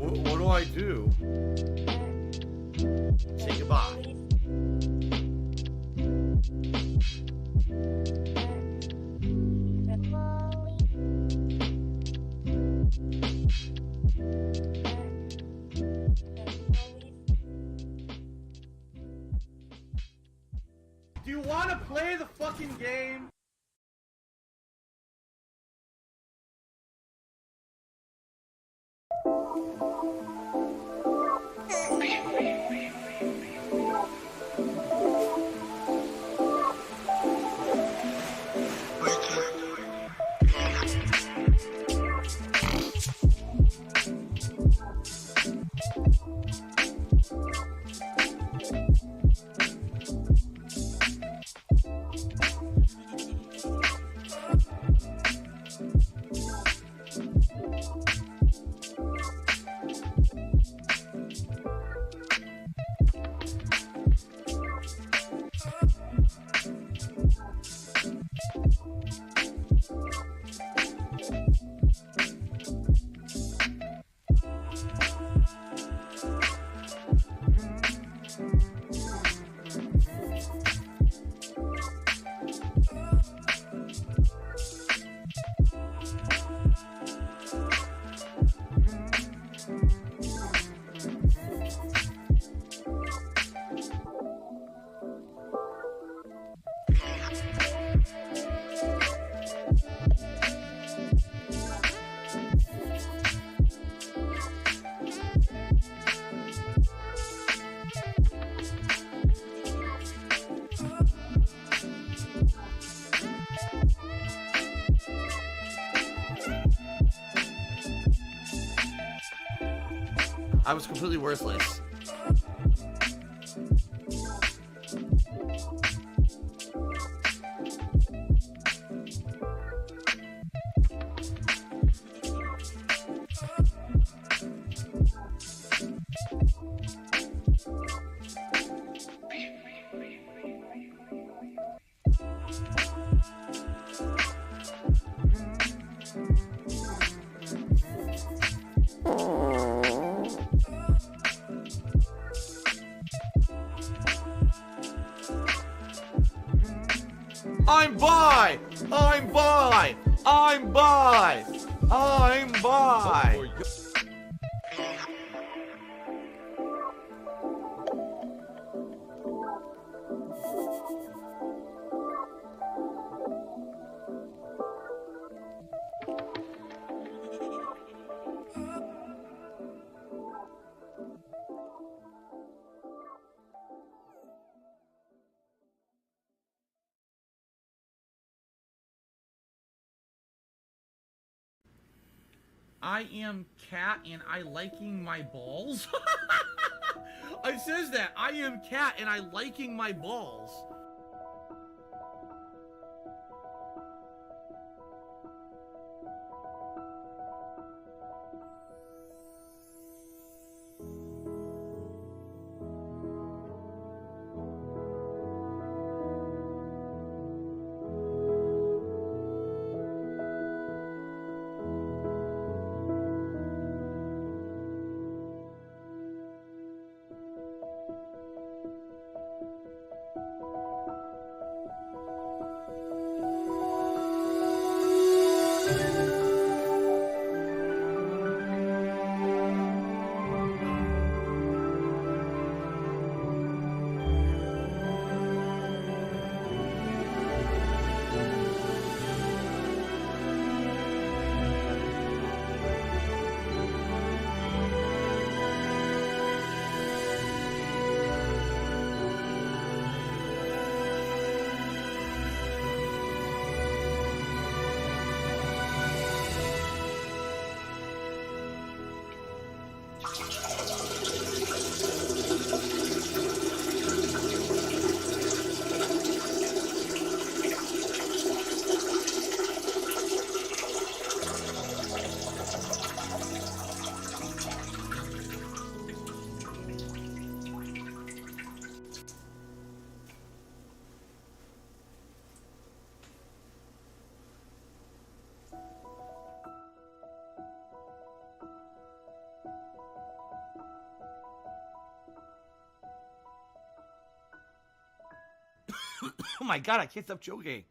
What do I do? Say goodbye. Do you want to play the fucking game? I was completely worthless. I'm bi! I'm bi! I'm bi! I'm bi! I am cat and I liking my balls. It says that. I am cat and I liking my balls. Oh my god, I can't stop joking.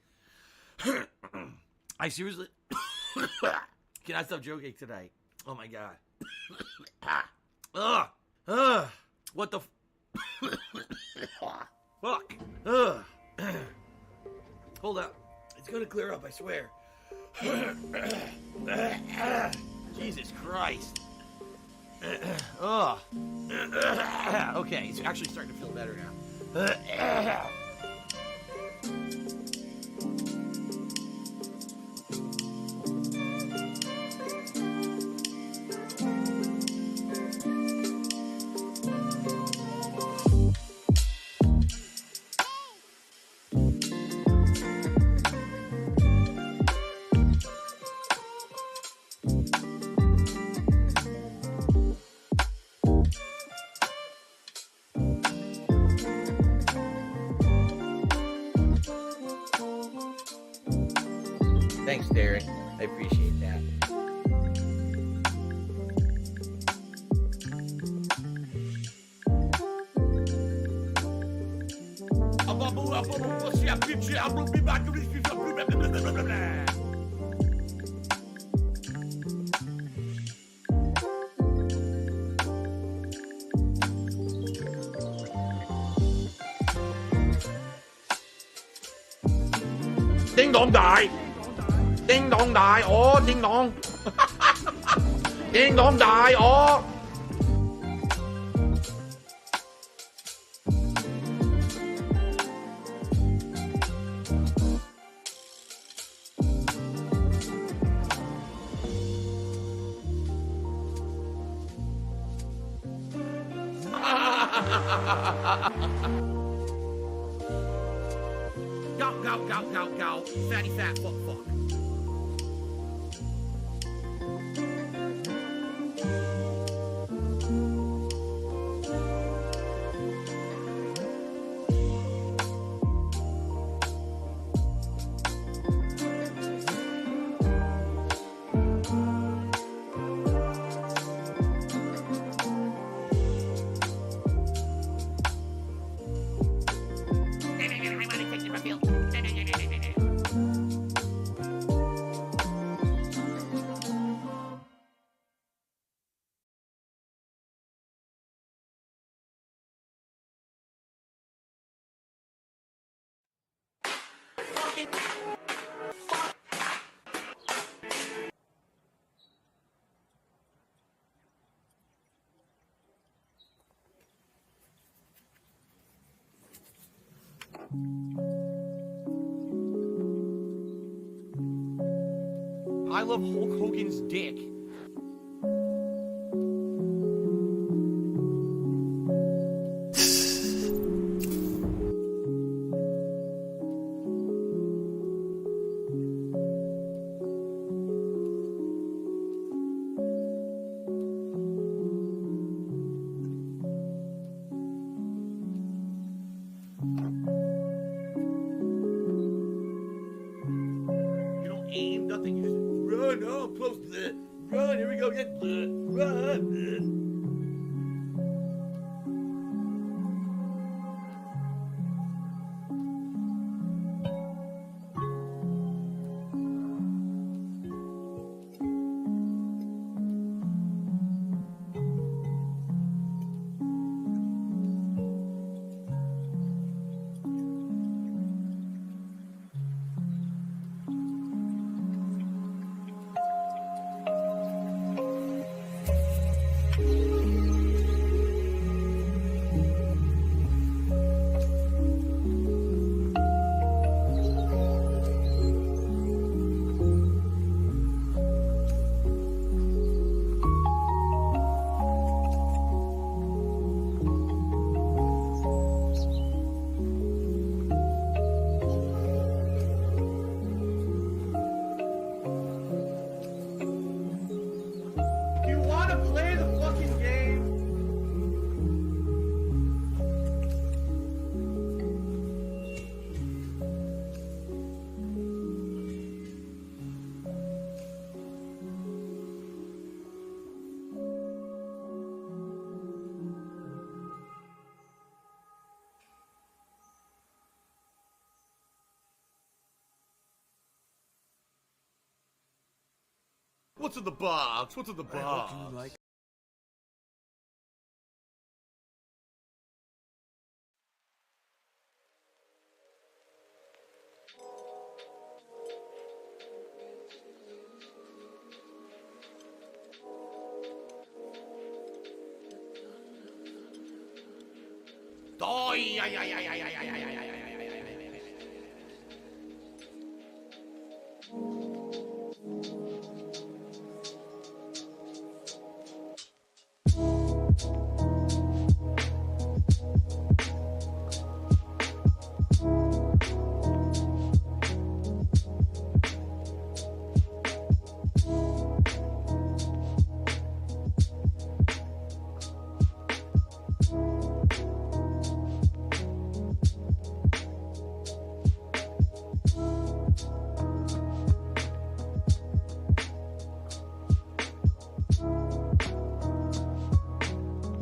I seriously cannot stop joking tonight. Oh my god. What the fuck? Hold up. It's gonna clear up, I swear. Jesus Christ. Okay, it's actually starting to feel better now. Thanks, Derek. I appreciate that. Ding dong die. Ding dong die. Oh, ding dong. Ding dong die. Oh. Go, fatty fat fuck. I love Hulk Hogan's dick. Aim, nothing. You just run. Oh, I'm close. Run. Here we go again. Run. What's in the box? What's in the box? I hope you like. Oh, yeah.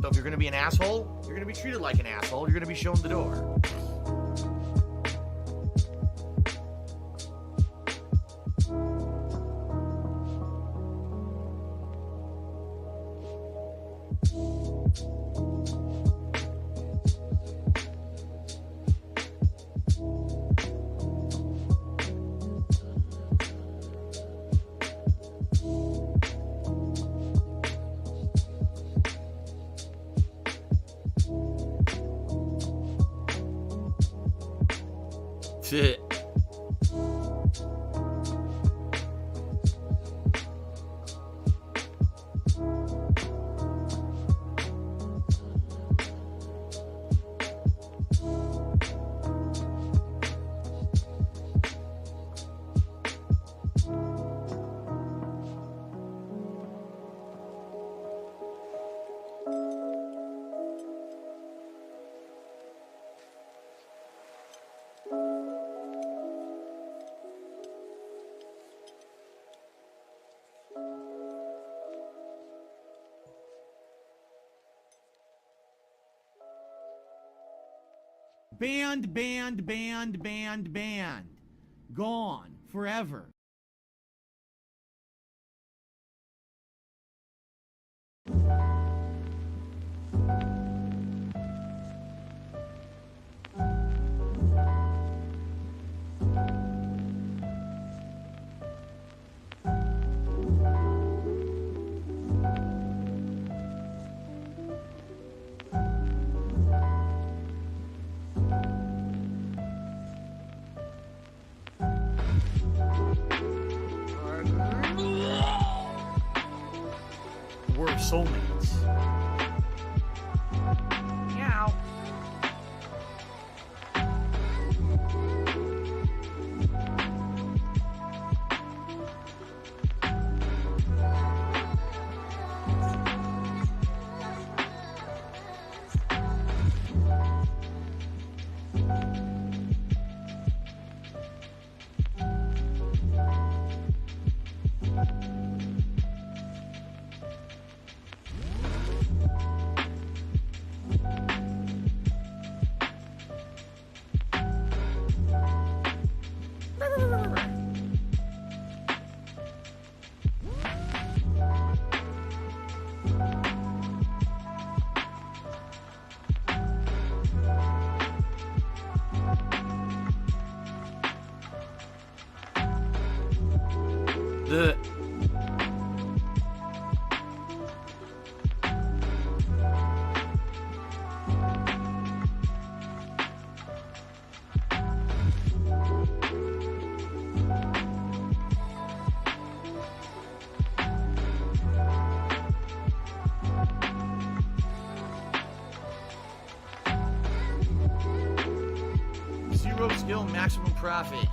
So if you're gonna be an asshole, you're gonna be treated like an asshole. You're gonna be shown the door. That's it. Banned. Gone. Forever. We're soulmates. Meow. The zero skill, maximum profit.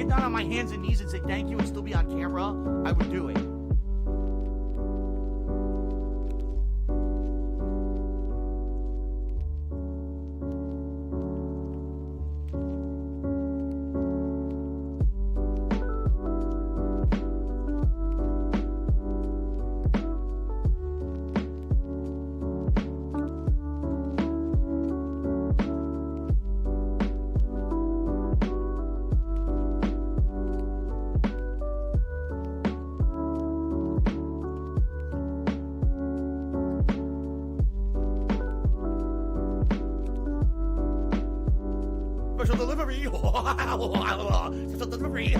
get down on my hands and knees and say thank you and still be on camera, I would do it. Special delivery. Special delivery.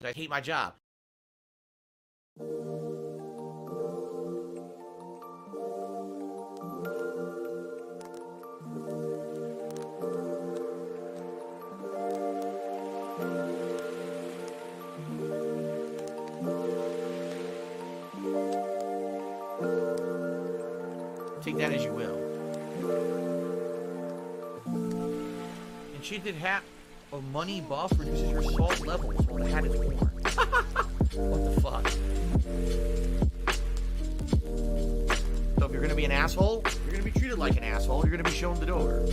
I hate my job. Take that as you will. Enchanted hat of money buff reduces your salt levels while the hat is worn. What the fuck? So if you're gonna be an asshole, you're gonna be treated like an asshole. You're gonna be shown the door.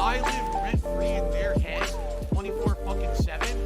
I live rent-free in their head 24 fucking 7.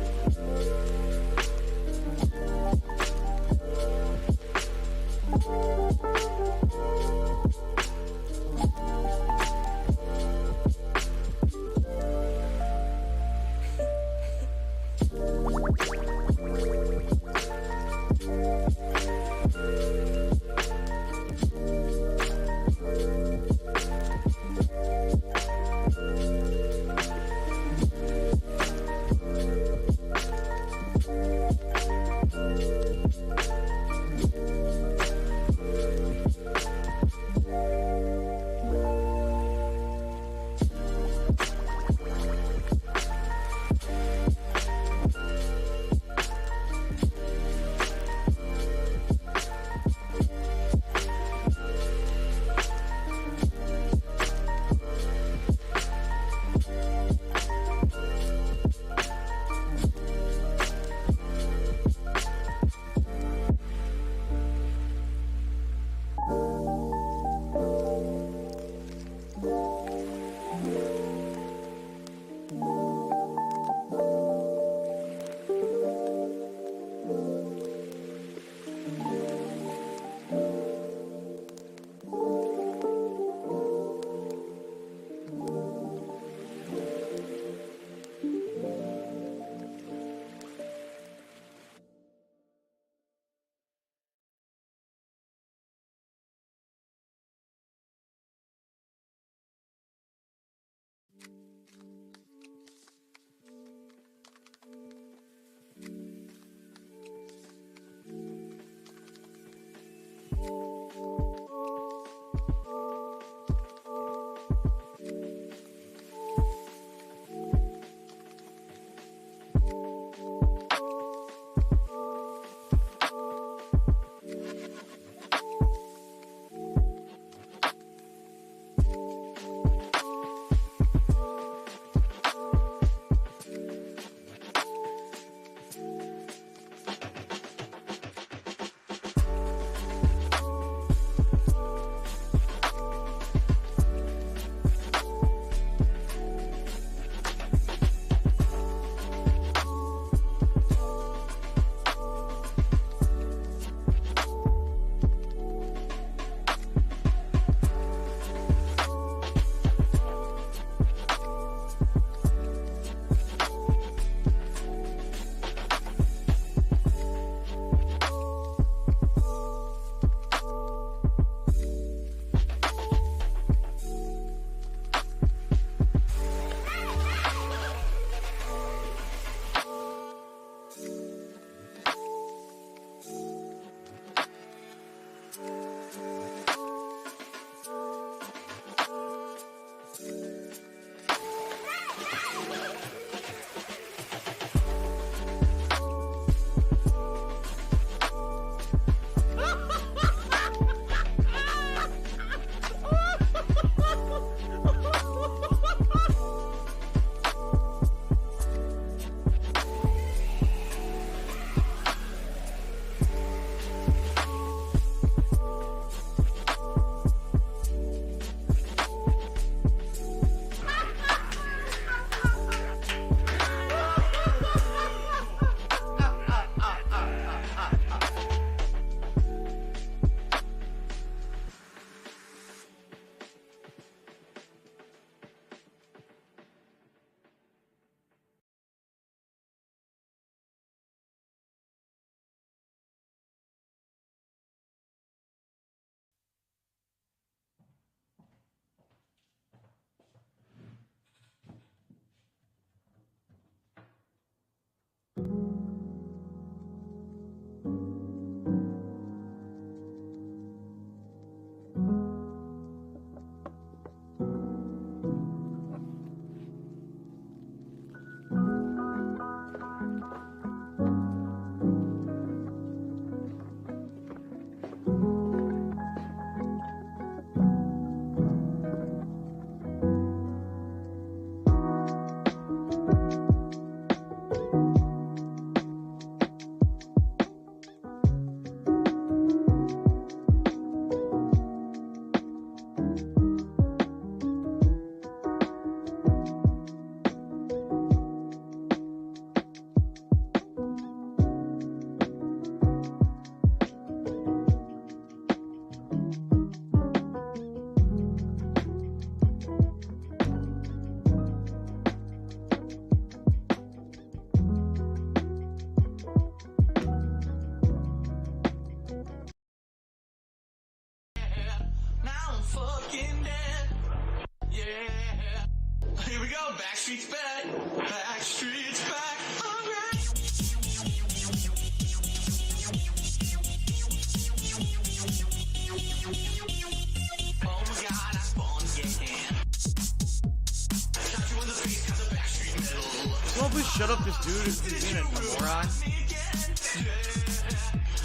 shut up this dude is being a moron?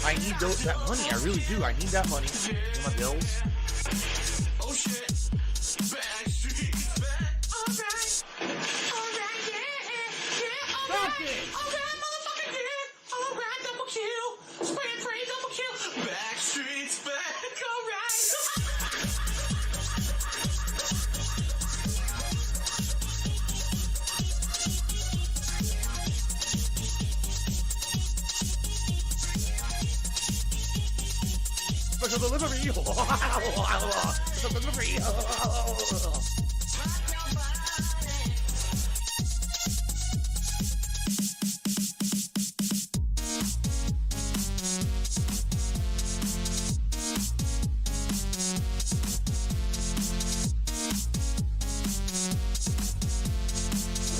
I need that money. I really do. I need that money. Pay my bills. Oh shit. Stop it! Alright, motherfucking yeah! Alright, double kill! Spray and pray, double kill! Backstreet's back, alright! Special delivery! Special delivery!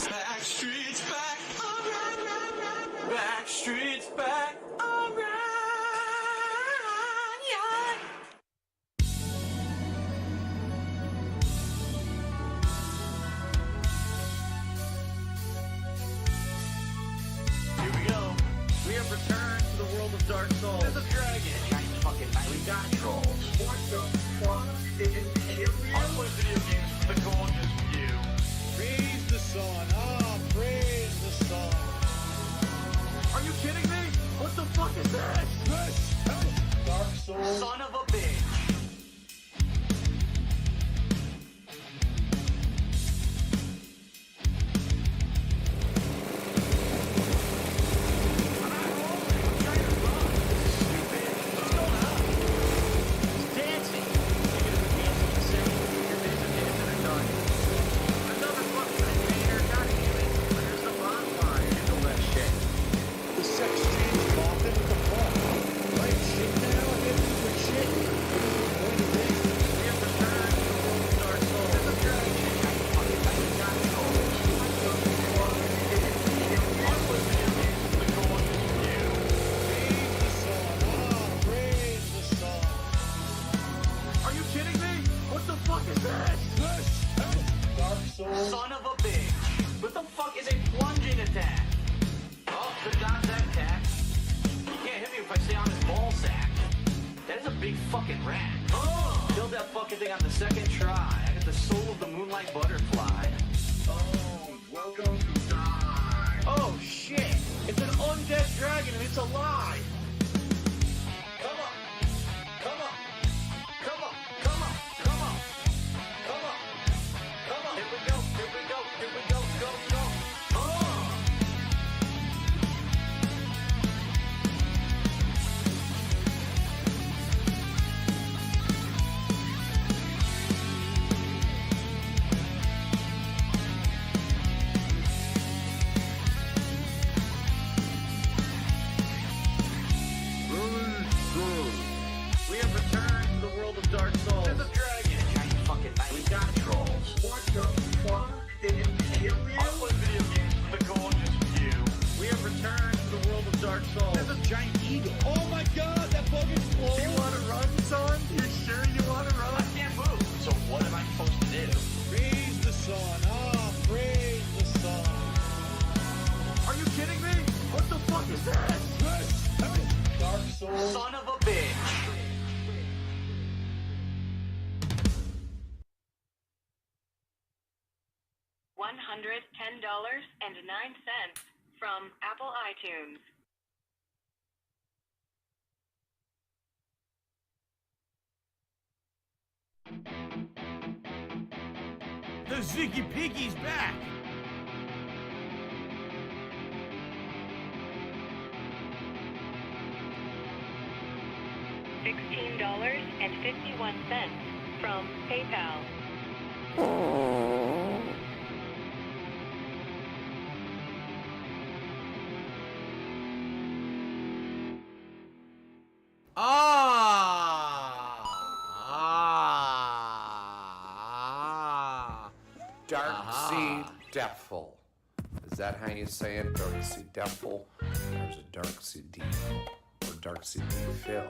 Backstreet's back, alright. Backstreet's back, alright. Yeah. Here we go. We have returned to the world of Dark Souls. There's a dragon. Giant fucking we got trolls. What the fuck? Is it real? I play video games with the gorgeous view. Praise the sun. Praise the sun. Are you kidding me? What the fuck is this? Dark Souls. Son of a bitch. Son of a bitch. What the fuck is a plunging attack? Oh, good dodge that attack. You can't hit me if I stay on this ball sack. That is a big fucking rat. Oh! Killed that fucking thing on the second try. I got the soul of the moonlight butterfly. Oh, welcome to die. Oh shit! It's an undead dragon and it's alive! Come on! Come on! Come on! Come on! Come on! Come on! Come on! Here we go! Here we go! Here we go! Go! Go! Oh! We have returned to the world of Dark Souls. There's a dragon. Giant fucking knight. We got trolls. What the fuck? Did it kill you? I play video games with the gorgeous view. We have returned to the world of Dark Souls. There's a giant eagle. Oh my god, that bug explodes. Do you want to run, son? You sure you want to run? I can't move. So what am I supposed to do? Praise the sun. Praise the sun. Are you kidding me? What the fuck is that? Dark Souls. Son of a bitch. $110.09 from Apple iTunes. The Ziggy Piggy's back. $16.51 from PayPal. Darksea Defil. Is that how you say it? Darksea Defil? There's a Darksea Defil. Or Darksea Defil.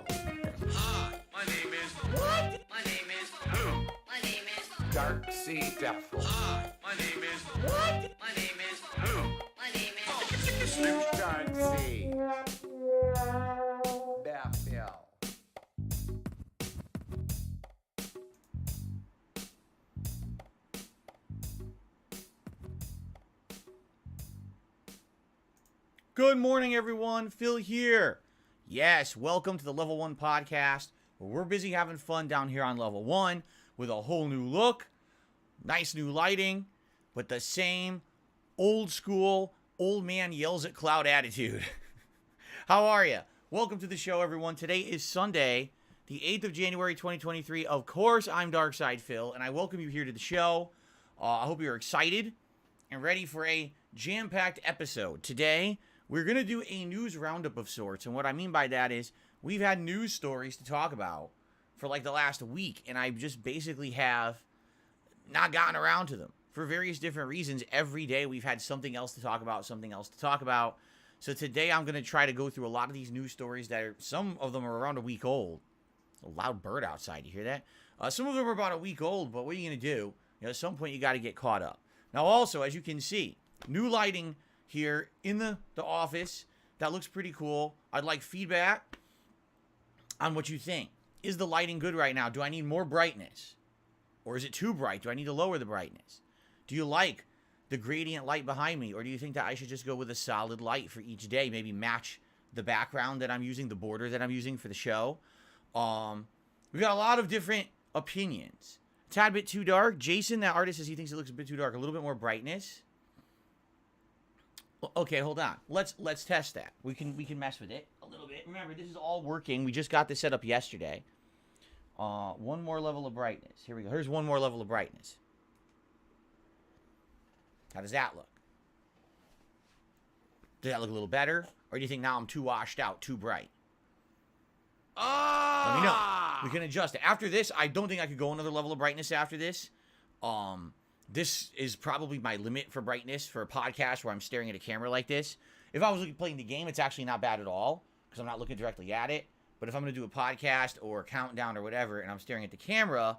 Hi, my name is... What? My name is... Who? My name is... Darksea Defil. Hi, my name is... What? My name is... Who? My name is... Mr. Darksy. Bethel. Good morning, everyone. Phil here. Yes, welcome to the Level 1 podcast, where we're busy having fun down here on Level 1 with a whole new look, nice new lighting, but the same old school, old man yells at cloud attitude. How are you? Welcome to the show, everyone. Today is Sunday, the 8th of January, 2023. Of course, I'm Darkside Phil, and I welcome you here to the show. I hope you're excited and ready for a jam-packed episode. Today, we're going to do a news roundup of sorts, and what I mean by that is we've had news stories to talk about for like the last week, and I just basically have not gotten around to them for various different reasons. Every day we've had something else to talk about, So today I'm going to try to go through a lot of these news stories that are, some of them are around a week old. A loud bird outside, you hear that? Some of them are about a week old, but what are you going to do? At some point you got to get caught up. Now also, as you can see, new lighting here in the office. That looks pretty cool. I'd like feedback on what you think. Is the lighting good right now? Do I need more brightness? Or is it too bright? Do I need to lower the brightness? Do you like the gradient light behind me? Or do you think that I should just go with a solid light for each day? Maybe match the background that I'm using, the border that I'm using for the show. We've got a lot of different opinions. A tad bit too dark. Jason, that artist, says he thinks it looks a bit too dark. A little bit more brightness. Okay, hold on. Let's test that. We can mess with it a little bit. Remember, this is all working. We just got this set up yesterday. One more level of brightness. Here we go. Here's one more level of brightness. How does that look? Does that look a little better? Or do you think now I'm too washed out, too bright? Let me know. We can adjust it. After this, I don't think I could go another level of brightness after this. This is probably my limit for brightness for a podcast where I'm staring at a camera like this. If I was playing the game, it's actually not bad at all because I'm not looking directly at it. But if I'm going to do a podcast or a countdown or whatever and I'm staring at the camera,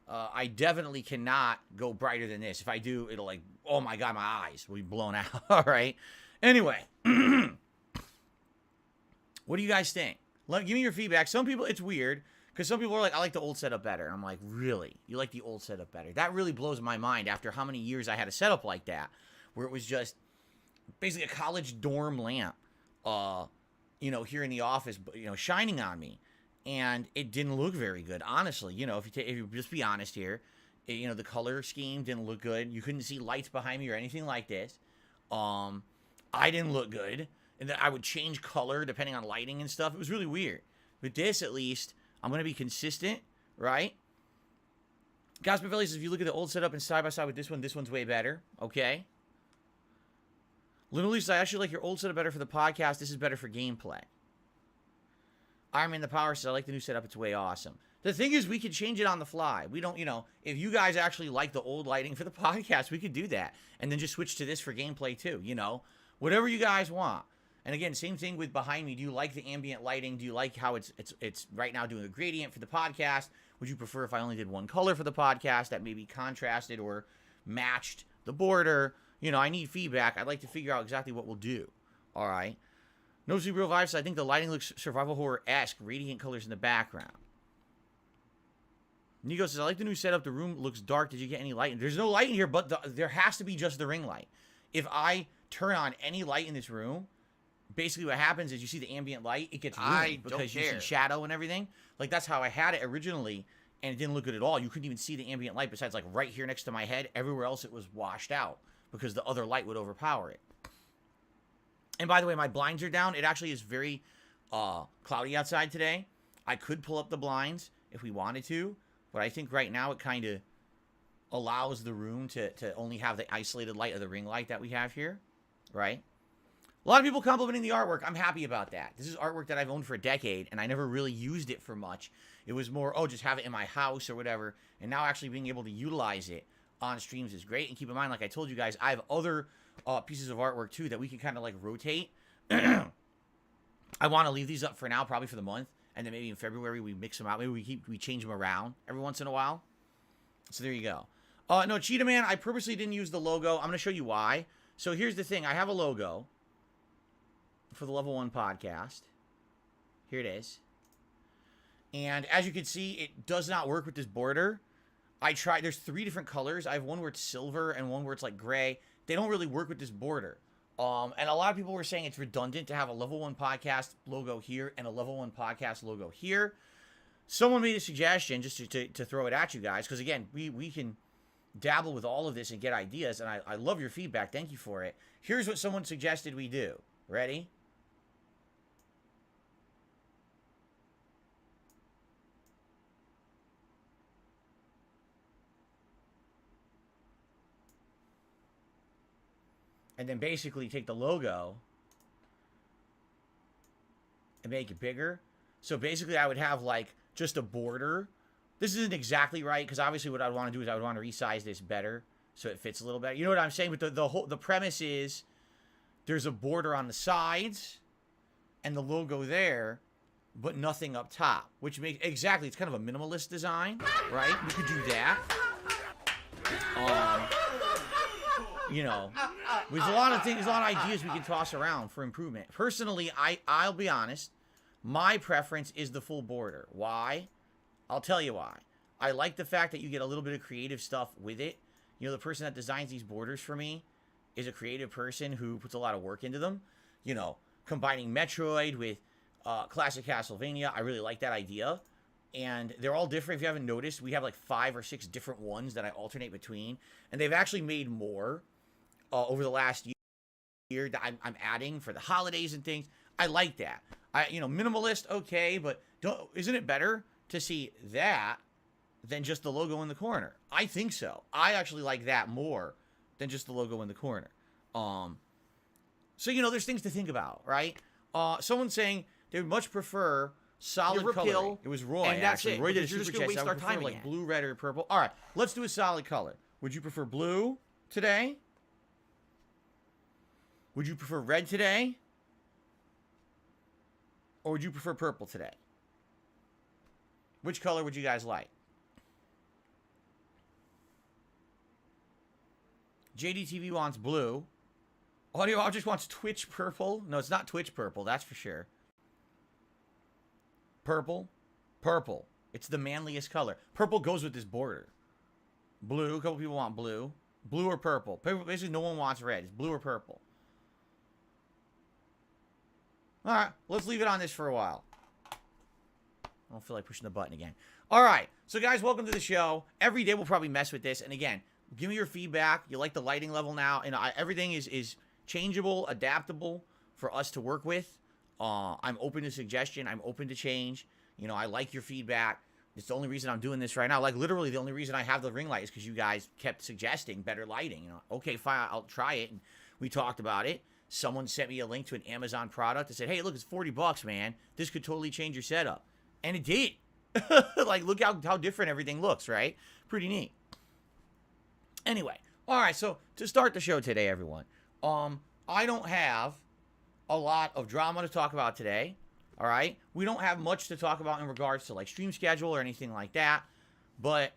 I definitely cannot go brighter than this. If I do, it'll like, oh my God, my eyes will be blown out. All right. Anyway, what do you guys think? Give me your feedback. Some people, it's weird. Because some people are like, I like the old setup better. I'm like, really? You like the old setup better? That really blows my mind after how many years I had a setup like that. Where it was just basically a college dorm lamp, here in the office, shining on me. And it didn't look very good, honestly. If you just be honest here, the color scheme didn't look good. You couldn't see lights behind me or anything like this. I didn't look good. And then I would change color depending on lighting and stuff. It was really weird. With this, at least, I'm going to be consistent, right? Gasper Valley says, if you look at the old setup and side by side with this one's way better. Okay. Literally says, I actually like your old setup better for the podcast. This is better for gameplay. Iron Man the Power says, I like the new setup. It's way awesome. The thing is, we could change it on the fly. We don't, if you guys actually like the old lighting for the podcast, we could do that. And then just switch to this for gameplay too, Whatever you guys want. And again, same thing with behind me. Do you like the ambient lighting? Do you like how it's right now doing a gradient for the podcast? Would you prefer if I only did one color for the podcast that maybe contrasted or matched the border? I need feedback. I'd like to figure out exactly what we'll do. All right. No Super Real Vibes. I think the lighting looks survival horror-esque. Radiant colors in the background. Nico says, I like the new setup. The room looks dark. Did you get any light? There's no light in here, but there has to be just the ring light. If I turn on any light in this room, basically what happens is you see the ambient light, it gets ruined because you see shadow and everything. Like, that's how I had it originally, and it didn't look good at all. You couldn't even see the ambient light besides, like, right here next to my head. Everywhere else it was washed out because the other light would overpower it. And by the way, my blinds are down. It actually is very cloudy outside today. I could pull up the blinds if we wanted to, but I think right now it kind of allows the room to only have the isolated light of the ring light that we have here, right? A lot of people complimenting the artwork. I'm happy about that. This is artwork that I've owned for a decade, and I never really used it for much. It was more, just have it in my house or whatever. And now actually being able to utilize it on streams is great. And keep in mind, like I told you guys, I have other pieces of artwork, too, that we can kind of, like, rotate. I want to leave these up for now, probably for the month. And then maybe in February, we mix them out. Maybe we change them around every once in a while. So there you go. No, Cheetah Man, I purposely didn't use the logo. I'm going to show you why. So here's the thing. I have a logo. for the Level 1 podcast. Here it is. And as you can see, it does not work with this border. I tried. There's 3 different colors. I have one where it's silver and one where it's like gray. They don't really work with this border. And a lot of people were saying it's redundant to have a Level 1 podcast logo here and a Level 1 podcast logo here. Someone made a suggestion just to throw it at you guys. Because, again, we can dabble with all of this and get ideas. And I love your feedback. Thank you for it. Here's what someone suggested we do. Ready? And then basically take the logo and make it bigger. So basically I would have like just a border. This isn't exactly right because obviously what I'd want to do is I would want to resize this better so it fits a little better. You know what I'm saying? But the premise is there's a border on the sides and the logo there, but nothing up top. Which makes, exactly, it's kind of a minimalist design, right? We could do that. You know, there's a lot of things, a lot of ideas we can toss around for improvement. Personally, I'll be honest, my preference is the full border. Why? I'll tell you why. I like the fact that you get a little bit of creative stuff with it. You know, the person that designs these borders for me is a creative person who puts a lot of work into them. You know, combining Metroid with classic Castlevania. I really like that idea. And they're all different. If you haven't noticed, we have like 5 or 6 different ones that I alternate between. And they've actually made more over the last year that I'm adding for the holidays and things. I like that. You know, minimalist, okay, but isn't it better to see that than just the logo in the corner? I think so. I actually like that more than just the logo in the corner. So, you know, there's things to think about, right? Someone's saying they would much prefer solid coloring. It was Roy, and that's actually. it. Roy did a You're just super gonna chat. waste I our would time prefer, like again. blue, red, or purple. All right, let's do a solid color. Would you prefer blue today? Would you prefer red today? Or would you prefer purple today? Which color would you guys like? JDTV wants blue. Audio Object wants Twitch purple. No, it's not Twitch purple, that's for sure. Purple. Purple. It's the manliest color. Purple goes with this border. Blue. A couple people want blue. Blue or purple. Basically, no one wants red. It's blue or purple. All right, let's leave it on this for a while. I don't feel like pushing the button again. All right, so guys, welcome to the show. Every day we'll probably mess with this. And again, give me your feedback. You like the lighting level now. And everything is changeable, adaptable for us to work with. I'm open to suggestion. I'm open to change. You know, I like your feedback. It's the only reason I'm doing this right now. Like, literally, the only reason I have the ring light is because you guys kept suggesting better lighting. You know, okay, fine, I'll try it. And we talked about it. Someone sent me a link to an Amazon product that said, hey, look, it's $40, man. This could totally change your setup. And it did. Like, look how different everything looks, right? Pretty neat. Anyway, all right, so to start the show today, everyone, I don't have a lot of drama to talk about today, all right? We don't have much to talk about in regards to, like, stream schedule or anything like that, but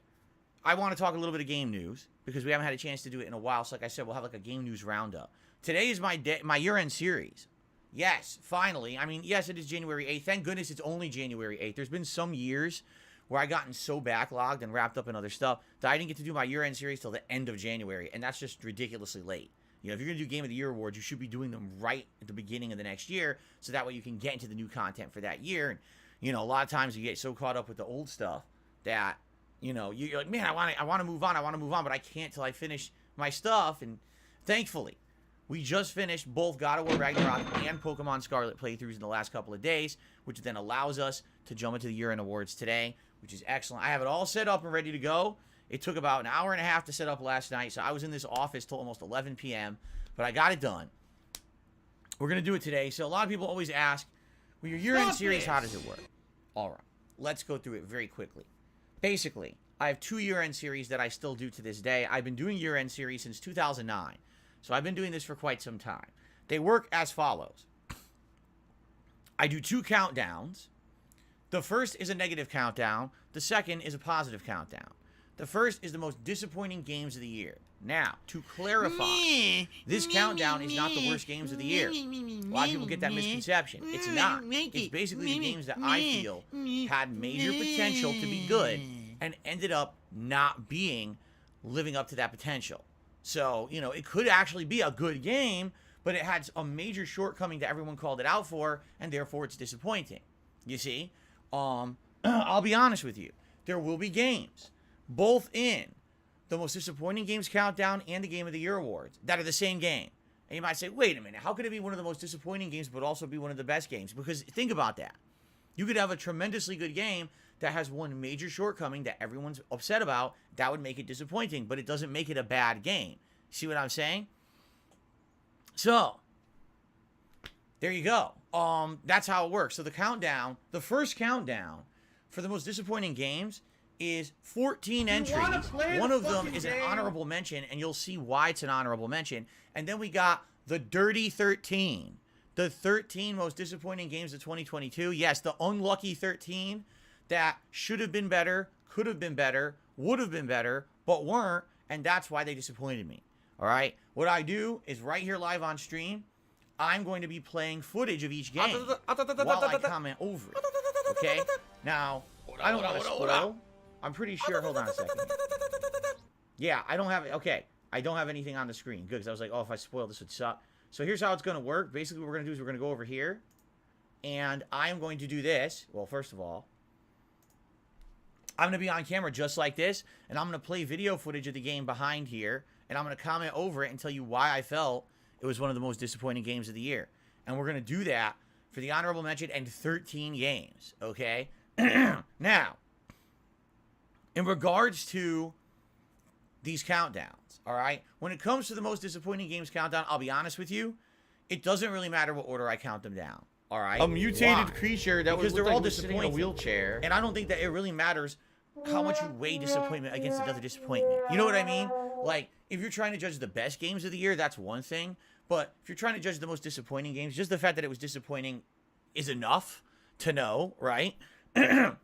I want to talk a little bit of game news because we haven't had a chance to do it in a while. So, like I said, we'll have, like, a game news roundup. Today is my year-end series. Yes, finally. I mean, yes, it is January 8th. Thank goodness it's only January 8th. There's been some years where I gotten so backlogged and wrapped up in other stuff that I didn't get to do my year-end series till the end of January, and that's just ridiculously late. You know, if you're going to do Game of the Year awards, you should be doing them right at the beginning of the next year, so that way you can get into the new content for that year. And, you know, a lot of times you get so caught up with the old stuff that, you know, you're like, man, I want to move on, but I can't till I finish my stuff. And thankfully, we just finished both God of War Ragnarok and Pokemon Scarlet playthroughs in the last couple of days, which then allows us to jump into the year-end awards today, which is excellent. I have it all set up and ready to go. It took about an hour and a half to set up last night, so I was in this office till almost 11 p.m., but I got it done. We're going to do it today. So a lot of people always ask, well, your year-end series, how does it work? All right, let's go through it very quickly. Basically, I have 2 year-end series that I still do to this day. I've been doing year-end series since 2009. So I've been doing this for quite some time. They work as follows. I do 2 countdowns. The first is a negative countdown. The second is a positive countdown. The first is the most disappointing games of the year. Now, to clarify, this countdown is not the worst games of the year. A lot of people get that misconception. It's not. It's basically the games that I feel had major potential to be good and ended up not living up to that potential. So, you know, it could actually be a good game, but it had a major shortcoming that everyone called it out for, and therefore it's disappointing. You see? I'll be honest with you. There will be games, both in the most disappointing games countdown and the Game of the Year awards, that are the same game. And you might say, wait a minute, how could it be one of the most disappointing games but also be one of the best games? Because think about that. You could have a tremendously good game that has one major shortcoming that everyone's upset about. That would make it disappointing, but it doesn't make it a bad game. See what I'm saying? So, there you go. That's how it works. So the countdown, the first countdown for the most disappointing games is 14 entries. One of them is an honorable mention, and you'll see why it's an honorable mention. And then we got the Dirty 13. The 13 most disappointing games of 2022. Yes, the unlucky 13 that should have been better, could have been better, would have been better, but weren't, and that's why they disappointed me. All right? What I do is right here live on stream, I'm going to be playing footage of each game while I comment over it. Okay? Now, I don't want to spoil. I'm pretty sure. Hold on a second. Yeah, I don't have it. Okay. I don't have anything on the screen. Good, because I was like, oh, if I spoil, this would suck. So here's how it's going to work. Basically, what we're going to do is we're going to go over here. And I'm going to do this. Well, first of all, I'm going to be on camera just like this. And I'm going to play video footage of the game behind here. And I'm going to comment over it and tell you why I felt it was one of the most disappointing games of the year. And we're going to do that for the honorable mention and 13 games. Okay? Now, in regards to these countdowns, all right? When it comes to the most disappointing games countdown, I'll be honest with you, it doesn't really matter what order I count them down, all right? A mutated creature that because was they're all sitting in a disappointing. wheelchair. And I don't think that it really matters how much you weigh disappointment against another disappointment. You know what I mean? Like, if you're trying to judge the best games of the year, that's one thing. But if you're trying to judge the most disappointing games, just the fact that it was disappointing is enough to know, right? Because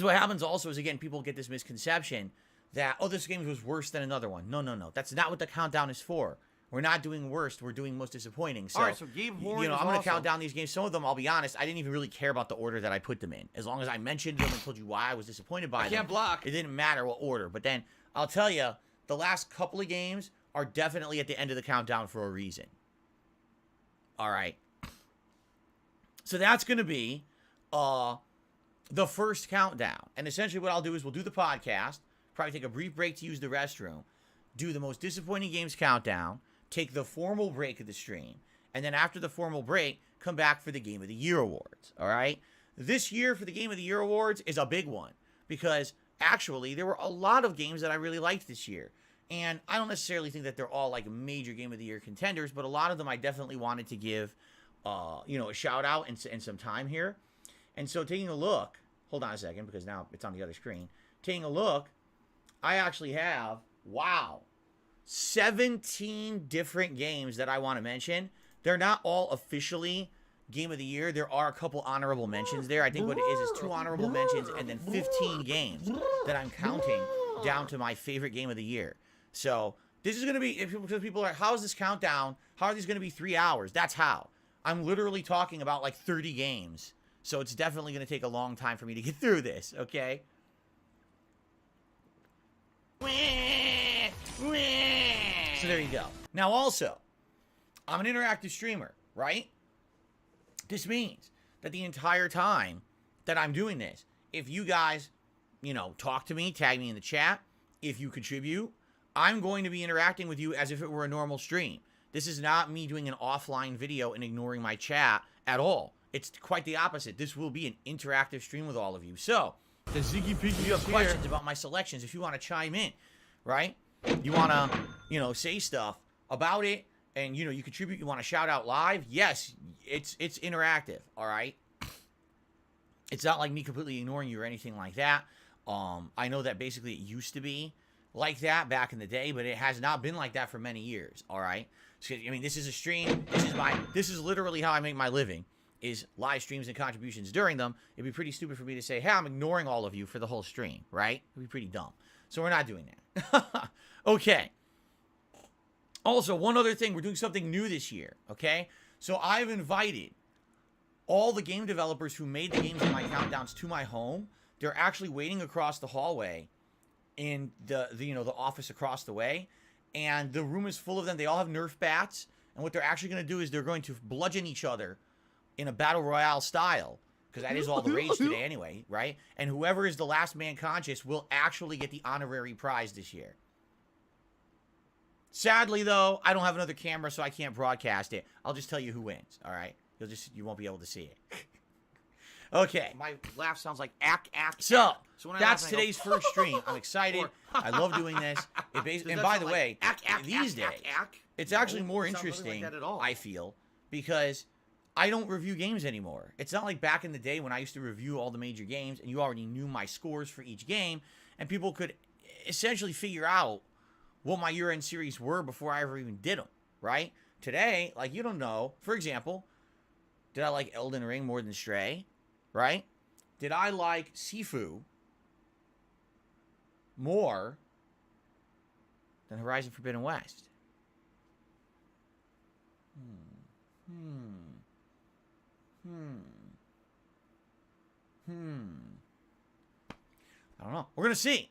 what happens also is, again, people get this misconception that, oh, this game was worse than another one. No, no, no. That's not what the countdown is for. We're not doing worst. We're doing most disappointing. So, All right, so Gabe Horn you know, is I'm going to awesome. count down these games. Some of them, I'll be honest, I didn't even really care about the order that I put them in. As long as I mentioned them and told you why I was disappointed by them. can't block. It didn't matter what order. But then, I'll tell you, the last couple of games are definitely at the end of the countdown for a reason. All right. So that's going to be the first countdown. And essentially what I'll do is we'll do the podcast, probably take a brief break to use the restroom, do the most disappointing games countdown, take the formal break of the stream, and then after the formal break, come back for the Game of the Year awards. All right? This year for the Game of the Year awards is a big one because actually there were a lot of games that I really liked this year. And I don't necessarily think that they're all like major Game of the Year contenders, but a lot of them I definitely wanted to give, you know, a shout out and some time here. And so taking a look, hold on a second because now it's on the other screen. Taking a look, I actually have, wow, 17 different games that I want to mention. They're not all officially Game of the Year. There are a couple honorable mentions there. I think what it is 2 honorable mentions and then 15 games that I'm counting down to my favorite Game of the Year. So this is going to be, because people are, how is this countdown? How are these going to be 3 hours? That's how. I'm literally talking about like 30 games. So it's definitely going to take a long time for me to get through this, okay? So there you go. Now also, I'm an interactive streamer, right? This means that the entire time that I'm doing this, if you guys, you know, talk to me, tag me in the chat, if you contribute, I'm going to be interacting with you as if it were a normal stream. This is not me doing an offline video and ignoring my chat at all. It's quite the opposite. This will be an interactive stream with all of you. So, The Ziggy Piggy if you have questions about my selections, if you want to chime in, right? You want to, you know, say stuff about it, and, you know, you contribute, you want to shout out live, yes, it's interactive, all right? It's not like me completely ignoring you or anything like that. I know that basically it used to be like that back in the day, but it has not been like that for many years, all right? So, I mean, this is a stream. This is literally how I make my living, is live streams and contributions during them, it'd be pretty stupid for me to say, hey, I'm ignoring all of you for the whole stream, right? It'd be pretty dumb. So we're not doing that. Okay. Also, one other thing, we're doing something new this year, okay? So I've invited all the game developers who made the games in my countdowns to my home. They're actually waiting across the hallway in the office across the way, and the room is full of them. They all have Nerf bats, and what they're actually going to do is they're going to bludgeon each other in a battle royale style, because that is all the rage today anyway, right? And whoever is the last man conscious will actually get the honorary prize this year. Sadly, though, I don't have another camera, so I can't broadcast it. I'll just tell you who wins, all right? You won't be able to see it. Okay. My laugh sounds like ack, ack, So, ack. When I that's laugh, I go, today's first stream. I'm excited. I love doing this. And Does by that the sound like way, ack, ack, these ack, days, ack, ack? it's No, actually more it sounds nothing like interesting, that at all. I feel, because I don't review games anymore. It's not like back in the day when I used to review all the major games, and you already knew my scores for each game, and people could essentially figure out what my year-end series were before I ever even did them, right? Today, like, you don't know. For example, did I like Elden Ring more than Stray, right? Did I like Sifu more than Horizon Forbidden West? I don't know. We're going to see.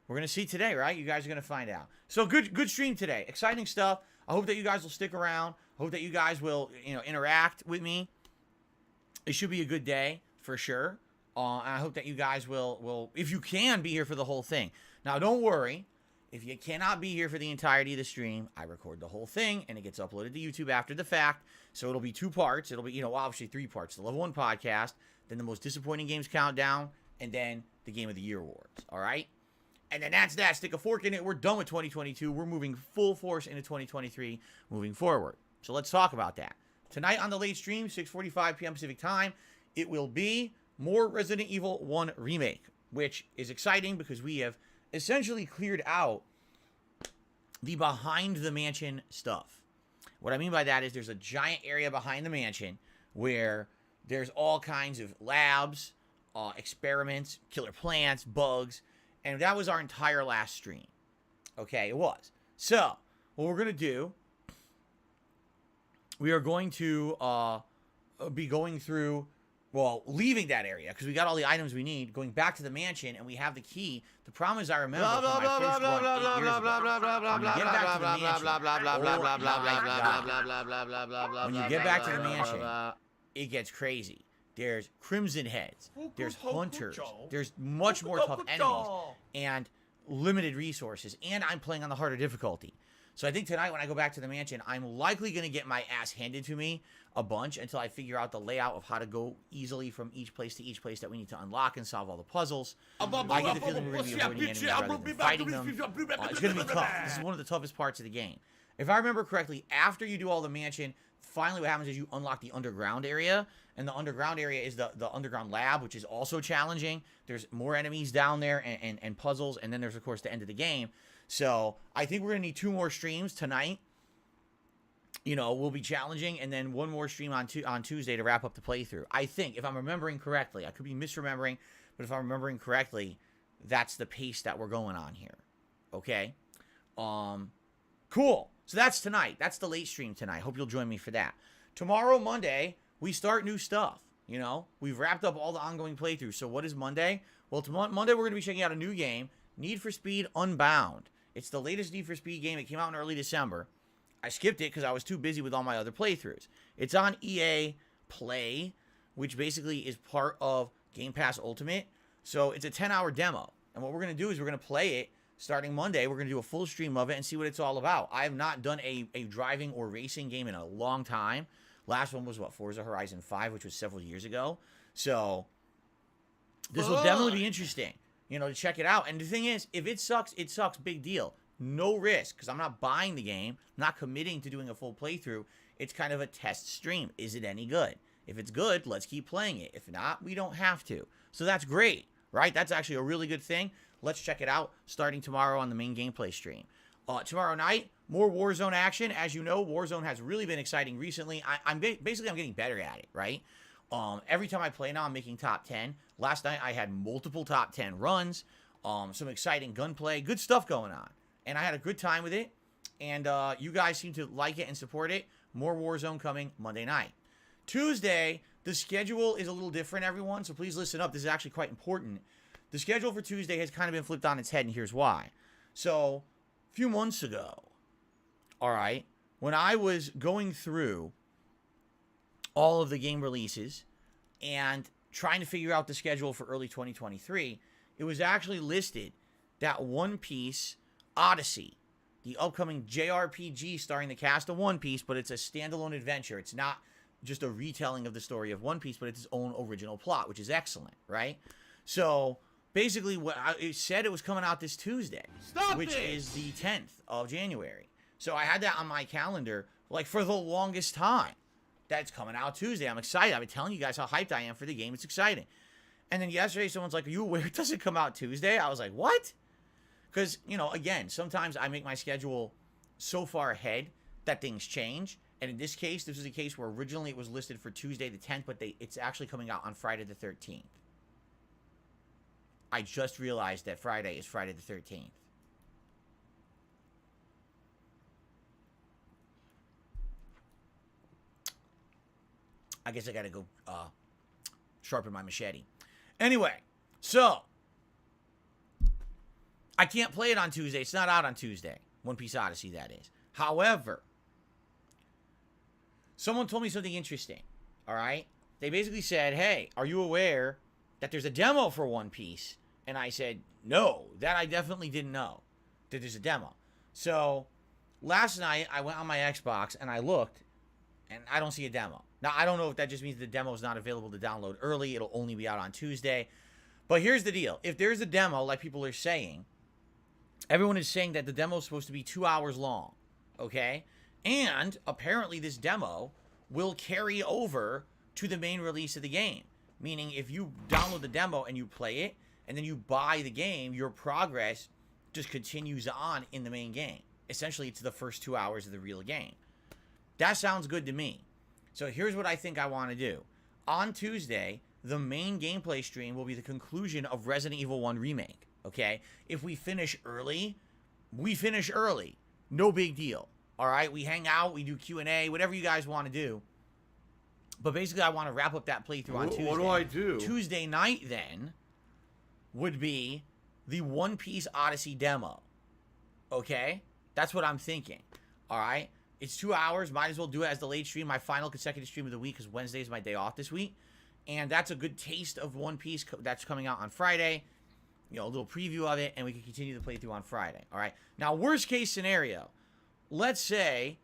We're going to see today, right? You guys are going to find out. So good stream today. Exciting stuff. I hope that you guys will stick around. I hope that you guys will, interact with me. It should be a good day for sure. I hope that you guys will, if you can, be here for the whole thing. Now, don't worry. If you cannot be here for the entirety of the stream, I record the whole thing, and it gets uploaded to YouTube after the fact. So it'll be 2 parts. It'll be, obviously 3 parts. The Level 1 podcast, then the most disappointing games countdown, and then the Game of the Year awards. All right? And then that's that. Stick a fork in it. We're done with 2022. We're moving full force into 2023 moving forward. So let's talk about that. Tonight on the late stream, 6:45 p.m. Pacific time, it will be more Resident Evil 1 Remake, which is exciting because we have essentially cleared out the behind the mansion stuff. What I mean by that is there's a giant area behind the mansion where there's all kinds of labs, experiments, killer plants, bugs, and that was our entire last stream. Okay, it was. So, what we're going to do, we are going to be going through, leaving that area, because we got all the items we need, going back to the mansion, and we have the key. The problem is I remember from my first run 8 years ago, when you get back to the mansion, it gets crazy. There's Crimson Heads, there's Hunters, there's much more tough enemies, and limited resources, and I'm playing on the harder difficulty. So I think tonight when I go back to the mansion, I'm likely going to get my ass handed to me a bunch until I figure out the layout of how to go easily from each place to each place that we need to unlock and solve all the puzzles. I get the feeling we're going to be avoiding enemies rather than fighting them. It's going to be tough. This is one of the toughest parts of the game. If I remember correctly, after you do all the mansion, finally what happens is you unlock the underground area, and the underground area is the underground lab, which is also challenging. There's more enemies down there and puzzles, and then there's, of course, the end of the game. So I think we're going to need 2 more streams tonight. Will be challenging, and then 1 more stream on Tuesday to wrap up the playthrough. I think, if I'm remembering correctly, I could be misremembering, but if I'm remembering correctly, that's the pace that we're going on here. Okay? Cool. So that's tonight. That's the late stream tonight. Hope you'll join me for that. Tomorrow, Monday, we start new stuff. We've wrapped up all the ongoing playthroughs. So what is Monday? Well, Monday we're going to be checking out a new game, Need for Speed Unbound. It's the latest Need for Speed game. It came out in early December. I skipped it because I was too busy with all my other playthroughs. It's on EA Play, which basically is part of Game Pass Ultimate. So it's a 10-hour demo. And what we're going to do is we're going to play it starting Monday. We're going to do a full stream of it and see what it's all about. I have not done a driving or racing game in a long time. Last one was, Forza Horizon 5, which was several years ago. So this will definitely be interesting, to check it out. And the thing is, if it sucks, big deal. No risk, because I'm not buying the game, not committing to doing a full playthrough. It's kind of a test stream. Is it any good? If it's good, let's keep playing it. If not, we don't have to. So that's great, right? That's actually a really good thing. Let's check it out starting tomorrow on the main gameplay stream. Tomorrow night, more Warzone action. As you know, Warzone has really been exciting recently. I'm getting better at it, right? Every time I play now, I'm making top 10. Last night, I had multiple top 10 runs, some exciting gunplay, good stuff going on. And I had a good time with it. And you guys seem to like it and support it. More Warzone coming Monday night. Tuesday, the schedule is a little different, everyone. So please listen up. This is actually quite important. The schedule for Tuesday has kind of been flipped on its head, and here's why. So, a few months ago, all right, when I was going through all of the game releases and trying to figure out the schedule for early 2023, it was actually listed that One Piece Odyssey, the upcoming JRPG starring the cast of One Piece, but it's a standalone adventure. It's not just a retelling of the story of One Piece, but it's its own original plot, which is excellent, right? So basically, it said it was coming out this Tuesday, which is the 10th of January. So I had that on my calendar like for the longest time. That's coming out Tuesday. I'm excited. I've been telling you guys how hyped I am for the game. It's exciting. And then yesterday, someone's like, "Are you aware it doesn't come out Tuesday?" I was like, "What?" Because, you know, again, sometimes I make my schedule so far ahead that things change. And in this case, this is a case where originally it was listed for Tuesday the 10th, but it's actually coming out on Friday the 13th. I just realized that Friday is Friday the 13th. I guess I gotta go sharpen my machete. Anyway, so I can't play it on Tuesday. It's not out on Tuesday. One Piece Odyssey, that is. However, someone told me something interesting. All right? They basically said, "Hey, are you aware that there's a demo for One Piece?" And I said, "No, that I definitely didn't know that there's a demo." So last night I went on my Xbox and I looked, and I don't see a demo. Now, I don't know if that just means the demo is not available to download early. It'll only be out on Tuesday. But here's the deal. If there's a demo, like people are saying, everyone is saying that the demo is supposed to be 2 hours long, okay? And apparently this demo will carry over to the main release of the game. Meaning if you download the demo and you play it, and then you buy the game, your progress just continues on in the main game. Essentially, it's the first 2 hours of the real game. That sounds good to me. So here's what I think I want to do. On Tuesday, the main gameplay stream will be the conclusion of Resident Evil 1 Remake, okay? If we finish early, we finish early. No big deal, all right? We hang out, we do Q&A, whatever you guys want to do. But basically, I want to wrap up that playthrough on Tuesday. What do I do? Tuesday night, then, would be the One Piece Odyssey demo, okay? That's what I'm thinking, all right? It's 2 hours. Might as well do it as the late stream, my final consecutive stream of the week, because Wednesday is my day off this week. And that's a good taste of One Piece that's coming out on Friday. You know, a little preview of it, and we can continue the playthrough on Friday. All right. Now, worst case scenario, let's say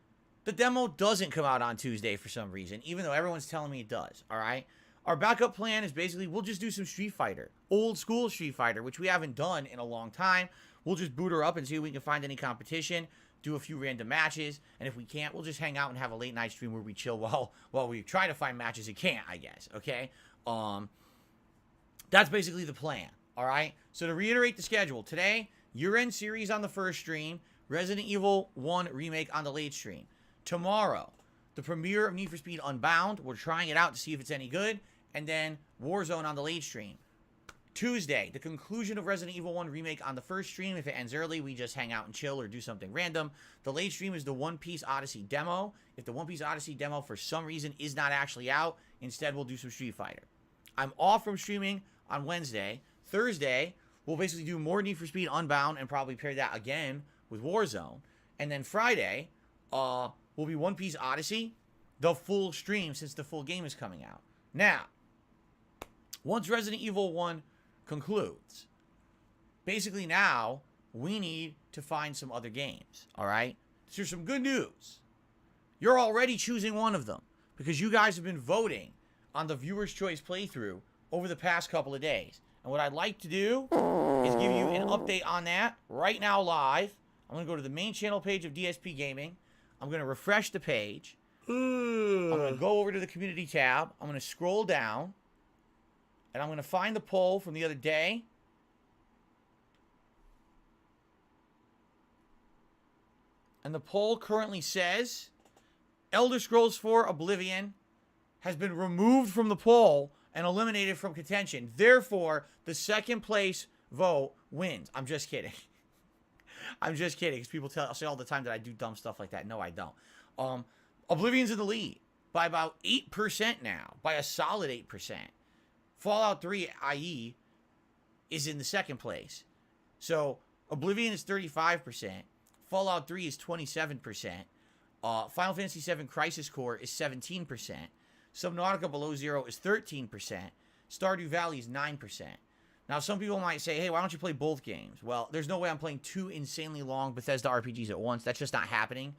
the demo doesn't come out on Tuesday for some reason, even though everyone's telling me it does. All right. Our backup plan is basically we'll just do some Street Fighter, old school Street Fighter, which we haven't done in a long time. We'll just boot her up and see if we can find any competition. Do a few random matches, and if we can't, we'll just hang out and have a late night stream where we chill while we try to find matches and can't, I guess, okay? That's basically the plan, all right? So to reiterate the schedule, today, year-end series on the first stream, Resident Evil 1 Remake on the late stream. Tomorrow, the premiere of Need for Speed Unbound. We're trying it out to see if it's any good, and then Warzone on the late stream. Tuesday, the conclusion of Resident Evil 1 Remake on the first stream. If it ends early, we just hang out and chill or do something random. The late stream is the One Piece Odyssey demo. If the One Piece Odyssey demo, for some reason, is not actually out, instead we'll do some Street Fighter. I'm off from streaming on Wednesday. Thursday, we'll basically do more Need for Speed Unbound and probably pair that again with Warzone. And then Friday, will be One Piece Odyssey, the full stream, since the full game is coming out. Now, once Resident Evil 1 concludes, basically now we need to find some other games, all right? So here's some good news. You're already choosing one of them because you guys have been voting on the Viewer's Choice playthrough over the past couple of days. And what I'd like to do is give you an update on that right now live. I'm going to go to the main channel page of DSP Gaming. I'm going to refresh the page. I'm going to go over to the community tab. I'm going to scroll down. And I'm going to find the poll from the other day. And the poll currently says Elder Scrolls 4 Oblivion has been removed from the poll and eliminated from contention. Therefore, the second place vote wins. I'm just kidding. I'm just kidding, because people say all the time that I do dumb stuff like that. No, I don't. Oblivion's in the lead by about 8% now, by a solid 8%. Fallout 3, i.e., is in the second place. So Oblivion is 35%. Fallout 3 is 27%. Final Fantasy VII Crisis Core is 17%. Subnautica Below Zero is 13%. Stardew Valley is 9%. Now, some people might say, hey, why don't you play both games? Well, there's no way I'm playing two insanely long Bethesda RPGs at once. That's just not happening.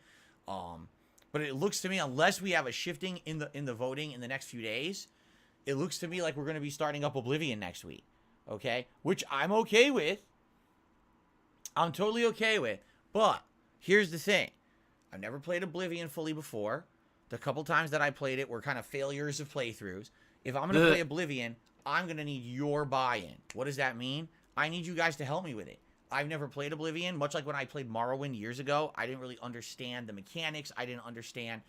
But it looks to me, unless we have a shifting in the voting in the next few days, it looks to me like we're going to be starting up Oblivion next week. Okay? Which I'm okay with. I'm totally okay with. But here's the thing. I've never played Oblivion fully before. The couple times that I played it were kind of failures of playthroughs. If I'm going to play Oblivion, I'm going to need your buy-in. What does that mean? I need you guys to help me with it. I've never played Oblivion, much like when I played Morrowind years ago. I didn't really understand the mechanics. I didn't understand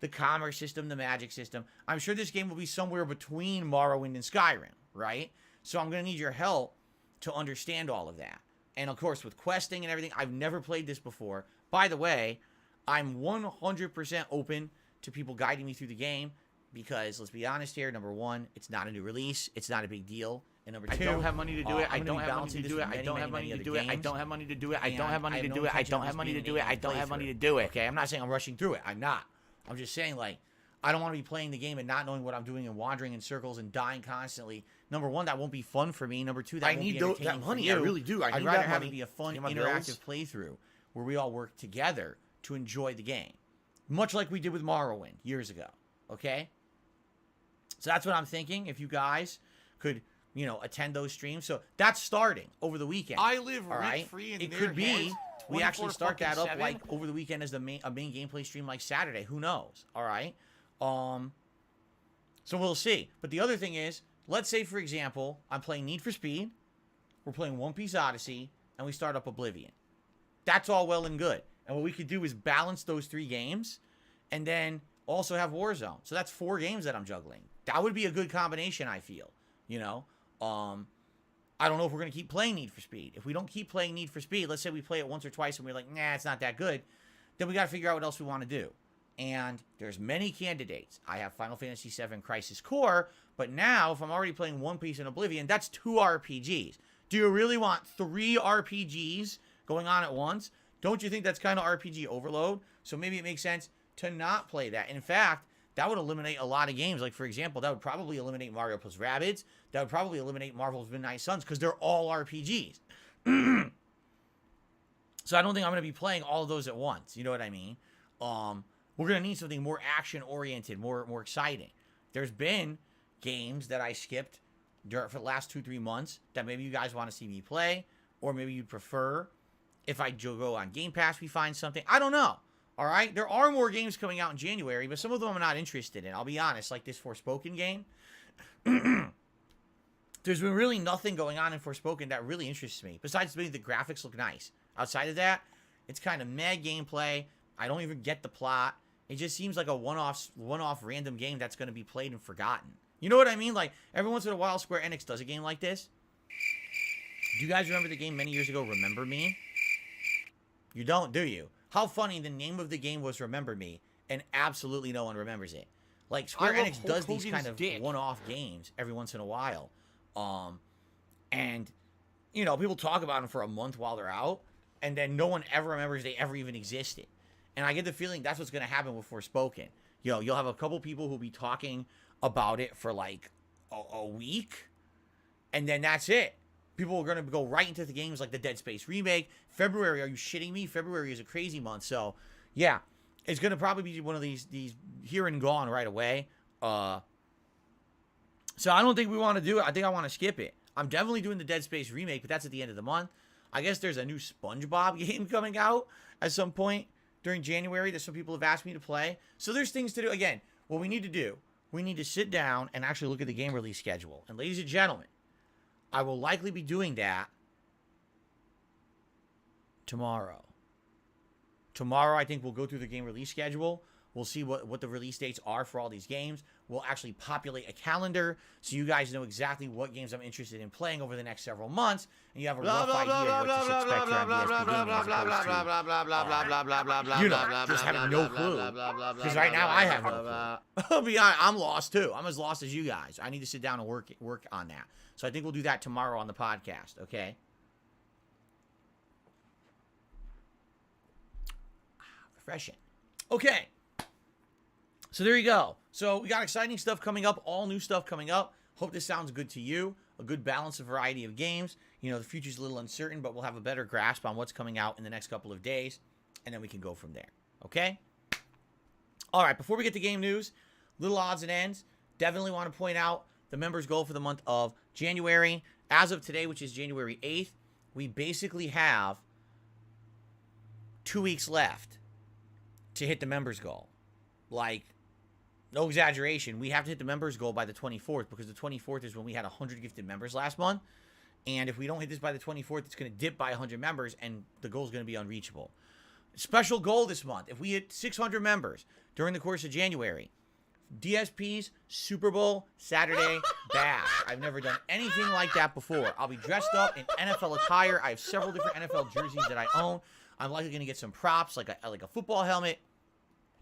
the commerce system, the magic system. I'm sure this game will be somewhere between Morrowind and Skyrim, right? So I'm going to need your help to understand all of that. And of course, with questing and everything, I've never played this before. By the way, I'm 100% open to people guiding me through the game because, let's be honest here, number one, it's not a new release. It's not a big deal. And number two, I don't have money to do it. I I'm don't gonna be have money balancing to this do it. with I many, don't many, have money many to other do it. I games. don't have money to do it. I And don't have money I to have do no it. I intention don't of have this money to being do an it. I A-game don't have money playthrough. to do it. Okay, I'm not saying I'm rushing through it. I'm not. I'm just saying, like, I don't want to be playing the game and not knowing what I'm doing and wandering in circles and dying constantly. Number one, that won't be fun for me. Number two, that won't be entertaining that money. for you. I really do. I I'd need rather that have money it be a fun, to pay my interactive bills. playthrough where we all work together to enjoy the game. Much like we did with Morrowind years ago. Okay? So that's what I'm thinking. If you guys could, attend those streams. So that's starting over the weekend. I live all right? rent-free in It their could be heads, we actually start that up 24/7. like over the weekend as a main gameplay stream like Saturday. Who knows? All right. So we'll see. But the other thing is, let's say for example, I'm playing Need for Speed, we're playing One Piece Odyssey, and we start up Oblivion. That's all well and good. And what we could do is balance those three games, and then also have Warzone. So that's 4 games that I'm juggling. That would be a good combination, I feel. I don't know if we're going to keep playing Need for Speed. If we don't keep playing Need for Speed, let's say we play it once or twice and we're like, nah, it's not that good, then we got to figure out what else we want to do. And there's many candidates. I have Final Fantasy VII Crisis Core, but now if I'm already playing One Piece and Oblivion, that's 2 RPGs. Do you really want 3 RPGs going on at once? Don't you think that's kind of RPG overload? So maybe it makes sense to not play that. In fact, that would eliminate a lot of games. Like, for example, that would probably eliminate Mario plus Rabbids. That would probably eliminate Marvel's Midnight Suns because they're all RPGs. So I don't think I'm going to be playing all of those at once. You know what I mean? We're going to need something more action-oriented, more exciting. There's been games that I skipped for the last 2-3 months that maybe you guys want to see me play, or maybe you'd prefer if I go on Game Pass, we find something. I don't know. All right? There are more games coming out in January, but some of them I'm not interested in. I'll be honest, like this Forspoken game. There's been really nothing going on in Forspoken that really interests me, besides maybe the graphics look nice. Outside of that, it's kind of mad gameplay. I don't even get the plot. It just seems like a one-off random game that's going to be played and forgotten. You know what I mean? Like, every once in a while, Square Enix does a game like this. Do you guys remember the game many years ago, Remember Me? You don't, do you? How funny the name of the game was Remember Me, and absolutely no one remembers it. Like, Square I love Enix Hulk does these Hogan's kind of dick. one-off games every once in a while. And, people talk about them for a month while they're out, and then no one ever remembers they ever even existed. And I get the feeling that's what's going to happen with Forspoken. You'll have a couple people who'll be talking about it for like a week, and then that's it. People are going to go right into the games like the Dead Space remake. February, are you shitting me? February is a crazy month. So, yeah, it's going to probably be one of these here and gone right away. So I don't think we want to do it. I think I want to skip it. I'm definitely doing the Dead Space remake, but that's at the end of the month. I guess there's a new SpongeBob game coming out at some point during January that some people have asked me to play. So there's things to do. Again, what we need to do, we need to sit down and actually look at the game release schedule. And ladies and gentlemen, I will likely be doing that tomorrow. Tomorrow, I think we'll go through the game release schedule. We'll see what the release dates are for all these games. We'll actually populate a calendar so you guys know exactly what games I'm interested in playing over the next several months, and you have a rough idea of what to expect here on DSP Gaming as opposed to, you know, just having no clue. Because right now I have no clue. I'll be honest, I'm lost too. I'm as lost as you guys. I need to sit down and work on that. So I think we'll do that tomorrow on the podcast, okay? Refreshing. Okay. So there you go. So we got exciting stuff coming up, all new stuff coming up. Hope this sounds good to you. A good balance, a variety of games. You know, the future's a little uncertain, but we'll have a better grasp on what's coming out in the next couple of days, and then we can go from there. Okay? All right, before we get to game news, little odds and ends. Definitely want to point out the members' goal for the month of January. As of today, which is January 8th, we basically have 2 weeks left to hit the members' goal. Like, no exaggeration, we have to hit the members' goal by the 24th, because the 24th is when we had 100 gifted members last month. And if we don't hit this by the 24th, it's going to dip by 100 members, and the goal is going to be unreachable. Special goal this month, if we hit 600 members during the course of January, DSP's Super Bowl Saturday Bash. I've never done anything like that before. I'll be dressed up in NFL attire. I have several different NFL jerseys that I own. I'm likely going to get some props, like a football helmet,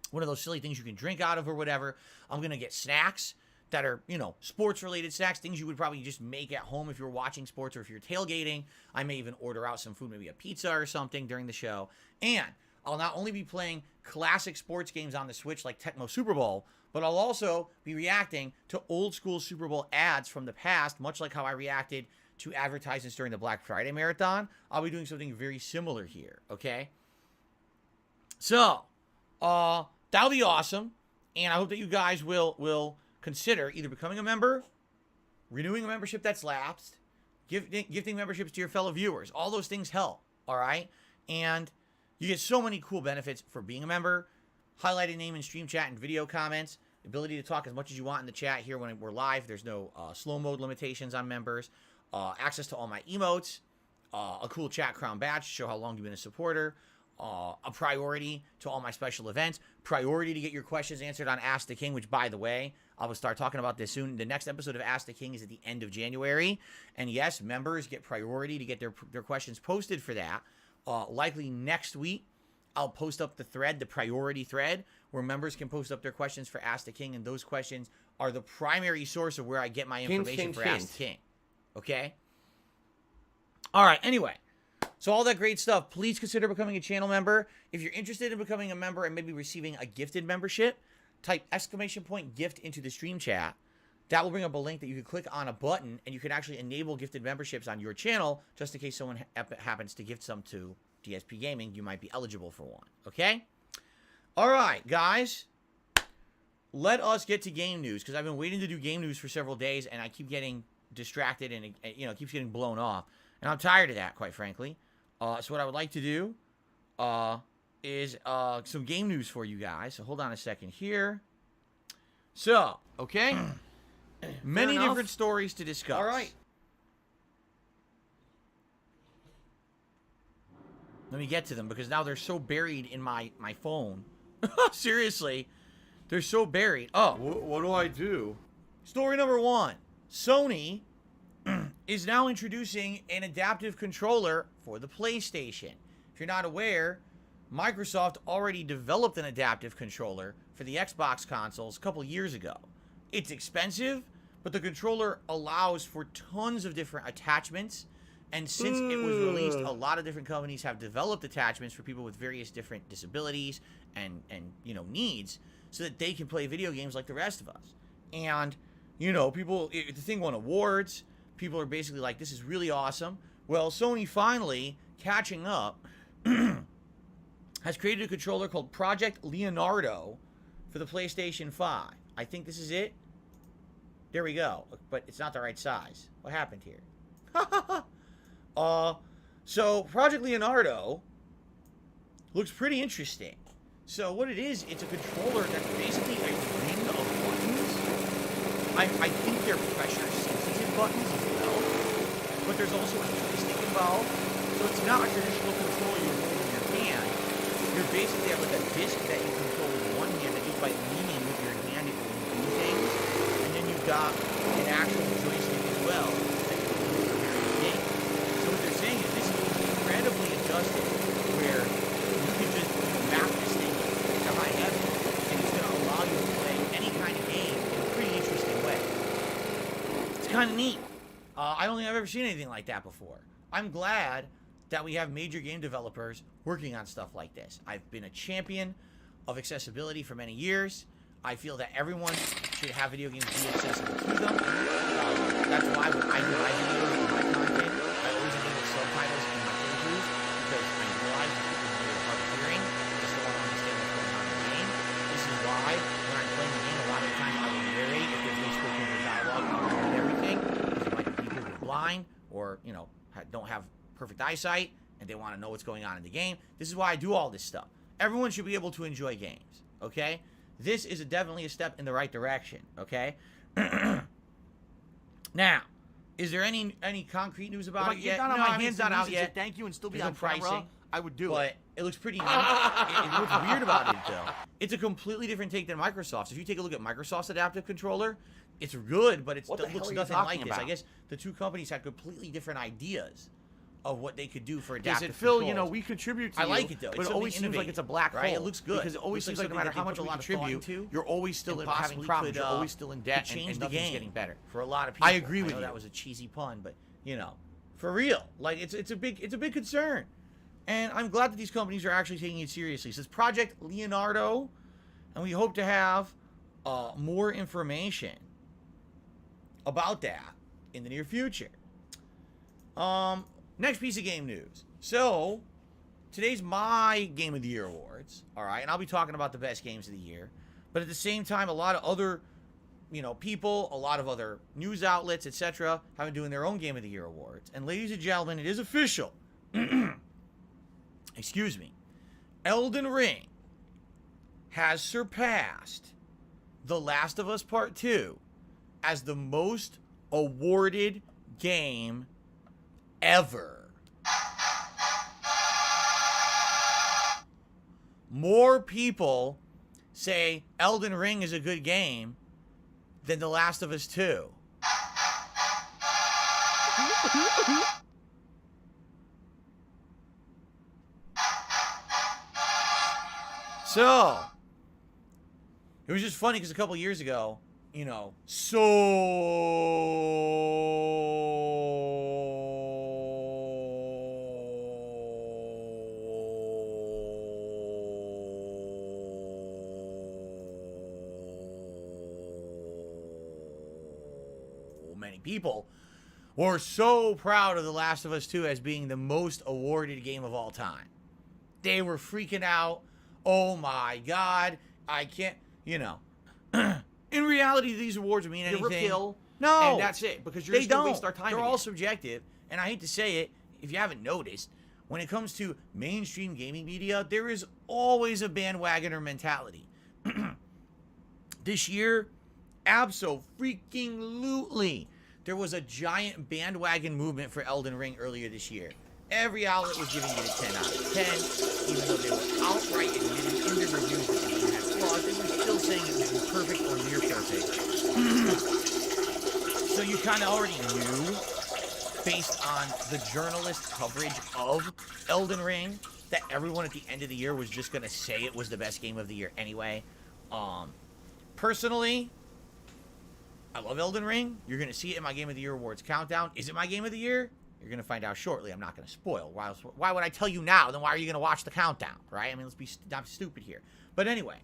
one of those silly things you can drink out of or whatever. I'm going to get snacks that are, you know, sports-related snacks, things you would probably just make at home if you're watching sports or if you're tailgating. I may even order out some food, maybe a pizza or something during the show. And I'll not only be playing classic sports games on the Switch like Tecmo Super Bowl, but I'll also be reacting to old-school Super Bowl ads from the past, much like how I reacted to advertisements during the Black Friday Marathon. I'll be doing something very similar here, okay? So, that'll be awesome, and I hope that you guys will consider either becoming a member, renewing a membership that's lapsed, gifting memberships to your fellow viewers. All those things help, all right? And you get so many cool benefits for being a member. Highlighted name in stream chat and video comments. Ability to talk as much as you want in the chat here when we're live. There's no slow mode limitations on members. Access to all my emotes. A cool chat crown badge to show how long you've been a supporter. A priority to all my special events. Priority to get your questions answered on Ask the King, which, by the way, I will start talking about this soon. The next episode of Ask the King is at the end of January. And yes, members get priority to get their questions posted for that. Likely next week, I'll post up the thread, the priority thread, where members can post up their questions for Ask the King, and those questions are the primary source of where I get my information for Ask the King. Okay? All right, anyway. So all that great stuff, please consider becoming a channel member. If you're interested in becoming a member and maybe receiving a gifted membership, type !gift into the stream chat. That will bring up a link that you can click on a button, and you can actually enable gifted memberships on your channel, just in case someone happens to gift some to DSP Gaming. You might be eligible for one, okay? All right, guys. Let us get to game news, because I've been waiting to do game news for several days, and I keep getting distracted, and it keeps getting blown off. And I'm tired of that, quite frankly. So what I would like to do is some game news for you guys. So hold on a second here. So, okay. Many different stories to discuss. All right. Let me get to them, because now they're so buried in my phone. Seriously. They're so buried. Oh. What do I do? Story number one. Sony is now introducing an adaptive controller for the PlayStation. If you're not aware, Microsoft already developed an adaptive controller for the Xbox consoles a couple years ago. It's expensive, but the controller allows for tons of different attachments. And since it was released, a lot of different companies have developed attachments for people with various different disabilities and needs, so that they can play video games like the rest of us. And, the thing won awards. People are basically like, this is really awesome. Well, Sony finally, catching up, has created a controller called Project Leonardo for the PlayStation 5. I think this is it. There we go. But it's not the right size. What happened here? So Project Leonardo looks pretty interesting. So what it is, it's a controller that's basically a ring of buttons. I think they're pressure-sensitive buttons as well, but there's also a joystick involved. So it's not a traditional controller you hold in your hand. You're basically have like a disc that you control with one hand that you by leaning with your hand when you do things, and then you've got an actual joystick as well that you can use for various games. So what they're saying is this is incredibly adjusted, where you can just map this thing to high heaven, and it's going to allow you to play any kind of game in a pretty interesting way. It's kind of neat. I don't think I've ever seen anything like that before. I'm glad that we have major game developers working on stuff like this. I've been a champion of accessibility for many years. I feel that everyone should have video games be accessible to them. That's why when I do my videos and my content, I always enable subtitles in my playthroughs because I realize that people are really hard of hearing, just don't want to understand what's going on in the game. This is why when I'm playing the game, a lot of the time I will narrate if there's no spoken word dialogue and everything, because there might be people who are blind or, you know, don't have perfect eyesight and they want to know what's going on in the game. This is why I do all this stuff. Everyone should be able to enjoy games, okay? This is definitely a step in the right direction, okay? Now, is there any concrete news about it yet? Not on No, my I mean, hands it's not not out yet. Thank you and still be There's on no pricing. camera. I would do But it. it looks pretty neat. It looks weird about it, though. It's a completely different take than Microsoft's. If you take a look at Microsoft's adaptive controller, it's good, but it What the hell looks are you nothing talking like this. I about? guess the two companies had completely different ideas of what they could do for Yes, adaptive and Phil, controls. you know, we contribute to I you, like it, though. but It's it always something seems like innovative, it's a black right? hole. It looks good. Because it always Looks seems like no matter how much something we that they put a lot of contribute, thought into you're always still and having possibly problems. could, You're always still in debt change and the nothing's game getting better. for a lot of people. I agree with know you. that was a cheesy pun, but you know, for real, like it's a big concern, and I'm glad that these companies are actually taking it seriously. It says Project Leonardo, and we hope to have more information about that in the near future. Next piece of game news. So today's my Game of the Year awards, all right, and I'll be talking about the best games of the year, but at the same time, a lot of other, you know, people, a lot of other news outlets, etc., have been doing their own Game of the Year awards. And ladies and gentlemen, it is official. Excuse me. Elden Ring has surpassed The Last of Us Part 2 as the most awarded game ever. More people say Elden Ring is a good game than The Last of Us 2. So, it was just funny because a couple years ago, you know, many people were so proud of The Last of Us 2 as being the most awarded game of all time. They were freaking out. Oh my God, I can't, you know. In reality, these awards mean anything. Kill, No. and that's it. Because you're They just gonna don't. waste our time. They're again. all subjective, and I hate to say it, if you haven't noticed, when it comes to mainstream gaming media, there is always a bandwagoner mentality. This year, abso-freaking-lutely, there was a giant bandwagon movement for Elden Ring earlier this year. Every outlet was giving it a 10 out of 10, even though they were outright admitting in their reviews that the game had flaws. They were still saying it was perfect or near perfect. So you kind of already knew, based on the journalist coverage of Elden Ring, that everyone at the end of the year was just going to say it was the best game of the year anyway. Personally, I love Elden Ring. You're going to see it in my Game of the Year awards countdown. Is it my Game of the Year? You're going to find out shortly. I'm not going to spoil. Why would I tell you now? Then why are you going to watch the countdown, right? I mean, let's be not stupid here. But anyway,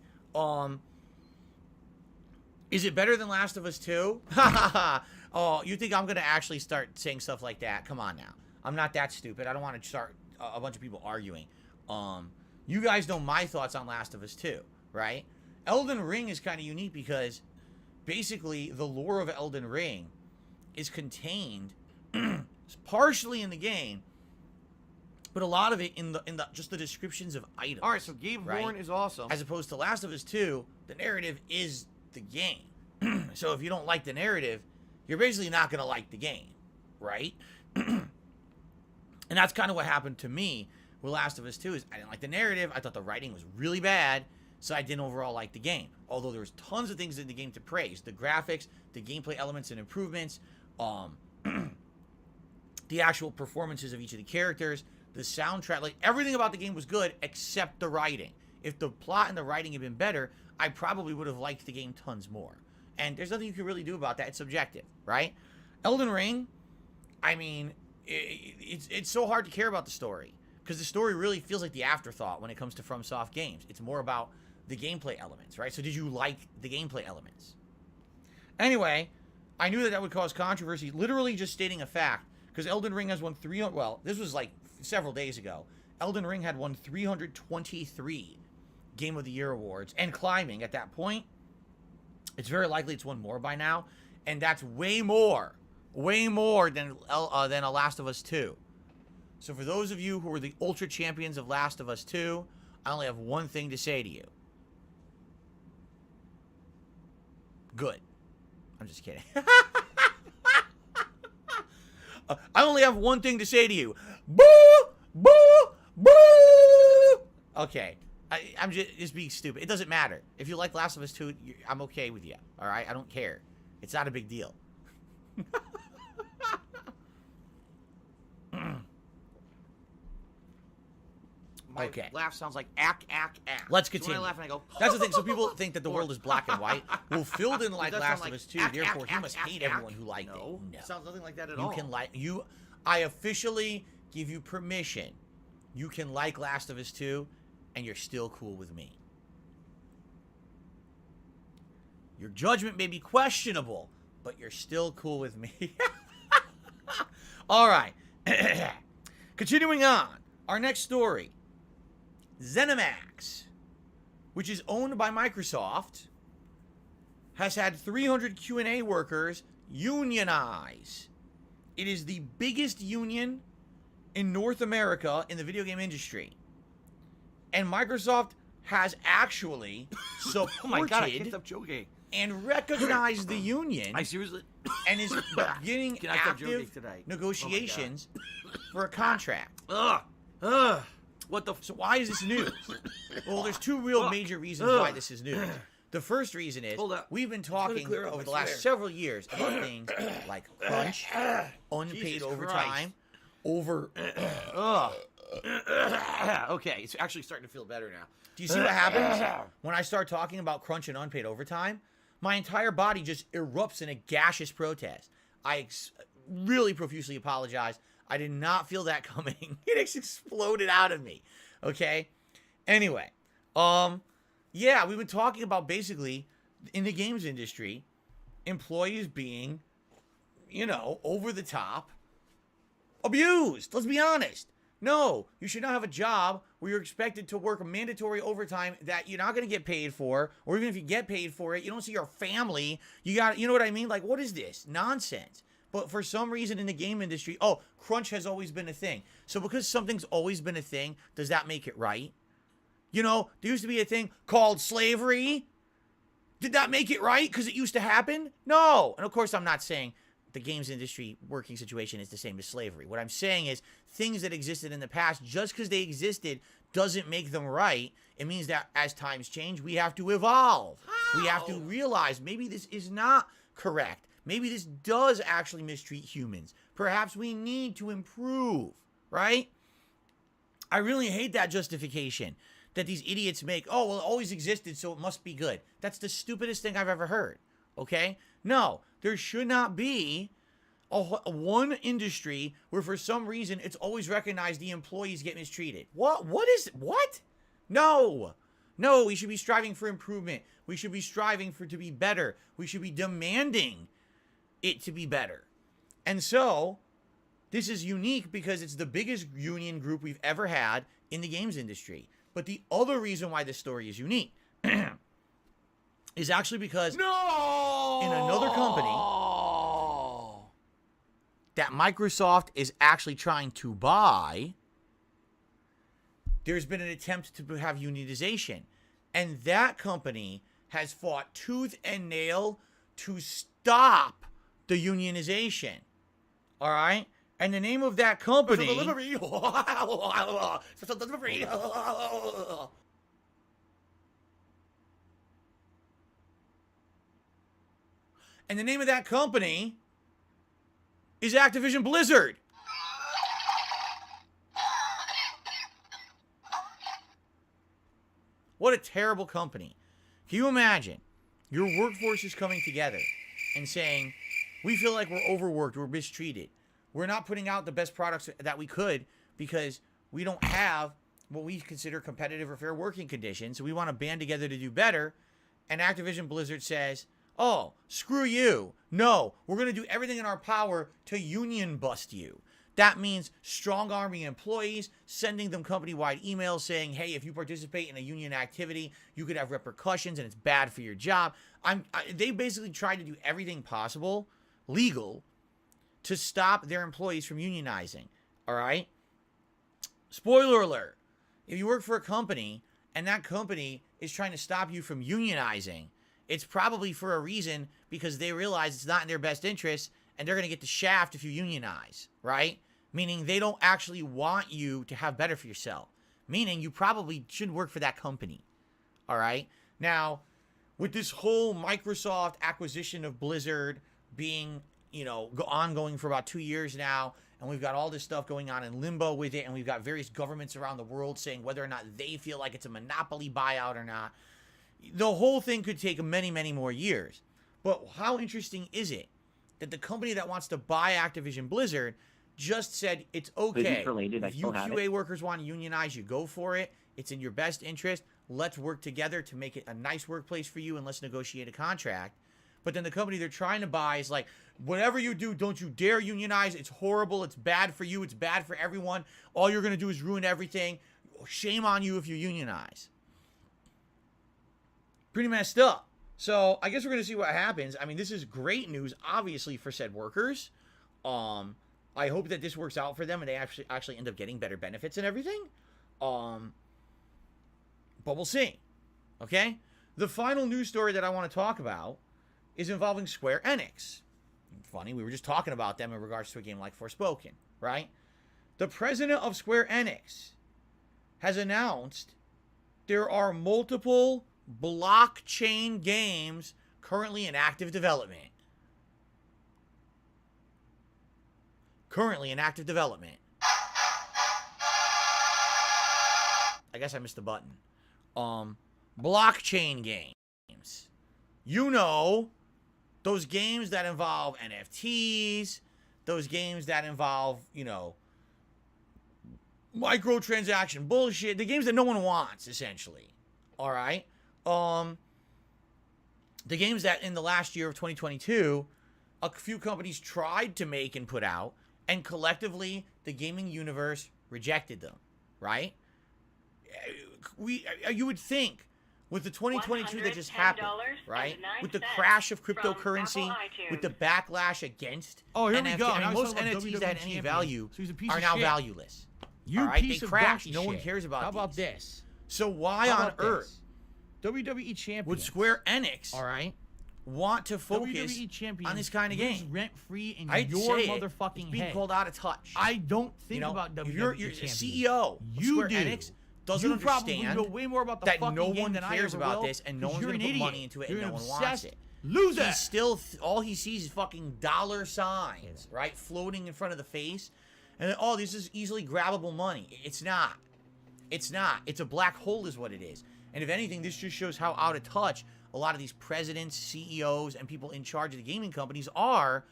is it better than Last of Us 2? Oh, you think I'm going to actually start saying stuff like that? Come on now. I'm not that stupid. I don't want to start a bunch of people arguing. You guys know my thoughts on Last of Us 2, right? Elden Ring is kind of unique because basically the lore of Elden Ring is contained partially in the game, but a lot of it in the just the descriptions of items. All right, so Gabe right? Horn is awesome. As opposed to Last of Us 2, the narrative is the game. So if you don't like the narrative, you're basically not going to like the game, right? And that's kind of what happened to me with Last of Us 2 is I didn't like the narrative. I thought the writing was really bad. So I didn't overall like the game. Although there's tons of things in the game to praise. The graphics, the gameplay elements and improvements, the actual performances of each of the characters, the soundtrack, like everything about the game was good except the writing. If the plot and the writing had been better, I probably would have liked the game tons more. And there's nothing you can really do about that. It's subjective, right? Elden Ring, I mean, it's so hard to care about the story because the story really feels like the afterthought when it comes to FromSoft games. It's more about the gameplay elements, right? So did you like the gameplay elements? Anyway, I knew that would cause controversy, literally just stating a fact, because Elden Ring has won well, this was like several days ago. Elden Ring had won 323 Game of the Year awards and climbing at that point. It's very likely it's won more by now, and that's way more than A Last of Us 2. So for those of you who are the ultra champions of Last of Us 2, I only have one thing to say to you. Good. I'm just kidding. I only have one thing to say to you. Boo! Boo! Boo! Okay. I'm just being stupid. It doesn't matter. If you like Last of Us 2, I'm okay with you. All right? I don't care. It's not a big deal. My Okay. laugh sounds like ack. Let's So when continue. I laugh and I go, That's the thing. So people think that the world is black and white. Well, Phil didn't like Does that Last sound of like Us 2, ack, therefore ack, he ack, must ack, hate ack? everyone who liked No. it. No. Sounds nothing like that at You all. can like you. I officially give you permission. You can like Last of Us 2, and you're still cool with me. Your judgment may be questionable, but you're still cool with me. All right. Continuing on. Our next story. ZeniMax, which is owned by Microsoft, has had 300 Q&A workers unionize. It is the biggest union in North America in the video game industry. And Microsoft has actually supported Oh my god, I can't stop joking. and recognized the union I seriously. and is beginning Can I stop joking active today? negotiations for a contract. Ugh. What the? So why is this news? Well, there's two real major reasons why this is news. The first reason is Hold up. we've been It's gonna talking clear up, over I the last swear. several years about things like crunch, unpaid Jesus overtime, Okay, it's actually starting to feel better now. Do you see what happens when I start talking about crunch and unpaid overtime? My entire body just erupts in a gaseous protest. I really profusely apologize. I did not feel that coming. It just exploded out of me. Okay? Anyway, yeah, we've been talking about basically in the games industry, employees being, over the top, abused. Let's be honest. No, you should not have a job where you're expected to work mandatory overtime that you're not going to get paid for, or even if you get paid for it, you don't see your family. You know what I mean? Like, what is this? Nonsense. But for some reason in the game industry, crunch has always been a thing. So because something's always been a thing, does that make it right? There used to be a thing called slavery. Did that make it right because it used to happen? No. And of course, I'm not saying the games industry working situation is the same as slavery. What I'm saying is things that existed in the past, just because they existed doesn't make them right. It means that as times change, we have to evolve. We have to realize maybe this is not correct. Maybe this does actually mistreat humans. Perhaps we need to improve, right? I really hate that justification that these idiots make. Oh, well, it always existed, so it must be good. That's the stupidest thing I've ever heard, okay? No, there should not be one industry where for some reason it's always recognized the employees get mistreated. What? No, we should be striving for improvement. We should be striving to be better. We should be demanding it to be better. And so, this is unique because it's the biggest union group we've ever had in the games industry. But the other reason why this story is unique is actually because in another company that Microsoft is actually trying to buy, there's been an attempt to have unionization. And that company has fought tooth and nail to stop the unionization. All right? And the name of that company... And the name of that company is Activision Blizzard. What a terrible company. Can you imagine your workforce is coming together and saying, we feel like we're overworked, we're mistreated. We're not putting out the best products that we could because we don't have what we consider competitive or fair working conditions. So we want to band together to do better. And Activision Blizzard says, oh, screw you. No, we're going to do everything in our power to union bust you. That means strong-arming employees, sending them company-wide emails saying, hey, if you participate in a union activity, you could have repercussions and it's bad for your job. They basically tried to do everything possible, legal, to stop their employees from unionizing. All right? Spoiler alert. If you work for a company and that company is trying to stop you from unionizing, it's probably for a reason because they realize it's not in their best interest and they're going to get the shaft if you unionize, right? Meaning they don't actually want you to have better for yourself. Meaning you probably shouldn't work for that company, all right? Now, with this whole Microsoft acquisition of Blizzard being, ongoing for about 2 years now, and we've got all this stuff going on in limbo with it, and we've got various governments around the world saying whether or not they feel like it's a monopoly buyout or not. The whole thing could take many, many more years. But how interesting is it that the company that wants to buy Activision Blizzard just said it's okay. If you QA workers want to unionize, you go for it. It's in your best interest. Let's work together to make it a nice workplace for you and let's negotiate a contract. But then the company they're trying to buy is like, whatever you do, don't you dare unionize. It's horrible. It's bad for you. It's bad for everyone. All you're going to do is ruin everything. Shame on you if you unionize. Pretty messed up. So I guess we're going to see what happens. I mean, this is great news, obviously, for said workers. I hope that this works out for them and they actually end up getting better benefits and everything. But we'll see. Okay? The final news story that I want to talk about is involving Square Enix. Funny, we were just talking about them in regards to a game like Forspoken, right? The president of Square Enix has announced there are multiple blockchain games currently in active development. Currently in active development. I guess I missed the button. Blockchain games. Those games that involve NFTs, those games that involve, microtransaction bullshit, the games that no one wants, essentially. All right? The games that in the last year of 2022, a few companies tried to make and put out, and collectively, the gaming universe rejected them, right? You would think, with the 2022 that just happened, right? With the crash of cryptocurrency, with the backlash against here we NFT, go. I mean, Now most he's talking about NFTs WWE that had any champion. value So he's a piece are of now shit. valueless. You all right? piece They of crashed. donkey No one shit. cares about How about these. this? So why How on about earth this? WWE champion. would Square Enix All right. want to focus WWE champion on this kind of game? rent free in I'd your say motherfucking it's being head. called out of touch. I don't think about WWE you're champion. CEO of You Square do. Enix doesn't You probably understand know way more about the that fucking no game one than I cares ever about will, this and no 'cause one's you're going to an put idiot. money into it You're and an no one wants obsessed it. loser. He's still, all he sees is fucking dollar signs, right? Floating in front of the face. And then, oh, this is easily grabbable money. It's not. It's not. It's a black hole is what it is. And if anything, this just shows how out of touch a lot of these presidents, CEOs, and people in charge of the gaming companies are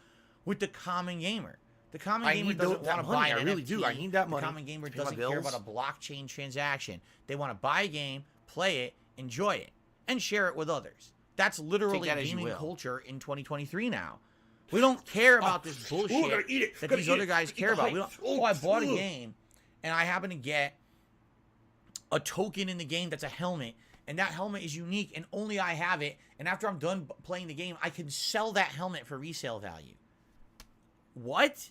with the common gamer. The common gamer doesn't want to buy an I really NFT. do. I need that money. The common gamer to pay my doesn't care bills. about a blockchain transaction. They want to buy a game, play it, enjoy it, and share it with others. That's literally Take that as you gaming will. culture in 2023 now. We don't care about this bullshit that these other guys care about. We don't, I bought a game, and I happen to get a token in the game that's a helmet, and that helmet is unique, and only I have it, and after I'm done playing the game, I can sell that helmet for resale value. What?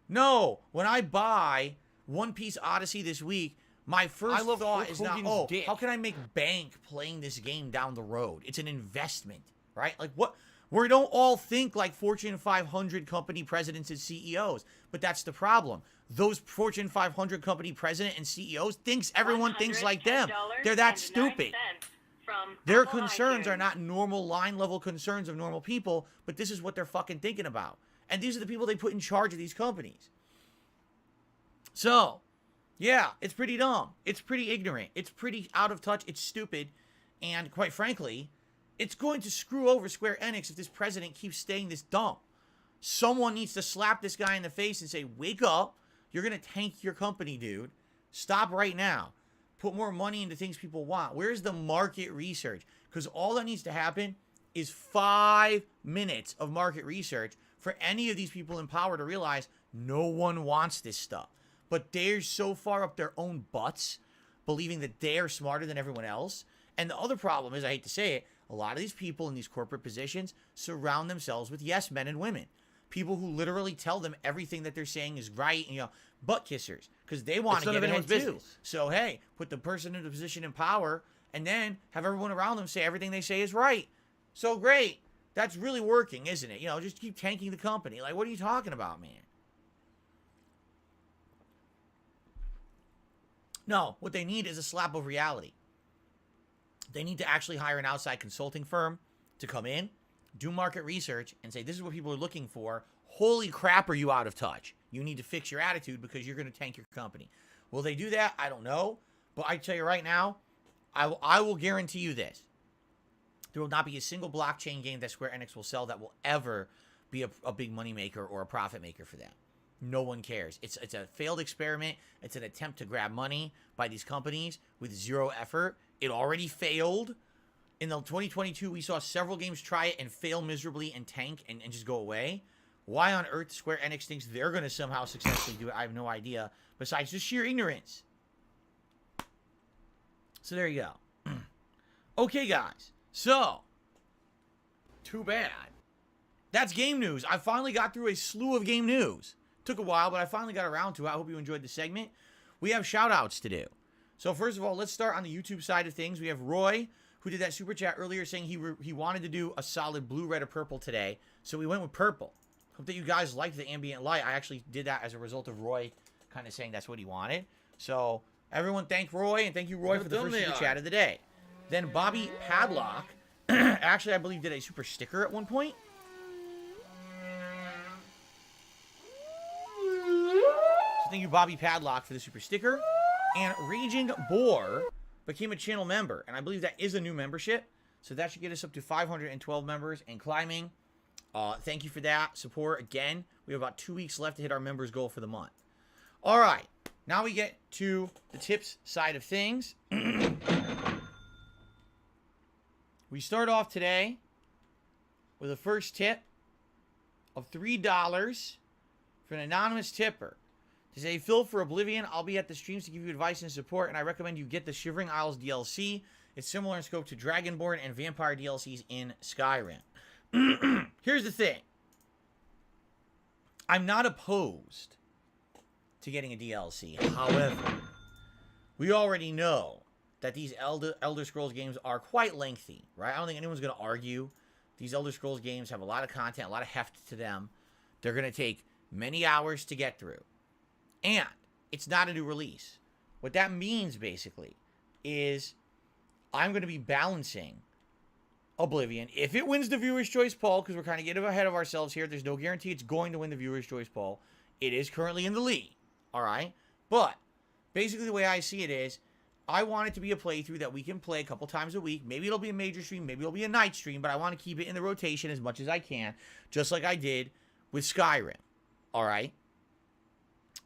No. When I buy One Piece Odyssey this week, my first thought is not, oh, how can I make bank playing this game down the road? It's an investment, right? Like, what? We don't all think like Fortune 500 company presidents and CEOs, but that's the problem. Those Fortune 500 company president and CEOs thinks everyone thinks like them. They're that stupid. From Their Apple concerns iTunes. are not normal line level concerns of normal people, but this is what they're fucking thinking about. And these are the people they put in charge of these companies. So, yeah, it's pretty dumb. It's pretty ignorant. It's pretty out of touch. It's stupid. And quite frankly, it's going to screw over Square Enix if this president keeps staying this dumb. Someone needs to slap this guy in the face and say, wake up. You're going to tank your company, dude. Stop right now. Put more money into things people want. Where's the market research? Because all that needs to happen is 5 minutes of market research for any of these people in power to realize no one wants this stuff. But they're so far up their own butts, believing that they're smarter than everyone else. And the other problem is, I hate to say it, a lot of these people in these corporate positions surround themselves with yes men and women. People who literally tell them everything that they're saying is right, and, butt kissers, because they want to get ahead too. So, hey, put the person in a position in power, and then have everyone around them say everything they say is right. So great. That's really working, isn't it? Just keep tanking the company. Like, what are you talking about, man? No, what they need is a slap of reality. They need to actually hire an outside consulting firm to come in, do market research, and say, this is what people are looking for. Holy crap, are you out of touch? You need to fix your attitude because you're going to tank your company. Will they do that? I don't know. But I tell you right now, I will guarantee you this. There will not be a single blockchain game that Square Enix will sell that will ever be a big money maker or a profit maker for them. No one cares. It's a failed experiment. It's an attempt to grab money by these companies with zero effort. It already failed. In the 2022, we saw several games try it and fail miserably and tank and just go away. Why on earth Square Enix thinks they're going to somehow successfully do it, I have no idea. Besides just sheer ignorance. So there you go. Okay, guys. So, too bad. That's game news. I finally got through a slew of game news. Took a while, but I finally got around to it. I hope you enjoyed the segment. We have shout-outs to do. So first of all, let's start on the YouTube side of things. We have Roy, who did that super chat earlier saying he wanted to do a solid blue, red, or purple today. So we went with purple. Hope that you guys liked the ambient light. I actually did that as a result of Roy kind of saying that's what he wanted. So everyone thank Roy, and thank you, Roy, for the first super chat of the day. Then Bobby Padlock, actually I believe did a super sticker at one point. So thank you, Bobby Padlock, for the super sticker. And Raging Boar became a channel member, and I believe that is a new membership. So that should get us up to 512 members and climbing. Thank you for that support. Again, we have about 2 weeks left to hit our members goal for the month. All right, now we get to the tips side of things. We start off today with a first tip of $3 for an anonymous tipper. To say, Phil, for Oblivion, I'll be at the streams to give you advice and support, and I recommend you get the Shivering Isles DLC. It's similar in scope to Dragonborn and Vampire DLCs in Skyrim. Here's the thing. I'm not opposed to getting a DLC. However, we already know that these Elder Scrolls games are quite lengthy, right? I don't think anyone's going to argue. These Elder Scrolls games have a lot of content, a lot of heft to them. They're going to take many hours to get through. And it's not a new release. What that means, basically, is I'm going to be balancing Oblivion. If it wins the Viewer's Choice poll, because we're kind of getting ahead of ourselves here, there's no guarantee it's going to win the Viewer's Choice poll. It is currently in the lead, all right? But basically the way I see it is, I want it to be a playthrough that we can play a couple times a week. Maybe it'll be a major stream, maybe it'll be a night stream, but I want to keep it in the rotation as much as I can, just like I did with Skyrim, all right?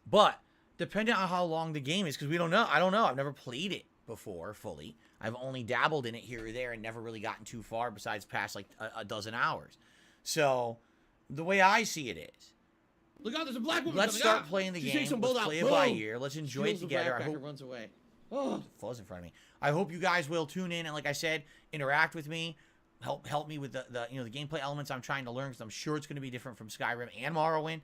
But depending on how long the game is, because we don't know. I don't know. I've never played it before fully. I've only dabbled in it here or there and never really gotten too far besides past like a dozen hours. So the way I see it is, Look out, there's a black woman. let's start playing the game. Let's play it by ear. Let's enjoy it together. I hope runs away. oh, fuzz in front of me. I hope you guys will tune in and, like I said, interact with me. Help me with the gameplay elements I'm trying to learn, because I'm sure it's going to be different from Skyrim and Morrowind.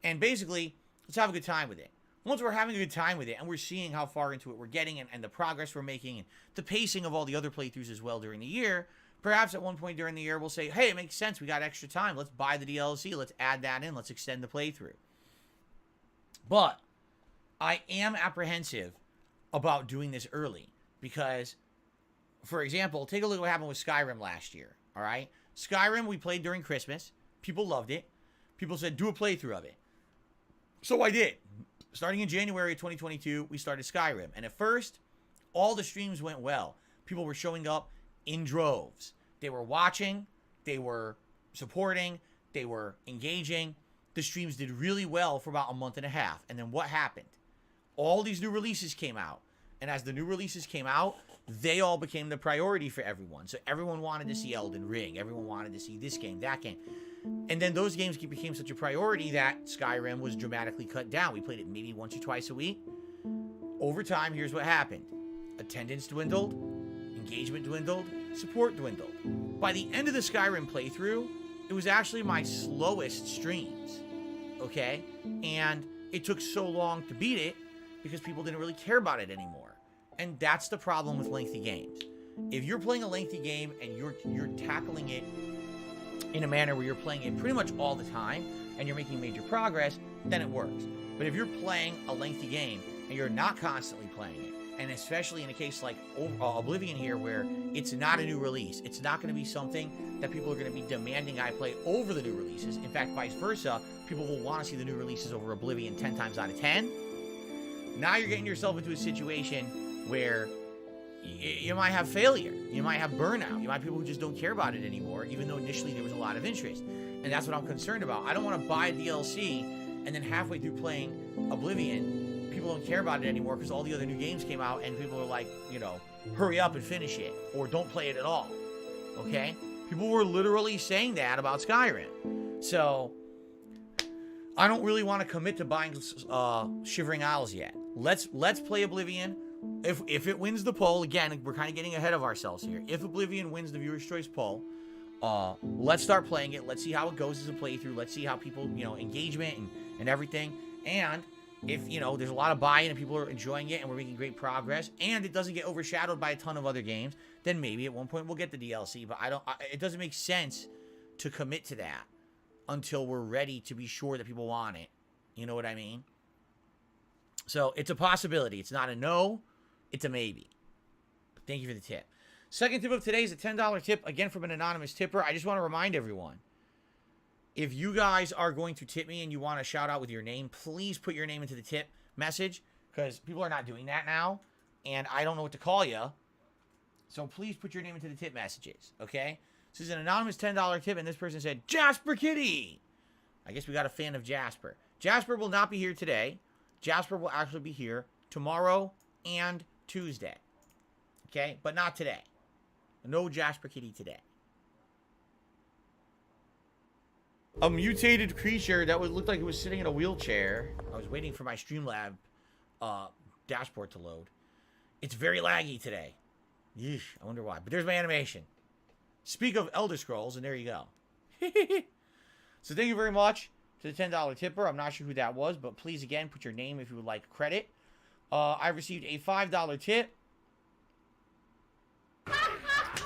And basically, let's have a good time with it. Once we're having a good time with it and we're seeing how far into it we're getting and the progress we're making and the pacing of all the other playthroughs as well during the year, perhaps at one point during the year we'll say, hey, it makes sense. We got extra time. Let's buy the DLC. Let's add that in. Let's extend the playthrough. But I am apprehensive about doing this early because for example, take a look at what happened with Skyrim last year. All right, Skyrim we played during Christmas. People loved it. People said do a playthrough of it. So I did. Starting in January of 2022, we started Skyrim, and at first, all the streams went well. People were showing up in droves. They were watching. They were supporting. They were engaging. The streams did really well for about a month and a half. And then what happened? All these new releases came out. And as the new releases came out, they all became the priority for everyone. So everyone wanted to see Elden Ring. Everyone wanted to see this game, that game. And then those games became such a priority that Skyrim was dramatically cut down. We played it maybe once or twice a week. Over time, here's what happened. Attendance dwindled. Engagement dwindled. Support dwindled. By the end of the Skyrim playthrough, it was actually my slowest streams. Okay? And it took so long to beat it because people didn't really care about it anymore. And that's the problem with lengthy games. If you're playing a lengthy game and you're tackling it in a manner where you're playing it pretty much all the time and you're making major progress, then it works. But if you're playing a lengthy game and you're not constantly playing it, and especially in a case like Oblivion here where it's not a new release, it's not going to be something that people are going to be demanding I play over the new releases. In fact, vice versa, people will want to see the new releases over Oblivion 10 times out of 10. Now you're getting yourself into a situation where you might have failure. You might have burnout. You might have people who just don't care about it anymore, even though initially there was a lot of interest. And that's what I'm concerned about. I don't want to buy a DLC and then halfway through playing Oblivion, people don't care about it anymore because all the other new games came out and people are like, you know, hurry up and finish it or don't play it at all. Okay? People were literally saying that about Skyrim. So I don't really want to commit to buying Shivering Isles yet. Let's play Oblivion. If it wins the poll, again, we're kind of getting ahead of ourselves here. If Oblivion wins the Viewer's Choice poll, let's start playing it. Let's see how it goes as a playthrough. Let's see how people, engagement and everything. And if, there's a lot of buy-in and people are enjoying it and we're making great progress and it doesn't get overshadowed by a ton of other games, then maybe at one point we'll get the DLC. But it doesn't make sense to commit to that until we're ready to be sure that people want it. You know what I mean? So it's a possibility. It's not a no. It's a maybe. Thank you for the tip. Second tip of today is a $10 tip, again from an anonymous tipper. I just want to remind everyone, if you guys are going to tip me and you want to shout out with your name, please put your name into the tip message because people are not doing that now, and I don't know what to call you. So please put your name into the tip messages, okay? This is an anonymous $10 tip, and this person said, Jasper Kitty! I guess we got a fan of Jasper. Jasper will not be here today. Jasper will actually be here tomorrow and Tuesday. Okay? But not today. No Jasper Kitty today. A mutated creature that looked like it was sitting in a wheelchair. I was waiting for my Streamlab dashboard to load. It's very laggy today. Yeesh, I wonder why. But there's my animation. Speak of Elder Scrolls, and there you go. So thank you very much to the $10 tipper. I'm not sure who that was, but please, again, put your name if you would like credit. I received a $5 tip.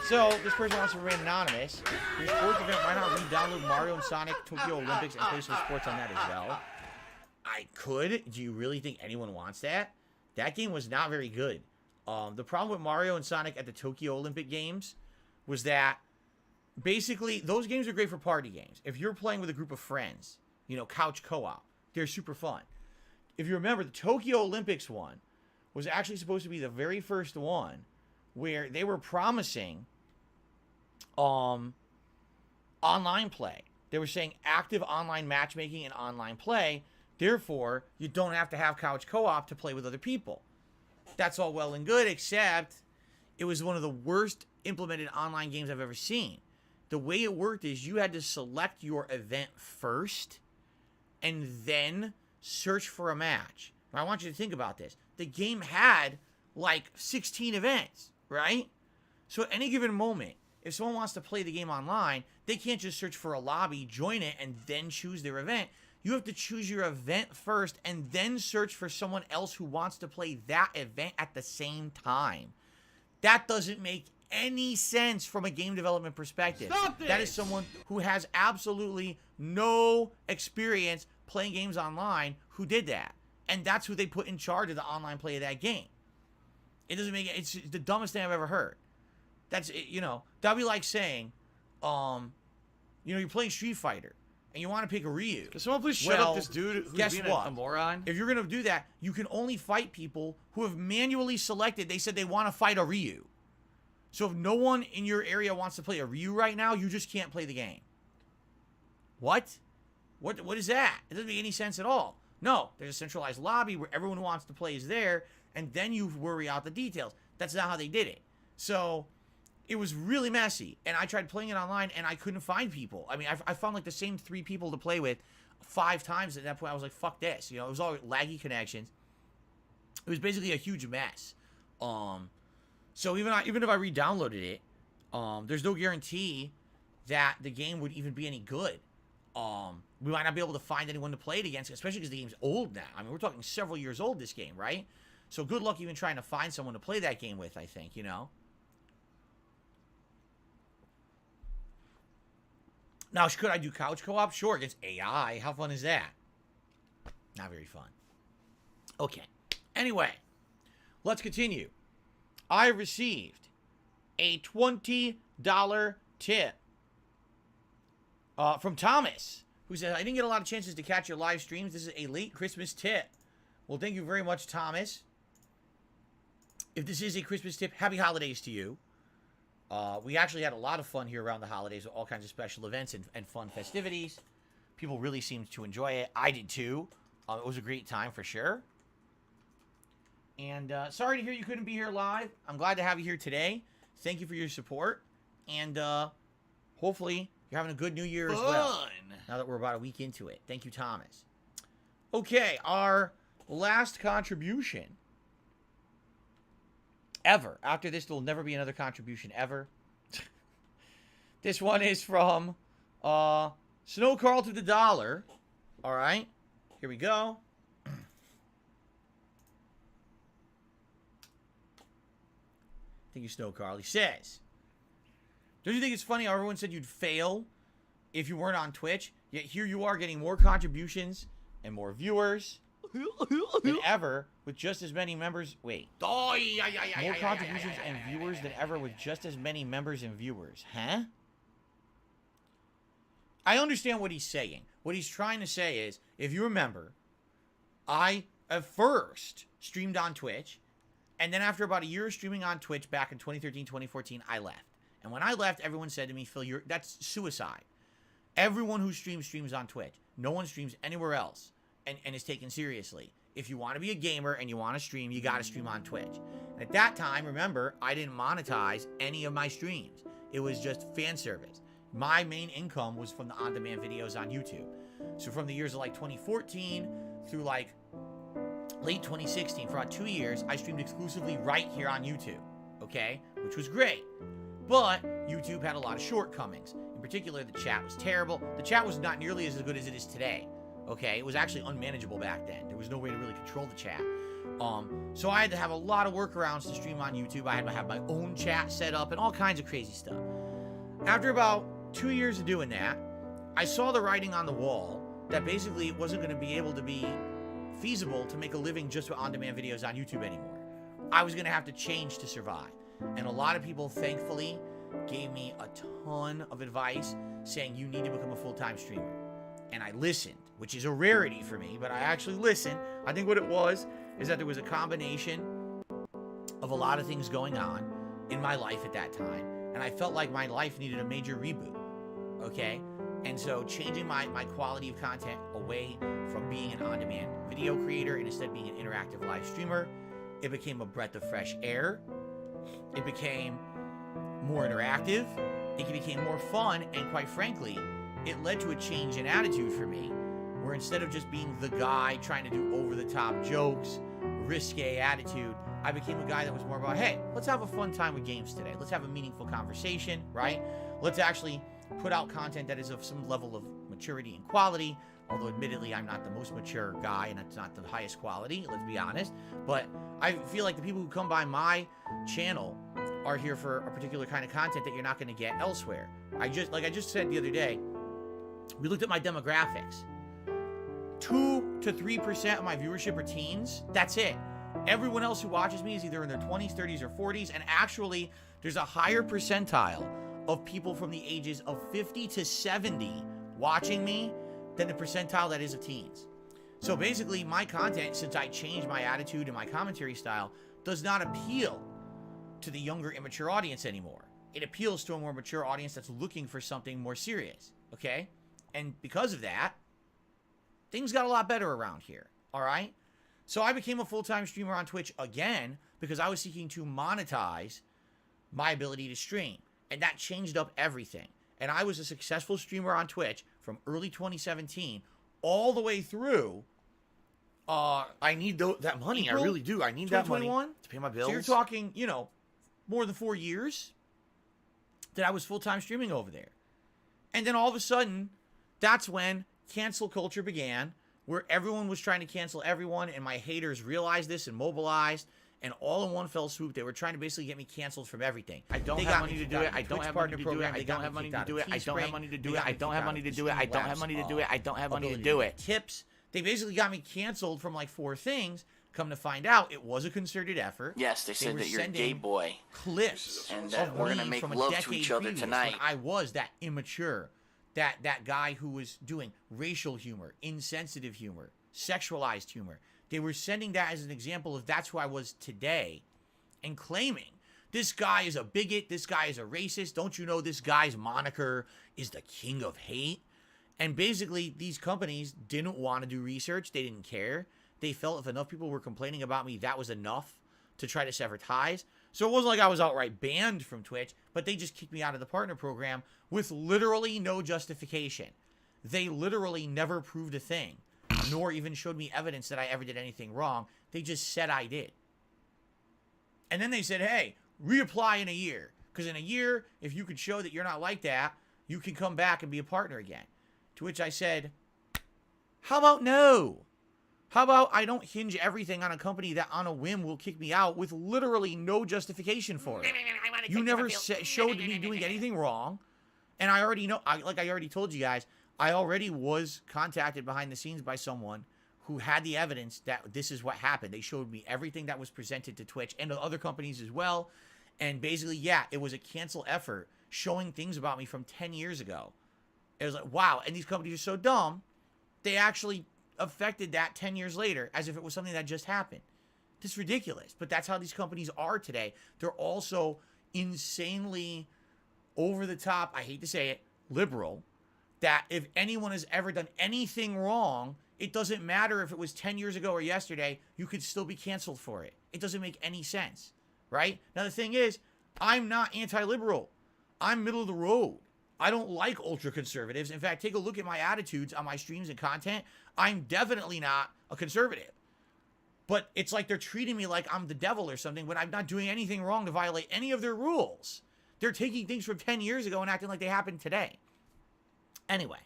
So, this person wants to remain anonymous. Your sports event, why not re-download Mario and Sonic Tokyo Olympics and play some sports on that as well? I could. Do you really think anyone wants that? That game was not very good. The problem with Mario and Sonic at the Tokyo Olympic Games was that basically those games are great for party games. If you're playing with a group of friends, couch co-op, they're super fun. If you remember, the Tokyo Olympics one was actually supposed to be the very first one where they were promising online play. They were saying active online matchmaking and online play. Therefore, you don't have to have couch co-op to play with other people. That's all well and good, except it was one of the worst implemented online games I've ever seen. The way it worked is you had to select your event first and then search for a match. Now, I want you to think about this. The game had like 16 events, right? So at any given moment, if someone wants to play the game online, they can't just search for a lobby, join it, and then choose their event. You have to choose your event first and then search for someone else who wants to play that event at the same time. That doesn't make any sense from a game development perspective. Stop this! That is someone who has absolutely no experience playing games online who did that. And that's who they put in charge of the online play of that game. It doesn't make it. It's the dumbest thing I've ever heard. That's, you know, that'd be like saying, you know, you're playing Street Fighter and you want to pick a Ryu. Can someone please shut Well, up this dude who's guess being what? a moron? If you're going to do that, you can only fight people who have manually selected, they said they want to fight a Ryu. So if no one in your area wants to play a Ryu right now, you just can't play the game. What? What is that? It doesn't make any sense at all. No, there's a centralized lobby where everyone who wants to play is there, and then you worry out the details. That's not how they did it. So it was really messy, and I tried playing it online, and I couldn't find people. I mean, I found like the same 3 people to play with 5 times. At that point, I was like, fuck this. You know, it was all laggy connections. It was basically a huge mess. So even if I re-downloaded it, there's no guarantee that the game would even be any good. We might not be able to find anyone to play it against, especially because the game's old now. I mean, we're talking several years old, this game, right? So good luck even trying to find someone to play that game with, I think, you know? Now, could I do couch co-op? Sure, against AI. How fun is that? Not very fun. Okay. Anyway, let's continue. I received a $20 tip from Thomas, who says, I didn't get a lot of chances to catch your live streams. This is a late Christmas tip. Well, thank you very much, Thomas. If this is a Christmas tip, happy holidays to you. We actually had a lot of fun here around the holidays with all kinds of special events and fun festivities. People really seemed to enjoy it. I did too. It was a great time for sure. And sorry to hear you couldn't be here live. I'm glad to have you here today. Thank you for your support. And hopefully you're having a good New Year as well. Now that we're about a week into it. Thank you, Thomas. Okay, our last contribution ever. After this, there will never be another contribution ever. This one is from Snow Carl to the Dollar. All right, here we go. Thank you, Snow Carl. He says, don't you think it's funny how everyone said you'd fail if you weren't on Twitch? Yet here you are getting more contributions and more viewers than ever with just as many members. Wait. More contributions and viewers than ever with just as many members and viewers. Huh? I understand what he's saying. What he's trying to say is, if you remember, I at first streamed on Twitch, and then after about a year of streaming on Twitch back in 2013, 2014, I left. And when I left, everyone said to me, Phil, that's suicide. Everyone who streams on Twitch. No one streams anywhere else and is taken seriously. If you want to be a gamer and you want to stream, you got to stream on Twitch. And at that time, remember, I didn't monetize any of my streams. It was just fan service. My main income was from the on-demand videos on YouTube. So from the years of like 2014 through like late 2016, for about 2 years, I streamed exclusively right here on YouTube, okay? Which was great. But YouTube had a lot of shortcomings. In particular, the chat was terrible. The chat was not nearly as good as it is today, okay? It was actually unmanageable back then. There was no way to really control the chat. So I had to have a lot of workarounds to stream on YouTube. I had to have my own chat set up and all kinds of crazy stuff. After about 2 years of doing that, I saw the writing on the wall that basically it wasn't going to be able to be feasible to make a living just with on-demand videos on YouTube anymore. I was going to have to change to survive. And a lot of people, thankfully, gave me a ton of advice saying you need to become a full-time streamer. And I listened, which is a rarity for me, but I actually listened. I think what it was is that there was a combination of a lot of things going on in my life at that time. And I felt like my life needed a major reboot, okay? And so changing my quality of content away from being an on-demand video creator and instead being an interactive live streamer, it became a breath of fresh air. It became more interactive. It became more fun. And quite frankly, it led to a change in attitude for me, where instead of just being the guy trying to do over-the-top jokes, risque attitude, I became a guy that was more about, hey, let's have a fun time with games today. Let's have a meaningful conversation, right? Let's actually put out content that is of some level of maturity and quality, although admittedly I'm not the most mature guy and it's not the highest quality, let's be honest. But I feel like the people who come by my channel are here for a particular kind of content that you're not going to get elsewhere. Like I just said the other day, we looked at my demographics. 2 to 3% of my viewership are teens. That's it. Everyone else who watches me is either in their 20s, 30s, or 40s, and actually, there's a higher percentile of people from the ages of 50 to 70 watching me than the percentile that is of teens. So basically, my content, since I changed my attitude and my commentary style, does not appeal to the younger, immature audience anymore. It appeals to a more mature audience that's looking for something more serious, okay? And because of that, things got a lot better around here, all right? So I became a full-time streamer on Twitch again because I was seeking to monetize my ability to stream. And that changed up everything. And I was a successful streamer on Twitch from early 2017 all the way through. I need that money. April I really do. I need that money 2021? to pay my bills. So you're talking, you know, more than 4 years that I was full-time streaming over there. And then all of a sudden, that's when cancel culture began, where everyone was trying to cancel everyone, and my haters realized this and mobilized, and all in one fell swoop, they were trying to basically get me canceled from everything. I don't have money to do it. I don't have money to do it. I don't have money to do it. I don't have money to do it. I don't have money to do it. I don't have money to do it. I don't have money to do it. Tips. They basically got me canceled from like 4 things. Come to find out, it was a concerted effort. Yes, they said were that you're a sending gay boy. Clips And that of we're me gonna make from a love to decade each other previous tonight. when I was that immature, that guy who was doing racial humor, insensitive humor, sexualized humor. They were sending that as an example of that's who I was today, and claiming this guy is a bigot, this guy is a racist. Don't you know this guy's moniker is the king of hate? And basically, these companies didn't want to do research. They didn't care. They felt if enough people were complaining about me, that was enough to try to sever ties. So it wasn't like I was outright banned from Twitch, but they just kicked me out of the partner program with literally no justification. They literally never proved a thing, nor even showed me evidence that I ever did anything wrong. They just said I did. And then they said, hey, reapply in a year. Because in a year, if you could show that you're not like that, you can come back and be a partner again. To which I said, how about no? How about I don't hinge everything on a company that on a whim will kick me out with literally no justification for it? You never showed me doing anything wrong. And I already know, like I already told you guys, I already was contacted behind the scenes by someone who had the evidence that this is what happened. They showed me everything that was presented to Twitch and to other companies as well. And basically, yeah, it was a cancel effort showing things about me from 10 years ago. It was like, wow. And these companies are so dumb, they actually affected that 10 years later as if it was something that just happened. This is ridiculous. But that's how these companies are today. They're also insanely over the top, I hate to say it, liberal, that if anyone has ever done anything wrong, it doesn't matter if it was 10 years ago or yesterday, you could still be canceled for it. It doesn't make any sense, right? Now, the thing is, I'm not anti-liberal. I'm middle of the road. I don't like ultra-conservatives. In fact, take a look at my attitudes on my streams and content. I'm definitely not a conservative. But it's like they're treating me like I'm the devil or something when I'm not doing anything wrong to violate any of their rules. They're taking things from 10 years ago and acting like they happened today. Anyway,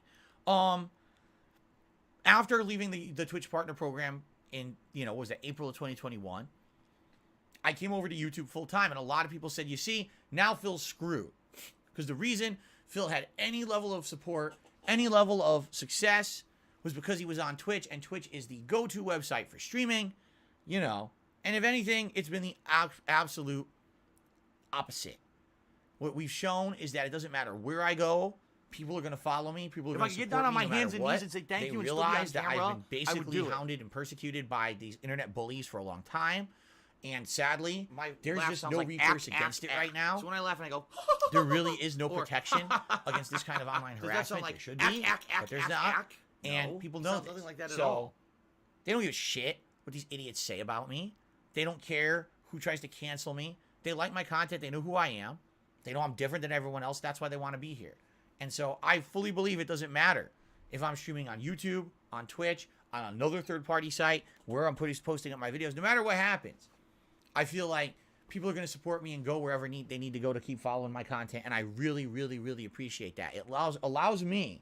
after leaving the Twitch partner program in, what was that, April of 2021, I came over to YouTube full time, and a lot of people said, you see, now Phil's screwed. Because the reason Phil had any level of support, any level of success, was because he was on Twitch, and Twitch is the go-to website for streaming, and if anything, it's been the absolute opposite. What we've shown is that it doesn't matter where I go, people are going to follow me. People are going to support me. If I get down on my no matter hands and what. knees and say thank They you and still be on realize that camera, I've been I would basically do it. hounded and persecuted by these internet bullies for a long time. And sadly, there's laugh just sounds no like recourse ack, against ack, it ack. right now. So when I laugh and I go, There really is no Or- protection against this kind of online does that sound harassment. like There should be, ack, ack, but there's ack, not. ack? And No, people it know sounds this. nothing like that at So all. they don't give a shit what these idiots say about me. They don't care who tries to cancel me. They like my content. They know who I am. They know I'm different than everyone else. That's why they want to be here. And so I fully believe it doesn't matter if I'm streaming on YouTube, on Twitch, on another third-party site, where I'm posting up my videos. No matter what happens, I feel like people are going to support me and go wherever they need to go to keep following my content. And I really, really, really appreciate that. It allows me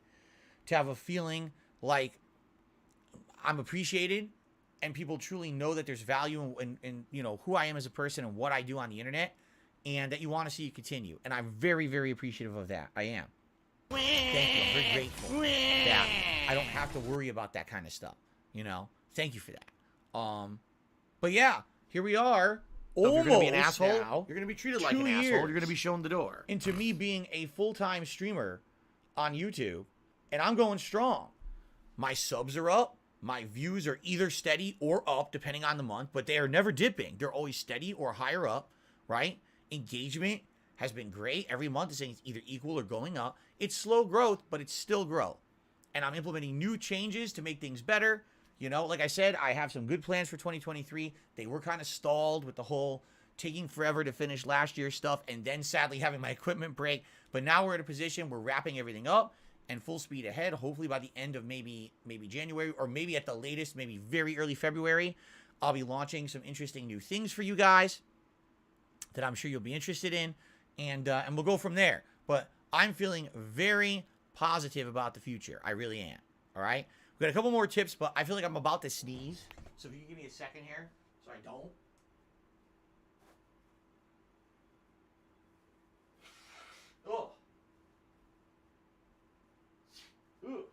to have a feeling like I'm appreciated and people truly know that there's value in who I am as a person and what I do on the internet, and that you want to see it continue. And I'm very, very appreciative of that. I am. Thank you. I'm very grateful that I don't have to worry about that kind of stuff. Thank you for that. But yeah, here we are. So if you're Almost gonna be an asshole, now, you're gonna be treated like 2 an asshole. years You're gonna be shown the door. into me being a full-time streamer on YouTube, and I'm going strong. My subs are up. My views are either steady or up, depending on the month, but they are never dipping. They're always steady or higher up, right? Engagement has been great. Every month is either equal or going up. It's slow growth, but it's still growth. And I'm implementing new changes to make things better. You know, like I said, I have some good plans for 2023. They were kind of stalled with the whole taking forever to finish last year's stuff and then sadly having my equipment break. But now we're at a position, we're wrapping everything up and full speed ahead. Hopefully by the end of maybe January, or maybe at the latest, maybe very early February, I'll be launching some interesting new things for you guys that I'm sure you'll be interested in. And we'll go from there. But I'm feeling very positive about the future. I really am. All right? We've got a couple more tips, but I feel like I'm about to sneeze. So if you can give me a second here, so I don't. Oh. Ooh.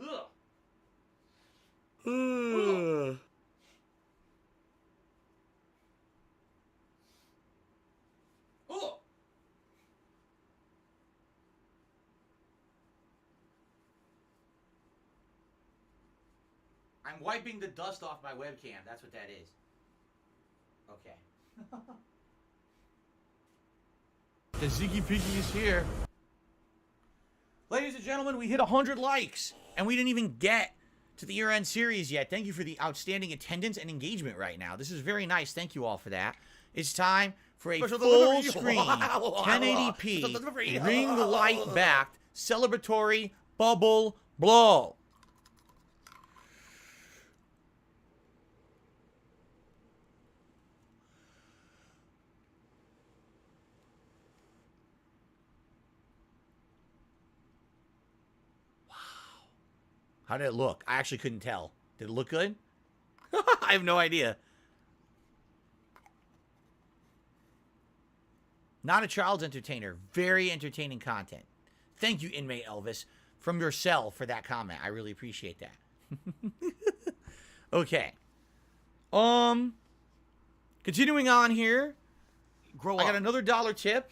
Ugh. Ugh. Oh. I'm wiping the dust off my webcam. That's what that is. Okay. The Ziggy Piggy is here. Ladies and gentlemen, we hit 100 likes, and we didn't even get to the year-end series yet. Thank you for the outstanding attendance and engagement right now. This is very nice. Thank you all for that. It's time for a full screen 1080p ring light backed celebratory bubble blow. How did it look? I actually couldn't tell. Did it look good? I have no idea. Not a child's entertainer. Very entertaining content. Thank you, Inmate Elvis, from your cell for that comment. I really appreciate that. Okay. Continuing on here. Grow I up. got another dollar tip.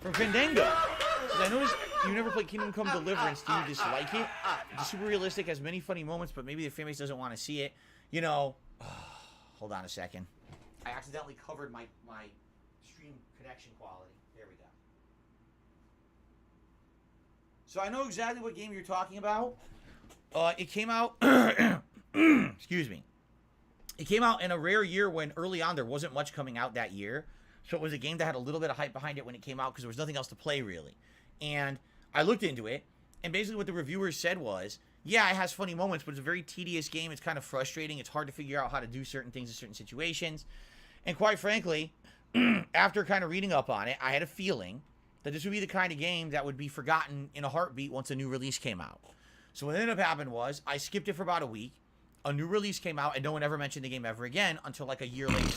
From Fandango. I noticed you never played Kingdom Come Deliverance. Do you dislike it? It's super realistic, has many funny moments, but maybe the fan base doesn't want to see it. You know, hold on a second. I accidentally covered my stream connection quality. There we go. So I know exactly what game you're talking about. It came out, excuse me. It came out in a rare year when early on there wasn't much coming out that year. So it was a game that had a little bit of hype behind it when it came out because there was nothing else to play, really. And I looked into it, and basically what the reviewers said was, yeah, it has funny moments, but it's a very tedious game. It's kind of frustrating. It's hard to figure out how to do certain things in certain situations. And quite frankly, after kind of reading up on it, I had a feeling that this would be the kind of game that would be forgotten in a heartbeat once a new release came out. So what ended up happening was, I skipped it for about a week. A new release came out, and no one ever mentioned the game ever again until like a year later.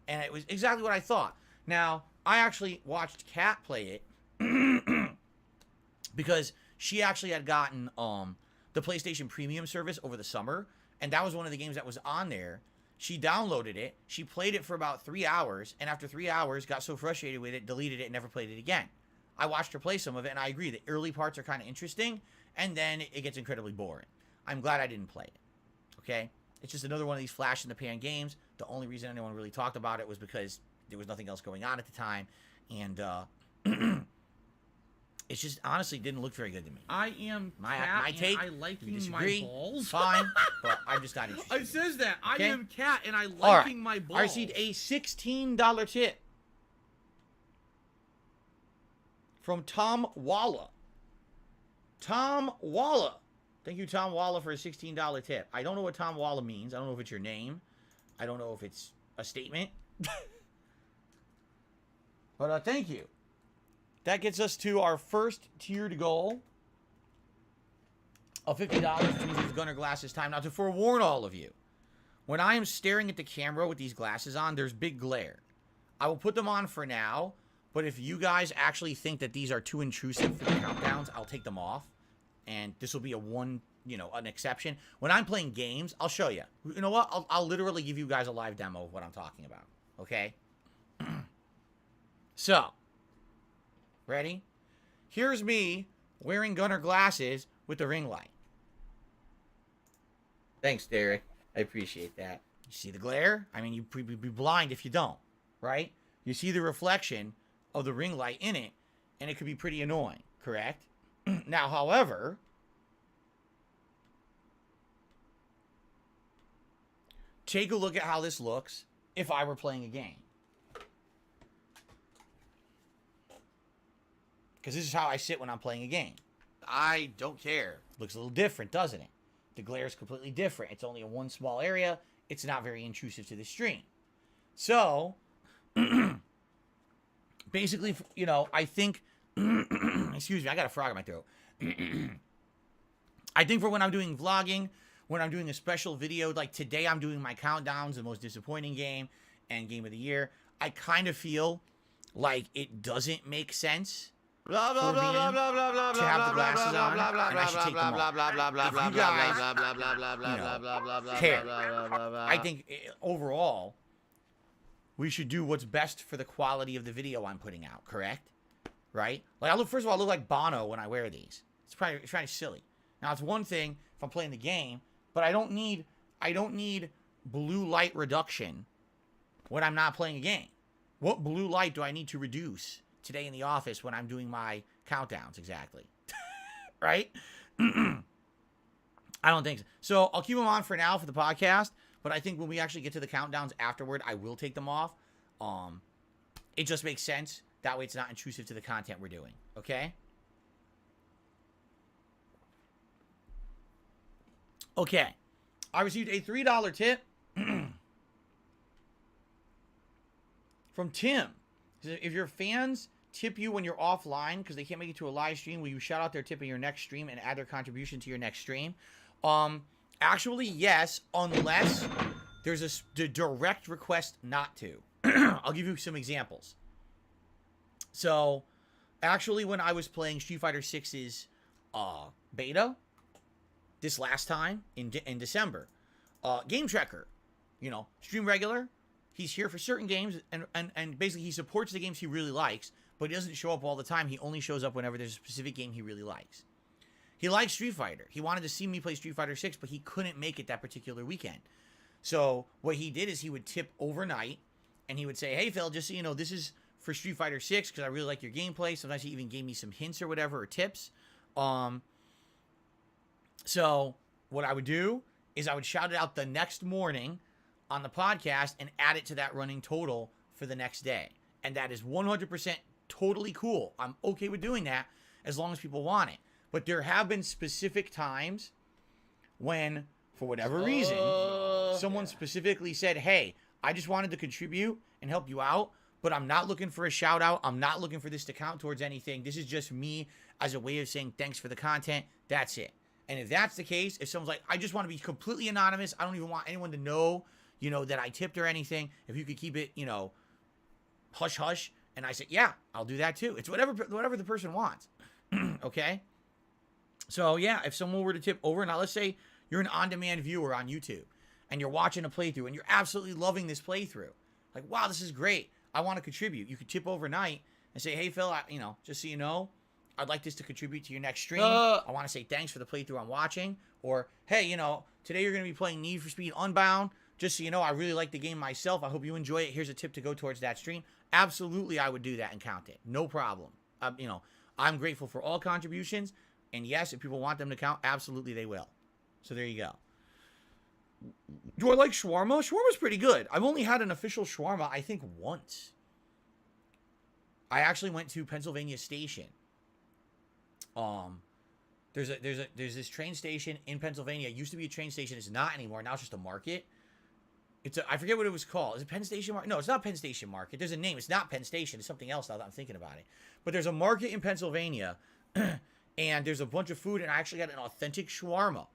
And it was exactly what I thought. Now, I actually watched Kat play it because she actually had gotten the PlayStation Premium service over the summer, and that was one of the games that was on there. She downloaded it, she played it for about 3 hours, and after 3 hours, got so frustrated with it, deleted it, and never played it again. I watched her play some of it, and I agree, the early parts are kind of interesting, and then it gets incredibly boring. I'm glad I didn't play it, okay? It's just another one of these flash-in-the-pan games. The only reason anyone really talked about it was because there was nothing else going on at the time, and it just honestly didn't look very good to me. I am My Cat, take. and I You liking disagree? my balls. Fine, but I'm just not interested. It says that. Okay. I am Cat, and I All liking right. my balls. I received a $16 tip from Tom Walla. Tom Walla. Thank you, Tom Walla, for a $16 tip. I don't know what Tom Walla means. I don't know if it's your name. I don't know if it's a statement. But thank you. That gets us to our first tiered goal of $50 to use these Gunner glasses time. Now, to forewarn all of you, when I am staring at the camera with these glasses on, there's big glare. I will put them on for now, But if you guys actually think that these are too intrusive for the countdowns, I'll take them off. And this will be an exception. When I'm playing games, I'll show you. You know what? I'll literally give you guys a live demo of what I'm talking about. Okay? So, ready? Here's me wearing Gunner glasses with the ring light. Thanks, Derek. I appreciate that. You see the glare? I mean, you'd be blind if you don't, right? You see the reflection of the ring light in it, and it could be pretty annoying, correct? Now, however, take a look at how this looks if I were playing a game. Because this is how I sit when I'm playing a game. I don't care. Looks a little different, doesn't it? The glare is completely different. It's only in one small area. It's not very intrusive to the stream. So, basically, you know, I think... excuse me, I got a frog in my throat. I think for when I'm doing vlogging, when I'm doing a special video, like today I'm doing my countdowns, the most disappointing game and game of the year, I kind of feel like it doesn't make sense Blah blah blah blah blah blah blah to have the glasses on, and I should take them off. If you guys care, I think overall we should do what's best for the quality of the video I'm putting out. Correct? Right? Like first of all, I look like Bono when I wear these. It's kind of silly. Now it's one thing if I'm playing the game, but I don't need blue light reduction when I'm not playing a game. What blue light do I need to reduce today in the office when I'm doing my countdowns exactly? Right? I don't think so. So I'll keep them on for now for the podcast, but I think when we actually get to the countdowns afterward, I will take them off. It just makes sense. That way it's not intrusive to the content we're doing. Okay? Okay. I received a $3 tip from Tim. If your fans tip you when you're offline because they can't make it to a live stream, will you shout out their tip in your next stream and add their contribution to your next stream? Actually, yes, unless there's a direct request not to. I'll give you some examples. So, actually, when I was playing Street Fighter 6's beta this last time in December, Game Tracker, you know, stream regular. He's here for certain games, and basically he supports the games he really likes, but he doesn't show up all the time. He only shows up whenever there's a specific game he really likes. He likes Street Fighter. He wanted to see me play Street Fighter 6, but he couldn't make it that particular weekend. So what he did is he would tip overnight, and he would say, hey, Phil, just so you know, this is for Street Fighter 6 because I really like your gameplay. Sometimes he even gave me some hints or whatever, or tips. So what I would do is I would shout it out the next morning on the podcast and add it to that running total for the next day. And that is 100% totally cool. I'm okay with doing that as long as people want it. But there have been specific times when, for whatever reason, someone specifically said, hey, I just wanted to contribute and help you out, but I'm not looking for a shout out. I'm not looking for this to count towards anything. This is just me as a way of saying thanks for the content. That's it. And if that's the case, if someone's like, I just want to be completely anonymous, I don't even want anyone to know, you know, that I tipped or anything. If you could keep it, you know, hush hush. And I said, yeah, I'll do that too. It's whatever the person wants. Okay. So yeah, if someone were to tip over, now let's say you're an on-demand viewer on YouTube and you're watching a playthrough and you're absolutely loving this playthrough. Like, wow, this is great. I want to contribute. You could tip overnight and say, hey Phil, you know, just so you know, I'd like this to contribute to your next stream. I want to say thanks for the playthrough I'm watching. Or, hey, you know, today you're going to be playing Need for Speed Unbound. Just so you know, I really like the game myself. I hope you enjoy it. Here's a tip to go towards that stream. Absolutely, I would do that and count it. No problem. You know, I'm grateful for all contributions. And yes, if people want them to count, absolutely they will. So there you go. Do I like shawarma? Shawarma's pretty good. I've only had an official shawarma, I think, once. I actually went to Pennsylvania Station. There's this train station in Pennsylvania. It used to be a train station. It's not anymore. Now it's just a market. I forget what it was called. Is it Penn Station Market? No, it's not Penn Station Market. There's a name. It's not Penn Station. It's something else now that I'm thinking about it. But there's a market in Pennsylvania, and there's a bunch of food, and I actually got an authentic shawarma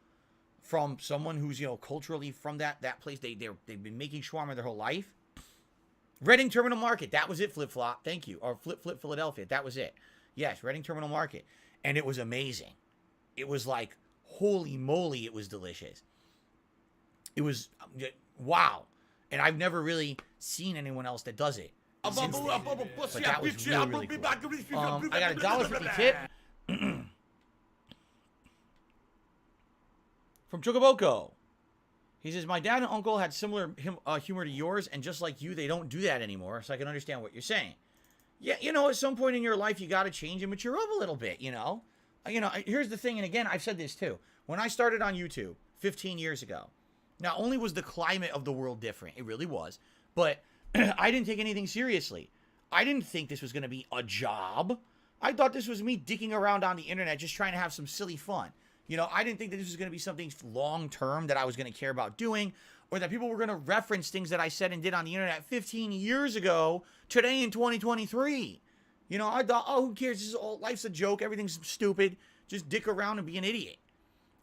from someone who's, you know, culturally from that place. They've been making shawarma their whole life. Reading Terminal Market. That was it, Flip Flop. Thank you. Or Flip Philadelphia. That was it. Yes, Reading Terminal Market. And it was amazing. It was like, holy moly, it was delicious. It was, wow. And I've never really seen anyone else that does it. Since then. But that was really, really cool. I got a $1.50 tip from Chocoboko. He says, my dad and uncle had similar humor to yours, and just like you, they don't do that anymore, so I can understand what you're saying. Yeah, you know, at some point in your life, you got to change and mature up a little bit, you know? Here's the thing, and again, I've said this too. When I started on YouTube 15 years ago, not only was the climate of the world different, it really was, but I didn't take anything seriously. I didn't think this was going to be a job. I thought this was me dicking around on the internet just trying to have some silly fun. You know, I didn't think that this was going to be something long-term that I was going to care about doing, or that people were going to reference things that I said and did on the internet 15 years ago, today in 2023. You know, I thought, oh, who cares? This is all, life's a joke. Everything's stupid. Just dick around and be an idiot.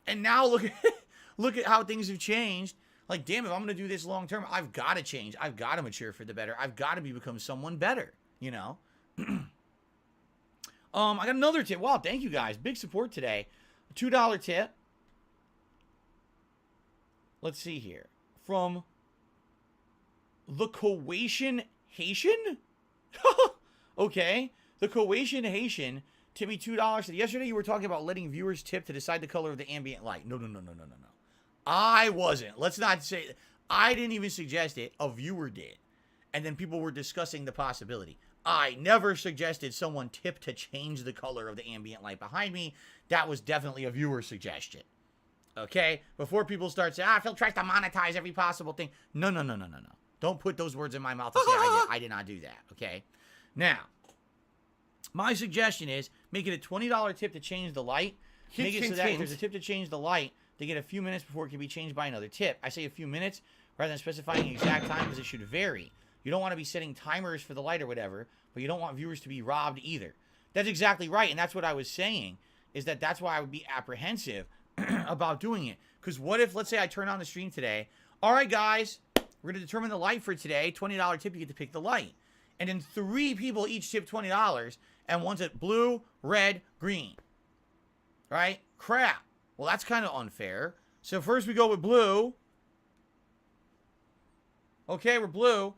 And now look at how things have changed. Like, damn, if I'm going to do this long-term, I've got to change. I've got to mature for the better. I've got to become someone better, you know? I got another tip. Wow, thank you guys. Big support today. $2 tip. Let's see here. From the Croatian Haitian? Okay. The Croatian Haitian tipped me $2. Yesterday you were talking about letting viewers tip to decide the color of the ambient light. No. I wasn't. Let's not say. I didn't even suggest it. A viewer did. And then people were discussing the possibility. I never suggested someone tip to change the color of the ambient light behind me. That was definitely a viewer suggestion. Okay? Before people start saying, Phil tries to monetize every possible thing. No. Don't put those words in my mouth and say I did not do that. Okay? Now, my suggestion is make it a $20 tip to change the light. Make it so that if there's a tip to change the light, they get a few minutes before it can be changed by another tip. I say a few minutes rather than specifying the exact time because it should vary. You don't want to be setting timers for the light or whatever, but you don't want viewers to be robbed either. That's exactly right, and that's what I was saying, is that's why I would be apprehensive about doing it. Because what if, let's say I turn on the stream today, all right, guys, we're going to determine the light for today, $20 tip, you get to pick the light. And then 3 people each tip $20, and one's at blue, red, green. Right? Crap. Well, that's kind of unfair. So first we go with blue. Okay, we're blue.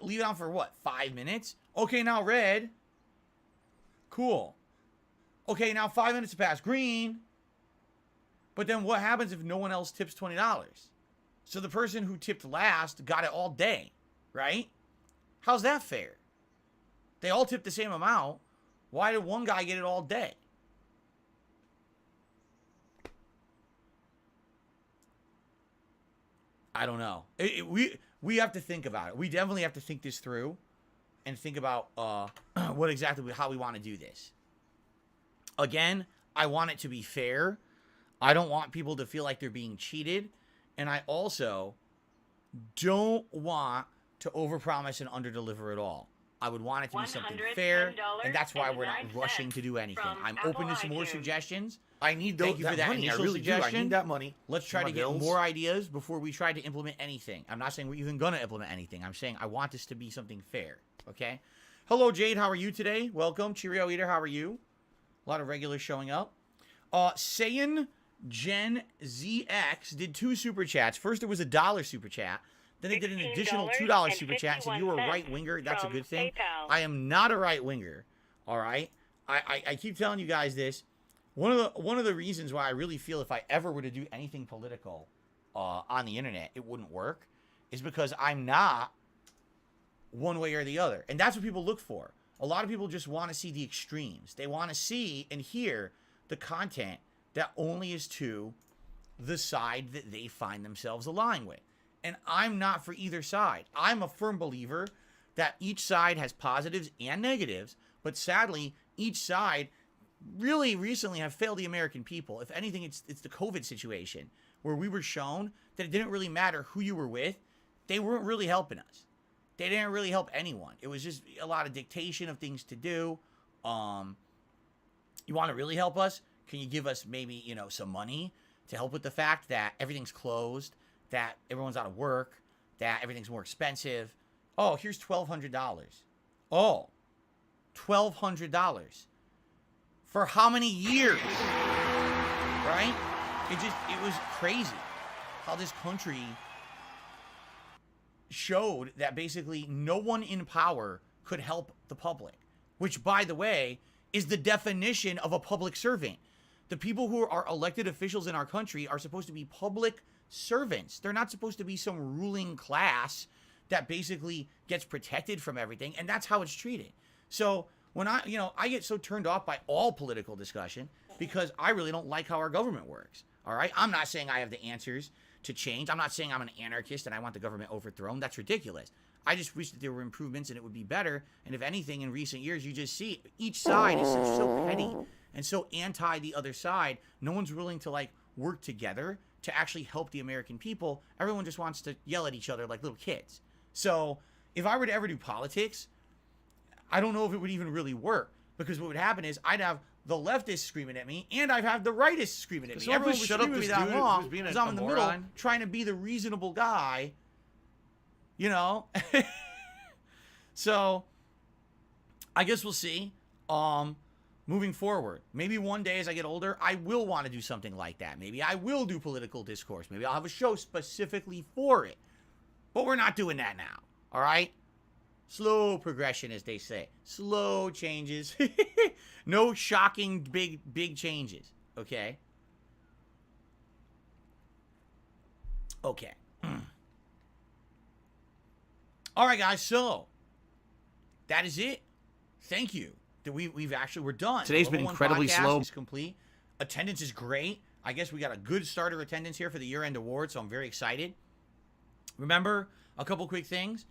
Leave it on for what? 5 minutes? Okay, now red. Cool. Okay, now 5 minutes have passed. Green. But then what happens if no one else tips $20? So the person who tipped last got it all day, right? How's that fair? They all tipped the same amount. Why did one guy get it all day? I don't know. We have to think about it. We definitely have to think this through and think about what exactly how we want to do this. Again, I want it to be fair. I don't want people to feel like they're being cheated. And I also don't want to overpromise and underdeliver at all. I would want it to be something fair, and that's why we're not rushing to do anything. I'm open to some more suggestions. I need Thank you for that money. I really suggestion. Do. I need that money. Let's try to get more ideas before we try to implement anything. I'm not saying we're even going to implement anything. I'm saying I want this to be something fair, okay? Hello, Jade. How are you today? Welcome. Cheerio Eater. How are you? A lot of regulars showing up. Saiyan Gen ZX did 2 super chats. First, there was a $1 super chat. Then they did an additional $2 super chat and said, you were a right-winger. That's a good thing. PayPal. I am not a right-winger, all right? I keep telling you guys this. One of the reasons why I really feel if I ever were to do anything political on the internet, it wouldn't work, is because I'm not one way or the other. And that's what people look for. A lot of people just want to see the extremes. They want to see and hear the content that only is to the side that they find themselves aligned with. And I'm not for either side. I'm a firm believer that each side has positives and negatives, but sadly, each side really recently have failed the American people. If anything, it's the COVID situation where we were shown that it didn't really matter who you were with. They weren't really helping us. They didn't really help anyone. It was just a lot of dictation of things to do. You want to really help us? Can you give us maybe, some money to help with the fact that everything's closed, that everyone's out of work, that everything's more expensive, Oh, here's $1,200. Oh, $1,200. For how many years? Right? It was crazy how this country showed that basically no one in power could help the public, which, by the way, is the definition of a public servant. The people who are elected officials in our country are supposed to be public servants. They're not supposed to be some ruling class that basically gets protected from everything, and that's how it's treated. So when I get so turned off by all political discussion because I really don't like how our government works. All right? I'm not saying I have the answers to change. I'm not saying I'm an anarchist and I want the government overthrown. That's ridiculous. I just wish that there were improvements and it would be better. And if anything, in recent years, you just see each side is so petty and so anti the other side. No one's willing to like work together to actually help the American people. Everyone just wants to yell at each other like little kids. So if I were to ever do politics, I don't know if it would even really work, because what would happen is I'd have the leftists screaming at me and I'd have the rightists screaming at me. Everyone would scream at me that long because I'm in the middle trying to be the reasonable guy, you know? So I guess we'll see. Moving forward, maybe one day as I get older, I will want to do something like that. Maybe I will do political discourse. Maybe I'll have a show specifically for it. But we're not doing that now, all right? Slow progression, as they say. Slow changes. No shocking big changes, okay? Okay. All right, guys, so that is it. Thank you. We're done. Today's been incredibly slow. Is complete. Attendance is great. I guess we got a good starter attendance here for the year-end award, so I'm very excited. Remember, a couple quick things.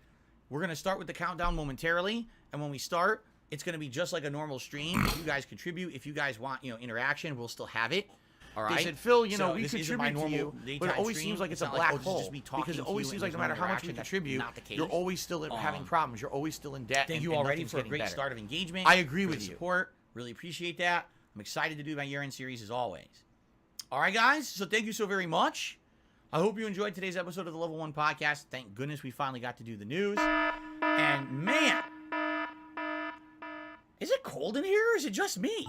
We're going to start with the countdown momentarily, and when we start, it's going to be just like a normal stream. If you guys contribute, if you guys want, interaction, we'll still have it. All right. They said, Phil, we this contribute to you, but it always seems like it's a black hole. Because it always seems like no matter how much you contribute, you're always still having problems. You're always still in debt. Thank you already for a great start of engagement. I agree with you. Support. Really appreciate that. I'm excited to do my year-end series as always. All right, guys. So thank you so very much. I hope you enjoyed today's episode of the Level 1 Podcast. Thank goodness we finally got to do the news. And man, is it cold in here or is it just me?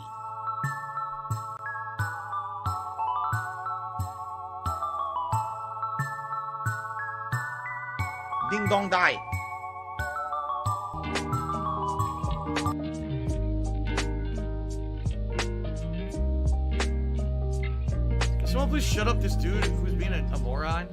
Ding dong die. Can someone please shut up this dude who's being a moron?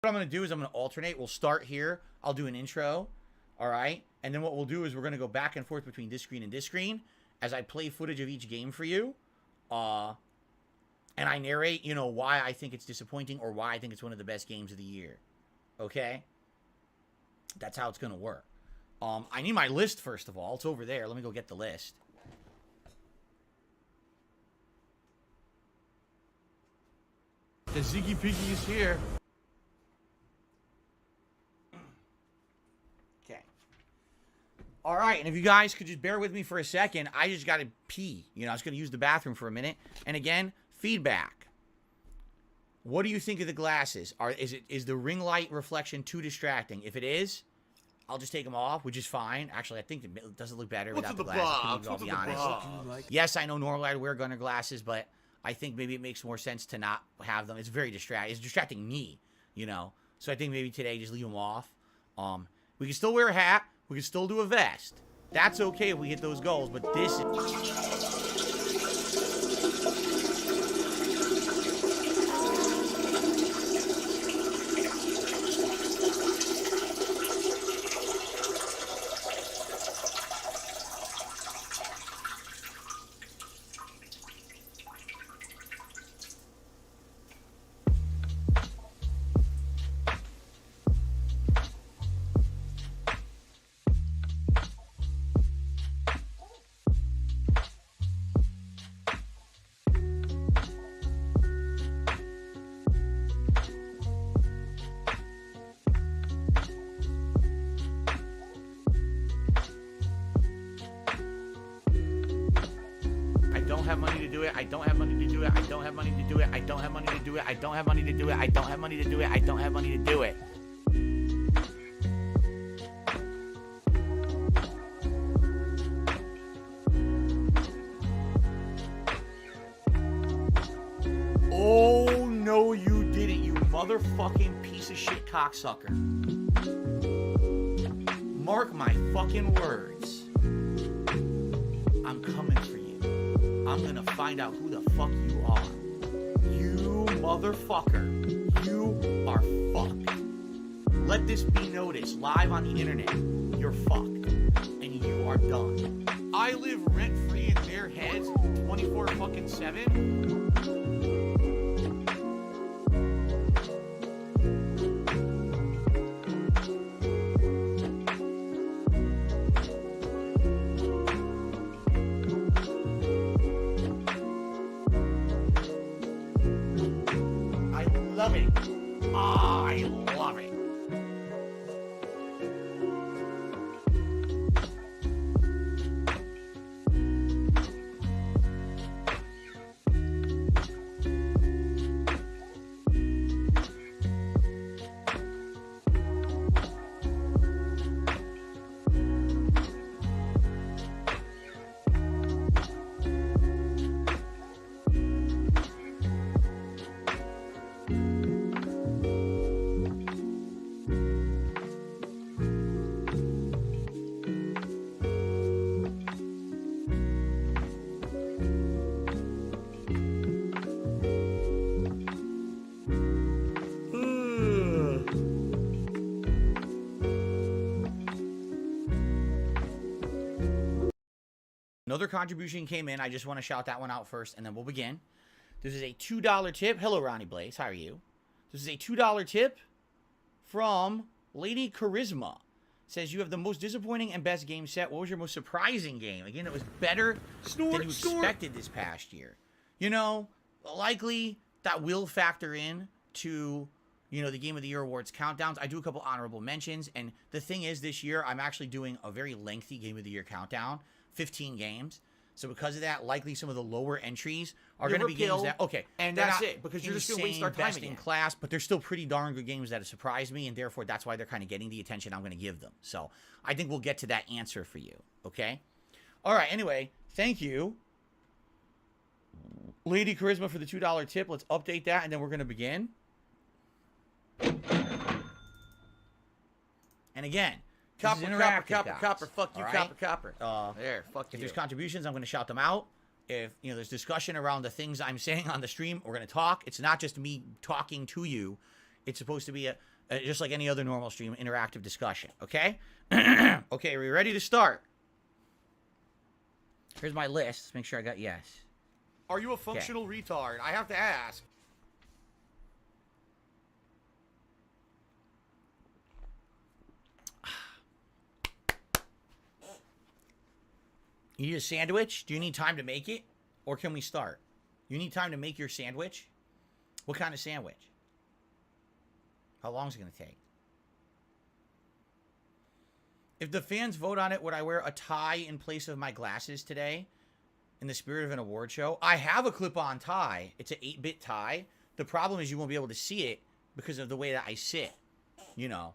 What I'm going to do is I'm going to alternate. We'll start here. I'll do an intro. All right. And then what we'll do is we're going to go back and forth between this screen and this screen as I play footage of each game for you. And I narrate, why I think it's disappointing or why I think it's one of the best games of the year. Okay? That's how it's going to work. I need my list, first of all. It's over there. Let me go get the list. The Ziggy Piggy is here. All right, and if you guys could just bear with me for a second, I just got to pee. I was going to use the bathroom for a minute. And again, feedback. What do you think of the glasses? Is the ring light reflection too distracting? If it is, I'll just take them off, which is fine. Actually, I think it doesn't look better without the glasses. I'll be honest. Yes, I know normally I'd wear Gunner glasses, but I think maybe it makes more sense to not have them. It's very distracting. It's distracting me, So I think maybe today just leave them off. We can still wear a hat. We can still do a vest. That's okay if we hit those goals, but this is... have money to do it. I don't have money to do it. I don't have money to do it. I don't have money to do it. I don't have money to do it. I don't have money to do it. I don't have money to do it. Oh, no, you didn't, you motherfucking piece of shit cocksucker. Mark my fucking words. I'm coming for you. I'm gonna find out who the fuck you are. You motherfucker. You are fucked. Let this be noticed live on the internet. You're fucked. And you are done. I live rent-free in their heads 24 fucking 7. Love it. Oh, I love it. Another contribution came in. I just want to shout that one out first, and then we'll begin. This is a $2 tip. Hello, Ronnie Blaze. How are you? This is a $2 tip from Lady Charisma. Says, you have the most disappointing and best game set. What was your most surprising game? Again, it was better than you expected this past year. Likely that will factor in to, the Game of the Year Awards countdowns. I do a couple honorable mentions, and the thing is, this year, I'm actually doing a very lengthy Game of the Year countdown. 15 games. So because of that, likely some of the lower entries are going to be games that, and that's it, because you're just going to waste our time in class, but they're still pretty darn good games that have surprised me, and therefore that's why they're kind of getting the attention I'm going to give them. So I think we'll get to that answer for you, okay? All right, anyway, thank you, Lady Charisma, for the $2 tip. Let's update that, and then we're going to begin. And again, Copper, fuck you, right? Copper. There, fuck you. If there's contributions, I'm going to shout them out. If, there's discussion around the things I'm saying on the stream, we're going to talk. It's not just me talking to you. It's supposed to be just like any other normal stream, interactive discussion, okay? Okay, are we ready to start? Here's my list. Let's make sure I got yes. Are you a functional retard? I have to ask. You need a sandwich? Do you need time to make it? Or can we start? You need time to make your sandwich? What kind of sandwich? How long is it going to take? If the fans vote on it, would I wear a tie in place of my glasses today? In the spirit of an award show? I have a clip-on tie. It's an 8-bit tie. The problem is you won't be able to see it because of the way that I sit. You know.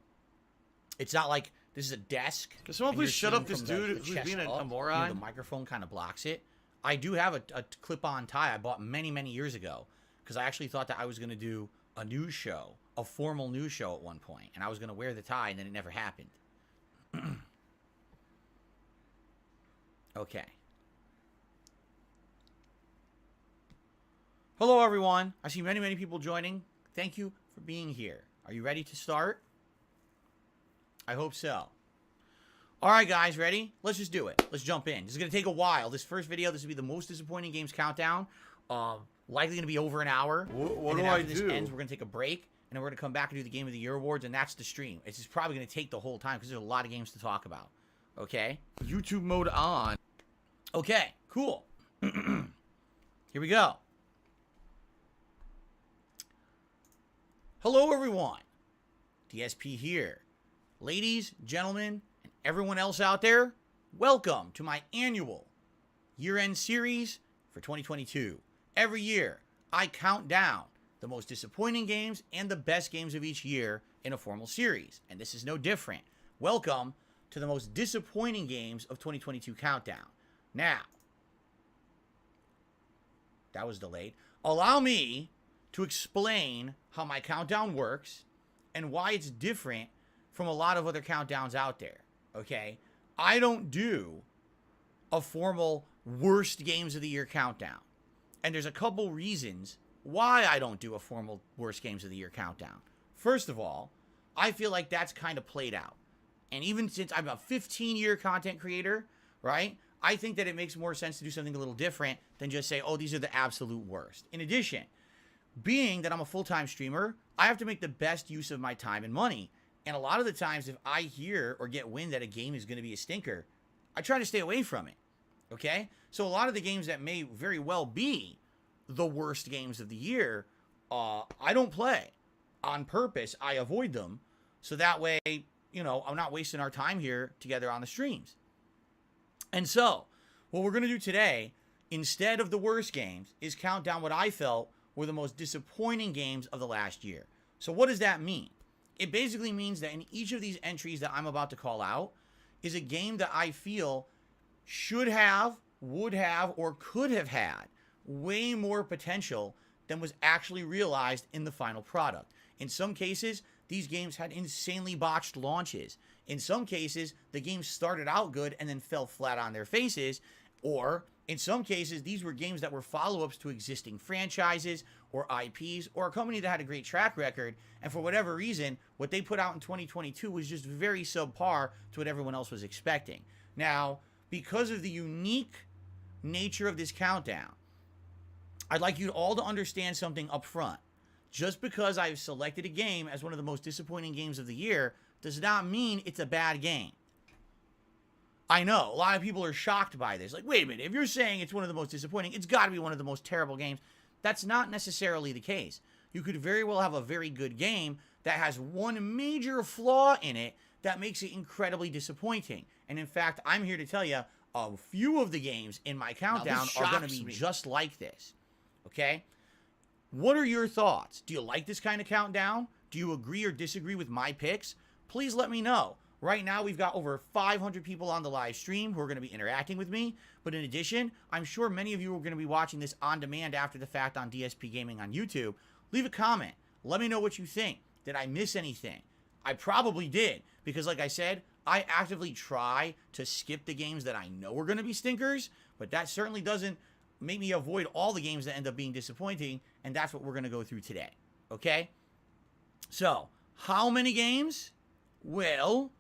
It's not like this is a desk. Can someone please shut up this dude who's being a moron? The microphone kind of blocks it. I do have a clip-on tie I bought many, many years ago because I actually thought that I was going to do a news show, a formal news show at one point, and I was going to wear the tie, and then it never happened. Okay. Hello, everyone. I see many, many people joining. Thank you for being here. Are you ready to start? I hope so. All right, guys, ready? Let's just do it. Let's jump in. This is going to take a while. This first video, this will be the most disappointing games countdown. Likely going to be over an hour. What do after I this do? ends, we're going to take a break, and then we're going to come back and do the Game of the Year awards, and that's the stream. It's just probably going to take the whole time because there's a lot of games to talk about. Okay? YouTube mode on. Okay, cool. Here we go. Hello, everyone. DSP here. Ladies, gentlemen, and everyone else out there, welcome to my annual year-end series for 2022. Every year, I count down the most disappointing games and the best games of each year in a formal series, and this is no different. Welcome to the most disappointing games of 2022 countdown. Now, that was delayed. Allow me to explain how my countdown works and why it's different from a lot of other countdowns out there, okay? I don't do a formal worst games of the year countdown. And there's a couple reasons why I don't do a formal worst games of the year countdown. First of all, I feel like that's kind of played out. And even since I'm a 15-year content creator, right, I think that it makes more sense to do something a little different than just say, oh, these are the absolute worst. In addition, being that I'm a full-time streamer, I have to make the best use of my time and money. And a lot of the times, if I hear or get wind that a game is going to be a stinker, I try to stay away from it, okay? So a lot of the games that may very well be the worst games of the year, I don't play on purpose. I avoid them. So that way, you know, I'm not wasting our time here together on the streams. And so, what we're going to do today, instead of the worst games, is count down what I felt were the most disappointing games of the last year. So what does that mean? It basically means that in each of these entries that I'm about to call out is a game that I feel should have, would have, or could have had way more potential than was actually realized in the final product. In some cases, these games had insanely botched launches. In some cases, the games started out good and then fell flat on their faces. Or, in some cases, these were games that were follow-ups to existing franchises or IPs or a company that had a great track record. And for whatever reason, what they put out in 2022 was just very subpar to what everyone else was expecting. Now, because of the unique nature of this countdown, I'd like you all to understand something up front. Just because I've selected a game as one of the most disappointing games of the year does not mean it's a bad game. I know, a lot of people are shocked by this. Like, wait a minute, if you're saying it's one of the most disappointing, it's got to be one of the most terrible games. That's not necessarily the case. You could very well have a very good game that has one major flaw in it that makes it incredibly disappointing. And in fact, I'm here to tell you a few of the games in my countdown are going to be just like this. Okay? What are your thoughts? Do you like this kind of countdown? Do you agree or disagree with my picks? Please let me know. Right now, we've got over 500 people on the live stream who are going to be interacting with me. But in addition, I'm sure many of you are going to be watching this on demand after the fact on DSP Gaming on YouTube. Leave a comment. Let me know what you think. Did I miss anything? I probably did. Because like I said, I actively try to skip the games that I know are going to be stinkers. But that certainly doesn't make me avoid all the games that end up being disappointing. And that's what we're going to go through today. Okay? So, how many games? Well,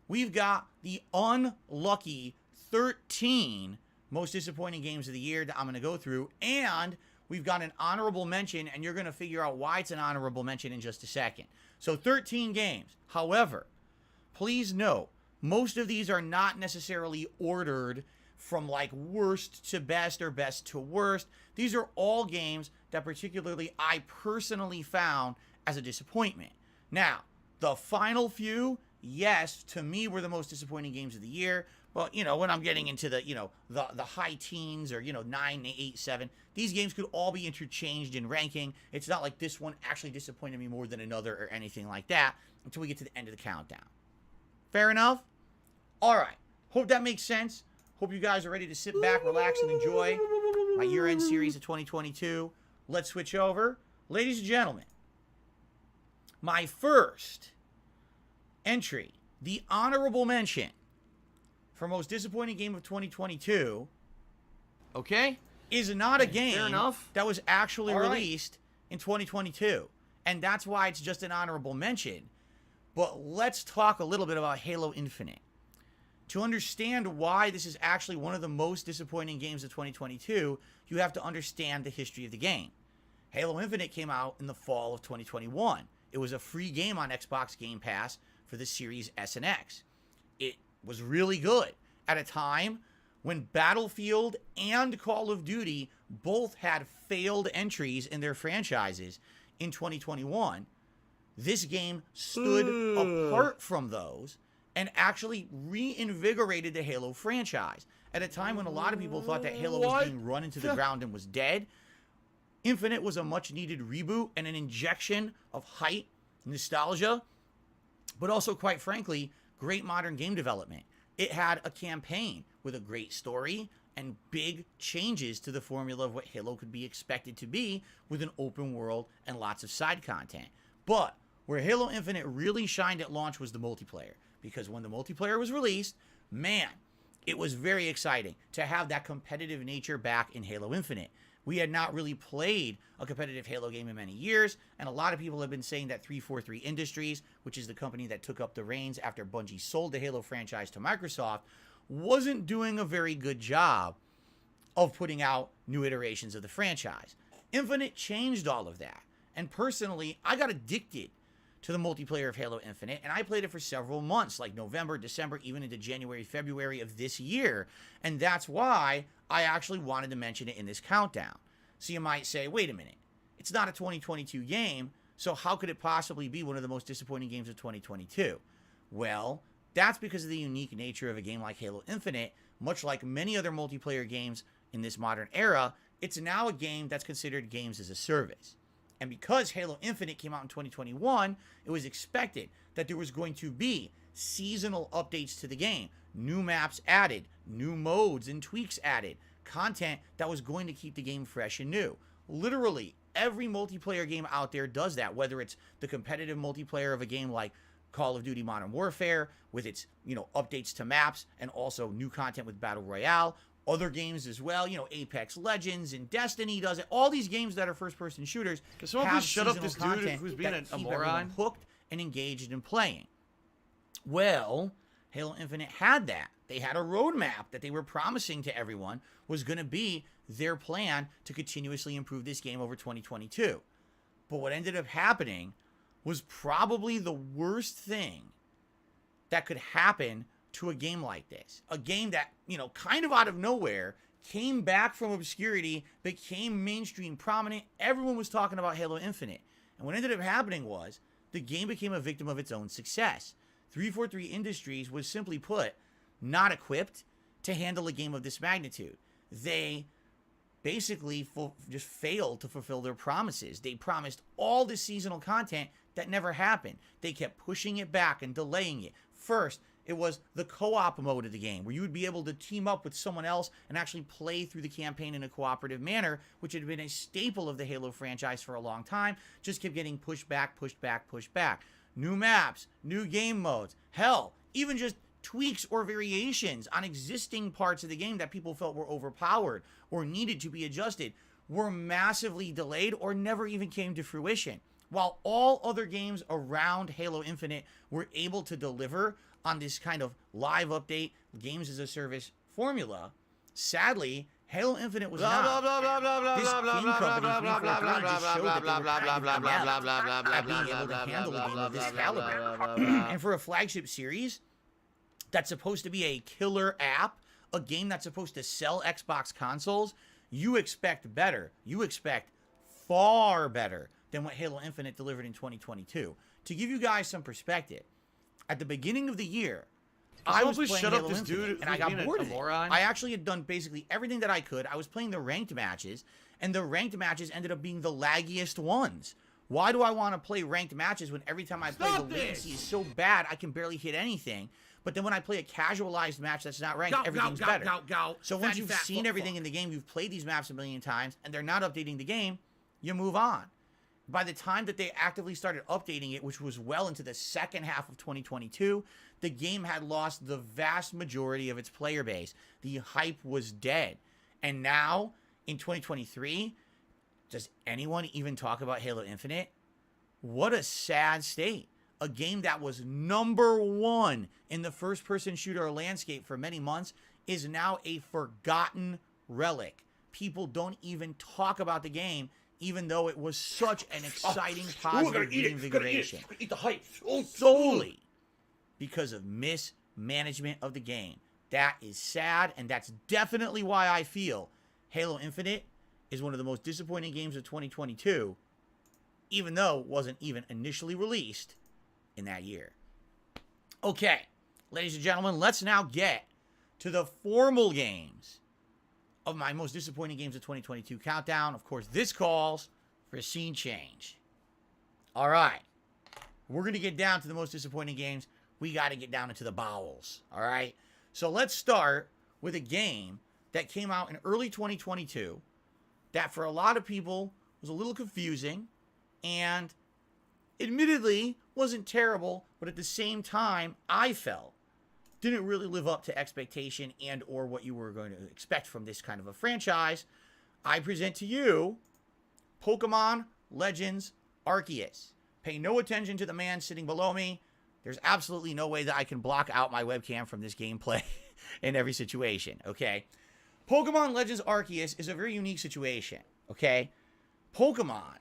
we've got the unlucky 13 most disappointing games of the year that I'm going to go through. And we've got an honorable mention, and you're going to figure out why it's an honorable mention in just a second. So 13 games. However, please note, most of these are not necessarily ordered from like worst to best or best to worst. These are all games that particularly I personally found as a disappointment. Now, the final few, yes, to me, were the most disappointing games of the year. But, when I'm getting into the, the high teens or, 9, 8, 7, these games could all be interchanged in ranking. It's not like this one actually disappointed me more than another or anything like that until we get to the end of the countdown. Fair enough? All right. Hope that makes sense. Hope you guys are ready to sit back, relax, and enjoy my year-end series of 2022. Let's switch over. Ladies and gentlemen, my first entry, the honorable mention for most disappointing game of 2022, Okay? is not a Fair game enough. that was actually All right. released in 2022. And that's why it's just an honorable mention. But let's talk a little bit about Halo Infinite. To understand why this is actually one of the most disappointing games of 2022, you have to understand the history of the game. Halo Infinite came out in the fall of 2021. It was a free game on Xbox Game Pass for the Series S and X. It was really good at a time when Battlefield and Call of Duty both had failed entries in their franchises in 2021. This game stood apart from those and actually reinvigorated the Halo franchise. At a time when a lot of people thought that Halo was being run into the ground and was dead, Infinite was a much-needed reboot and an injection of hype, nostalgia, but also, quite frankly, great modern game development. It had a campaign with a great story and big changes to the formula of what Halo could be expected to be with an open world and lots of side content. But where Halo Infinite really shined at launch was the multiplayer. Because when the multiplayer was released, man, it was very exciting to have that competitive nature back in Halo Infinite. We had not really played a competitive Halo game in many years, and a lot of people have been saying that 343 Industries, which is the company that took up the reins after Bungie sold the Halo franchise to Microsoft, wasn't doing a very good job of putting out new iterations of the franchise. Infinite changed all of that. And personally, I got addicted to the multiplayer of Halo Infinite, and I played it for several months, like November, December, even into January, February of this year. And that's why I actually wanted to mention it in this countdown. So you might say, wait a minute, it's not a 2022 game, so how could it possibly be one of the most disappointing games of 2022? Well, that's because of the unique nature of a game like Halo Infinite. Much like many other multiplayer games in this modern era, it's now a game that's considered games as a service. And because Halo Infinite came out in 2021, it was expected that there was going to be seasonal updates to the game, new maps added, new modes and tweaks added, content that was going to keep the game fresh and new. Literally, every multiplayer game out there does that, whether it's the competitive multiplayer of a game like Call of Duty Modern Warfare with its, updates to maps and also new content with Battle Royale. Other games as well, Apex Legends and Destiny does it. All these games that are first-person shooters have shut up seasonal this dude content who's being that a keep moron? everyone hooked and engaged in playing. Well, Halo Infinite had that. They had a roadmap that they were promising to everyone was going to be their plan to continuously improve this game over 2022. But what ended up happening was probably the worst thing that could happen to a game like this. A game that, kind of out of nowhere, came back from obscurity, became mainstream prominent. Everyone was talking about Halo Infinite. And what ended up happening was the game became a victim of its own success. 343 Industries was, simply put, not equipped to handle a game of this magnitude. They basically just failed to fulfill their promises. They promised all this seasonal content that never happened. They kept pushing it back and delaying it. First, it was the co-op mode of the game, where you would be able to team up with someone else and actually play through the campaign in a cooperative manner, which had been a staple of the Halo franchise for a long time. Just kept getting pushed back, pushed back, pushed back. New maps, new game modes, hell, even just tweaks or variations on existing parts of the game that people felt were overpowered or needed to be adjusted were massively delayed or never even came to fruition. While all other games around Halo Infinite were able to deliver on this kind of live update, games as a service formula, sadly, Halo Infinite was not. This game company, 343, just showed that they were kind of inept at being able to handle a game of this caliber. And for a flagship series that's supposed to be a killer app, a game that's supposed to sell Xbox consoles, you expect better. You expect far better than what Halo Infinite delivered in 2022. To give you guys some perspective, At the beginning of the year, I was playing shut up Halo this Infinite, dude and I who's got being bored a of it. moron? I actually had done basically everything that I could. I was playing the ranked matches, and the ranked matches ended up being the laggiest ones. Why do I want to play ranked matches when every time I play the latency is so bad I can barely hit anything? But then when I play a casualized match that's not ranked, everything's better. So once you've seen everything in the game, you've played these maps a million times, and they're not updating the game, you move on. By the time that they actively started updating it, which was well into the second half of 2022, the game had lost the vast majority of its player base. The hype was dead. And now, in 2023, does anyone even talk about Halo Infinite? What a sad state. A game that was #1 in the first-person shooter landscape for many months is now a forgotten relic. People don't even talk about the game, even though it was such an exciting, positive reinvigoration. Eat the hype. Solely because of mismanagement of the game. That is sad, and that's definitely why I feel Halo Infinite is one of the most disappointing games of 2022, even though it wasn't even initially released in that year. Okay, ladies and gentlemen, let's now get to the formal games of my most disappointing games of 2022 countdown. Of course, this calls for a scene change. All right, we're going to get down to the most disappointing games. We got to get down into the bowels. All right, so let's start with a game that came out in early 2022 that for a lot of people was a little confusing and admittedly wasn't terrible, but at the same time, I felt didn't really live up to expectation and or what you were going to expect from this kind of a franchise. I present to you Pokemon Legends Arceus. Pay no attention to the man sitting below me. There's absolutely no way that I can block out my webcam from this gameplay in every situation, okay? Pokemon Legends Arceus is a very unique situation, okay? Pokemon,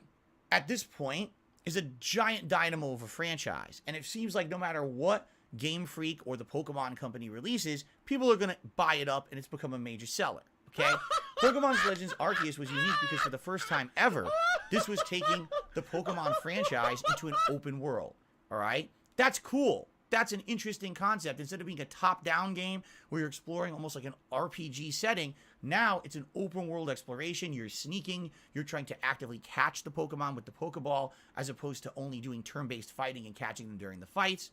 at this point, is a giant dynamo of a franchise. And it seems like no matter what Game Freak or the Pokemon Company releases, people are going to buy it up and it's become a major seller, okay? Pokemon Legends Arceus was unique because for the first time ever, this was taking the Pokemon franchise into an open world, all right? That's cool. That's an interesting concept. Instead of being a top-down game where you're exploring almost like an RPG setting, now it's an open-world exploration. You're sneaking. You're trying to actively catch the Pokemon with the Pokeball as opposed to only doing turn-based fighting and catching them during the fights.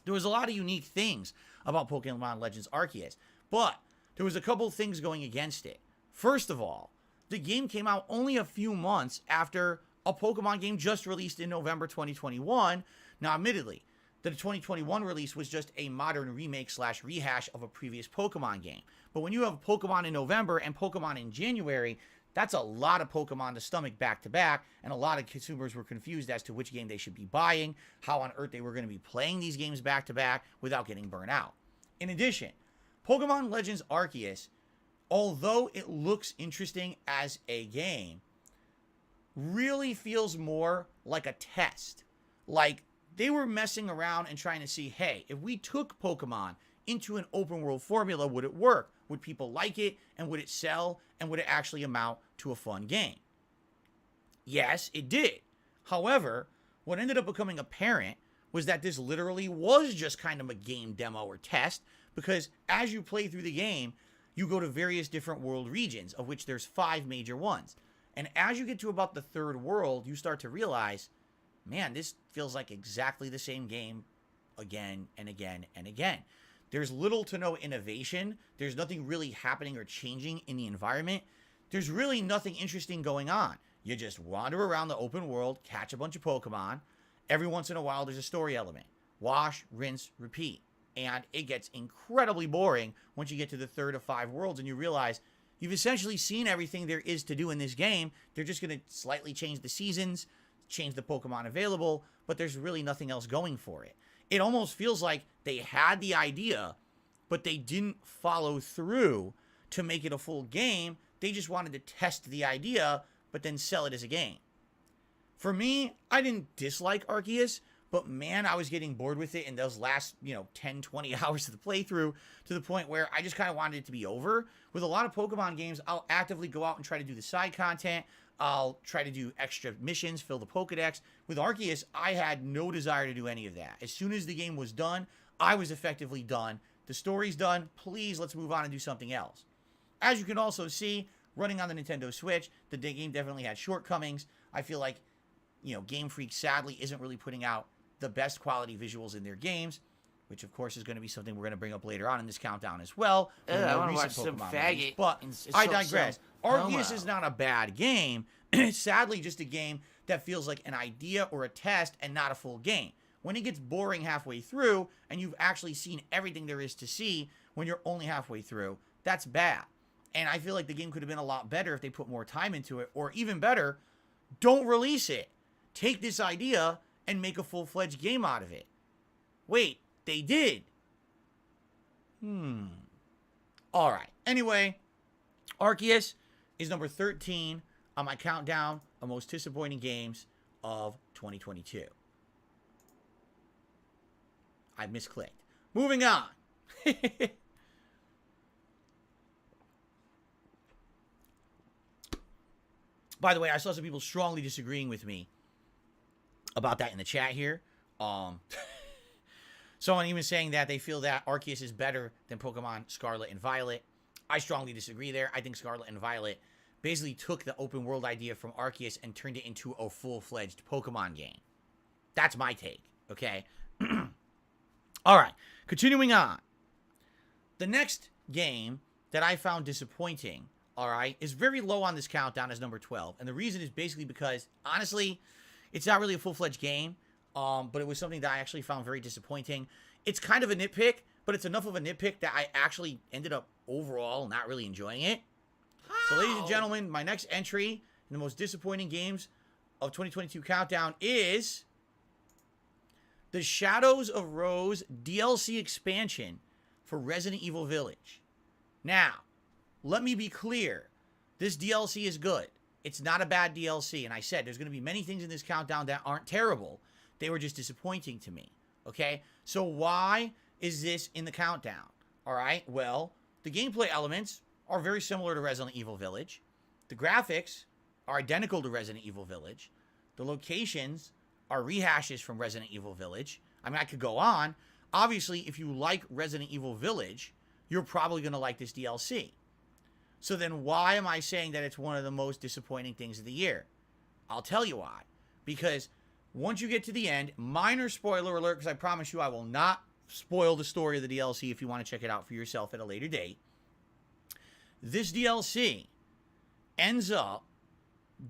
There was a lot of unique things about Pokemon Legends Arceus, but there was a couple things going against it. First of all, the game came out only a few months after a Pokemon game just released in November 2021. Now, admittedly, the 2021 release was just a modern remake / rehash of a previous Pokemon game. But when you have Pokemon in November and Pokemon in January, that's a lot of Pokemon to stomach back to back, and a lot of consumers were confused as to which game they should be buying, how on earth they were going to be playing these games back to back without getting burnt out. In addition, Pokemon Legends Arceus, although it looks interesting as a game, really feels more like a test. Like, they were messing around and trying to see, hey, if we took Pokemon into an open world formula, would it work? Would people like it? And would it sell? And would it actually amount to a fun game? Yes, it did. However, what ended up becoming apparent was that this literally was just kind of a game demo or test, because as you play through the game, you go to various different world regions, of which there's 5 major ones. And as you get to about the 3rd world, you start to realize, man, this feels like exactly the same game again and again and again. There's little to no innovation. There's nothing really happening or changing in the environment. There's really nothing interesting going on. You just wander around the open world, catch a bunch of Pokemon. Every once in a while, there's a story element. Wash, rinse, repeat. And it gets incredibly boring once you get to the 3rd of 5 worlds and you realize you've essentially seen everything there is to do in this game. They're just going to slightly change the seasons, change the Pokemon available, but there's really nothing else going for it. It almost feels like they had the idea, but they didn't follow through to make it a full game. They just wanted to test the idea, but then sell it as a game. For me, I didn't dislike Arceus, But man, I was getting bored with it in those last, 10, 20 hours of the playthrough, to the point where I just kind of wanted it to be over. With a lot of Pokemon games, I'll actively go out and try to do the side content. I'll try to do extra missions, fill the Pokedex. With Arceus, I had no desire to do any of that. As soon as the game was done, I was effectively done. The story's done. Please, let's move on and do something else. As you can also see, running on the Nintendo Switch, the game definitely had shortcomings. I feel like, Game Freak sadly isn't really putting out the best quality visuals in their games, which of course is going to be something we're going to bring up later on in this countdown as well. I want to watch some faggot. But I digress. Arceus is not a bad game. It's sadly just a game that feels like an idea or a test and not a full game. When it gets boring halfway through and you've actually seen everything there is to see when you're only halfway through, that's bad. And I feel like the game could have been a lot better if they put more time into it, or even better, don't release it. Take this idea and make a full-fledged game out of it. Wait, they did. All right. Anyway, Arceus is number 13 on my countdown of most disappointing games of 2022. I misclicked. Moving on. By the way, I saw some people strongly disagreeing with me about that in the chat here. Someone even saying that they feel that Arceus is better than Pokemon Scarlet and Violet. I strongly disagree there. I think Scarlet and Violet basically took the open world idea from Arceus and turned it into a full-fledged Pokemon game. That's my take, okay? All right, continuing on. The next game that I found disappointing, all right, is very low on this countdown as number 12. And the reason is basically because, honestly, it's not really a full-fledged game, but it was something that I actually found very disappointing. It's kind of a nitpick, but it's enough of a nitpick that I actually ended up overall not really enjoying it. So, ladies and gentlemen, my next entry in the most disappointing games of 2022 countdown is the Shadows of Rose DLC expansion for Resident Evil Village. Now, let me be clear. This DLC is good. It's not a bad DLC. And I said there's going to be many things in this countdown that aren't terrible. They were just disappointing to me. Okay? So why is this in the countdown? All right? Well, the gameplay elements are very similar to Resident Evil Village. The graphics are identical to Resident Evil Village. The locations are rehashes from Resident Evil Village. I mean, I could go on. Obviously, if you like Resident Evil Village, you're probably going to like this DLC. So then why am I saying that it's one of the most disappointing things of the year? I'll tell you why. Because once you get to the end, minor spoiler alert, because I promise you I will not spoil the story of the DLC if you want to check it out for yourself at a later date. This DLC ends up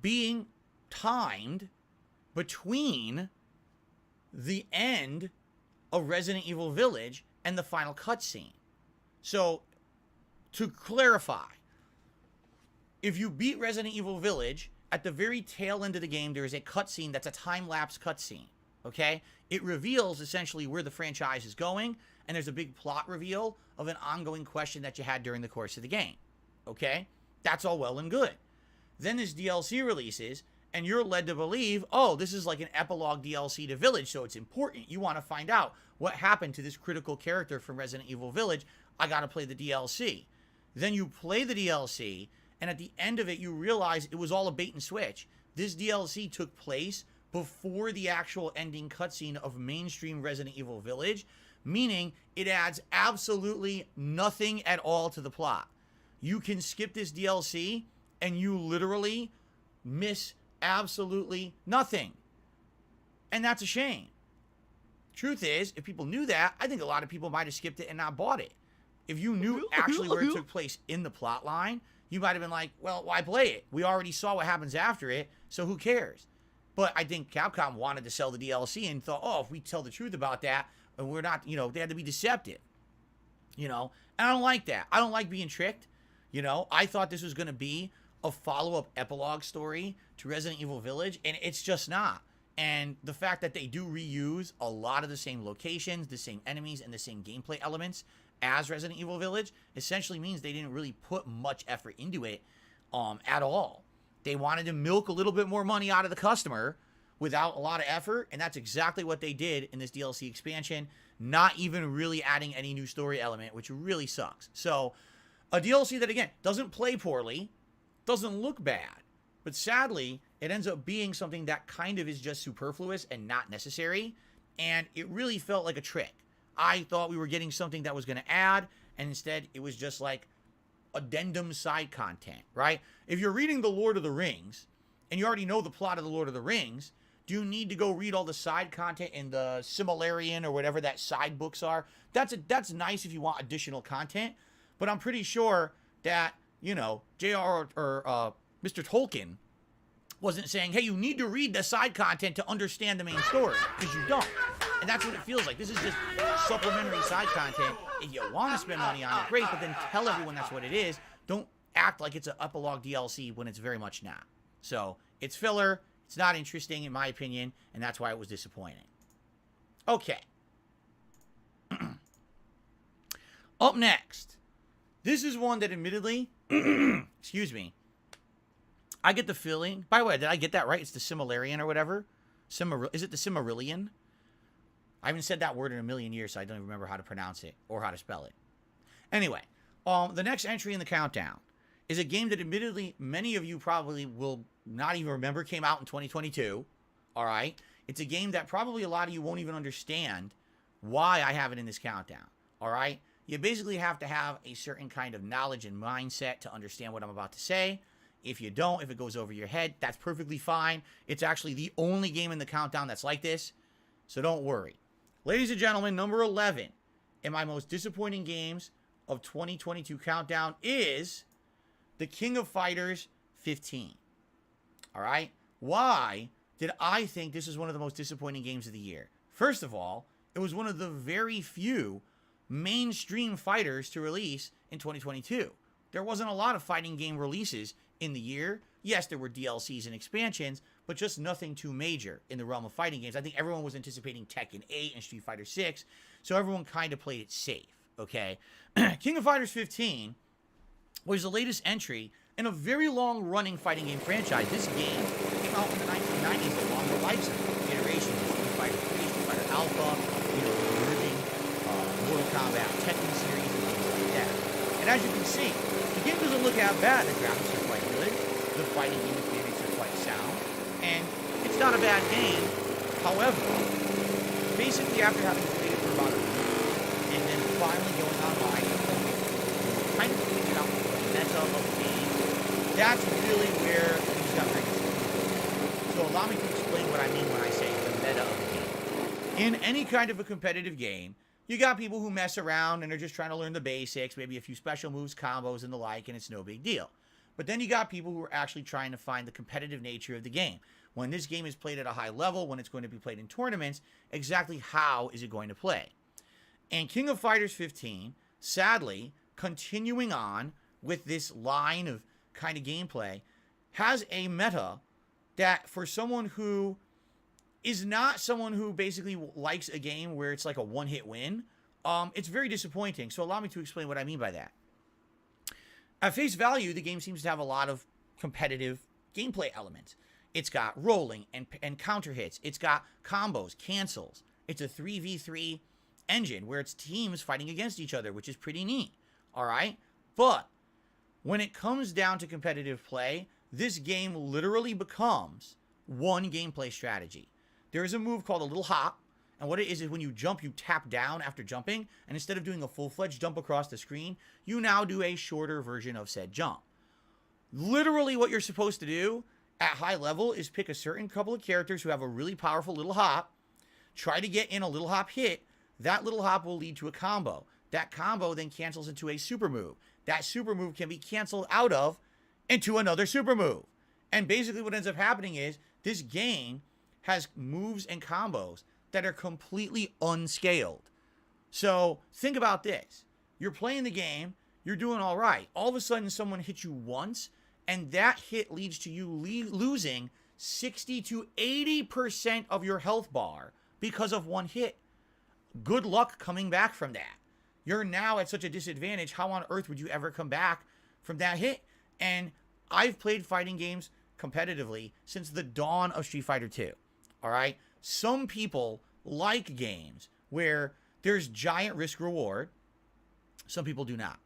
being timed between the end of Resident Evil Village and the final cutscene. So, to clarify, if you beat Resident Evil Village, at the very tail end of the game, there is a cutscene that's a time-lapse cutscene, okay? It reveals, essentially, where the franchise is going, and there's a big plot reveal of an ongoing question that you had during the course of the game, okay? That's all well and good. Then this DLC releases, and you're led to believe, oh, this is like an epilogue DLC to Village, so it's important. You want to find out what happened to this critical character from Resident Evil Village. I got to play the DLC. Then you play the DLC, and at the end of it, you realize it was all a bait and switch. This DLC took place before the actual ending cutscene of mainstream Resident Evil Village, meaning it adds absolutely nothing at all to the plot. You can skip this DLC, and you literally miss absolutely nothing. And that's a shame. Truth is, if people knew that, I think a lot of people might have skipped it and not bought it. If you knew actually where it took place in the plot line, you might have been like, well, why play it? We already saw what happens after it, so who cares? But I think Capcom wanted to sell the DLC and thought, oh, if we tell the truth about that, and we're not, they had to be deceptive. And I don't like that. I don't like being tricked. I thought this was going to be a follow-up epilogue story to Resident Evil Village, and it's just not. And the fact that they do reuse a lot of the same locations, the same enemies, and the same gameplay elements as Resident Evil Village essentially means they didn't really put much effort into it at all. They wanted to milk a little bit more money out of the customer without a lot of effort, and that's exactly what they did in this DLC expansion, not even really adding any new story element, which really sucks. So, a DLC that, again, doesn't play poorly, doesn't look bad, but sadly, it ends up being something that kind of is just superfluous and not necessary, and it really felt like a trick. I thought we were getting something that was going to add, and instead it was just like addendum side content, right? If you're reading The Lord of the Rings, and you already know the plot of The Lord of the Rings, do you need to go read all the side content in the Silmarillion or whatever that side books are? That's nice if you want additional content, but I'm pretty sure that, you know, J.R. or Mr. Tolkien wasn't saying, hey, you need to read the side content to understand the main story, because you don't. And that's what it feels like. This is just supplementary side content. If you want to spend money on it, great, but then tell everyone that's what it is. Don't act like it's an epilogue DLC when it's very much not. So, it's filler, it's not interesting in my opinion, and that's why it was disappointing. Okay. Up next. This is one that admittedly, excuse me, I get the feeling, by the way, did I get that right? It's the Silmarillion or whatever? Is it the Silmarillion? I haven't said that word in a million years, so I don't even remember how to pronounce it or how to spell it. Anyway, the next entry in the countdown is a game that admittedly many of you probably will not even remember came out in 2022. All right? It's a game that probably a lot of you won't even understand why I have it in this countdown. All right? You basically have to have a certain kind of knowledge and mindset to understand what I'm about to say. If you don't, if it goes over your head, that's perfectly fine. It's actually the only game in the countdown that's like this, so don't worry. Ladies and gentlemen, number 11 in my most disappointing games of 2022 countdown is The King of Fighters 15. All right? Why did I think this was one of the most disappointing games of the year? First of all, it was one of the very few mainstream fighters to release in 2022. There wasn't a lot of fighting game releases in the year. Yes, there were DLCs and expansions, but just nothing too major in the realm of fighting games. I think everyone was anticipating Tekken 8 and Street Fighter 6, so everyone kind of played it safe, okay? King of Fighters 15 was the latest entry in a very long-running fighting game franchise. This game came out in the 1990s along the likes of iterations of Street Fighter 3, Street Fighter Alpha, you know, the emerging Mortal Kombat Tekken series, and things like that. And as you can see, the game doesn't look that bad. The graphics are quite good. The fighting game mechanics are quite sound. And it's not a bad game. However, basically after having played it for about a week, and then finally going online and kind of figuring out the meta of the game, that's really where things got very disappointing. So allow me to explain what I mean when I say the meta of the game. In any kind of a competitive game, you got people who mess around and are just trying to learn the basics, maybe a few special moves, combos, and the like, and it's no big deal. But then you got people who are actually trying to find the competitive nature of the game. When this game is played at a high level, when it's going to be played in tournaments, exactly how is it going to play? And King of Fighters 15, sadly, continuing on with this line of kind of gameplay, has a meta that for someone who is not someone who basically likes a game where it's like a one-hit win, it's very disappointing. So allow me to explain what I mean by that. At face value, the game seems to have a lot of competitive gameplay elements. It's got rolling and counter hits. It's got combos, cancels. It's a 3v3 engine where it's teams fighting against each other, which is pretty neat. All right? But when it comes down to competitive play, this game literally becomes one gameplay strategy. There is a move called a little hop, and what it is when you jump, you tap down after jumping, and instead of doing a full-fledged jump across the screen, you now do a shorter version of said jump. Literally what you're supposed to do at high level is pick a certain couple of characters who have a really powerful little hop, try to get in a little hop hit. That little hop will lead to a combo. That combo then cancels into a super move. That super move can be canceled out of into another super move. And basically what ends up happening is this game has moves and combos that are completely unscaled. So think about this. You're playing the game, you're doing all right. All of a sudden someone hits you once, and that hit leads to you losing 60 to 80% of your health bar because of one hit. Good luck coming back from that. You're now at such a disadvantage. How on earth would you ever come back from that hit? And I've played fighting games competitively since the dawn of Street Fighter 2. All right. Some people like games where there's giant risk reward. Some people do not.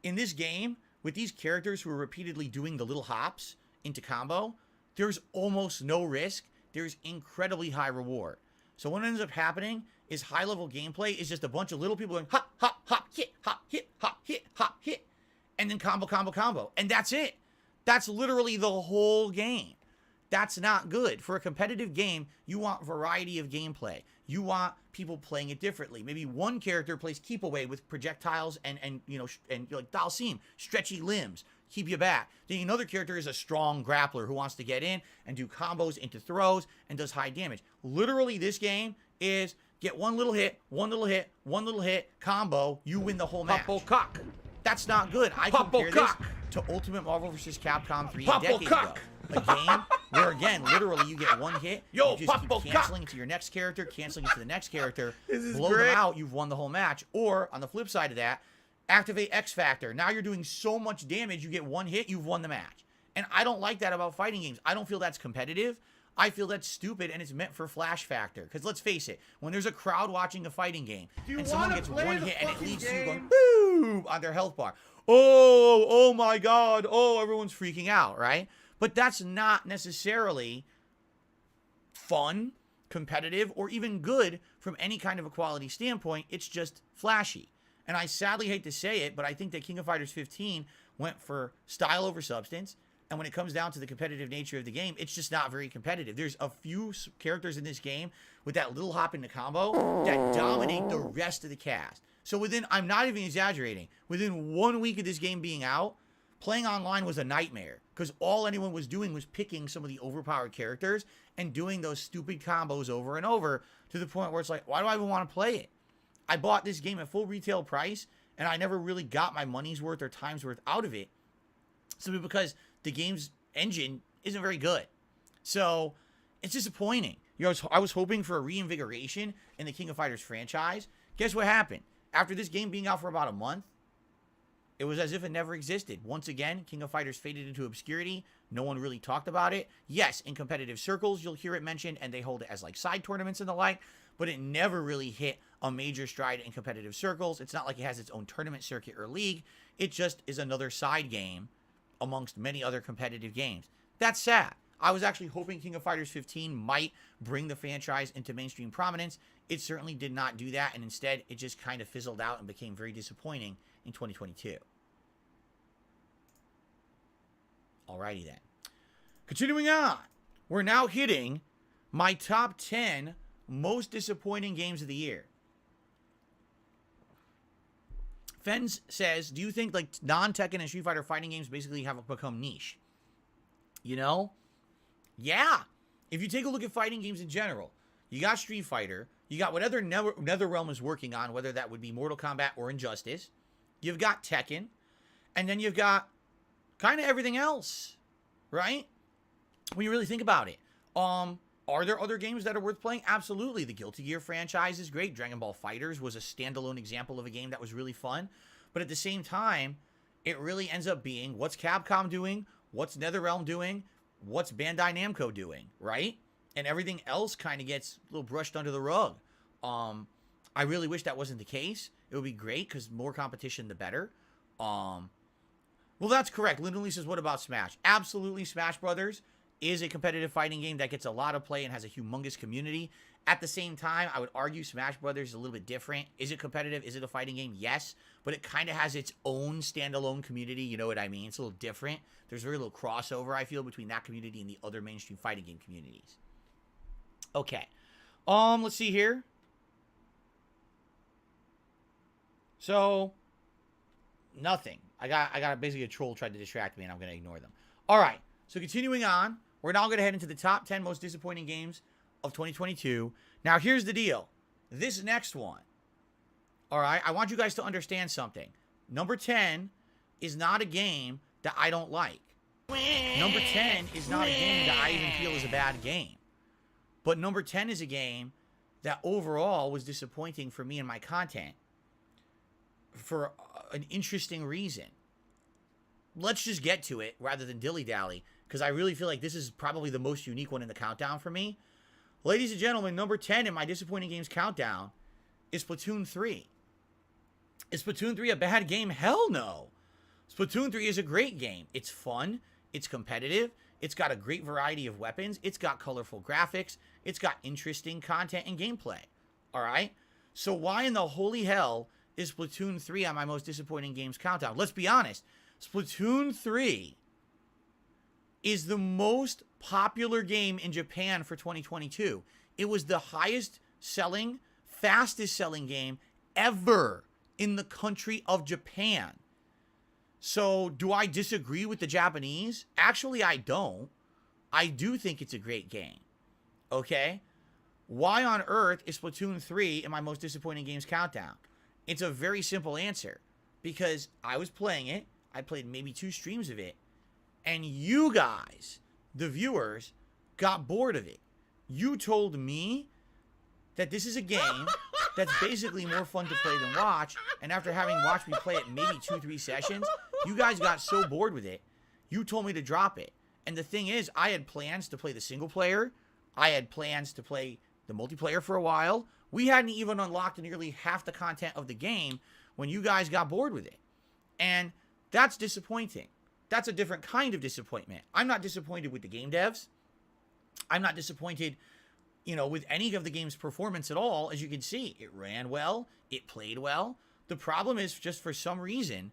In this game, with these characters who are repeatedly doing the little hops into combo, there's almost no risk. There's incredibly high reward. So what ends up happening is high-level gameplay is just a bunch of little people going hop, hop, hop, hit, hop, hit, hop, hit, hop, hit, and then combo, combo, combo. And that's it. That's literally the whole game. That's not good. For a competitive game, you want variety of gameplay. You want people playing it differently. Maybe one character plays keep away with projectiles and like Dalsim, stretchy limbs, keep you back. Then another character is a strong grappler who wants to get in and do combos into throws and does high damage. Literally, this game is get one little hit, one little hit, one little hit, combo, you win the whole match. Cock. That's not good. I compare this to Ultimate Marvel vs. Capcom 3 decades ago. A game where, again, literally you get one hit, you just keep canceling it to your next character, canceling it to the next character, blow them out, you've won the whole match. Or, on the flip side of that, activate X Factor. Now you're doing so much damage, you get one hit, you've won the match. And I don't like that about fighting games. I don't feel that's competitive. I feel that's stupid, and it's meant for flash factor. Because let's face it, when there's a crowd watching a fighting game, and someone gets one hit and it leads to you going, boom, on their health bar. Oh my God. Oh, everyone's freaking out, right? But that's not necessarily fun, competitive, or even good from any kind of a quality standpoint. It's just flashy. And I sadly hate to say it, but I think that King of Fighters 15 went for style over substance. And when it comes down to the competitive nature of the game, it's just not very competitive. There's a few characters in this game with that little hop into combo that dominate the rest of the cast. So I'm not even exaggerating, within 1 week of this game being out, playing online was a nightmare because all anyone was doing was picking some of the overpowered characters and doing those stupid combos over and over to the point where it's like, why do I even want to play it? I bought this game at full retail price and I never really got my money's worth or time's worth out of it simply because the game's engine isn't very good. So it's disappointing. I was hoping for a reinvigoration in the King of Fighters franchise. Guess what happened? After this game being out for about a month, it was as if it never existed. Once again, King of Fighters faded into obscurity. No one really talked about it. Yes, in competitive circles, you'll hear it mentioned, and they hold it as like side tournaments and the like, but it never really hit a major stride in competitive circles. It's not like it has its own tournament circuit or league. It just is another side game amongst many other competitive games. That's sad. I was actually hoping King of Fighters 15 might bring the franchise into mainstream prominence. It certainly did not do that, and instead, it just kind of fizzled out and became very disappointing in 2022. Alrighty then. Continuing on, we're now hitting my top 10 most disappointing games of the year. Fens says, do you think like non-Tekken and Street Fighter fighting games basically have become niche? You know? Yeah. If you take a look at fighting games in general, you got Street Fighter, you got whatever NetherRealm is working on, whether that would be Mortal Kombat or Injustice. You've got Tekken, and then you've got kind of everything else, right? When you really think about it. Are there other games that are worth playing? Absolutely. The Guilty Gear franchise is great. Dragon Ball FighterZ was a standalone example of a game that was really fun. But at the same time, it really ends up being what's Capcom doing, what's NetherRealm doing, what's Bandai Namco doing, right? And everything else kind of gets a little brushed under the rug. I really wish that wasn't the case. It would be great because more competition, the better. Well, that's correct. Literally says, what about Smash? Absolutely, Smash Brothers is a competitive fighting game that gets a lot of play and has a humongous community. At the same time, I would argue Smash Brothers is a little bit different. Is it competitive? Is it a fighting game? Yes. But it kind of has its own standalone community. You know what I mean? It's a little different. There's very little crossover, I feel, between that community and the other mainstream fighting game communities. Okay. Let's see here. So, nothing. I got basically a troll tried to distract me, and I'm going to ignore them. All right. So, continuing on, we're now going to head into the top 10 most disappointing games of 2022. Now, here's the deal. This next one, all right, I want you guys to understand something. Number 10 is not a game that I don't like. Number 10 is not a game that I even feel is a bad game. But number 10 is a game that overall was disappointing for me and my content for an interesting reason. Let's just get to it rather than dilly-dally, because I really feel like this is probably the most unique one in the countdown for me. Ladies and gentlemen, number 10 in my disappointing games countdown is Splatoon 3. Is Splatoon 3 a bad game? Hell no. Splatoon 3 is a great game. It's fun. It's competitive. It's got a great variety of weapons. It's got colorful graphics. It's got interesting content and gameplay. All right? So why in the holy hell is Splatoon 3 on my most disappointing games countdown? Let's be honest. Splatoon 3 is the most popular game in Japan for 2022. It was the highest selling, fastest selling game ever in the country of Japan. So do I disagree with the Japanese? Actually, I don't. I do think it's a great game. Okay? Why on earth is Splatoon 3 in my most disappointing games countdown? It's a very simple answer. Because I was playing it. I played maybe 2 streams of it. And you guys, the viewers, got bored of it. You told me that this is a game that's basically more fun to play than watch. And after having watched me play it maybe 2-3 sessions, you guys got so bored with it, you told me to drop it. And the thing is, I had plans to play the single player. I had plans to play the multiplayer for a while. We hadn't even unlocked nearly half the content of the game when you guys got bored with it. And that's disappointing. That's a different kind of disappointment. I'm not disappointed with the game devs. I'm not disappointed, with any of the game's performance at all. As you can see, it ran well. It played well. The problem is just for some reason,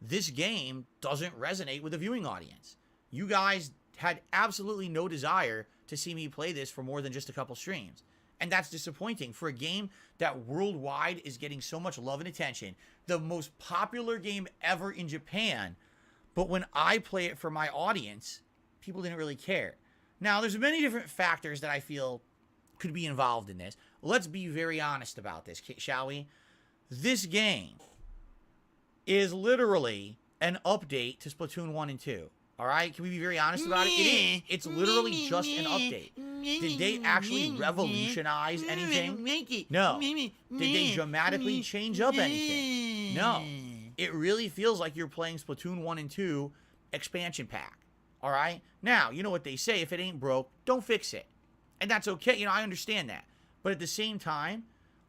this game doesn't resonate with the viewing audience. You guys had absolutely no desire to see me play this for more than just a couple streams. And that's disappointing for a game that worldwide is getting so much love and attention. The most popular game ever in Japan. But when I play it for my audience, people didn't really care. Now, there's many different factors that I feel could be involved in this. Let's be very honest about this, shall we? This game is literally an update to Splatoon 1 and 2. All right? Can we be very honest about it? It is. It's literally just an update. Did they actually revolutionize anything? No. Did they dramatically change up anything? No. It really feels like you're playing Splatoon 1 and 2 expansion pack. All right? Now, you know what they say. If it ain't broke, don't fix it. And that's okay. I understand that. But at the same time,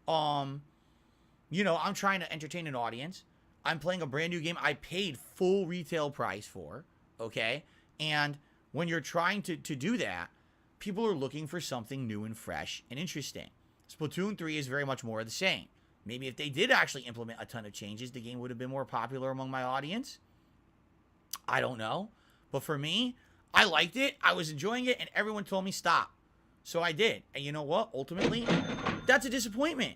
I'm trying to entertain an audience. I'm playing a brand new game I paid full retail price for. Okay? And when you're trying to do that, people are looking for something new and fresh and interesting. Splatoon 3 is very much more of the same. Maybe if they did actually implement a ton of changes, the game would have been more popular among my audience. I don't know. But for me, I liked it. I was enjoying it, and everyone told me stop. So I did. And you know what? Ultimately, that's a disappointment.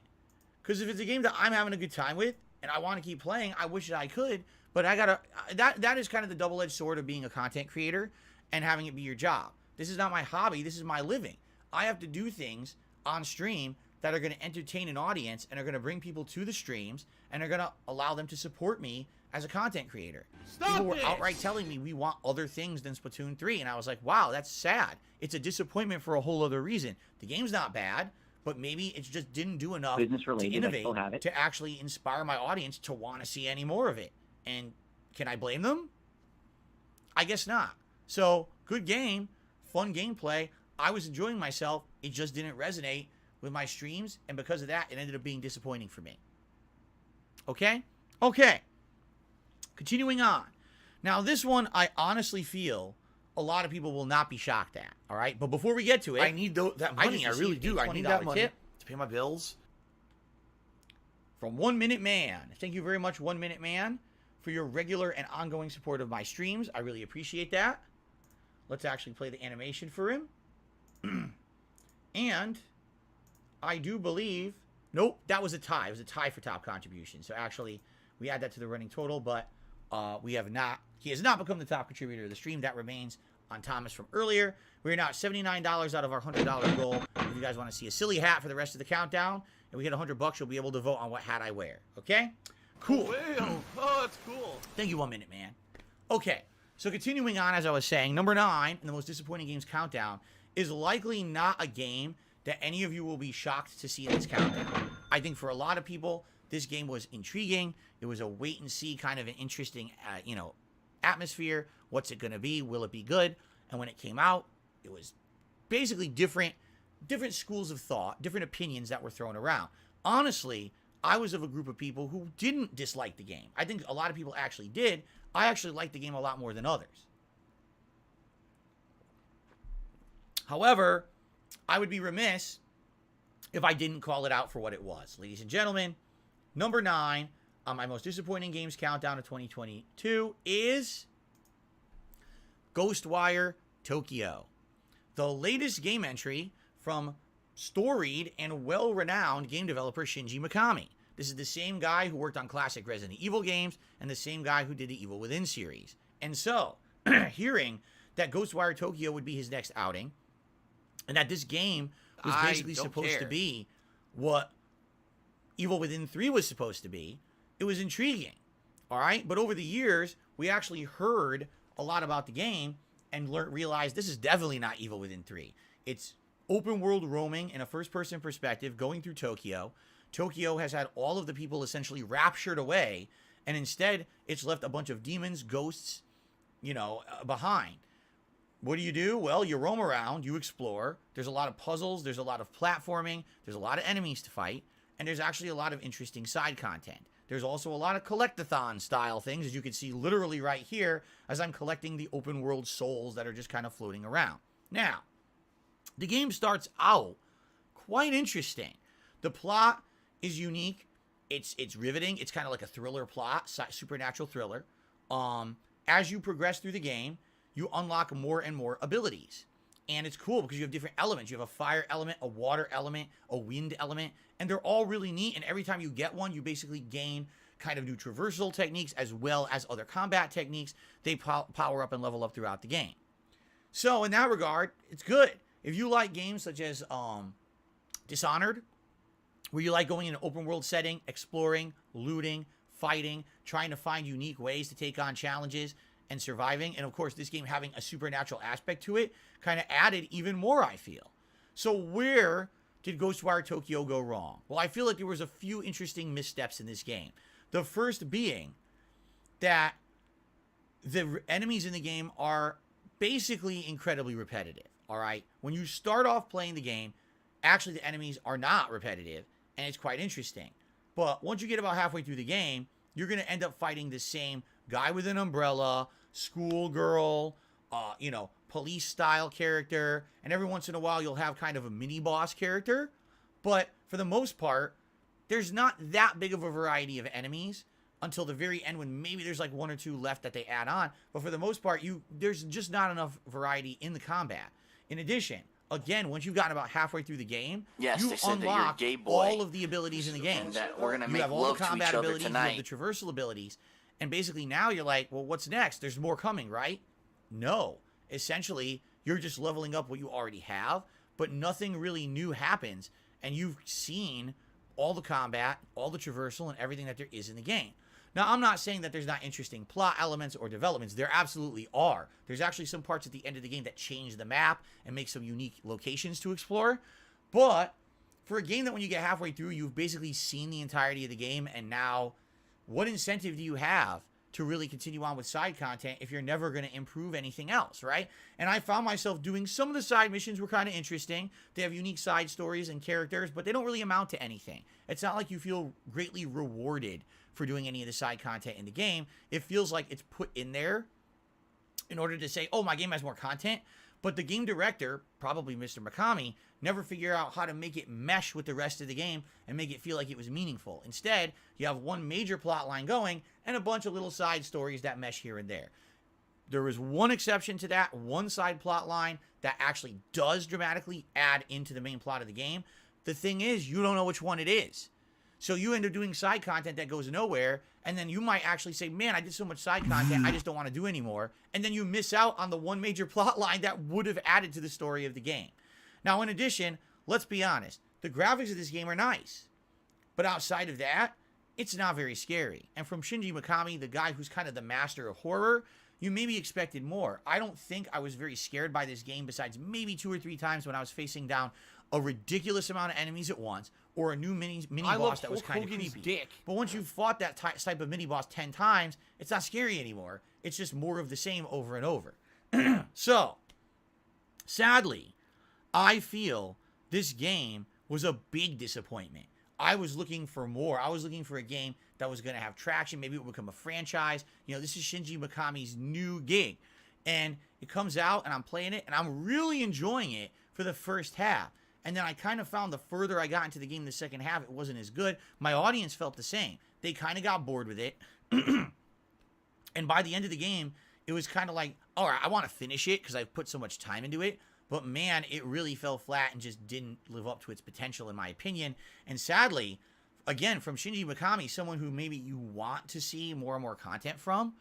Because if it's a game that I'm having a good time with, and I want to keep playing, I wish that I could. But I gotta, that is kind of the double-edged sword of being a content creator and having it be your job. This is not my hobby. This is my living. I have to do things on stream that are going to entertain an audience and are going to bring people to the streams and are going to allow them to support me as a content creator. People were outright telling me we want other things than Splatoon 3. And I was like, wow, that's sad. It's a disappointment for a whole other reason. The game's not bad, but maybe it just didn't do enough to innovate, to actually inspire my audience to want to see any more of it. And can I blame them? I guess not. So, good game, fun gameplay. I was enjoying myself. It just didn't resonate with my streams, and because of that, it ended up being disappointing for me. Okay? Okay. Continuing on. Now, this one, I honestly feel a lot of people will not be shocked at, all right? But before we get to it... I need that money. I really do. I need that money tip to pay my bills. From 1 Minute Man. Thank you very much, 1 Minute Man, for your regular and ongoing support of my streams. I really appreciate that. Let's actually play the animation for him. And I do believe... Nope, that was a tie. It was a tie for top contribution. So actually, we add that to the running total, but we have not... He has not become the top contributor of the stream. That remains on Thomas from earlier. We're now at $79 out of our $100 goal. If you guys want to see a silly hat for the rest of the countdown, and we hit $100, you'll be able to vote on what hat I wear. Okay? Cool. Oh, that's cool. Thank you, 1 Minute Man. Okay, so continuing on, as I was saying, number 9 in the most disappointing games countdown is likely not a game that any of you will be shocked to see in this countdown. I think for a lot of people, this game was intriguing. It was a wait-and-see kind of an interesting, atmosphere. What's it going to be? Will it be good? And when it came out, it was basically different different schools of thought, different opinions that were thrown around. Honestly, I was of a group of people who didn't dislike the game. I think a lot of people actually did. I actually liked the game a lot more than others. However, I would be remiss if I didn't call it out for what it was. Ladies and gentlemen, number 9 on my most disappointing games countdown of 2022 is Ghostwire Tokyo, the latest game entry from storied and well-renowned game developer Shinji Mikami. This is the same guy who worked on classic Resident Evil games and the same guy who did the Evil Within series. And so, hearing that Ghostwire Tokyo would be his next outing, and that this game was basically supposed to be what Evil Within 3 was supposed to be, it was intriguing. All right? But over the years, we actually heard a lot about the game and realized this is definitely not Evil Within 3. It's open world roaming in a first-person perspective going through Tokyo. Tokyo has had all of the people essentially raptured away, and instead it's left a bunch of demons, ghosts, behind. What do? Well, you roam around, you explore. There's a lot of puzzles, there's a lot of platforming, there's a lot of enemies to fight, and there's actually a lot of interesting side content. There's also a lot of collectathon style things, as you can see literally right here, as I'm collecting the open world souls that are just kind of floating around. Now, the game starts out quite interesting. The plot is unique. It's riveting. It's kind of like a thriller plot, supernatural thriller. As you progress through the game, you unlock more and more abilities. And it's cool because you have different elements. You have a fire element, a water element, a wind element, and they're all really neat. And every time you get one, you basically gain kind of new traversal techniques as well as other combat techniques. They power up and level up throughout the game. So in that regard, it's good. If you like games such as Dishonored, where you like going in an open world setting, exploring, looting, fighting, trying to find unique ways to take on challenges, and surviving, and of course this game having a supernatural aspect to it, kind of added even more, I feel. So where did Ghostwire Tokyo go wrong? Well, I feel like there was a few interesting missteps in this game. The first being that the enemies in the game are basically incredibly repetitive, all right? When you start off playing the game, actually the enemies are not repetitive, and it's quite interesting. But once you get about halfway through the game, you're going to end up fighting the same guy with an umbrella, schoolgirl, police-style character, and every once in a while you'll have kind of a mini-boss character. But for the most part, there's not that big of a variety of enemies until the very end when maybe there's like 1 or 2 left that they add on. But for the most part, there's just not enough variety in the combat. In addition, again, once you've gotten about halfway through the game, yes, you they said unlock that you're a gay boy, all of the abilities in the game. and that we're gonna you make have all love the to combat each other abilities, tonight. you have the traversal abilities, and basically now you're like, well, what's next? There's more coming, right? No. Essentially, you're just leveling up what you already have, but nothing really new happens, and you've seen all the combat, all the traversal, and everything that there is in the game. Now, I'm not saying that there's not interesting plot elements or developments. There absolutely are. There's actually some parts at the end of the game that change the map and make some unique locations to explore. But for a game that when you get halfway through, you've basically seen the entirety of the game, and now what incentive do you have to really continue on with side content if you're never going to improve anything else, right? And I found myself doing some of the side missions were kind of interesting. They have unique side stories and characters, but they don't really amount to anything. It's not like you feel greatly rewarded for doing any of the side content in the game. It feels like it's put in there in order to say, oh, my game has more content. But the game director, probably Mr. Mikami, never figured out how to make it mesh with the rest of the game and make it feel like it was meaningful. Instead, you have one major plot line going and a bunch of little side stories that mesh here and there. There is one exception to that, one side plot line that actually does dramatically add into the main plot of the game. The thing is, you don't know which one it is. So you end up doing side content that goes nowhere, and then you might actually say, man, I did so much side content, I just don't want to do anymore. And then you miss out on the one major plot line that would have added to the story of the game. Now, in addition, let's be honest, the graphics of this game are nice. But outside of that, it's not very scary. And from Shinji Mikami, the guy who's kind of the master of horror, you maybe expected more. I don't think I was very scared by this game besides maybe 2 or 3 times when I was facing down a ridiculous amount of enemies at once, or a new mini boss that was kind of creepy. Dick. But once you've fought that type of mini boss 10 times, it's not scary anymore. It's just more of the same over and over. So, sadly, I feel this game was a big disappointment. I was looking for more. I was looking for a game that was going to have traction. Maybe it would become a franchise. You know, this is Shinji Mikami's new gig. And it comes out, and I'm playing it, and I'm really enjoying it for the first half. And then I kind of found the further I got into the game in the second half, it wasn't as good. My audience felt the same. They kind of got bored with it. And by the end of the game, it was kind of like, all right, I want to finish it because I've put so much time into it. But man, it really fell flat and just didn't live up to its potential, in my opinion. And sadly, again, from Shinji Mikami, someone who maybe you want to see more and more content from,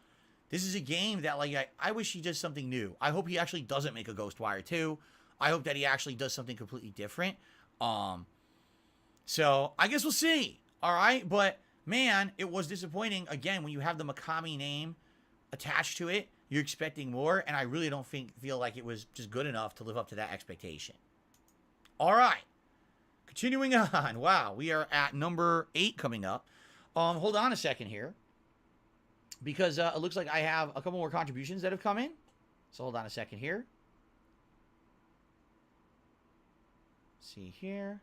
this is a game that, like, I wish he does something new. I hope he actually doesn't make a Ghostwire 2. I hope that he actually does something completely different. So I guess we'll see. All right, but man, it was disappointing. Again, when you have the Mikami name attached to it, you're expecting more, and I really don't feel like it was just good enough to live up to that expectation. All right, continuing on. Wow, we are at number 8 coming up. Hold on a second here, because it looks like I have a couple more contributions that have come in. So hold on a second here. Let's see here.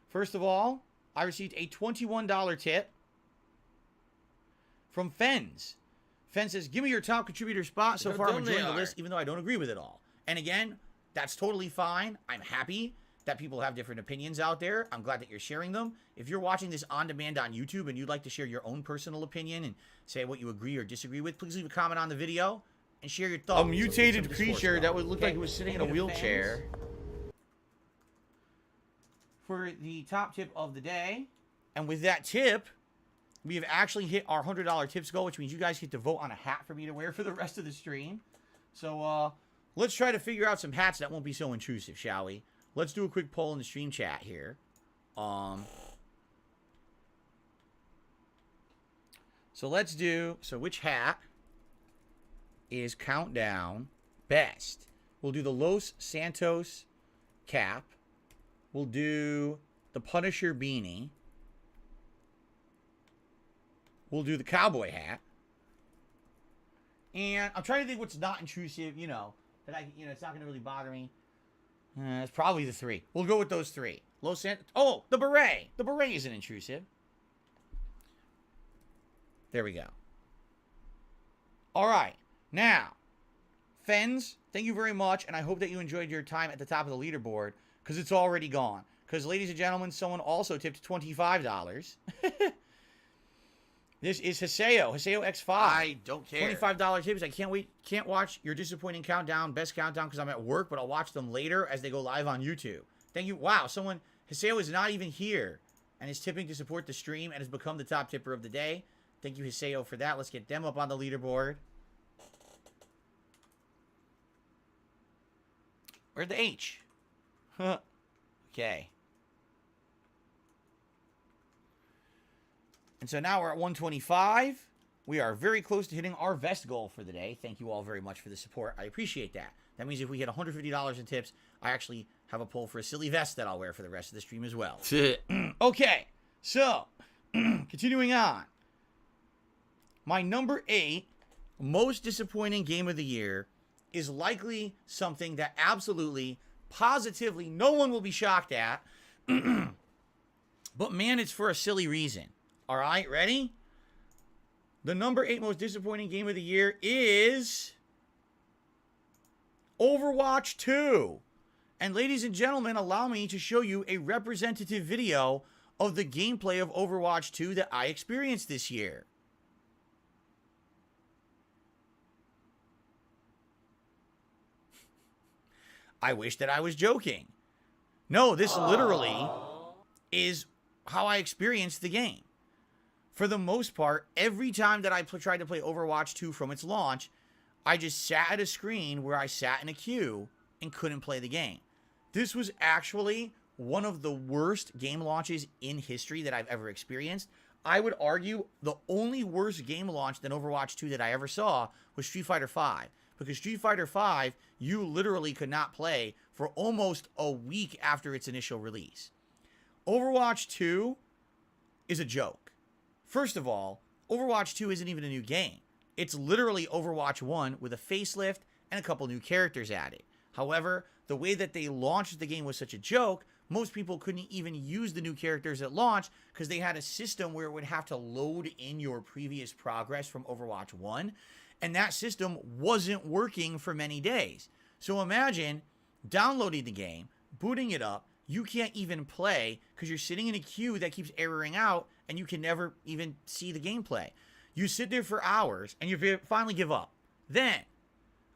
First of all, I received a $21 tip from Fens. Fens says, give me your top contributor spot. So far, I'm enjoying the list, even though I don't agree with it all. And again, that's totally fine. I'm happy that people have different opinions out there. I'm glad that you're sharing them. If you're watching this on demand on YouTube and you'd like to share your own personal opinion and say what you agree or disagree with, please leave a comment on the video and share your thoughts. A mutated creature that would look like it was sitting in a wheelchair. For the top tip of the day. And with that tip, we have actually hit our $100 tips goal, which means you guys get to vote on a hat for me to wear for the rest of the stream. So let's try to figure out some hats that won't be so intrusive, shall we? Let's do a quick poll in the stream chat here. So let's do, which hat is Countdown best? We'll do the Los Santos cap. We'll do the Punisher beanie. We'll do the cowboy hat. And I'm trying to think what's not intrusive, you know, that it's not going to really bother me. It's probably the 3. We'll go with those 3. Los Santos. Oh, the beret. The beret isn't intrusive. There we go. All right. Now, Fens, thank you very much, and I hope that you enjoyed your time at the top of the leaderboard, because it's already gone. Because, ladies and gentlemen, someone also tipped $25. This is Haseo X5. I don't care. $25 tips. I can't wait. Can't watch your disappointing countdown, best countdown, because I'm at work, but I'll watch them later as they go live on YouTube. Thank you. Wow, Haseo is not even here and is tipping to support the stream and has become the top tipper of the day. Thank you, Haseo, for that. Let's get them up on the leaderboard. Where's the H? Okay. And so now we're at 125. We are very close to hitting our vest goal for the day. Thank you all very much for the support. I appreciate that. That means if we hit $150 in tips, I actually have a poll for a silly vest that I'll wear for the rest of the stream as well. Okay, so continuing on. My number 8 most disappointing game of the year is likely something that absolutely, positively, no one will be shocked at. But man, it's for a silly reason. All right, ready? The number 8 most disappointing game of the year is Overwatch 2. And ladies and gentlemen, allow me to show you a representative video of the gameplay of Overwatch 2 that I experienced this year. I wish that I was joking. No, this literally is how I experienced the game. For the most part, every time that I tried to play Overwatch 2 from its launch, I just sat at a screen where I sat in a queue and couldn't play the game. This was actually one of the worst game launches in history that I've ever experienced. I would argue the only worse game launch than Overwatch 2 that I ever saw was Street Fighter V. Because Street Fighter V, you literally could not play for almost a week after its initial release. Overwatch 2 is a joke. First of all, Overwatch 2 isn't even a new game. It's literally Overwatch 1 with a facelift and a couple new characters added. However, the way that they launched the game was such a joke, most people couldn't even use the new characters at launch because they had a system where it would have to load in your previous progress from Overwatch 1, and that system wasn't working for many days. So imagine downloading the game, booting it up, you can't even play because you're sitting in a queue that keeps erroring out and you can never even see the gameplay. You sit there for hours and you finally give up. Then,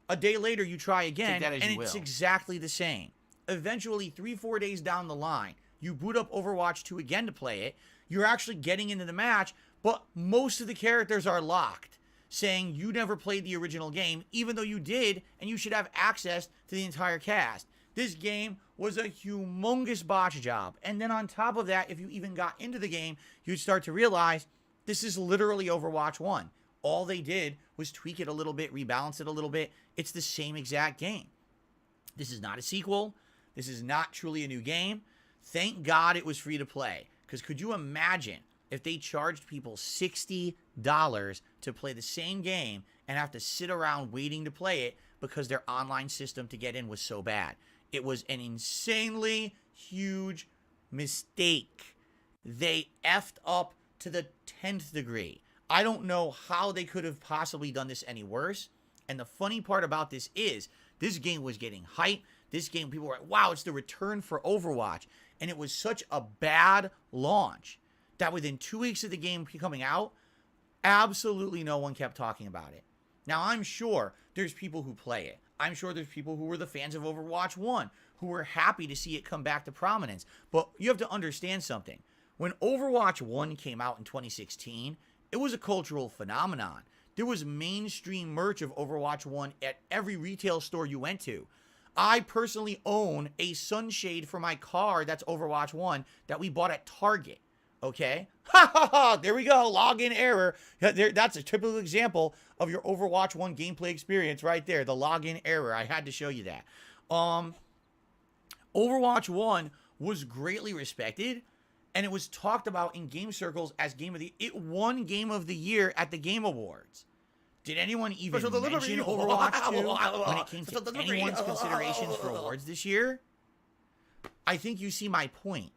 a day later, you try again, and it's exactly the same. Eventually, 3-4 days down the line, you boot up Overwatch 2 again to play it. You're actually getting into the match, but most of the characters are locked, saying you never played the original game, even though you did, and you should have access to the entire cast. This game was a humongous botch job. And then on top of that, if you even got into the game, you'd start to realize this is literally Overwatch 1. All they did was tweak it a little bit, rebalance it a little bit. It's the same exact game. This is not a sequel. This is not truly a new game. Thank God it was free to play. Because could you imagine if they charged people $60 to play the same game and have to sit around waiting to play it because their online system to get in was so bad? It was an insanely huge mistake. They effed up to the 10th degree. I don't know how they could have possibly done this any worse. And the funny part about this is, this game was getting hype. This game, people were like, wow, it's the return for Overwatch. And it was such a bad launch that within 2 weeks of the game coming out, absolutely no one kept talking about it. Now, I'm sure there's people who play it. I'm sure there's people who were the fans of Overwatch 1 who were happy to see it come back to prominence. But you have to understand something. When Overwatch 1 came out in 2016, it was a cultural phenomenon. There was mainstream merch of Overwatch 1 at every retail store you went to. I personally own a sunshade for my car that's Overwatch 1 that we bought at Target. Okay? Ha ha ha! There we go. Login error. That's a typical example of your Overwatch 1 gameplay experience right there. The login error. I had to show you that. Overwatch 1 was greatly respected, and it was talked about in game circles as Game of the... It won Game of the Year at the Game Awards. Did anyone even mention Overwatch 2 when it came to anyone's considerations for awards this year? I think you see my point.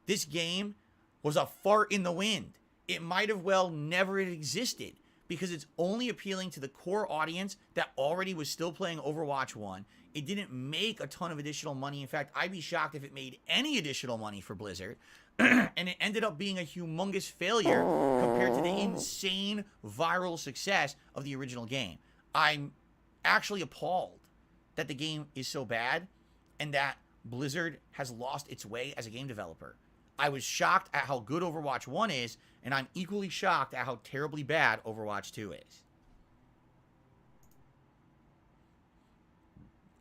This game was a fart in the wind. It might have well never existed because it's only appealing to the core audience that already was still playing Overwatch 1. It didn't make a ton of additional money. In fact, I'd be shocked if it made any additional money for Blizzard. And it ended up being a humongous failure compared to the insane viral success of the original game. I'm actually appalled that the game is so bad and that Blizzard has lost its way as a game developer. I was shocked at how good Overwatch 1 is, and I'm equally shocked at how terribly bad Overwatch 2 is.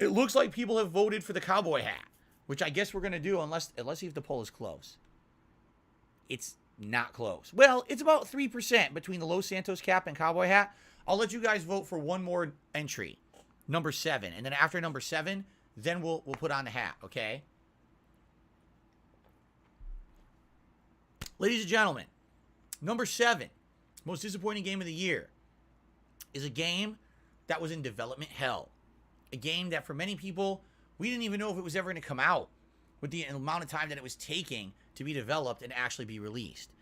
It looks like people have voted for the cowboy hat, which I guess we're going to do unless if the poll is close. It's not close. Well, it's about 3% between the Los Santos cap and cowboy hat. I'll let you guys vote for one more entry, number 7. And then after number 7, then we'll put on the hat, okay? Ladies and gentlemen, number 7, most disappointing game of the year, is a game that was in development hell. A game that for many people, we didn't even know if it was ever going to come out with the amount of time that it was taking to be developed and actually be released.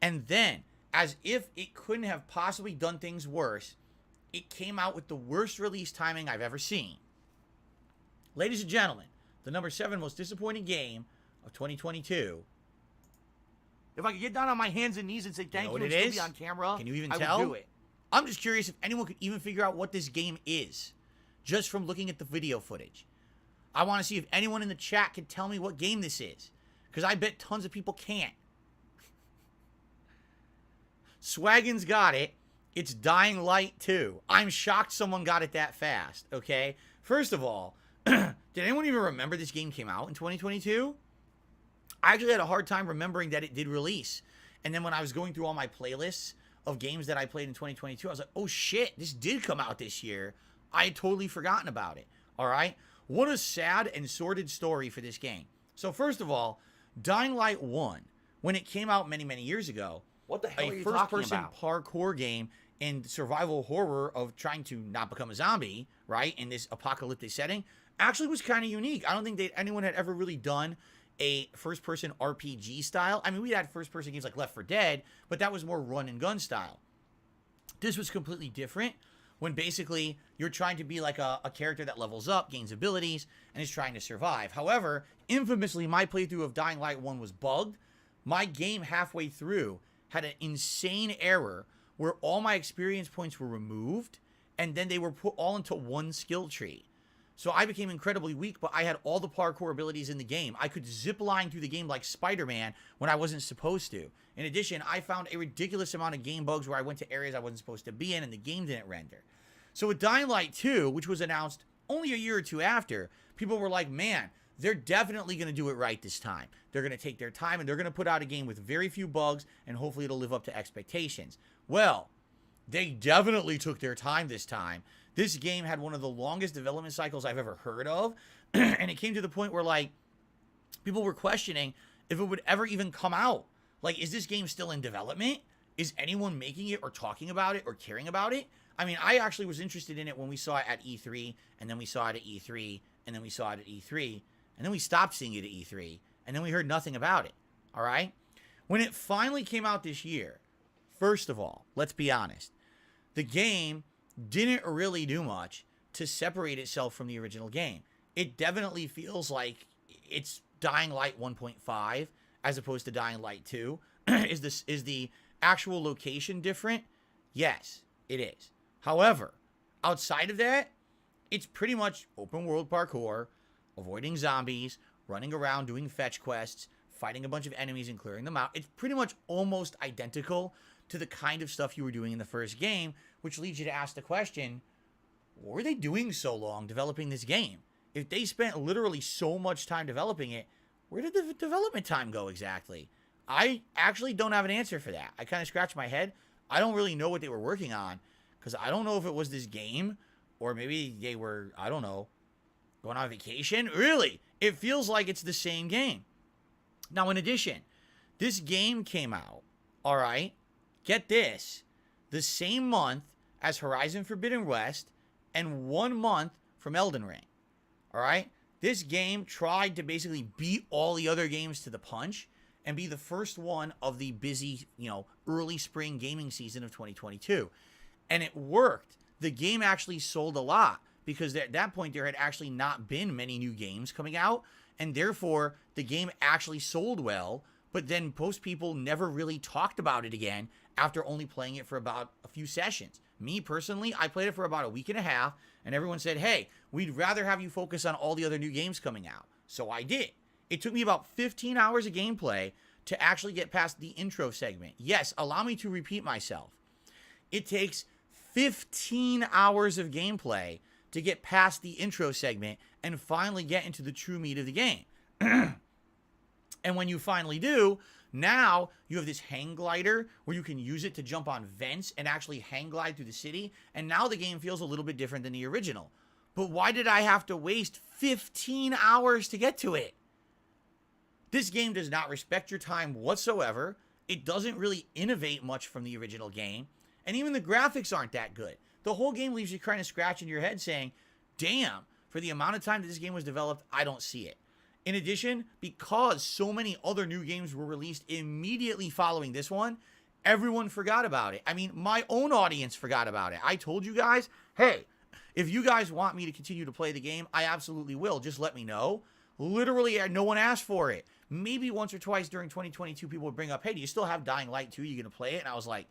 And then, as if it couldn't have possibly done things worse, it came out with the worst release timing I've ever seen. Ladies and gentlemen, the number 7 most disappointing game of 2022. If I could get down on my hands and knees and say thank you, and still be on camera, can you even I tell? would do it. I'm just curious if anyone could even figure out what this game is, just from looking at the video footage. I want to see if anyone in the chat can tell me what game this is, because I bet tons of people can't. Swaggin's got it. It's Dying Light 2. I'm shocked someone got it that fast, okay? First of all, did anyone even remember this game came out in 2022? I actually had a hard time remembering that it did release. And then when I was going through all my playlists of games that I played in 2022, I was like, oh shit, this did come out this year. I had totally forgotten about it, all right? What a sad and sordid story for this game. So first of all, Dying Light 1, when it came out many, many years ago, What the hell are a you first-person talking about? parkour game and survival horror of trying to not become a zombie, right, in this apocalyptic setting, actually was kind of unique. I don't think anyone had ever really done a first-person RPG style. I mean, we had first-person games like Left 4 Dead, but that was more run-and-gun style. This was completely different when basically you're trying to be like a character that levels up, gains abilities, and is trying to survive. However, infamously, my playthrough of Dying Light 1 was bugged. My game halfway through had an insane error where all my experience points were removed, and then they were put all into one skill tree. So I became incredibly weak, but I had all the parkour abilities in the game. I could zip line through the game like Spider-Man when I wasn't supposed to. In addition, I found a ridiculous amount of game bugs where I went to areas I wasn't supposed to be in and the game didn't render. So with Dying Light 2, which was announced only a year or two after, people were like, man, they're definitely going to do it right this time. They're going to take their time and they're going to put out a game with very few bugs and hopefully it'll live up to expectations. Well, they definitely took their time this time. This game had one of the longest development cycles I've ever heard of. And it came to the point where, like, people were questioning if it would ever even come out. Like, is this game still in development? Is anyone making it or talking about it or caring about it? I mean, I actually was interested in it when we saw it at E3, and then we saw it at E3, and then we saw it at E3, and then we stopped seeing it at E3, and then we heard nothing about it. All right? When it finally came out this year, first of all, let's be honest, the game didn't really do much to separate itself from the original game. It definitely feels like it's Dying Light 1.5 as opposed to Dying Light 2. Is the actual location different? Yes, it is. However, outside of that, it's pretty much open world parkour, avoiding zombies, running around doing fetch quests, fighting a bunch of enemies and clearing them out. It's pretty much almost identical to the kind of stuff you were doing in the first game, which leads you to ask the question, what were they doing so long developing this game? If they spent literally so much time developing it, where did the development time go exactly? I actually don't have an answer for that. I kind of scratched my head. I don't really know what they were working on, because I don't know if it was this game, or maybe they were, I don't know, going on vacation. Really, it feels like it's the same game. Now, in addition, this game came out, all right, get this, the same month as Horizon Forbidden West and 1 month from Elden Ring. All right? This game tried to basically beat all the other games to the punch and be the first one of the busy, early spring gaming season of 2022. And it worked. The game actually sold a lot because at that point there had actually not been many new games coming out, and therefore the game actually sold well, but then most people never really talked about it again after only playing it for about a few sessions. Me personally, I played it for about a week and a half, and everyone said, hey, we'd rather have you focus on all the other new games coming out. So I did. It took me about 15 hours of gameplay to actually get past the intro segment. Yes, allow me to repeat myself. It takes 15 hours of gameplay to get past the intro segment and finally get into the true meat of the game. And when you finally do, now you have this hang glider where you can use it to jump on vents and actually hang glide through the city. And now the game feels a little bit different than the original. But why did I have to waste 15 hours to get to it? This game does not respect your time whatsoever. It doesn't really innovate much from the original game. And even the graphics aren't that good. The whole game leaves you kind of scratching your head saying, damn, for the amount of time that this game was developed, I don't see it. In addition, because so many other new games were released immediately following this one, everyone forgot about it. I mean, my own audience forgot about it. I told you guys, hey, if you guys want me to continue to play the game, I absolutely will. Just let me know. Literally, no one asked for it. Maybe once or twice during 2022, people would bring up, hey, do you still have Dying Light 2? You going to play it? And I was like,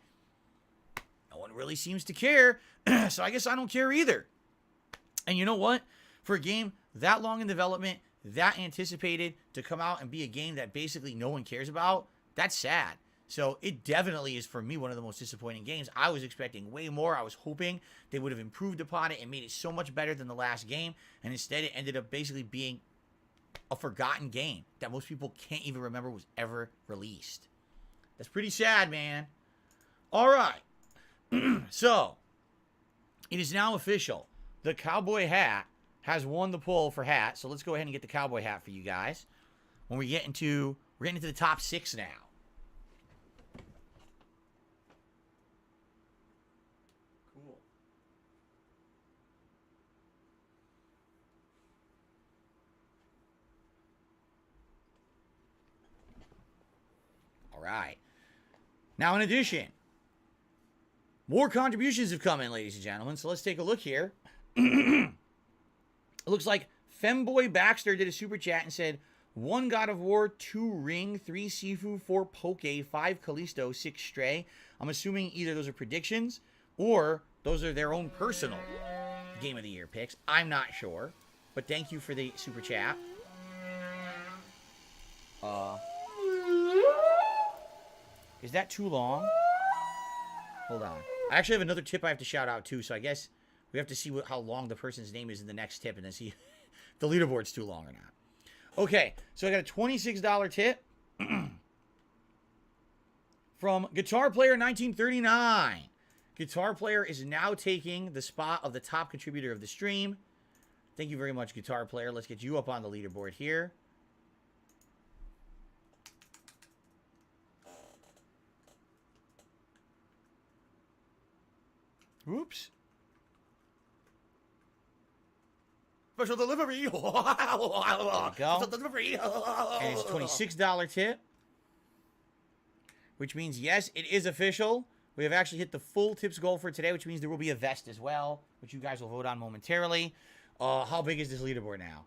no one really seems to care. So I guess I don't care either. And you know what? For a game that long in development, that anticipated to come out and be a game that basically no one cares about, that's sad. So it definitely is, for me, one of the most disappointing games. I was expecting way more. I was hoping they would have improved upon it and made it so much better than the last game. And instead, it ended up basically being a forgotten game that most people can't even remember was ever released. That's pretty sad, man. All right. So, it is now official. The cowboy hat has won the poll for hat. So let's go ahead and get the cowboy hat for you guys. When we're getting into the top 6 now. Cool. right. Now, in addition, more contributions have come in, ladies and gentlemen. So let's take a look here. It looks like Femboy Baxter did a super chat and said, 1 God of War, 2 Ring, 3 Sifu, 4 Poke, 5 Callisto, 6 Stray. I'm assuming either those are predictions or those are their own personal Game of the Year picks. I'm not sure. But thank you for the super chat. Is that too long? Hold on. I actually have another tip I have to shout out too, so I guess we have to see how long the person's name is in the next tip and then see if the leaderboard's too long or not. Okay, so I got a $26 tip from Guitar Player 1939. Guitar Player is now taking the spot of the top contributor of the stream. Thank you very much, Guitar Player. Let's get you up on the leaderboard here. Whoops. Special delivery. There you go. Special delivery. And it's a $26 tip. Which means, yes, it is official. We have actually hit the full tips goal for today, which means there will be a vest as well, which you guys will vote on momentarily. How big is this leaderboard now?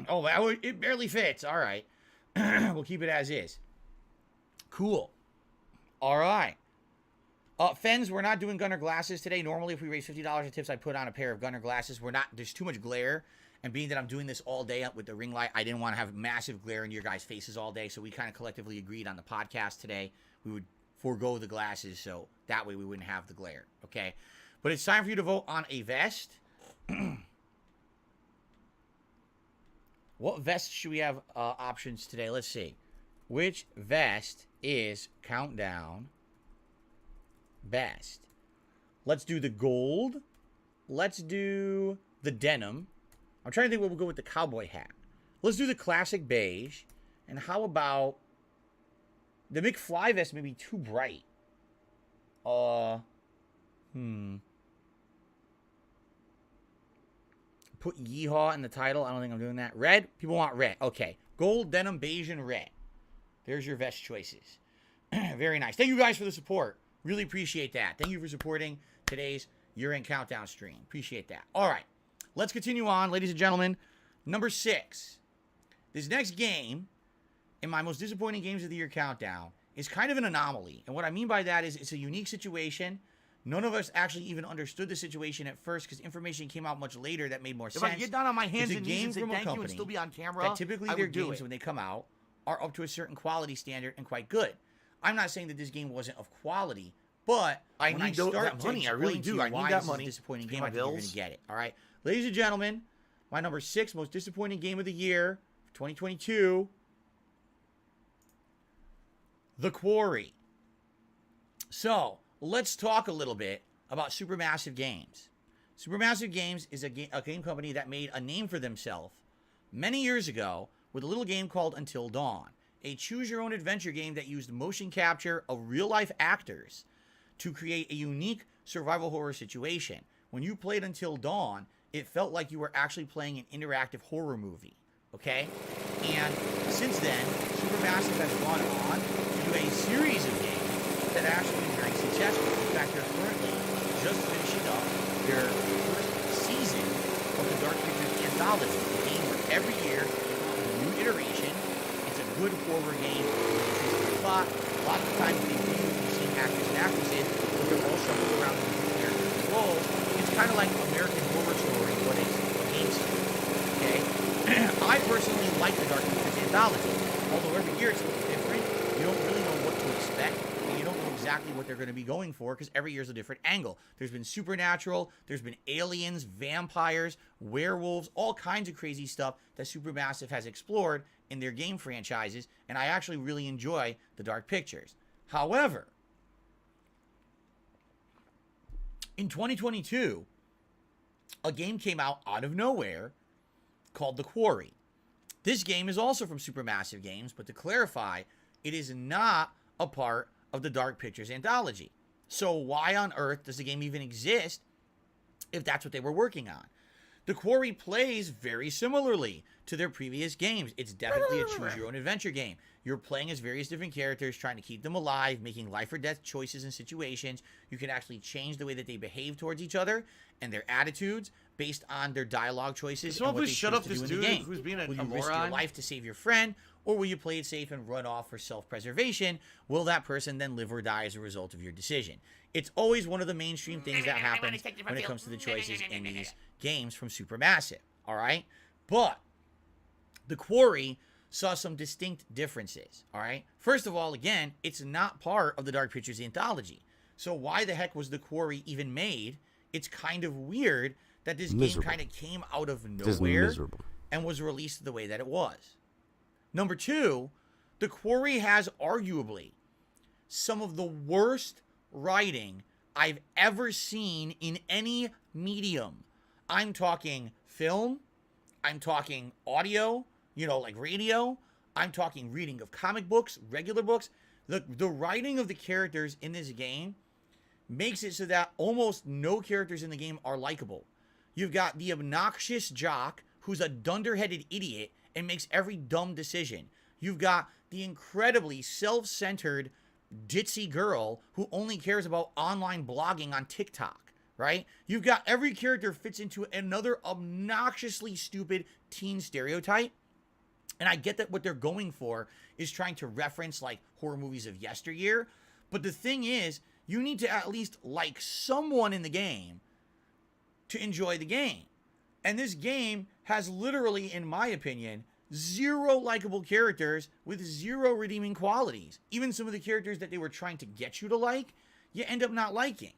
Oh, it barely fits. All right. We'll keep it as is. Cool. All right. Fens, we're not doing Gunner glasses today. Normally, if we raise $50 in tips, I put on a pair of Gunner glasses. We're not. There's too much glare. And being that I'm doing this all day with the ring light, I didn't want to have massive glare in your guys' faces all day. So we kind of collectively agreed on the podcast today. We would forego the glasses so that way we wouldn't have the glare. Okay? But it's time for you to vote on a vest. What vest should we have options today? Let's see. Which vest is Countdown best? Let's do the gold. Let's do the denim. I'm trying to think what we'll go with the cowboy hat. Let's do the classic beige. And how about the McFly vest? Maybe too bright. Put Yeehaw in the title. I don't think I'm doing that. Red? People want red. Okay. Gold, denim, beige, and red. There's your vest choices. Very nice. Thank you guys for the support. Really appreciate that. Thank you for supporting today's year-end countdown stream. Appreciate that. All right. Let's continue on, ladies and gentlemen. Number 6. This next game, in my most disappointing games of the year countdown, is kind of an anomaly. And what I mean by that is it's a unique situation. None of us actually even understood the situation at first because information came out much later that made more sense. If I get down on my hands and knees and say from a thank you company and still be on camera, that typically their games, when they come out, are up to a certain quality standard and quite good. I'm not saying that this game wasn't of quality, but I need that money. I really do. I need that money. Disappointing game. I think you're going to get it. All right, ladies and gentlemen, my number 6 most disappointing game of the year for 2022, The Quarry. So let's talk a little bit about Supermassive Games. Supermassive Games is a game company that made a name for themselves many years ago with a little game called Until Dawn, a choose-your-own-adventure game that used motion capture of real-life actors to create a unique survival horror situation. When you played Until Dawn, it felt like you were actually playing an interactive horror movie, okay? And since then, Supermassive has gone on to do a series of games that have actually been very successful. In fact, they're currently just finishing up their first season of the Dark Pictures Anthology, a game where every year there's a new iteration. It's a good horror game. It's a lot of the times they do the same actors and actresses, but they're all shuffled around with different characters and roles. It's kind of like American Horror Story, but it's a game series. Okay? I personally like the Dark Pictures Anthology. Although every year it's a little different, you don't really know what to expect, and you don't know exactly what they're going to be going for, because every year's a different angle. There's been supernatural, there's been aliens, vampires, werewolves, all kinds of crazy stuff that Supermassive has explored in their game franchises, and I actually really enjoy the Dark Pictures. However, in 2022, a game came out of nowhere called The Quarry. This game is also from Supermassive Games, but to clarify, it is not a part of the Dark Pictures Anthology. So why on earth does the game even exist if that's what they were working on? The Quarry plays very similarly to their previous games. It's definitely a choose-your-own-adventure game. You're playing as various different characters, trying to keep them alive, making life-or-death choices and situations. You can actually change the way that they behave towards each other and their attitudes based on their dialogue choices. Someone and what please they shut choose up to this do in the dude game. who's being a Will you moron? risk your life to save your friend, or will you play it safe and run off for self-preservation? Will that person then live or die as a result of your decision? It's always one of the mainstream things that happens when it comes to the choices in these games from Supermassive, all right? But the Quarry saw some distinct differences, all right? First of all, again, it's not part of the Dark Pictures anthology. So why the heck was the Quarry even made? It's kind of weird that this game kind of came out of nowhere and was released the way that it was. Number two, the Quarry has arguably some of the worst writing I've ever seen in any medium. I'm talking film, I'm talking audio, like radio, I'm talking reading of comic books, regular books. The writing of the characters in this game makes it so that almost no characters in the game are likable. You've got the obnoxious jock who's a dunderheaded idiot and makes every dumb decision. You've got the incredibly self-centered ditzy girl who only cares about online blogging on TikTok, right? You've got every character fits into another obnoxiously stupid teen stereotype. And I get that what they're going for is trying to reference like horror movies of yesteryear. But the thing is, you need to at least like someone in the game to enjoy the game. And this game has literally, in my opinion, zero likable characters with zero redeeming qualities. Even some of the characters that they were trying to get you to like, you end up not liking.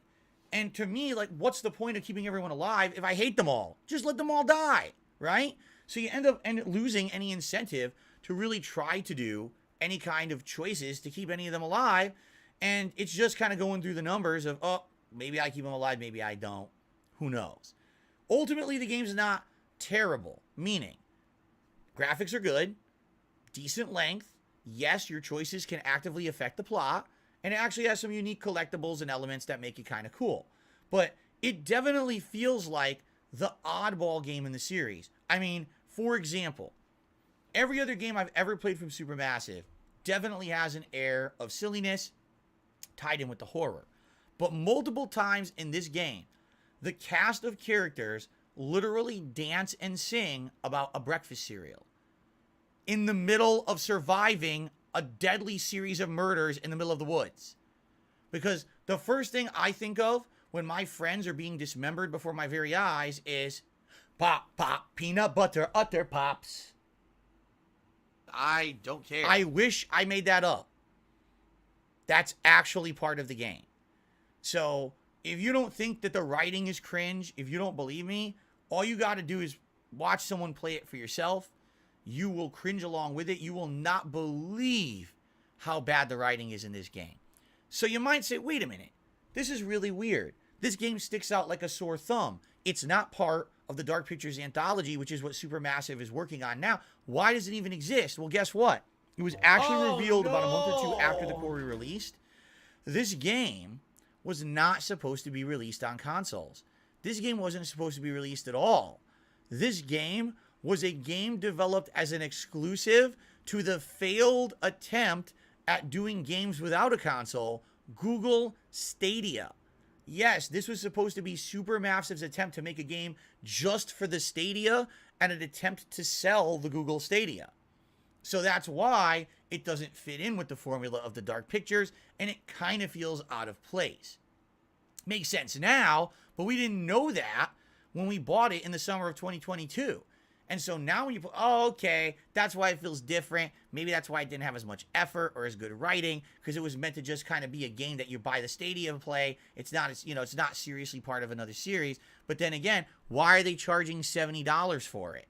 And to me, like, what's the point of keeping everyone alive if I hate them all? Just let them all die, right? So you end up losing any incentive to really try to do any kind of choices to keep any of them alive. And it's just kind of going through the numbers of, oh, maybe I keep them alive, maybe I don't. Who knows? Ultimately, the game's not terrible, meaning graphics are good, decent length. Yes, your choices can actively affect the plot, and it actually has some unique collectibles and elements that make it kind of cool. But it definitely feels like the oddball game in the series. I mean, for example, every other game I've ever played from Supermassive definitely has an air of silliness tied in with the horror. But multiple times in this game, the cast of characters literally dance and sing about a breakfast cereal in the middle of surviving a deadly series of murders in the middle of the woods. Because the first thing I think of when my friends are being dismembered before my very eyes is pop, pop, peanut butter, utter pops. I don't care. I wish I made that up. That's actually part of the game. So if you don't think that the writing is cringe, if you don't believe me, all you got to do is watch someone play it for yourself. You will cringe along with it. You will not believe how bad the writing is in this game. So you might say, wait a minute, this is really weird. This game sticks out like a sore thumb. It's not part of the Dark Pictures anthology, which is what Supermassive is working on now. Why does it even exist? Well, guess what? It was actually revealed about a month or two after the Quarry released. This game was not supposed to be released on consoles. This game wasn't supposed to be released at all. This game was a game developed as an exclusive to the failed attempt at doing games without a console, Google Stadia. Yes, this was supposed to be Supermassive's attempt to make a game just for the Stadia and an attempt to sell the Google Stadia. So that's why it doesn't fit in with the formula of the Dark Pictures, and it kind of feels out of place. Makes sense now, but we didn't know that when we bought it in the summer of 2022. And so now when you put, oh, okay, that's why it feels different. Maybe that's why it didn't have as much effort or as good writing, because it was meant to just kind of be a game that you buy the Stadia and play. It's not, it's not seriously part of another series. But then again, why are they charging $70 for it?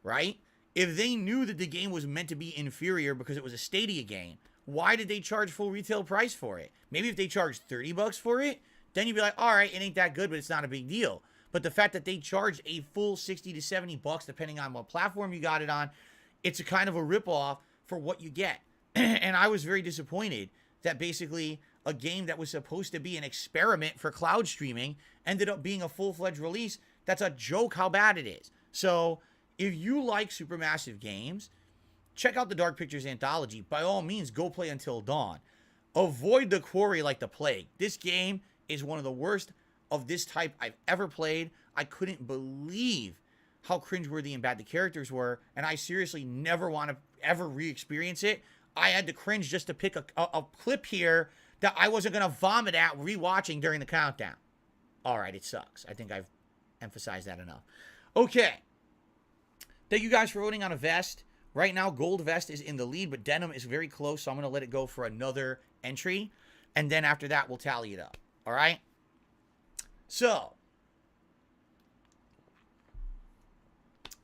Right? If they knew that the game was meant to be inferior because it was a Stadia game, why did they charge full retail price for it? Maybe if they charged $30 for it, then you'd be like, all right, it ain't that good, but it's not a big deal. But the fact that they charged a full $60 to $70, depending on what platform you got it on, it's a kind of a ripoff for what you get. And I was very disappointed that basically a game that was supposed to be an experiment for cloud streaming ended up being a full-fledged release. That's a joke how bad it is. So if you like supermassive games, check out the Dark Pictures Anthology. By all means, go play Until Dawn. Avoid The Quarry like the plague. This game is one of the worst of this type I've ever played. I couldn't believe how cringeworthy and bad the characters were, and I seriously never want to ever re-experience it. I had to cringe just to pick a clip here that I wasn't going to vomit at rewatching during the countdown. All right, it sucks. I think I've emphasized that enough. Okay. Thank you guys for voting on a vest. Right now, Gold Vest is in the lead, but Denim is very close, so I'm going to let it go for another entry. And then after that, we'll tally it up. All right? So,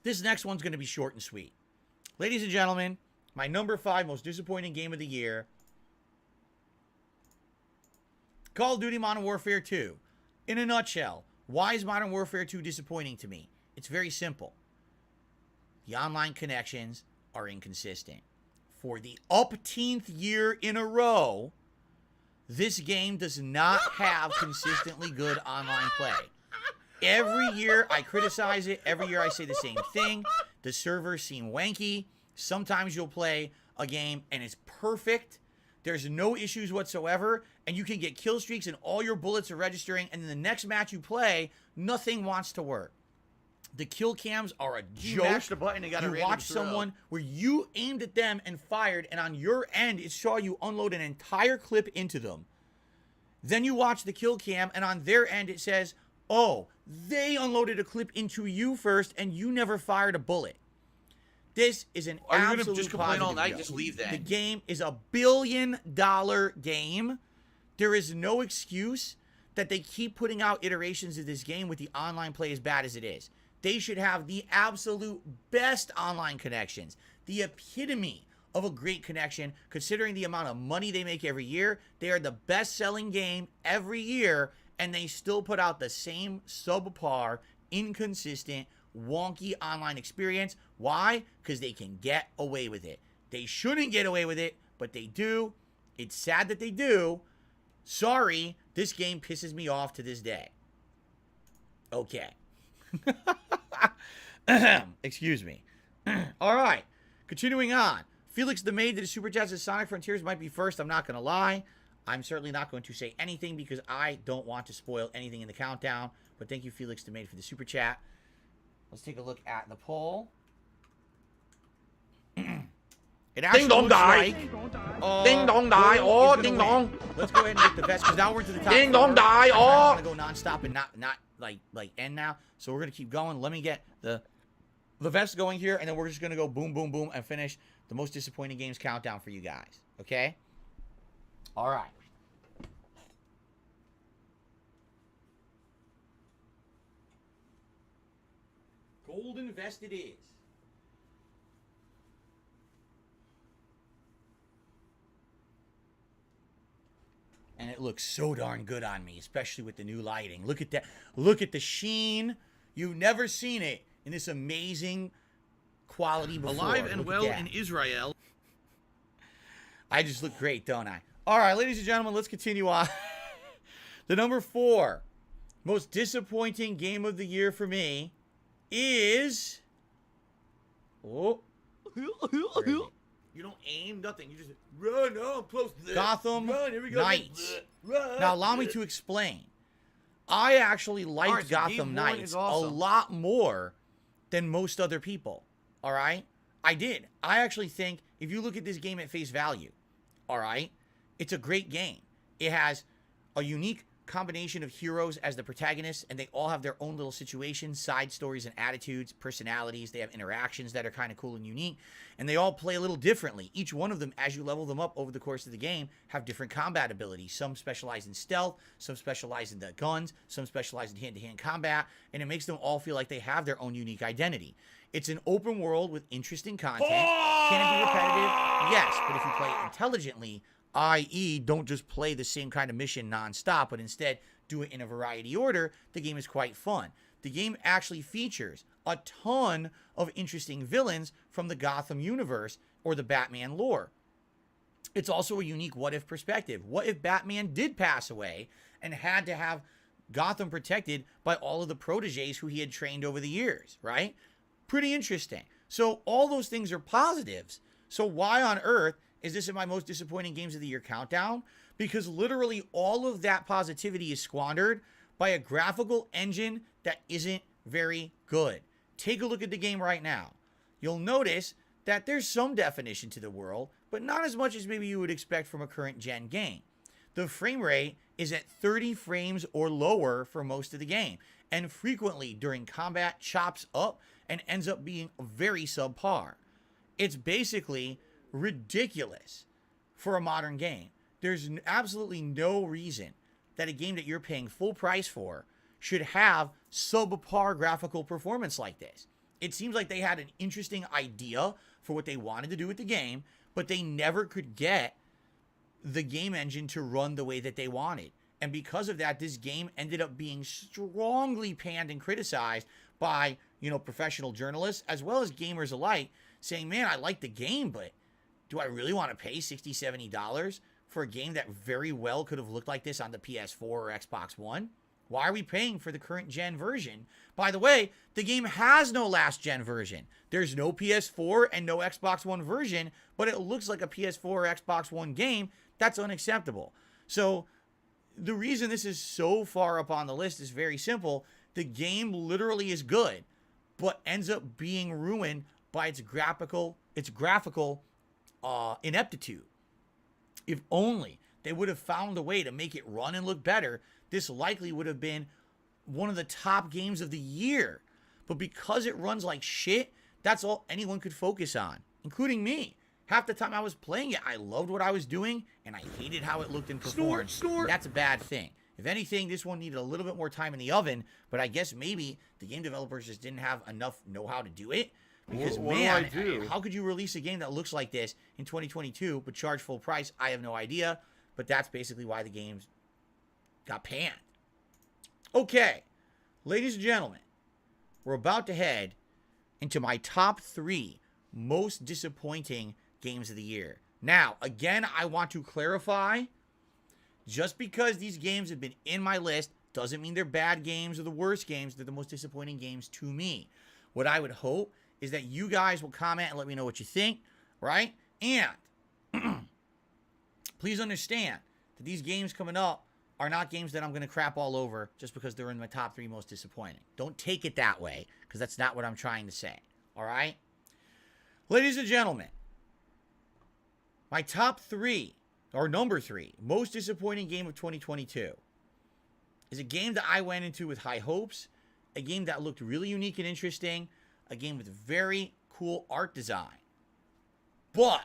this next one's going to be short and sweet. Ladies and gentlemen, my number 5 most disappointing game of the year, Call of Duty Modern Warfare 2. In a nutshell, why is Modern Warfare 2 disappointing to me? It's very simple. The online connections are inconsistent. For the upteenth year in a row, this game does not have consistently good online play. Every year I criticize it. Every year I say the same thing. The servers seem wanky. Sometimes you'll play a game and it's perfect. There's no issues whatsoever. And you can get kill streaks and all your bullets are registering. And then the next match you play, nothing wants to work. The kill cams are a joke. You mashed a button and got a random watch throw. someone where you aimed at them and fired, and on your end, it saw you unload an entire clip into them. Then you watch the kill cam, and on their end, it says, oh, they unloaded a clip into you first, and you never fired a bullet. This is an Are you absolute going to just complain all positive night? joke. Just leave that. The game is a billion-dollar game. There is no excuse that they keep putting out iterations of this game with the online play as bad as it is. They should have the absolute best online connections. The epitome of a great connection, considering the amount of money they make every year. They are the best-selling game every year, and they still put out the same subpar, inconsistent, wonky online experience. Why? Because they can get away with it. They shouldn't get away with it, but they do. It's sad that they do. Sorry, this game pisses me off to this day. Okay. Excuse me. All right. Continuing on. Felix the Maid that Super Chats says Sonic Frontiers might be first. I'm not going to lie. I'm certainly not going to say anything because I don't want to spoil anything in the countdown. But thank you, Felix the Maid, for the Super Chat. Let's take a look at the poll. It actually Ding dong looks die. like, Ding dong die. Gold Oh, is gonna ding win. dong. Let's go ahead and get the best because now we're into the top. Ding dong four. die. I Oh. want to go nonstop and not like end now. So we're gonna keep going. Let me get the vest going here, and then we're just gonna go boom, boom, boom, and finish the most disappointing games countdown for you guys. Okay. All right. Golden vest it is. And it looks so darn good on me, especially with the new lighting. Look at that. Look at the sheen. You've never seen it in this amazing quality before. Alive and Look at well that. in Israel. I just look great, don't I? All right, ladies and gentlemen, let's continue on. The number 4 most disappointing game of the year for me is... Oh. Crazy. You don't aim nothing. You just run. Oh, I'm close. Gotham Run. Here we go. Knights. Run. Now, allow me to explain. I actually liked Alright, so Gotham game one Knights is a awesome. lot more than most other people. All right? I did. I actually think if you look at this game at face value, all right, it's a great game. It has a unique combination of heroes as the protagonists, and they all have their own little situations, side stories, and attitudes, personalities. They have interactions that are kind of cool and unique, and they all play a little differently. Each one of them, as you level them up over the course of the game, have different combat abilities. Some specialize in stealth, some specialize in the guns, some specialize in hand-to-hand combat, and it makes them all feel like they have their own unique identity. It's an open world with interesting content. Can it be repetitive? Yes, but if you play it intelligently, i.e., don't just play the same kind of mission nonstop, but instead do it in a variety order, the game is quite fun. The game actually features a ton of interesting villains from the Gotham universe or the Batman lore. it's also a unique what-if perspective. What if Batman did pass away and had to have Gotham protected by all of the proteges who he had trained over the years, right? Pretty interesting. So all those things are positives. So why on earth is this in my most disappointing games of the year countdown? Because literally all of that positivity is squandered by a graphical engine that isn't very good. Take a look at the game right now. You'll notice that there's some definition to the world, but not as much as maybe you would expect from a current gen game. The frame rate is at 30 frames or lower for most of the game, and frequently during combat chops up and ends up being very subpar. It's basically ridiculous for a modern game. There's absolutely no reason that a game that you're paying full price for should have subpar graphical performance like this. It seems like they had an interesting idea for what they wanted to do with the game, but they never could get the game engine to run the way that they wanted. And because of that, this game ended up being strongly panned and criticized by, professional journalists as well as gamers alike, saying, man, I like the game, but do I really want to pay $60, $70 for a game that very well could have looked like this on the PS4 or Xbox One? Why are we paying for the current gen version? By the way, the game has no last gen version. There's no PS4 and no Xbox One version, but it looks like a PS4 or Xbox One game. That's unacceptable. So the reason this is so far up on the list is very simple. The game literally is good, but ends up being ruined by its graphical ineptitude. If only they would have found a way to make it run and look better, this likely would have been one of the top games of the year. But because it runs like shit, that's all anyone could focus on, including me. Half the time I was playing it, I loved what I was doing, and I hated how it looked and performed. Snort. That's a bad thing. If anything, this one needed a little bit more time in the oven, but I guess maybe the game developers just didn't have enough know-how to do it. Because, what man, do I do? How could you release a game that looks like this in 2022 but charge full price? I have no idea, but that's basically why the games got panned. Okay, ladies and gentlemen, we're about to head into my top 3 most disappointing games of the year. Now, again, I want to clarify, just because these games have been in my list doesn't mean they're bad games or the worst games. They're the most disappointing games to me. What I would hope is that you guys will comment and let me know what you think, right? And please understand that these games coming up are not games that I'm going to crap all over just because they're in my top 3 most disappointing. Don't take it that way, because that's not what I'm trying to say, all right? Ladies and gentlemen, my top 3, or number 3, most disappointing game of 2022 is a game that I went into with high hopes, a game that looked really unique and interesting, a game with very cool art design. But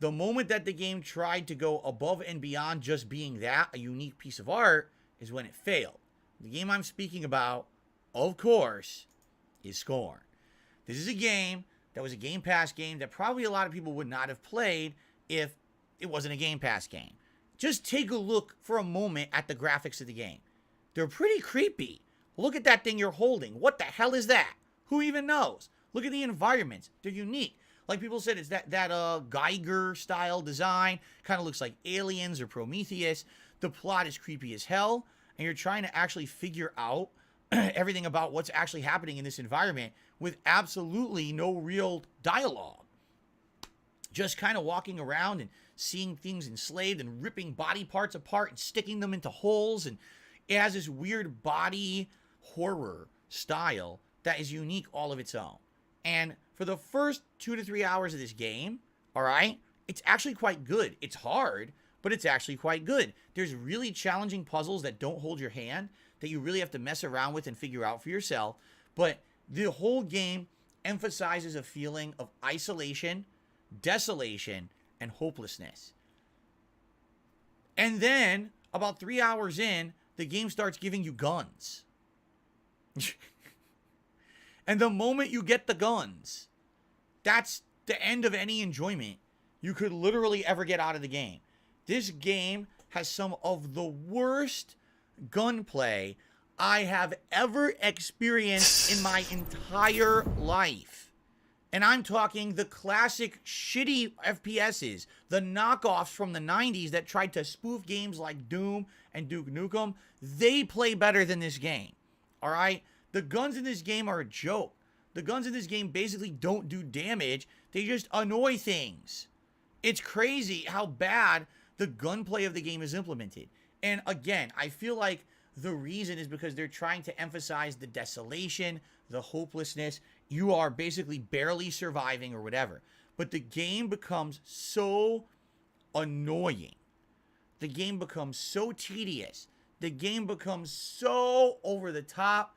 the moment that the game tried to go above and beyond just being that, a unique piece of art, is when it failed. The game I'm speaking about, of course, is Scorn. This is a game that was a Game Pass game that probably a lot of people would not have played if it wasn't a Game Pass game. Just take a look for a moment at the graphics of the game. They're pretty creepy. Look at that thing you're holding. What the hell is that? Who even knows? Look at the environments. They're unique. Like people said, it's that Geiger style design. Kind of looks like Aliens or Prometheus. The plot is creepy as hell. And you're trying to actually figure out everything about what's actually happening in this environment with absolutely no real dialogue. Just kind of walking around and seeing things enslaved and ripping body parts apart and sticking them into holes. And it has this weird body horror style that is unique all of its own. And for the first 2 to 3 hours of this game, all right, it's actually quite good. It's hard, but it's actually quite good. There's really challenging puzzles that don't hold your hand, that you really have to mess around with and figure out for yourself. But the whole game emphasizes a feeling of isolation, desolation, and hopelessness. And then, about 3 hours in, the game starts giving you guns. And the moment you get the guns, that's the end of any enjoyment you could literally ever get out of the game. This game has some of the worst gunplay I have ever experienced in my entire life. And I'm talking the classic shitty FPSs, the knockoffs from the 90s that tried to spoof games like Doom and Duke Nukem. They play better than this game. All right? The guns in this game are a joke. The guns in this game basically don't do damage. They just annoy things. It's crazy how bad the gunplay of the game is implemented. And again, I feel like the reason is because they're trying to emphasize the desolation, the hopelessness. You are basically barely surviving or whatever. But the game becomes so annoying. The game becomes so tedious. The game becomes so over the top,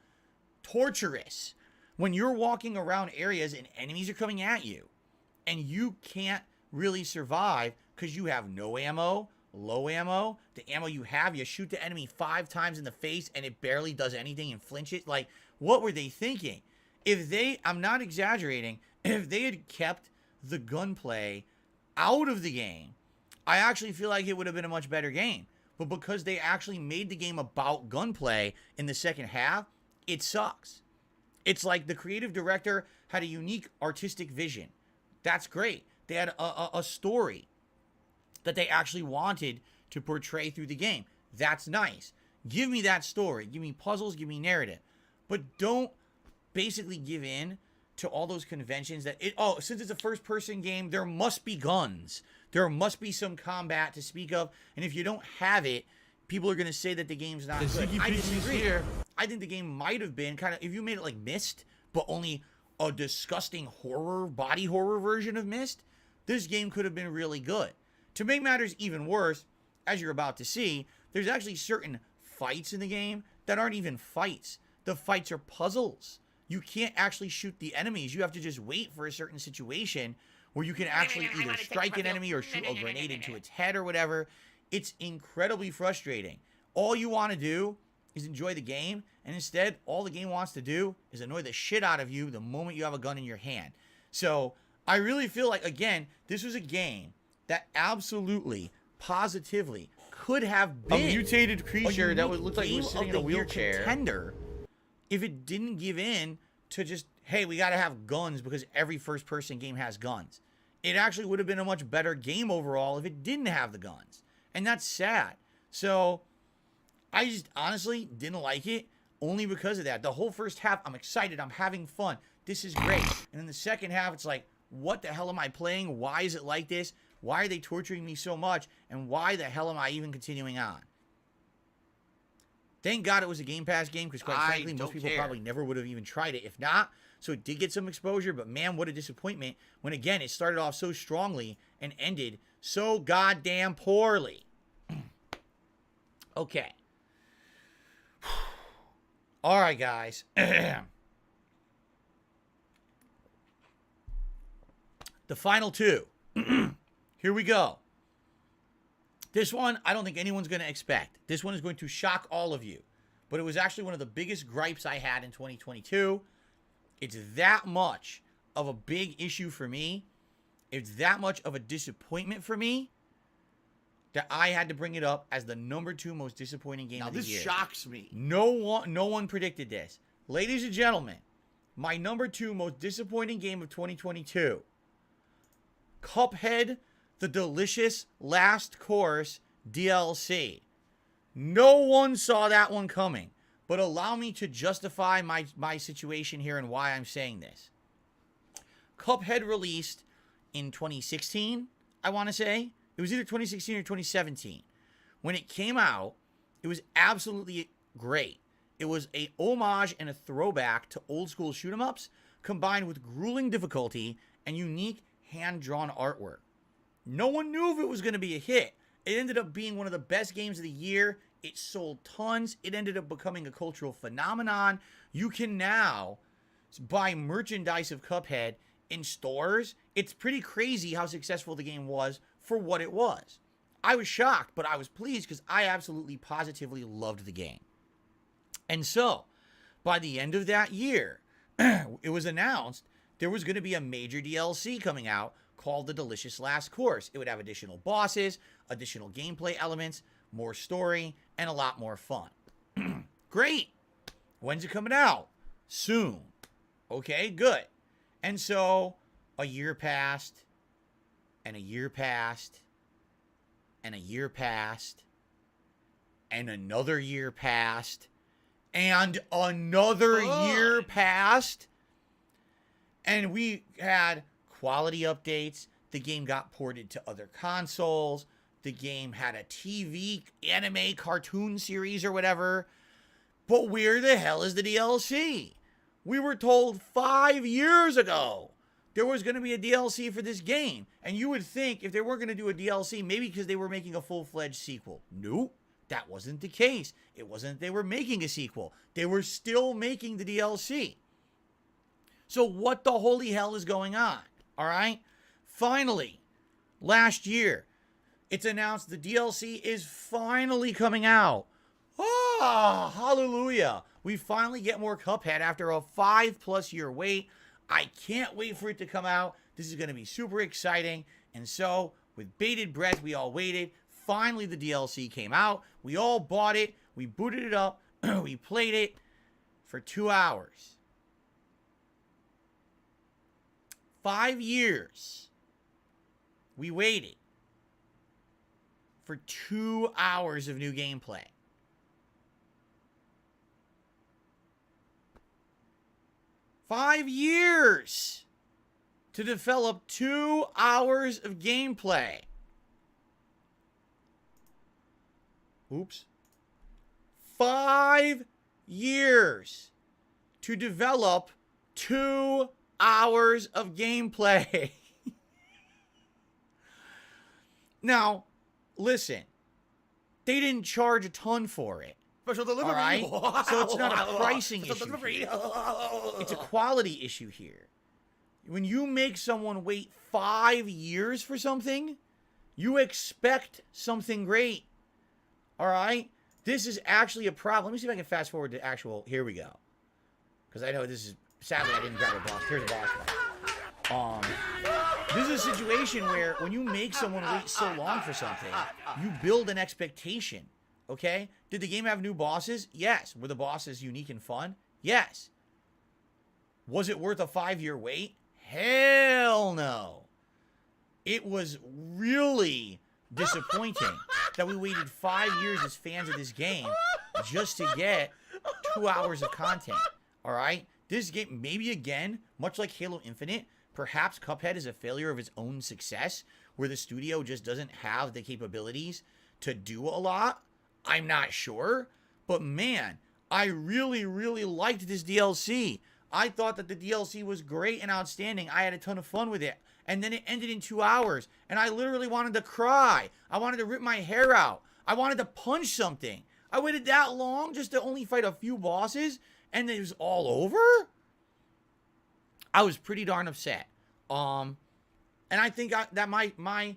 torturous. When you're walking around areas and enemies are coming at you and you can't really survive because you have no ammo, low ammo. The ammo you have, you shoot the enemy 5 times in the face and it barely does anything and flinches. Like, what were they thinking? If they, I'm not exaggerating, if they had kept the gunplay out of the game, I actually feel like it would have been a much better game. But because they actually made the game about gunplay in the second half, it sucks. It's like the creative director had a unique artistic vision. That's great. They had a story that they actually wanted to portray through the game. That's nice. Give me that story. Give me puzzles. Give me narrative. But don't basically give in to all those conventions that since it's a first-person game, there must be guns. There must be some combat to speak of. And if you don't have it, people are going to say that the game's not good. I disagree. I think the game might have been kind of, if you made it like Myst, but only a disgusting horror, body horror version of Myst, this game could have been really good. To make matters even worse, as you're about to see, there's actually certain fights in the game that aren't even fights. The fights are puzzles. You can't actually shoot the enemies. You have to just wait for a certain situation where you can actually either strike an enemy or shoot a grenade into its head or whatever. It's incredibly frustrating. All you want to do is enjoy the game, and instead, all the game wants to do is annoy the shit out of you the moment you have a gun in your hand. So, I really feel like, again, this was a game that absolutely, positively could have been a mutated creature that would look like it game was sitting of in a the year wheelchair. contender if it didn't give in to just, hey, we got to have guns because every first-person game has guns. It actually would have been a much better game overall if it didn't have the guns. And that's sad. So, I just honestly didn't like it only because of that. The whole first half, I'm excited. I'm having fun. This is great. And then the second half, it's like, what the hell am I playing? Why is it like this? Why are they torturing me so much? And why the hell am I even continuing on? Thank God it was a Game Pass game because, quite frankly, most people probably never would have even tried it if not. So it did get some exposure, but man, what a disappointment when, again, it started off so strongly and ended so goddamn poorly. Okay. All right, guys. The final two. Here we go. This one, I don't think anyone's going to expect. This one is going to shock all of you. But it was actually one of the biggest gripes I had in 2022. It's that much of a big issue for me. It's that much of a disappointment for me that I had to bring it up as the number 2 most disappointing game of the year. Now, this shocks me. No one predicted this. Ladies and gentlemen, my number 2 most disappointing game of 2022. Cuphead, the Delicious Last Course DLC. No one saw that one coming. But allow me to justify my situation here and why I'm saying this. Cuphead released in 2016, I want to say. It was either 2016 or 2017. When it came out, it was absolutely great. It was a homage and a throwback to old school shoot 'em ups, combined with grueling difficulty and unique hand-drawn artwork. No one knew if it was going to be a hit. It ended up being one of the best games of the year. It sold tons. It ended up becoming a cultural phenomenon. You can now buy merchandise of Cuphead in stores. It's pretty crazy how successful the game was for what it was. I was shocked, but I was pleased because I absolutely positively loved the game. And so, by the end of that year, it was announced there was going to be a major DLC coming out called The Delicious Last Course. It would have additional bosses, additional gameplay elements, more story, and a lot more fun. Great. When's it coming out? Soon. Okay, good. And so a year passed, and a year passed, and a year passed, and another year passed, and another year passed, and we had quality updates. The game got ported to other consoles. The game had a TV anime cartoon series or whatever. But where the hell is the DLC? We were told 5 years ago there was going to be a DLC for this game. And you would think if they weren't going to do a DLC, maybe because they were making a full-fledged sequel. Nope, that wasn't the case. It wasn't they were making a sequel. They were still making the DLC. So what the holy hell is going on? All right? Finally, last year, it's announced the DLC is finally coming out. Ah, hallelujah. We finally get more Cuphead after a 5+ year wait. I can't wait for it to come out. This is going to be super exciting. And so, with bated breath, we all waited. Finally, the DLC came out. We all bought it. We booted it up. We played it for 2 hours. 5 years. We waited for 2 hours of new gameplay. Five years to develop 2 hours of gameplay. Oops. 5 years to develop 2 hours of gameplay. Now, listen, they didn't charge a ton for it. Special delivery. All right? So it's not a pricing issue here. It's a quality issue here. When you make someone wait 5 years for something, you expect something great. All right? This is actually a problem. Let me see if I can fast forward to actual... Here we go. Because I know this is... Sadly, I didn't grab a boss. Here's a boss fight. This is a situation where when you make someone wait so long for something, you build an expectation. Okay? Did the game have new bosses? Yes. Were the bosses unique and fun? Yes. Was it worth a 5-year wait? Hell no. It was really disappointing that we waited 5 years as fans of this game just to get 2 hours of content. All right? This game, maybe again, much like Halo Infinite, perhaps Cuphead is a failure of its own success, where the studio just doesn't have the capabilities to do a lot. I'm not sure. But man, I really, really liked this DLC. I thought that the DLC was great and outstanding. I had a ton of fun with it. And then it ended in 2 hours. And I literally wanted to cry. I wanted to rip my hair out. I wanted to punch something. I waited that long just to only fight a few bosses, and it was all over? I was pretty darn upset. And I think that my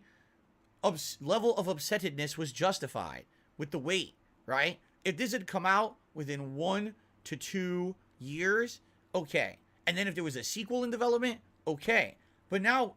level of upsettedness was justified with the wait, right? If this had come out within 1 to 2 years, okay. And then if there was a sequel in development, okay. But now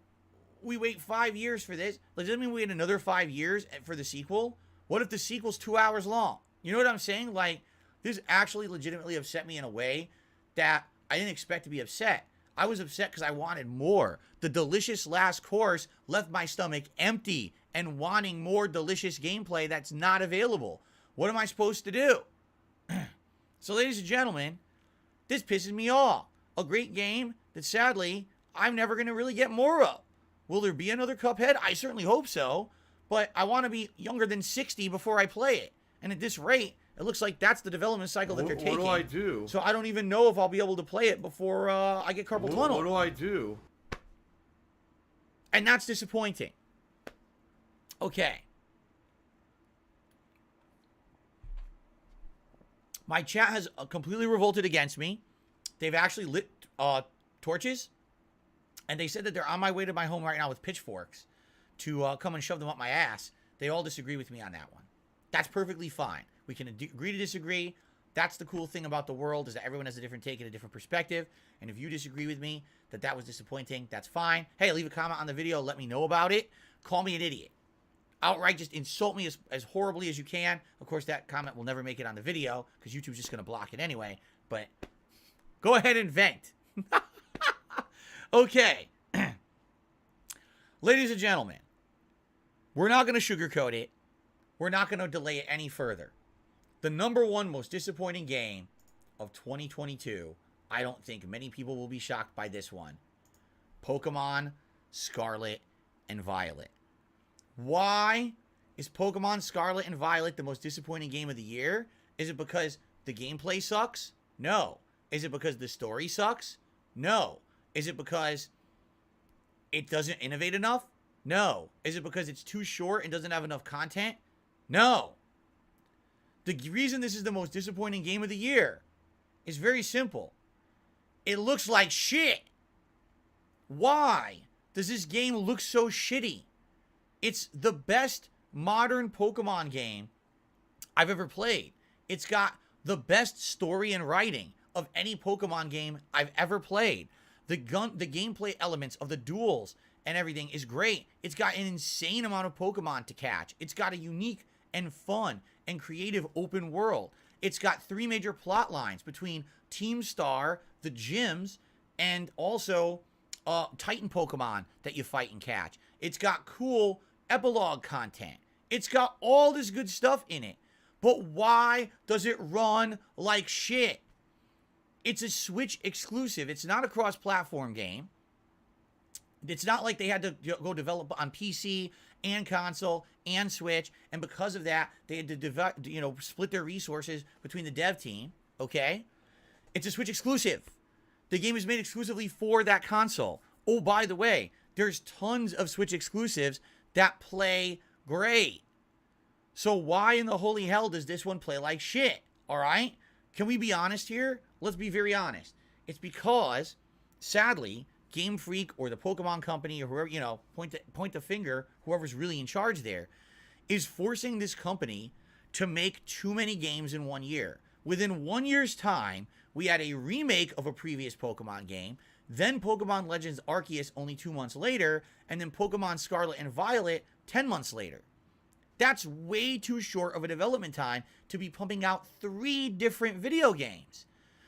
we wait 5 years for this. Like, does that mean we wait another 5 years for the sequel? What if the sequel's 2 hours long? You know what I'm saying? Like, this actually legitimately upset me in a way that I didn't expect to be upset. I was upset because I wanted more. The delicious last course left my stomach empty and wanting more delicious gameplay that's not available. What am I supposed to do? So, ladies and gentlemen, this pisses me off. A great game that sadly I'm never going to really get more of. Will there be another Cuphead? I certainly hope so. But I want to be younger than 60 before I play it. And at this rate, it looks like that's the development cycle that they're taking. What do I do? So I don't even know if I'll be able to play it before I get carpal tunnel. What do I do? And that's disappointing. Okay. My chat has completely revolted against me. They've actually lit torches. And they said that they're on my way to my home right now with pitchforks to come and shove them up my ass. They all disagree with me on that one. That's perfectly fine. We can agree to disagree. That's the cool thing about the world, is that everyone has a different take and a different perspective. And if you disagree with me that that was disappointing, that's fine. Hey, leave a comment on the video. Let me know about it. Call me an idiot. Outright just insult me as horribly as you can. Of course, that comment will never make it on the video because YouTube's just going to block it anyway. But go ahead and vent. Okay. Ladies and gentlemen, we're not going to sugarcoat it. We're not going to delay it any further. The number one most disappointing game of 2022, I don't think many people will be shocked by this one. Pokemon Scarlet and Violet. Why is Pokemon Scarlet and Violet the most disappointing game of the year? Is it because the gameplay sucks? No. Is it because the story sucks? No. Is it because it doesn't innovate enough? No. Is it because it's too short and doesn't have enough content? No. The reason this is the most disappointing game of the year is very simple. It looks like shit. Why does this game look so shitty? It's the best modern Pokemon game I've ever played. It's got the best story and writing of any Pokemon game I've ever played. The gameplay elements of the duels and everything is great. It's got an insane amount of Pokemon to catch. It's got a unique and fun and creative open world. It's got 3 major plot lines between Team Star, the gyms, and also Titan Pokemon that you fight and catch. It's got cool epilogue content. It's got all this good stuff in it. But why does it run like shit? It's a Switch exclusive. It's not a cross-platform game. It's not like they had to go develop on PC and console and Switch, and because of that, they had to split their resources between the dev team, okay? It's a Switch exclusive. The game is made exclusively for that console. Oh, by the way, there's tons of Switch exclusives that play great. So why in the holy hell does this one play like shit? All right? Can we be honest here? Let's be very honest. It's because, sadly, Game Freak or the Pokemon Company or whoever, point the finger, whoever's really in charge there, is forcing this company to make too many games in 1 year. Within 1 year's time, we had a remake of a previous Pokemon game, then Pokemon Legends Arceus only 2 months later, and then Pokemon Scarlet and Violet 10 months later. That's way too short of a development time to be pumping out 3 different video games.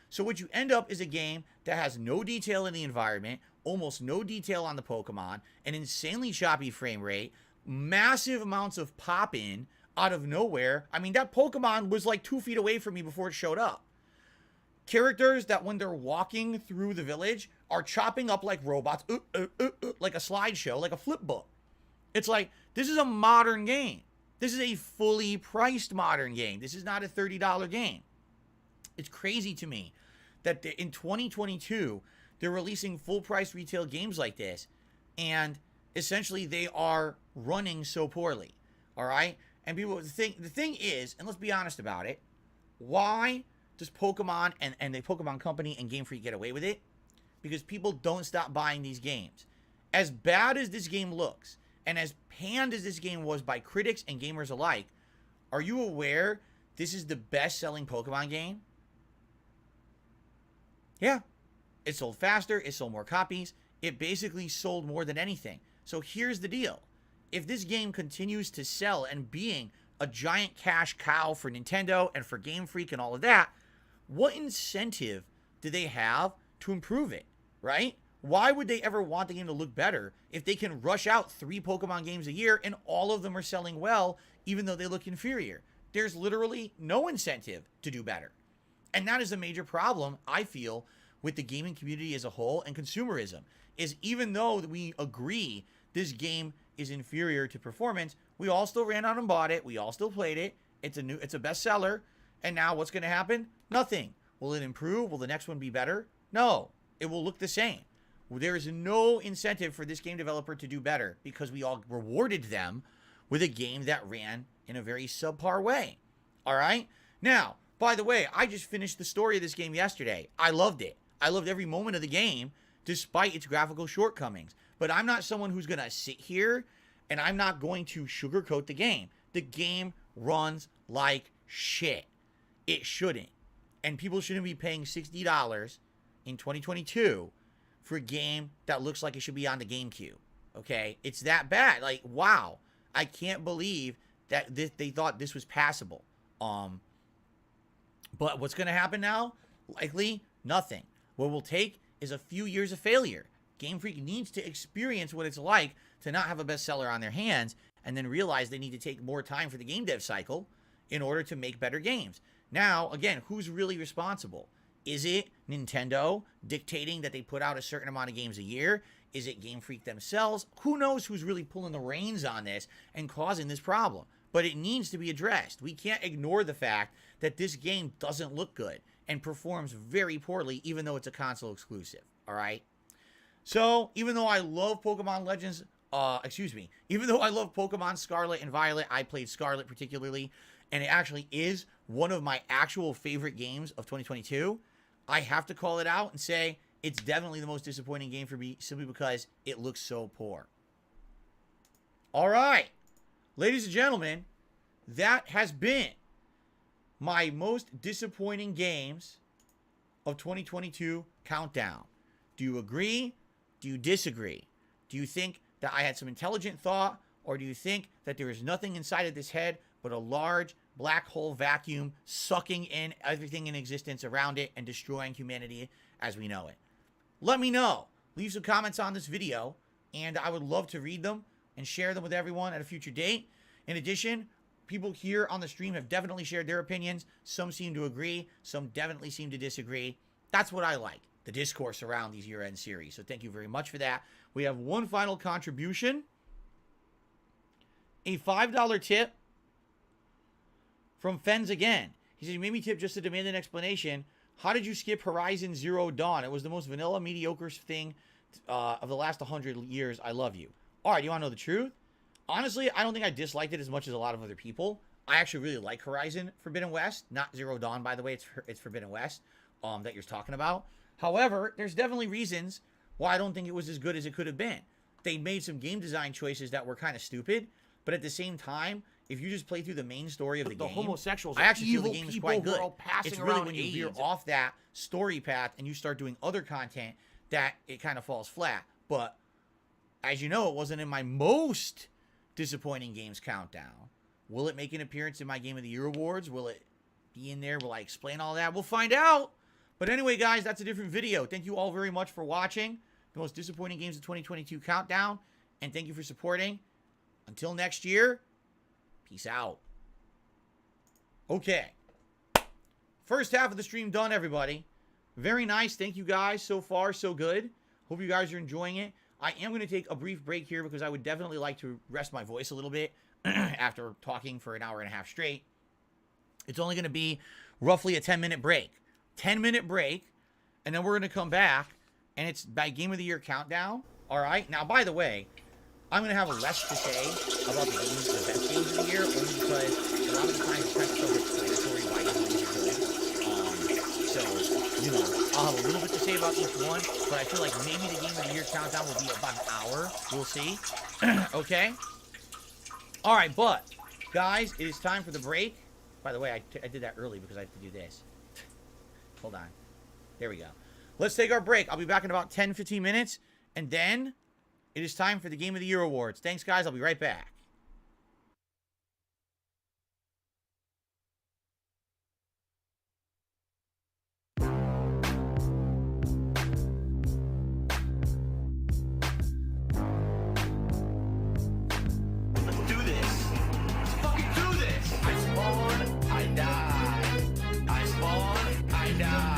So what you end up is a game that has no detail in the environment, almost no detail on the Pokemon, an insanely choppy frame rate, massive amounts of pop-in out of nowhere. I mean, that Pokemon was like 2 feet away from me before it showed up. Characters that when they're walking through the village are chopping up like robots, like a slideshow, like a flip book. It's like, this is a modern game. This is a fully priced modern game. This is not a $30 game. It's crazy to me that in 2022, they're releasing full price retail games like this, and essentially they are running so poorly. All right? And people, the thing is, and let's be honest about it, why does Pokemon and the Pokemon Company and Game Freak get away with it? Because people don't stop buying these games. As bad as this game looks, and as panned as this game was by critics and gamers alike, are you aware this is the best-selling Pokemon game? Yeah. It sold faster. It sold more copies. It basically sold more than anything. So here's the deal. If this game continues to sell and being a giant cash cow for Nintendo and for Game Freak and all of that, what incentive do they have to improve it, right? Why would they ever want the game to look better if they can rush out 3 Pokemon games a year and all of them are selling well, even though they look inferior? There's literally no incentive to do better. And that is a major problem, I feel, with the gaming community as a whole and consumerism, is even though we agree this game is inferior to performance, we all still ran out and bought it. We all still played it. It's a bestseller. And now what's going to happen? Nothing. Will it improve? Will the next one be better? No. It will look the same. There is no incentive for this game developer to do better because we all rewarded them with a game that ran in a very subpar way. All right? Now, by the way, I just finished the story of this game yesterday. I loved it. I loved every moment of the game, despite its graphical shortcomings. But I'm not someone who's going to sit here and I'm not going to sugarcoat the game. The game runs like shit. It shouldn't. And people shouldn't be paying $60 in 2022 for a game that looks like it should be on the GameCube. Okay? It's that bad. Like, wow. I can't believe that they thought this was passable. But what's going to happen now? Likely nothing. What we'll take is a few years of failure. Game Freak needs to experience what it's like to not have a bestseller on their hands and then realize they need to take more time for the game dev cycle in order to make better games. Now, again, who's really responsible? Is it Nintendo dictating that they put out a certain amount of games a year? Is it Game Freak themselves? Who knows who's really pulling the reins on this and causing this problem? But it needs to be addressed. We can't ignore the fact that this game doesn't look good and performs very poorly, even though it's a console exclusive, all right? So, even though I love Pokemon Legends, even though I love Pokemon Scarlet and Violet, I played Scarlet particularly, and it actually is one of my actual favorite games of 2022, I have to call it out and say it's definitely the most disappointing game for me simply because it looks so poor. All right, ladies and gentlemen, that has been my most disappointing games of 2022 countdown. Do you agree? Do you disagree? Do you think that I had some intelligent thought, or do you think that there is nothing inside of this head but a large black hole vacuum sucking in everything in existence around it and destroying humanity as we know it? Let me know. Leave some comments on this video, and I would love to read them and share them with everyone at a future date. In addition, people here on the stream have definitely shared their opinions. Some seem to agree. Some definitely seem to disagree. That's what I like, the discourse around these year-end series. So thank you very much for that. We have one final contribution. A $5 tip from Fens again. He said, you made me tip just to demand an explanation. How did you skip Horizon Zero Dawn? It was the most vanilla, mediocre thing of the last 100 years. I love you. All right, you want to know the truth? Honestly, I don't think I disliked it as much as a lot of other people. I actually really like Horizon Forbidden West. Not Zero Dawn, by the way. It's Forbidden West that you're talking about. However, there's definitely reasons why I don't think it was as good as it could have been. They made some game design choices that were kind of stupid, but at the same time, if you just play through the main story of the game, homosexuals, I actually feel the game is quite good. It's really when you veer off that story path and you start doing other content that it kind of falls flat. But as you know, it wasn't in my most disappointing games countdown. Will it make an appearance in my Game of the Year awards? Will it be in there? Will I explain all that? We'll find out. But anyway, guys, that's a different video. Thank you all very much for watching the most disappointing games of 2022 countdown. And thank you for supporting. Until next year, peace out. Okay. First half of the stream done, everybody. Very nice. Thank you guys. So far, so good. Hope you guys are enjoying it. I am going to take a brief break here because I would definitely like to rest my voice a little bit after talking for an hour and a half straight. It's only going to be roughly a 10-minute break. 10-minute break, and then we're going to come back, and it's by Game of the Year countdown. All right? Now, by the way, I'm going to have less to say about the best games of the year, only because a lot of the times it's kind of self-explanatory why games are good. So, you know, I'll have a little bit to say about each one, but I feel like maybe the Game of the Year countdown will be about an hour. We'll see. Okay? All right, but, guys, it is time for the break. By the way, I did that early because I have to do this. Hold on. There we go. Let's take our break. I'll be back in about 10-15 minutes, and then it is time for the Game of the Year awards. Thanks, guys. I'll be right back. Let's do this. Let's fucking do this. I spawn, I die. I spawn, I die.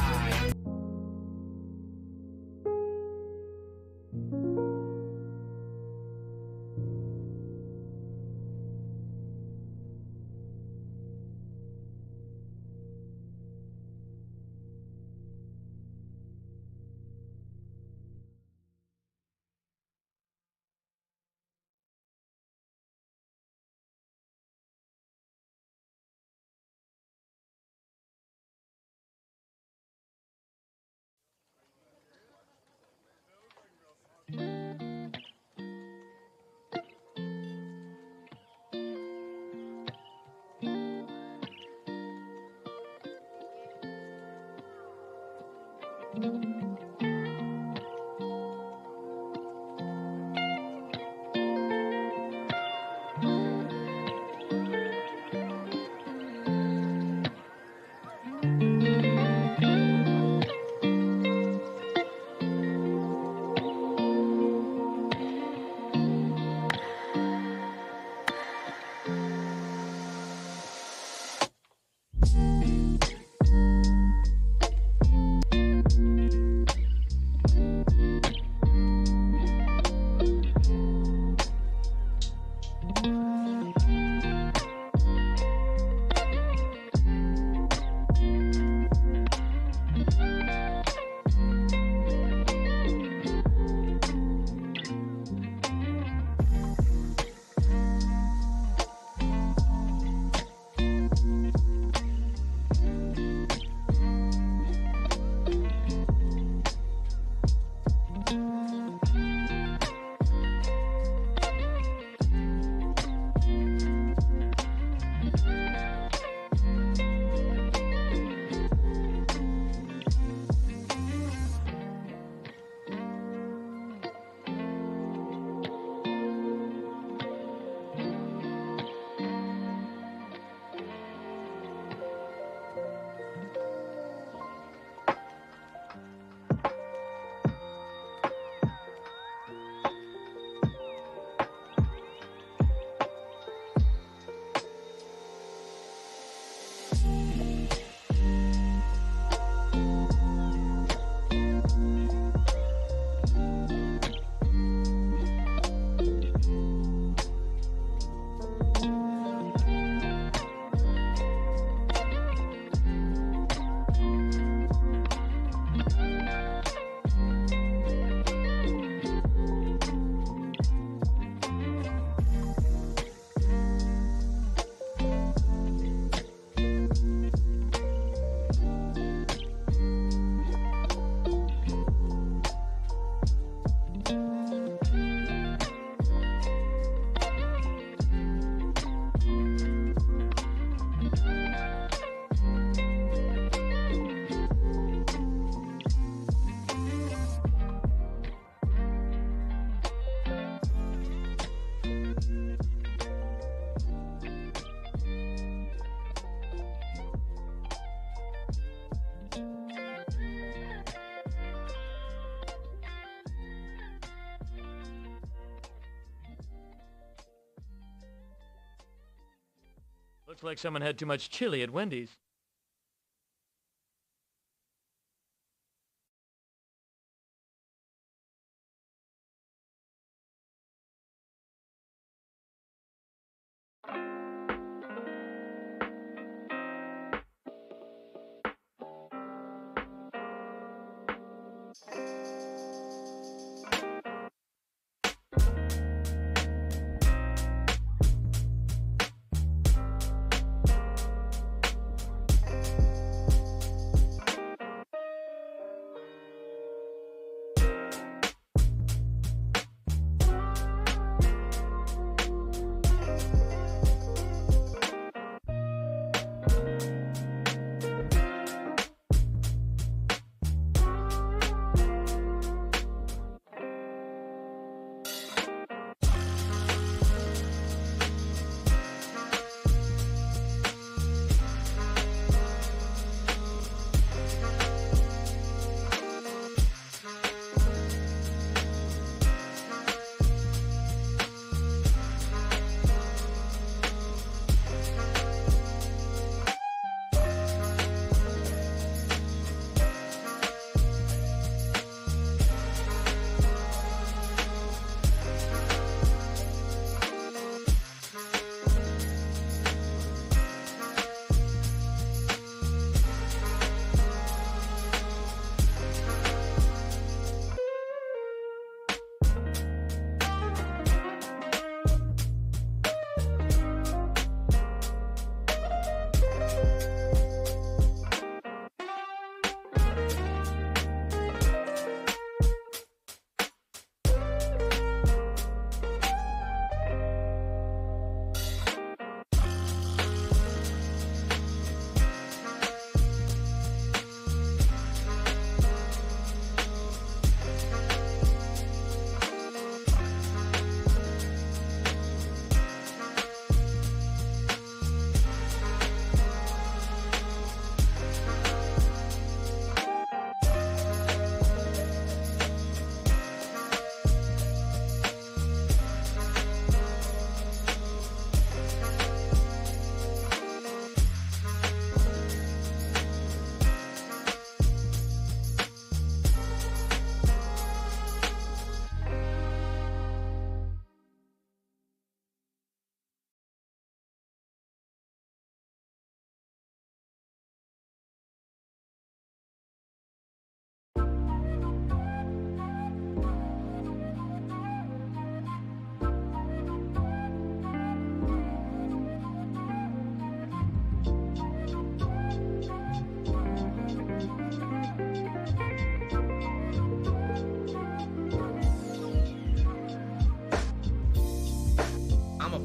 Looks like someone had too much chili at Wendy's.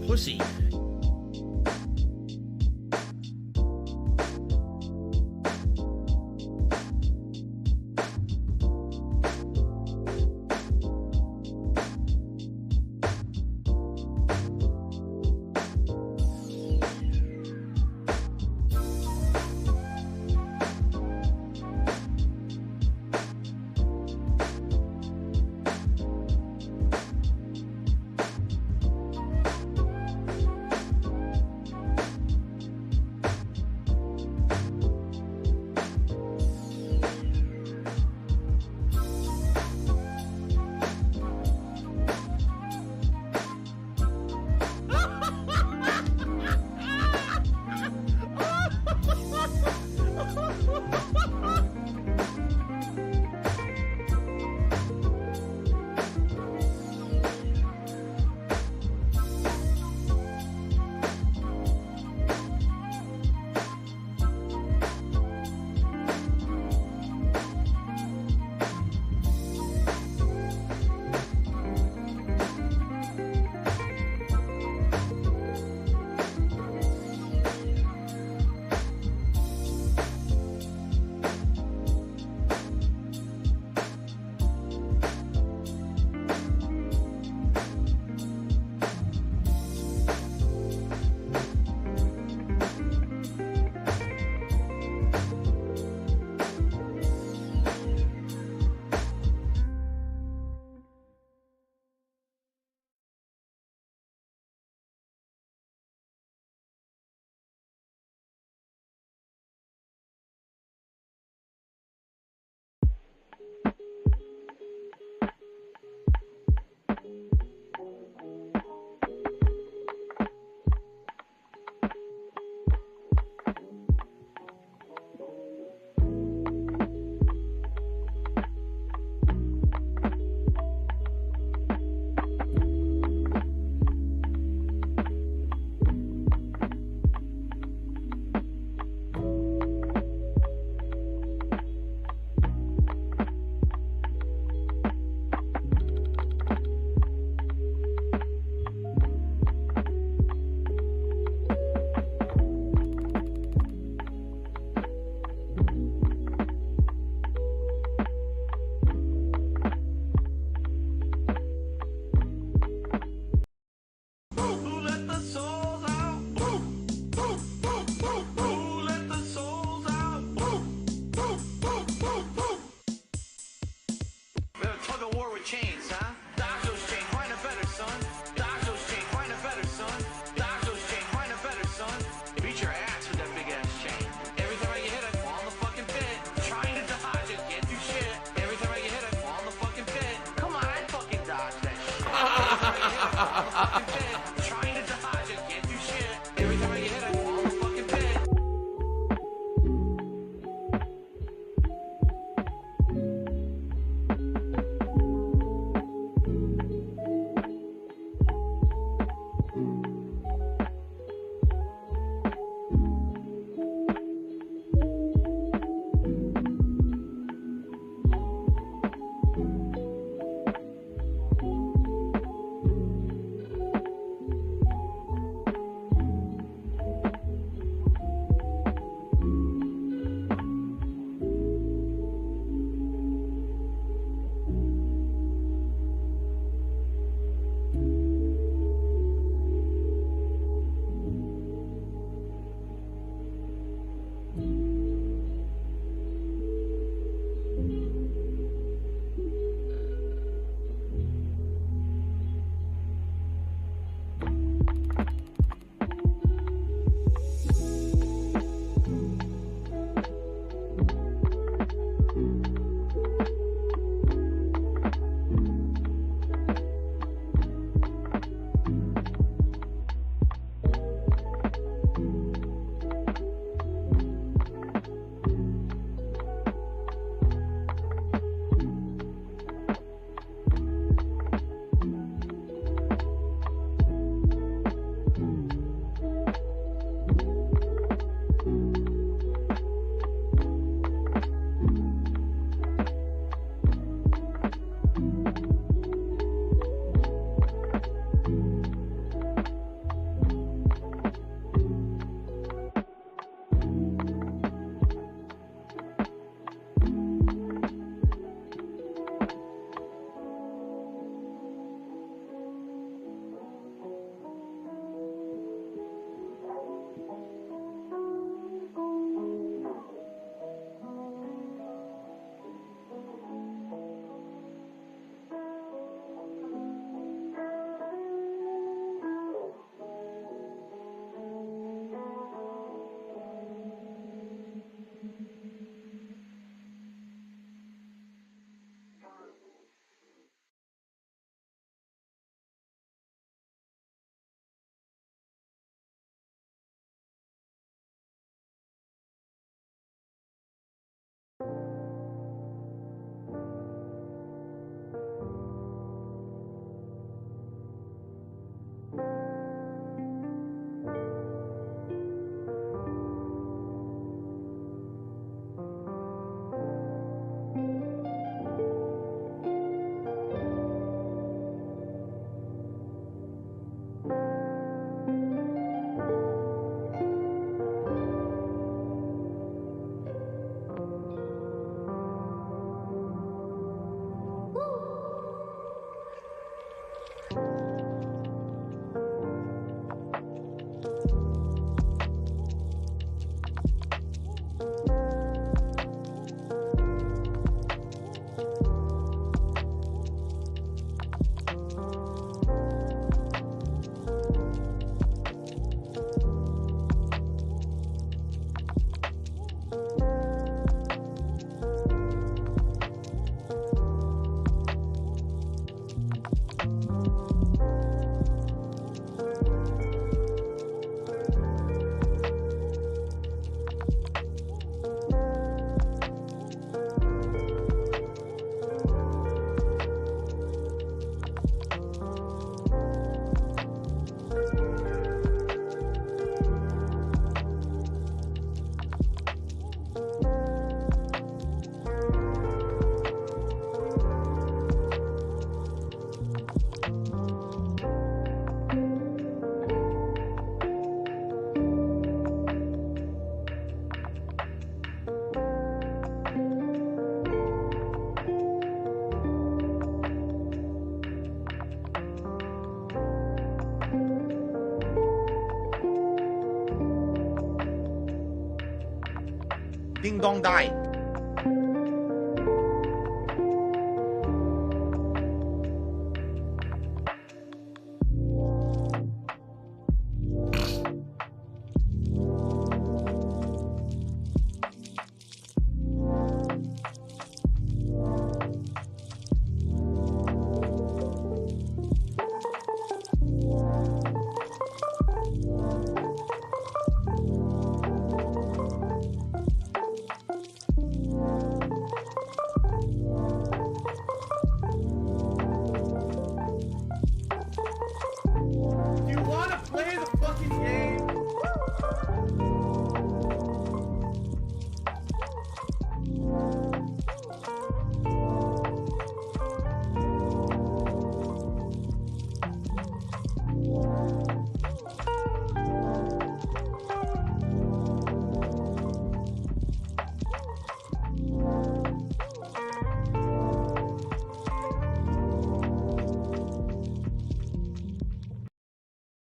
pussy. chains, huh? Dodge those chains, find a better son. Dodge those chains, find a better son. Dodge those chains, find a better son. Beat your ass with that big ass chain. Every time I get hit, I fall in the fucking pit. Trying to dodge it, can't do shit. Every time I get hit, I fall in the fucking pit. Come on, I fucking dodge that shit. Every time I get hit, I fall in the fucking pit. Trying to dodge it, can't do shit. Every time I get hit, I fall in the fucking pit. Ding dong die.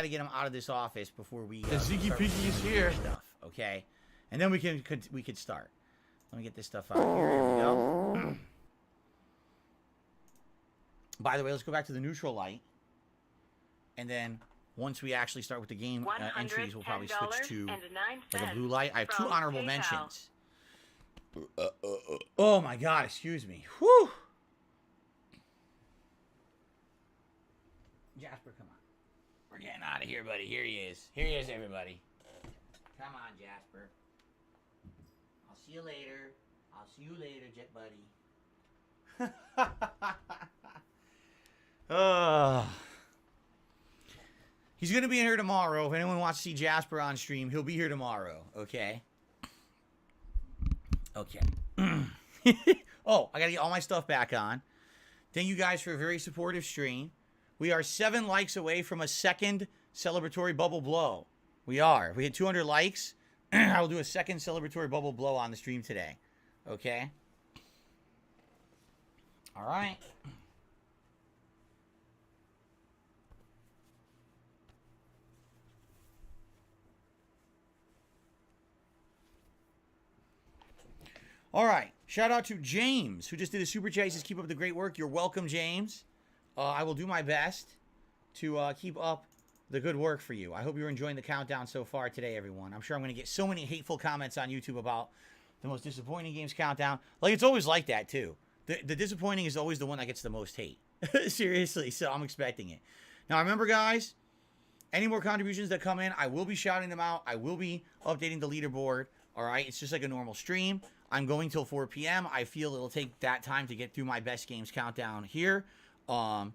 to get him out of this office before we. The Ziggy start Piggy is doing here. Stuff, okay, and then we could start. Let me get this stuff out. Here we go. By the way, let's go back to the neutral light, and then once we actually start with the game entries, we'll probably switch to like a blue light. I have 2 honorable mentions. Oh my God! Excuse me. Whew. Jasper, come on. We're getting out of here, buddy. Here he is. Here he is, everybody. Come on, Jasper. I'll see you later. I'll see you later, Jet Buddy. He's going to be in here tomorrow. If anyone wants to see Jasper on stream, he'll be here tomorrow. Okay? Okay. Oh, I got to get all my stuff back on. Thank you guys for a very supportive stream. We are 7 likes away from a second celebratory bubble blow. We are. If we hit 200 likes, I will do a second celebratory bubble blow on the stream today. Okay? All right. All right. Shout out to James, who just did a super chat. He says, keep up the great work. You're welcome, James. I will do my best to keep up the good work for you. I hope you're enjoying the countdown so far today, everyone. I'm sure I'm going to get so many hateful comments on YouTube about the most disappointing games countdown. Like, it's always like that, too. The disappointing is always the one that gets the most hate. Seriously, so I'm expecting it. Now, remember, guys, any more contributions that come in, I will be shouting them out. I will be updating the leaderboard. All right? It's just like a normal stream. I'm going till 4 p.m. I feel it'll take that time to get through my best games countdown here. And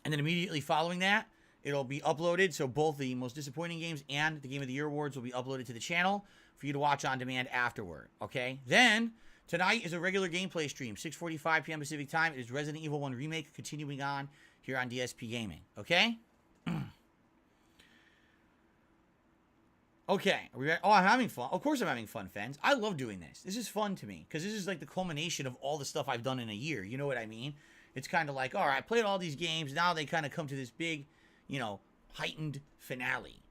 then immediately following that, it'll be uploaded. So both the most disappointing games and the Game of the Year awards will be uploaded to the channel for you to watch on demand afterward. Okay? Then, tonight is a regular gameplay stream, 6:45 p.m. Pacific time. It is Resident Evil 1 Remake continuing on here on DSP Gaming. Okay? Okay. Are we ready? Oh, I'm having fun. Of course I'm having fun, Fens. I love doing this. This is fun to me because this is like the culmination of all the stuff I've done in a year. You know what I mean? It's kind of like, all right, I played all these games. Now they kind of come to this big, heightened finale.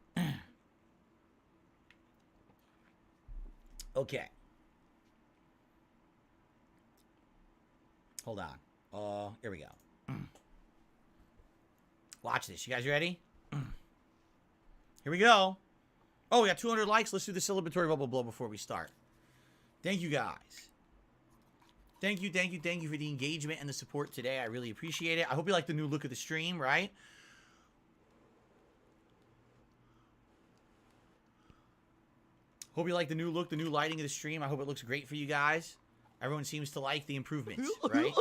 Okay. Hold on. Here we go. Watch this. You guys ready? Here we go. Oh, we got 200 likes. Let's do the celebratory bubble blow before we start. Thank you, guys. Thank you for the engagement and the support today. I really appreciate it. I hope you like the new look of the stream, right? Hope you like the new look, the new lighting of the stream. I hope it looks great for you guys. Everyone seems to like the improvements, right?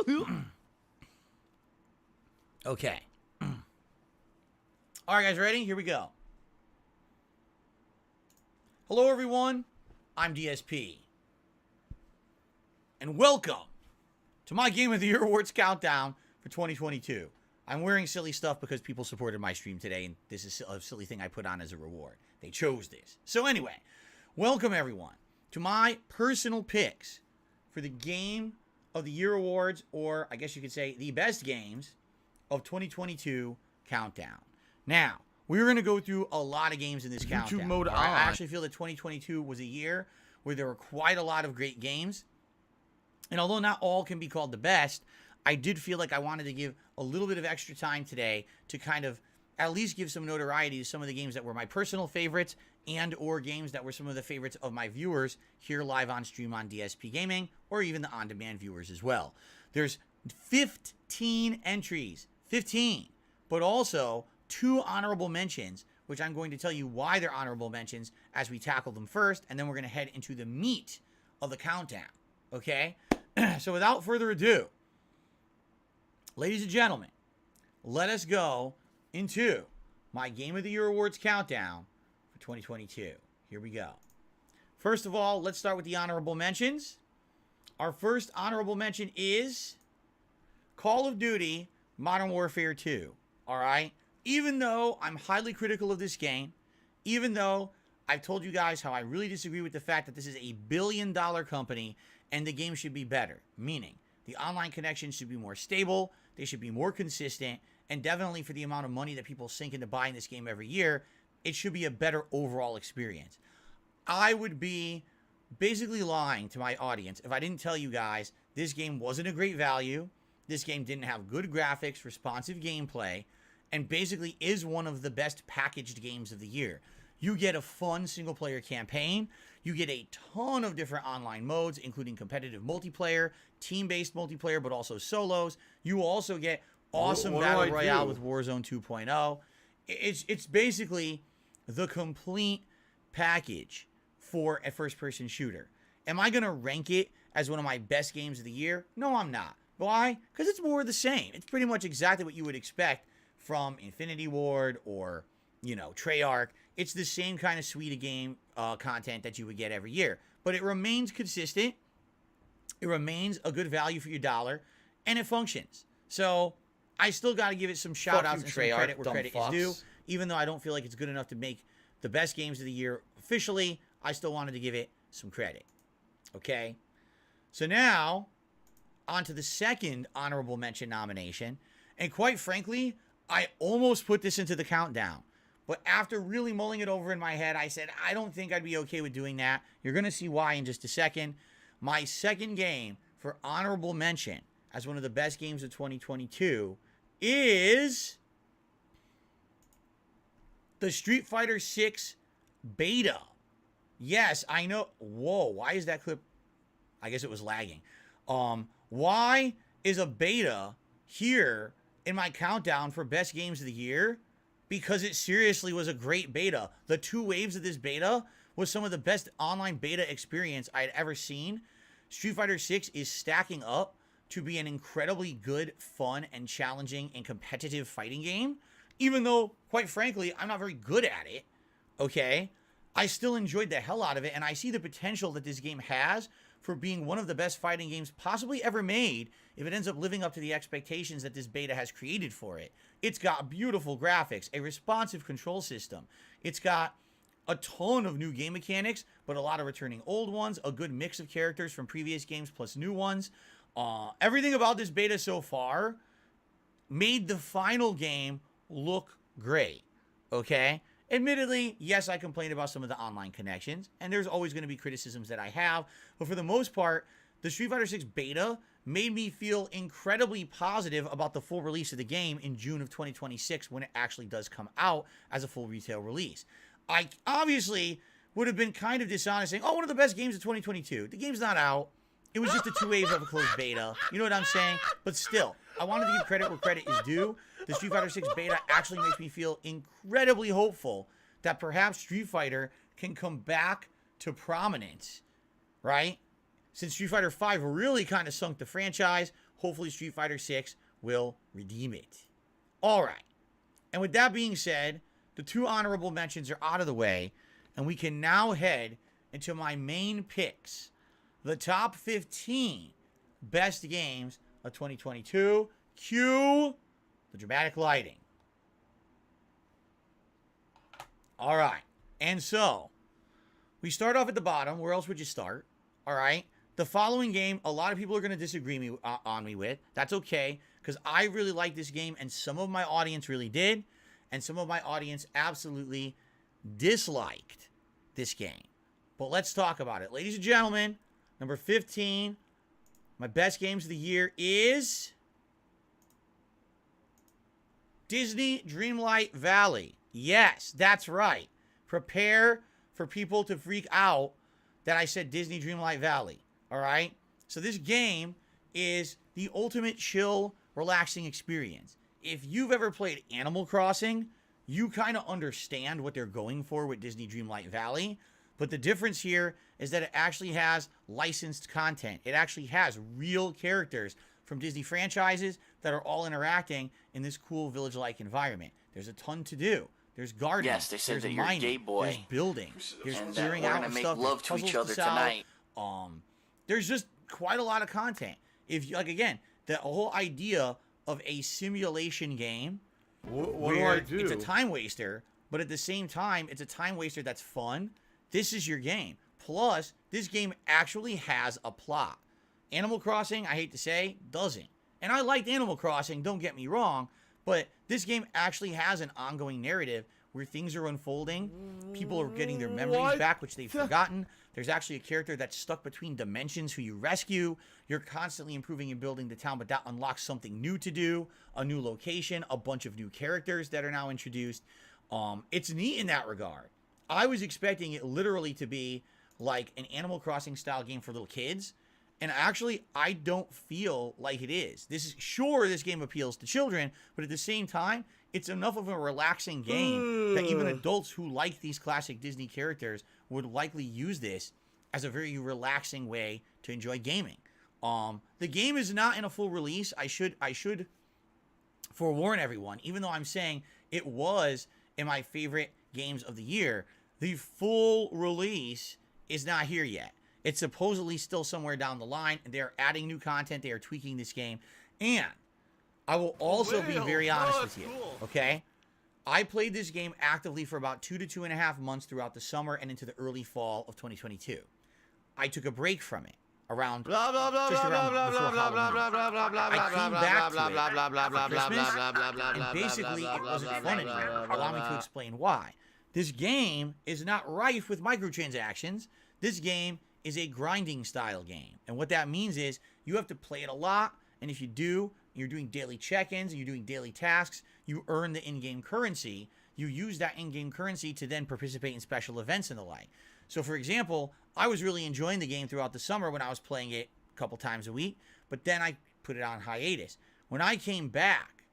Okay. All right, guys, ready? Here we go. Hello, everyone. I'm DSP. And welcome to my Game of the Year Awards countdown for 2022. I'm wearing silly stuff because people supported my stream today, and this is a silly thing I put on as a reward. They chose this. So anyway, welcome, everyone, to my personal picks for the Game of the Year Awards, or I guess you could say the best games of 2022 countdown. Now, we're going to go through a lot of games in this countdown. Mode on. I actually feel that 2022 was a year where there were quite a lot of great games. And although not all can be called the best, I did feel like I wanted to give a little bit of extra time today to kind of at least give some notoriety to some of the games that were my personal favorites and or games that were some of the favorites of my viewers here live on stream on DSP Gaming, or even the on-demand viewers as well. There's 15 entries. 15. But also 2 honorable mentions, which I'm going to tell you why they're honorable mentions as we tackle them first, and then we're going to head into the meat of the countdown. Okay? So without further ado, ladies and gentlemen, let us go into my Game of the Year Awards countdown for 2022. Here we go. First of all, let's start with the honorable mentions. Our first honorable mention is Call of Duty Modern Warfare 2. All right? Even though I'm highly critical of this game, even though I've told you guys how I really disagree with the fact that this is a billion-dollar company and the game should be better, meaning the online connections should be more stable, they should be more consistent, and definitely for the amount of money that people sink into buying this game every year, it should be a better overall experience. I would be basically lying to my audience if I didn't tell you guys this game wasn't a great value, this game didn't have good graphics, responsive gameplay, and basically is one of the best packaged games of the year. You get a fun single-player campaign. You get a ton of different online modes, including competitive multiplayer, team-based multiplayer, but also solos. You also get awesome Battle Royale with Warzone 2.0. It's basically the complete package for a first-person shooter. Am I going to rank it as one of my best games of the year? No, I'm not. Why? Because it's more of the same. It's pretty much exactly what you would expect from Infinity Ward or, Treyarch. It's the same kind of suite of game content that you would get every year. But it remains consistent. It remains a good value for your dollar. And it functions. So I still got to give it some shout-outs and some credit where credit is due. Even though I don't feel like it's good enough to make the best games of the year officially, I still wanted to give it some credit. Okay? So now, on to the second honorable mention nomination. And quite frankly, I almost put this into the countdown. But after really mulling it over in my head, I said, I don't think I'd be okay with doing that. You're going to see why in just a second. My second game for honorable mention as one of the best games of 2022 is the Street Fighter 6 beta. Yes, I know. Whoa, why is that clip? I guess it was lagging. Why is a beta here in my countdown for best games of the year? Because it seriously was a great beta. The 2 waves of this beta was some of the best online beta experience I had ever seen. Street Fighter 6 is stacking up to be an incredibly good, fun, and challenging and competitive fighting game. Even though, quite frankly, I'm not very good at it. Okay? I still enjoyed the hell out of it, and I see the potential that this game has for being one of the best fighting games possibly ever made if it ends up living up to the expectations that this beta has created for it. It's got beautiful graphics, a responsive control system. It's got a ton of new game mechanics, but a lot of returning old ones, a good mix of characters from previous games plus new ones. Everything about this beta so far made the final game look great, okay? Admittedly, yes, I complained about some of the online connections, and there's always going to be criticisms that I have, but for the most part, the Street Fighter 6 beta made me feel incredibly positive about the full release of the game in June of 2026 when it actually does come out as a full retail release. I obviously would have been kind of dishonest saying, one of the best games of 2022. The game's not out. It was just a 2 waves of a closed beta. You know what I'm saying? But still, I wanted to give credit where credit is due. The Street Fighter 6 beta actually makes me feel incredibly hopeful that perhaps Street Fighter can come back to prominence, right? Since Street Fighter 5 really kind of sunk the franchise, hopefully Street Fighter 6 will redeem it. All right. And with that being said, the 2 honorable mentions are out of the way, and we can now head into my main picks. The top 15 best games of 2022. Cue the dramatic lighting. All right. And so, we start off at the bottom. Where else would you start? All right. The following game, a lot of people are going to disagree on me with. That's okay, because I really like this game, and some of my audience really did, and some of my audience absolutely disliked this game. But let's talk about it. Ladies and gentlemen, number 15, my best games of the year is Disney Dreamlight Valley. Yes, that's right. Prepare for people to freak out that I said Disney Dreamlight Valley. All right? So this game is the ultimate chill, relaxing experience. If you've ever played Animal Crossing, you kind of understand what they're going for with Disney Dreamlight Valley. But the difference here is that it actually has licensed content. It actually has real characters from Disney franchises that are all interacting in this cool village-like environment. There's a ton to do. There's gardening. Yes, they said there's that you're a mining, gay boy. There's building. There's and clearing we're out gonna and make stuff. love to each other tonight. There's just quite a lot of content. If you, again, the whole idea of a simulation game What do I do? It's a time waster, but at the same time, it's a time waster that's fun. This is your game. Plus, this game actually has a plot. Animal Crossing, I hate to say, doesn't. And I liked Animal Crossing, don't get me wrong, But this game actually has an ongoing narrative where things are unfolding. People are getting their memories back, which they've forgotten. There's actually a character that's stuck between dimensions who you rescue. You're constantly improving and building the town, but that unlocks something new to do, a new location, a bunch of new characters that are now introduced. It's neat in that regard. I was expecting it literally to be like an Animal Crossing style game for little kids. And actually, I don't feel like it is. This game appeals to children, but at the same time, it's enough of a relaxing game that even adults who like these classic Disney characters would likely use this as a very relaxing way to enjoy gaming. The game is not in a full release. I should forewarn everyone, even though I'm saying it was in my favorite games of the year, the full release is not here yet. It's supposedly still somewhere down the line, and they're adding new content. They are tweaking this game. And I will also be very honest with you, okay? I played this game actively for about 2 to 2.5 months throughout the summer and into the early fall of 2022. I took a break from it around just around before Halloween. I came back to it after Christmas, and basically it wasn't fun anymore. Allow me to explain why. This game is not rife with microtransactions. This game is a grinding style game. And what that means is you have to play it a lot, and if you do, you're doing daily check-ins, and you're doing daily tasks, you earn the in-game currency. You use that in-game currency to then participate in special events and the like. So for example, I was really enjoying the game throughout the summer when I was playing it a couple times a week, but then I put it on hiatus. When I came back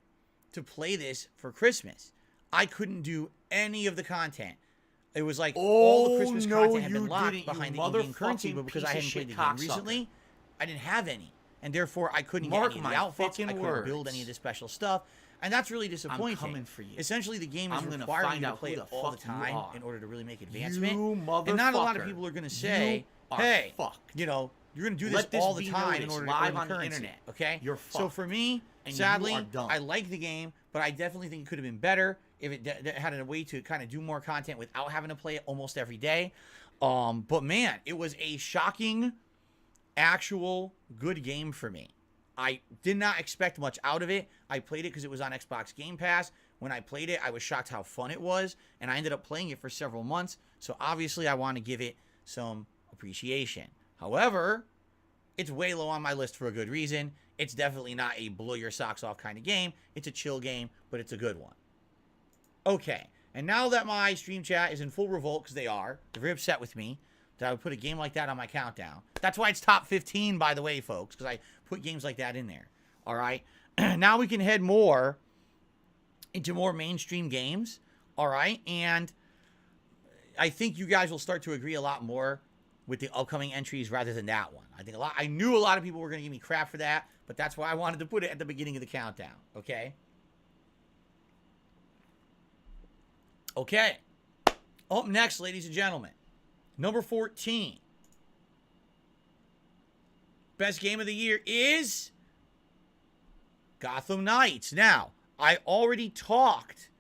to play this for Christmas, I couldn't do any of the content. It was like all the Christmas content had been locked behind the in-game currency, but because I hadn't played the game recently, I didn't have any. And therefore, I couldn't get any of the outfits, I couldn't build any of the special stuff. And that's really disappointing. I'm coming for you. Essentially, the game is requiring you to play it all the time in order to really make advancement. And not a lot of people are going to say, hey, you know, you're going to do this all the time in order to earn the currency. Okay? So for me, sadly, I like the game, but I definitely think it could have been better if it had a way to kind of do more content without having to play it almost every day. But man, it was a shocking, actual good game for me. I did not expect much out of it. I played it because it was on Xbox Game Pass. When I played it, I was shocked how fun it was, and I ended up playing it for several months. So obviously, I want to give it some appreciation. However, it's way low on my list for a good reason. It's definitely not a blow your socks off kind of game. It's a chill game, but it's a good one. Okay, and now that my stream chat is in full revolt, because they're very upset with me that I would put a game like that on my countdown. That's why it's top 15, by the way, folks, because I put games like that in there. All right, now we can head more into more mainstream games. All right, and I think you guys will start to agree a lot more with the upcoming entries rather than that one. I knew a lot of people were going to give me crap for that, but that's why I wanted to put it at the beginning of the countdown. Okay. Okay. Up next, ladies and gentlemen, number 14. Best game of the year is Gotham Knights. Now, I already talked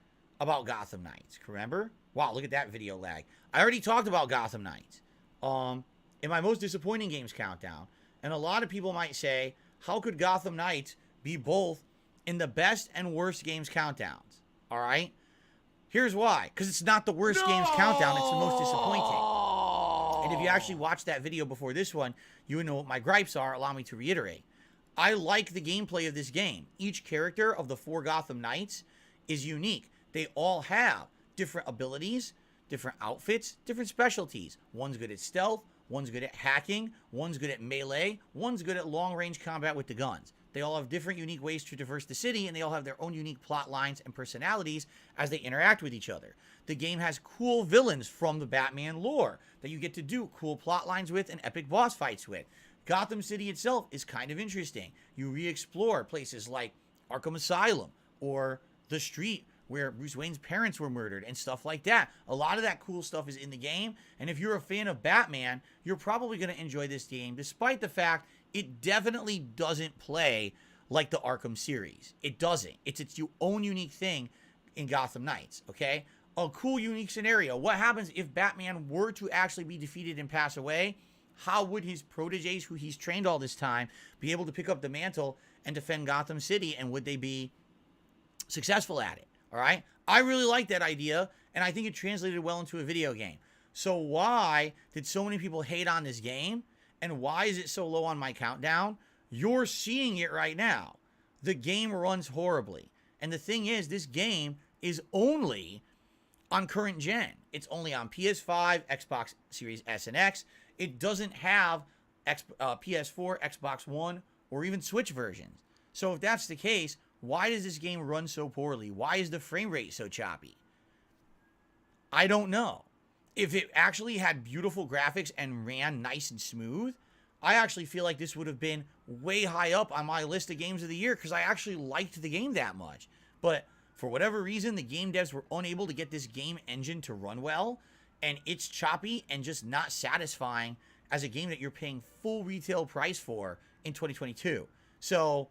about Gotham Knights, remember? Wow, look at that video lag. I already talked about Gotham Knights in my most disappointing games countdown. And a lot of people might say, how could Gotham Knights be both in the best and worst games countdowns? All right? Here's why. Because it's not the worst games countdown. It's the most disappointing. And if you actually watched that video before this one, you would know what my gripes are. Allow me to reiterate. I like the gameplay of this game. Each character of the 4 Gotham Knights is unique. They all have different abilities, different outfits, different specialties. One's good at stealth. One's good at hacking. One's good at melee. One's good at long-range combat with the guns. They all have different unique ways to traverse the city, and they all have their own unique plot lines and personalities as they interact with each other. The game has cool villains from the Batman lore that you get to do cool plot lines with and epic boss fights with. Gotham City itself is kind of interesting. You re-explore places like Arkham Asylum or the street where Bruce Wayne's parents were murdered and stuff like that. A lot of that cool stuff is in the game, and if you're a fan of Batman, you're probably going to enjoy this game, despite the fact it definitely doesn't play like the Arkham series. It doesn't. It's its own unique thing in Gotham Knights, okay? A cool, unique scenario. What happens if Batman were to actually be defeated and pass away? How would his proteges, who he's trained all this time, be able to pick up the mantle and defend Gotham City? And would they be successful at it. All right. I really like that idea, and I think it translated well into a video game. So why did so many people hate on this game, and why is it so low on my countdown? You're seeing it right now. The game runs horribly. And the thing is, this game is only on current gen. It's only on PS5, Xbox Series S and X. It doesn't have PS4, Xbox One, or even Switch versions. So if that's the case, why does this game run so poorly? Why is the frame rate so choppy? I don't know. If it actually had beautiful graphics and ran nice and smooth, I actually feel like this would have been way high up on my list of games of the year because I actually liked the game that much. But for whatever reason, the game devs were unable to get this game engine to run well, and it's choppy and just not satisfying as a game that you're paying full retail price for in 2022. So,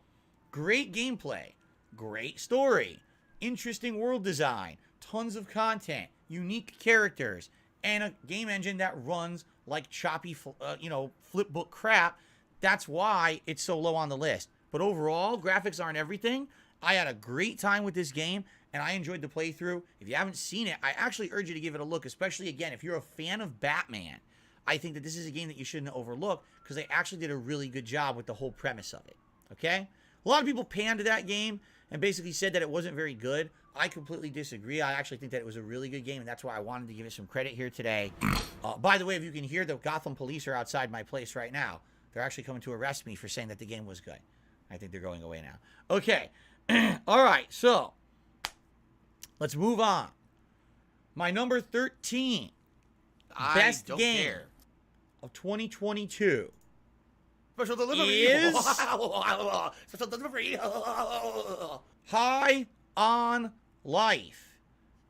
great gameplay, great story, interesting world design, tons of content, unique characters, and a game engine that runs like choppy, flip book crap. That's why it's so low on the list. But overall, graphics aren't everything. I had a great time with this game, and I enjoyed the playthrough. If you haven't seen it, I actually urge you to give it a look, especially, again, if you're a fan of Batman. I think that this is a game that you shouldn't overlook because they actually did a really good job with the whole premise of it, okay? A lot of people panned that game and basically said that it wasn't very good. I completely disagree. I actually think that it was a really good game, and that's why I wanted to give it some credit here today. By the way, if you can hear, the Gotham police are outside my place right now. They're actually coming to arrest me for saying that the game was good. I think they're going away now. Okay. All right, so let's move on. My number 13 best game of 2022 Special delivery. is Special delivery. High on Life.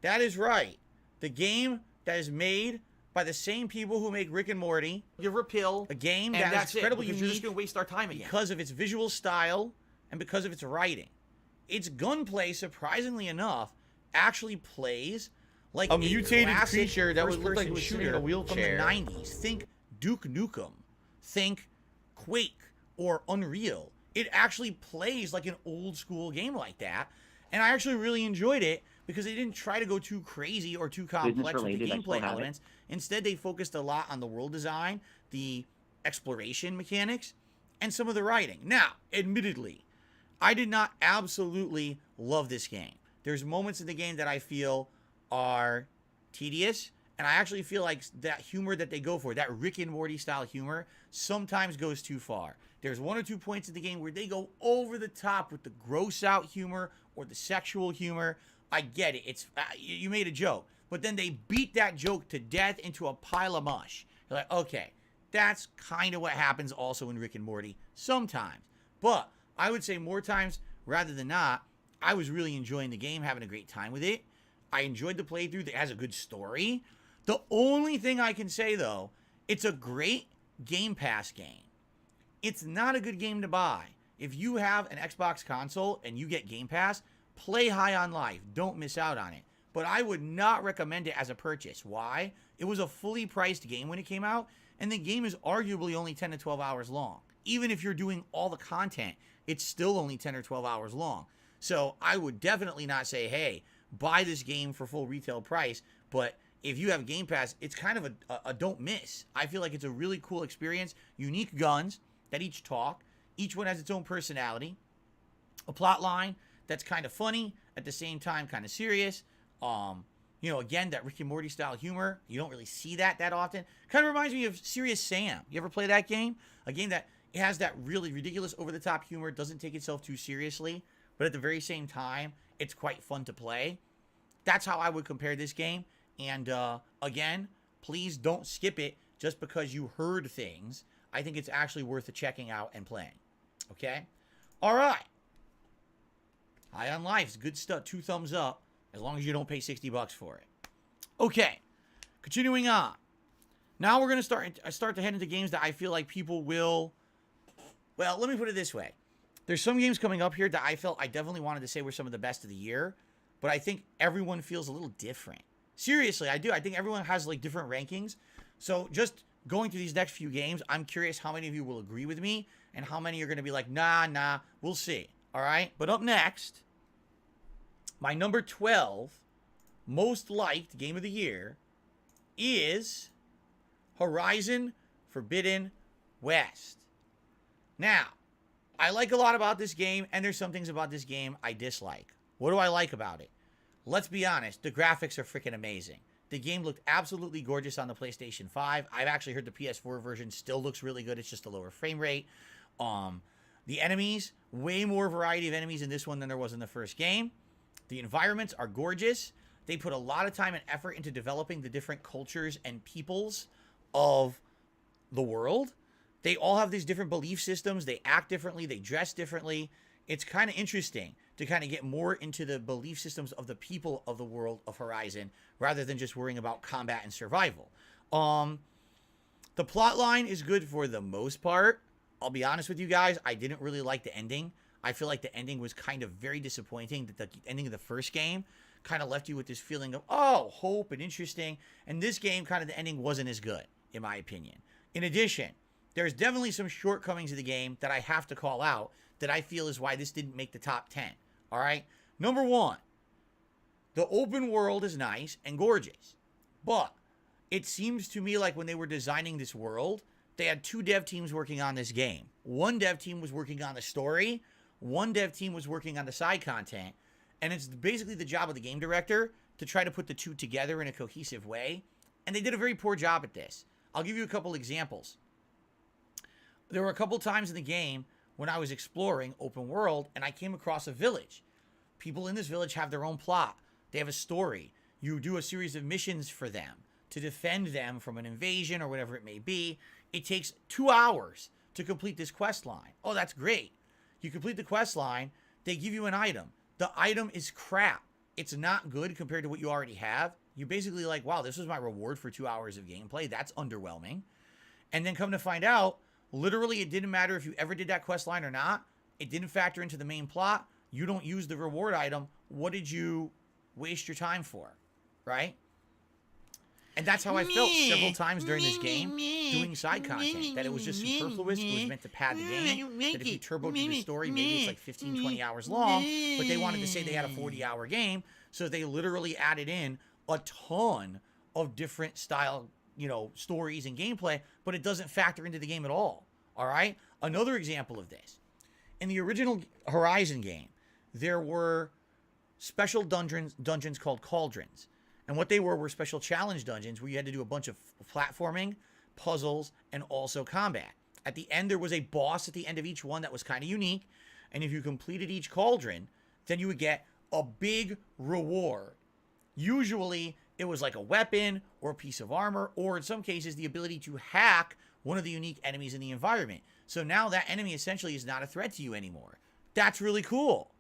That is right. The game that is made by the same people who make Rick and Morty. Give a pill. A game and that that's is incredibly You're just unique going to waste our time again. because of its visual style and because of its writing. Its gunplay, surprisingly enough, actually plays like A mutated classic creature that would look like first-person it was sitting in shooter a wheelchair. from the 90s. Think Duke Nukem. Think Quake or Unreal. It actually plays like an old school game like that. And I actually really enjoyed it because they didn't try to go too crazy or too complex with the gameplay elements. Instead, they focused a lot on the world design, the exploration mechanics, and some of the writing. Now, admittedly, I did not absolutely love this game. There's moments in the game that I feel are tedious, and I actually feel like that humor that they go for, that Rick and Morty style humor, sometimes goes too far. There's one or two points in the game where they go over the top with the gross out humor or the sexual humor. I get it. It's you made a joke, but then they beat that joke to death into a pile of mush. You're like, okay, that's kind of what happens also in Rick and Morty sometimes. But I would say more times rather than not, I was really enjoying the game, having a great time with it. I enjoyed the playthrough. It has a good story. The only thing I can say, though, it's a great Game Pass game. It's not a good game to buy. If you have an Xbox console and you get Game Pass, play High on Life. Don't miss out on it. But I would not recommend it as a purchase. Why? It was a fully priced game when it came out, and the game is arguably only 10 to 12 hours long. Even if you're doing all the content, it's still only 10 or 12 hours long. So I would definitely not say, hey, buy this game for full retail price. But if you have Game Pass, it's kind of a don't miss. I feel like it's a really cool experience. Unique guns that each talk. Each one has its own personality. A plot line that's kind of funny, at the same time kind of serious. Again, that Rick and Morty style humor. You don't really see that often. Kind of reminds me of Serious Sam. You ever play that game? A game that has that really ridiculous over-the-top humor, doesn't take itself too seriously, but at the very same time, it's quite fun to play. That's how I would compare this game. And again, please don't skip it just because you heard things. I think it's actually worth checking out and playing. Okay? All right. High on Life's good stuff. 2 thumbs up, as long as you don't pay $60 for it. Okay. Continuing on. Now we're going to start to head into games that I feel like people will... Well, let me put it this way. There's some games coming up here that I felt I definitely wanted to say were some of the best of the year, but I think everyone feels a little different. Seriously, I do. I think everyone has like different rankings. So just going through these next few games, I'm curious how many of you will agree with me and how many are going to be like, nah, we'll see. All right? But up next, My number 12 most liked game of the year is Horizon Forbidden West. Now, I like a lot about this game, and there's some things about this game I dislike. What do I like about it? Let's be honest, the graphics are freaking amazing. The game looked absolutely gorgeous on the PlayStation 5. I've actually heard the PS4 version still looks really good. It's just a lower frame rate. The enemies, way more variety of enemies in this one than there was in the first game. The environments are gorgeous. They put a lot of time and effort into developing the different cultures and peoples of the world. They all have these different belief systems. They act differently. They dress differently. It's kind of interesting to kind of get more into the belief systems of the people of the world of Horizon rather than just worrying about combat and survival. The plot line is good for the most part. I'll be honest with you guys, I didn't really like the ending. I feel like the ending was kind of very disappointing. That the ending of the first game kind of left you with this feeling of, oh, hope and interesting. And this game, kind of the ending wasn't as good, in my opinion. In addition, there's definitely some shortcomings of the game that I have to call out that I feel is why this didn't make the top 10. All right? Number one, the open world is nice and gorgeous. But it seems to me like when they were designing this world, they had two dev teams working on this game. One dev team was working on the story. One dev team was working on the side content. And it's basically the job of the game director to try to put the two together in a cohesive way. And they did a very poor job at this. I'll give you a couple examples. There were a couple times in the game when I was exploring open world and I came across a village. People in this village have their own plot. They have a story. You do a series of missions for them to defend them from an invasion or whatever it may be. It takes 2 hours to complete this quest line. Oh, that's great. You complete the quest line, they give you an item. The item is crap. It's not good compared to what you already have. You're basically like, wow, this was my reward for 2 hours of gameplay. That's underwhelming. And then come to find out, literally it didn't matter if you ever did that quest line or not. It didn't factor into the main plot. You don't use the reward item. What did you waste your time for? Right? And that's how I felt several times during this game doing side content. That it was just superfluous. It was meant to pad the game. That if you turboed through the story, maybe it's like 15, 20 hours long. But they wanted to say they had a 40-hour game. So they literally added in a ton of different style, stories and gameplay. But it doesn't factor into the game at all. All right? Another example of this. In the original Horizon game, there were special dungeons called cauldrons. And what they were special challenge dungeons where you had to do a bunch of platforming, puzzles, and also combat. At the end, there was a boss at the end of each one that was kind of unique. And if you completed each cauldron, then you would get a big reward. Usually, it was like a weapon or a piece of armor, or in some cases, the ability to hack one of the unique enemies in the environment. So now that enemy essentially is not a threat to you anymore. That's really cool.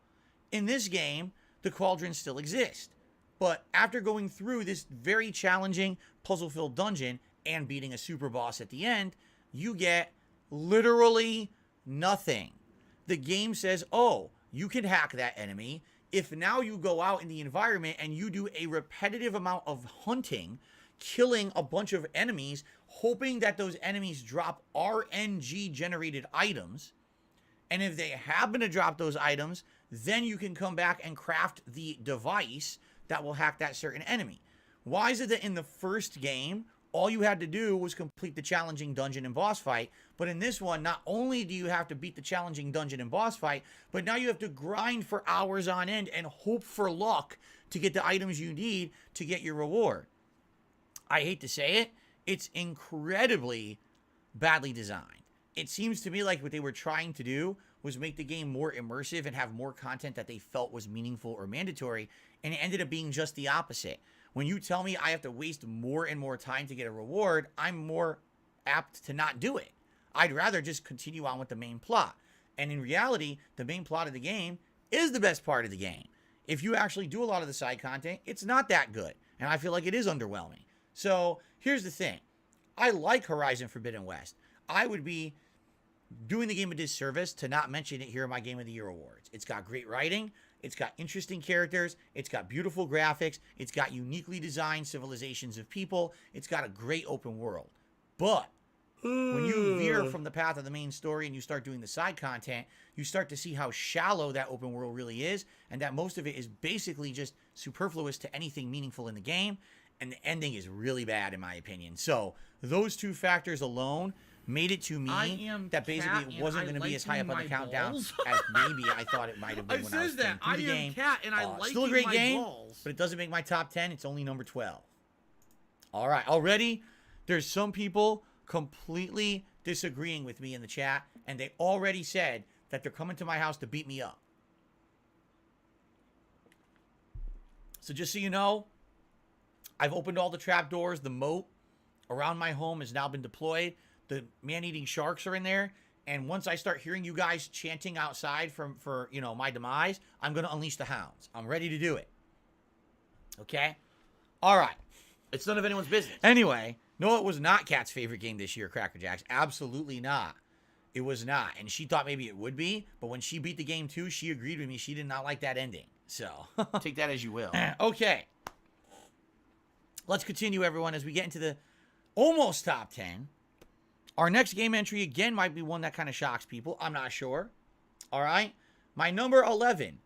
In this game, the cauldrons still exist. But after going through this very challenging puzzle-filled dungeon and beating a super boss at the end, you get literally nothing. The game says, oh, you can hack that enemy. If now you go out in the environment and you do a repetitive amount of hunting, killing a bunch of enemies, hoping that those enemies drop RNG-generated items, and if they happen to drop those items, then you can come back and craft the device that will hack that certain enemy. Why is it that in the first game, all you had to do was complete the challenging dungeon and boss fight, but in this one, not only do you have to beat the challenging dungeon and boss fight, but now you have to grind for hours on end and hope for luck to get the items you need to get your reward. I hate to say it, it's incredibly badly designed. It seems to me like what they were trying to do was make the game more immersive and have more content that they felt was meaningful or mandatory, and it ended up being just the opposite. When you tell me I have to waste more and more time to get a reward, I'm more apt to not do it. I'd rather just continue on with the main plot. And in reality, the main plot of the game is the best part of the game. If you actually do a lot of the side content, it's not that good. And I feel like it is underwhelming. So here's the thing. I like Horizon Forbidden West. I would be doing the game a disservice to not mention it here in my Game of the Year awards. It's got great writing. It's got interesting characters. It's got beautiful graphics. It's got uniquely designed civilizations of people. It's got a great open world. But when you veer from the path of the main story and you start doing the side content, you start to see how shallow that open world really is, and that most of it is basically just superfluous to anything meaningful in the game, and the ending is really bad in my opinion. So those two factors alone made it to me that basically it wasn't going to be as high up on the countdown as maybe I thought it might have been when I was playing through the game. Still a great game, but it doesn't make my top 10. It's only number 12. All right, already there's some people completely disagreeing with me in the chat, and they already said that they're coming to my house to beat me up. So just so you know, I've opened all the trapdoors. The moat around my home has now been deployed. The man-eating sharks are in there. And once I start hearing you guys chanting outside for you know, my demise, I'm going to unleash the hounds. I'm ready to do it. Okay? All right. It's none of anyone's business. Anyway, no, it was not Kat's favorite game this year, Cracker Jacks. Absolutely not. It was not. And she thought maybe it would be. But when she beat the game too, she agreed with me. She did not like that ending. So, take that as you will. Okay. Let's continue, everyone, as we get into the almost top 10. Our next game entry, again, might be one that kind of shocks people. I'm not sure. All right. My number 11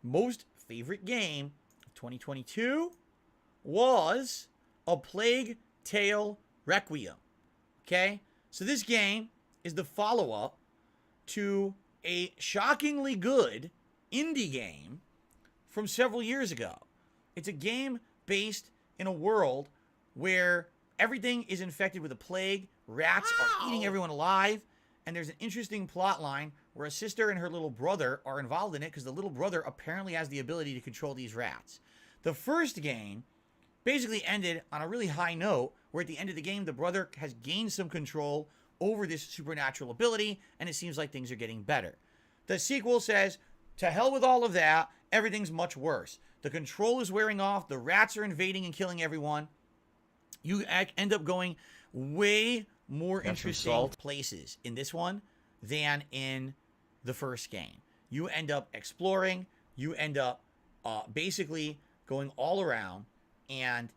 most favorite game of 2022 was A Plague Tale Requiem. Okay. So this game is the follow-up to a shockingly good indie game from several years ago. It's a game based in a world where everything is infected with a plague. Rats are eating everyone alive. And there's an interesting plot line where a sister and her little brother are involved in it because the little brother apparently has the ability to control these rats. The first game basically ended on a really high note where at the end of the game, the brother has gained some control over this supernatural ability, and it seems like things are getting better. The sequel says, to hell with all of that, everything's much worse. The control is wearing off, the rats are invading and killing everyone. You end up going way more interesting places in this one than in the first game. You end up exploring, you end up basically going all around and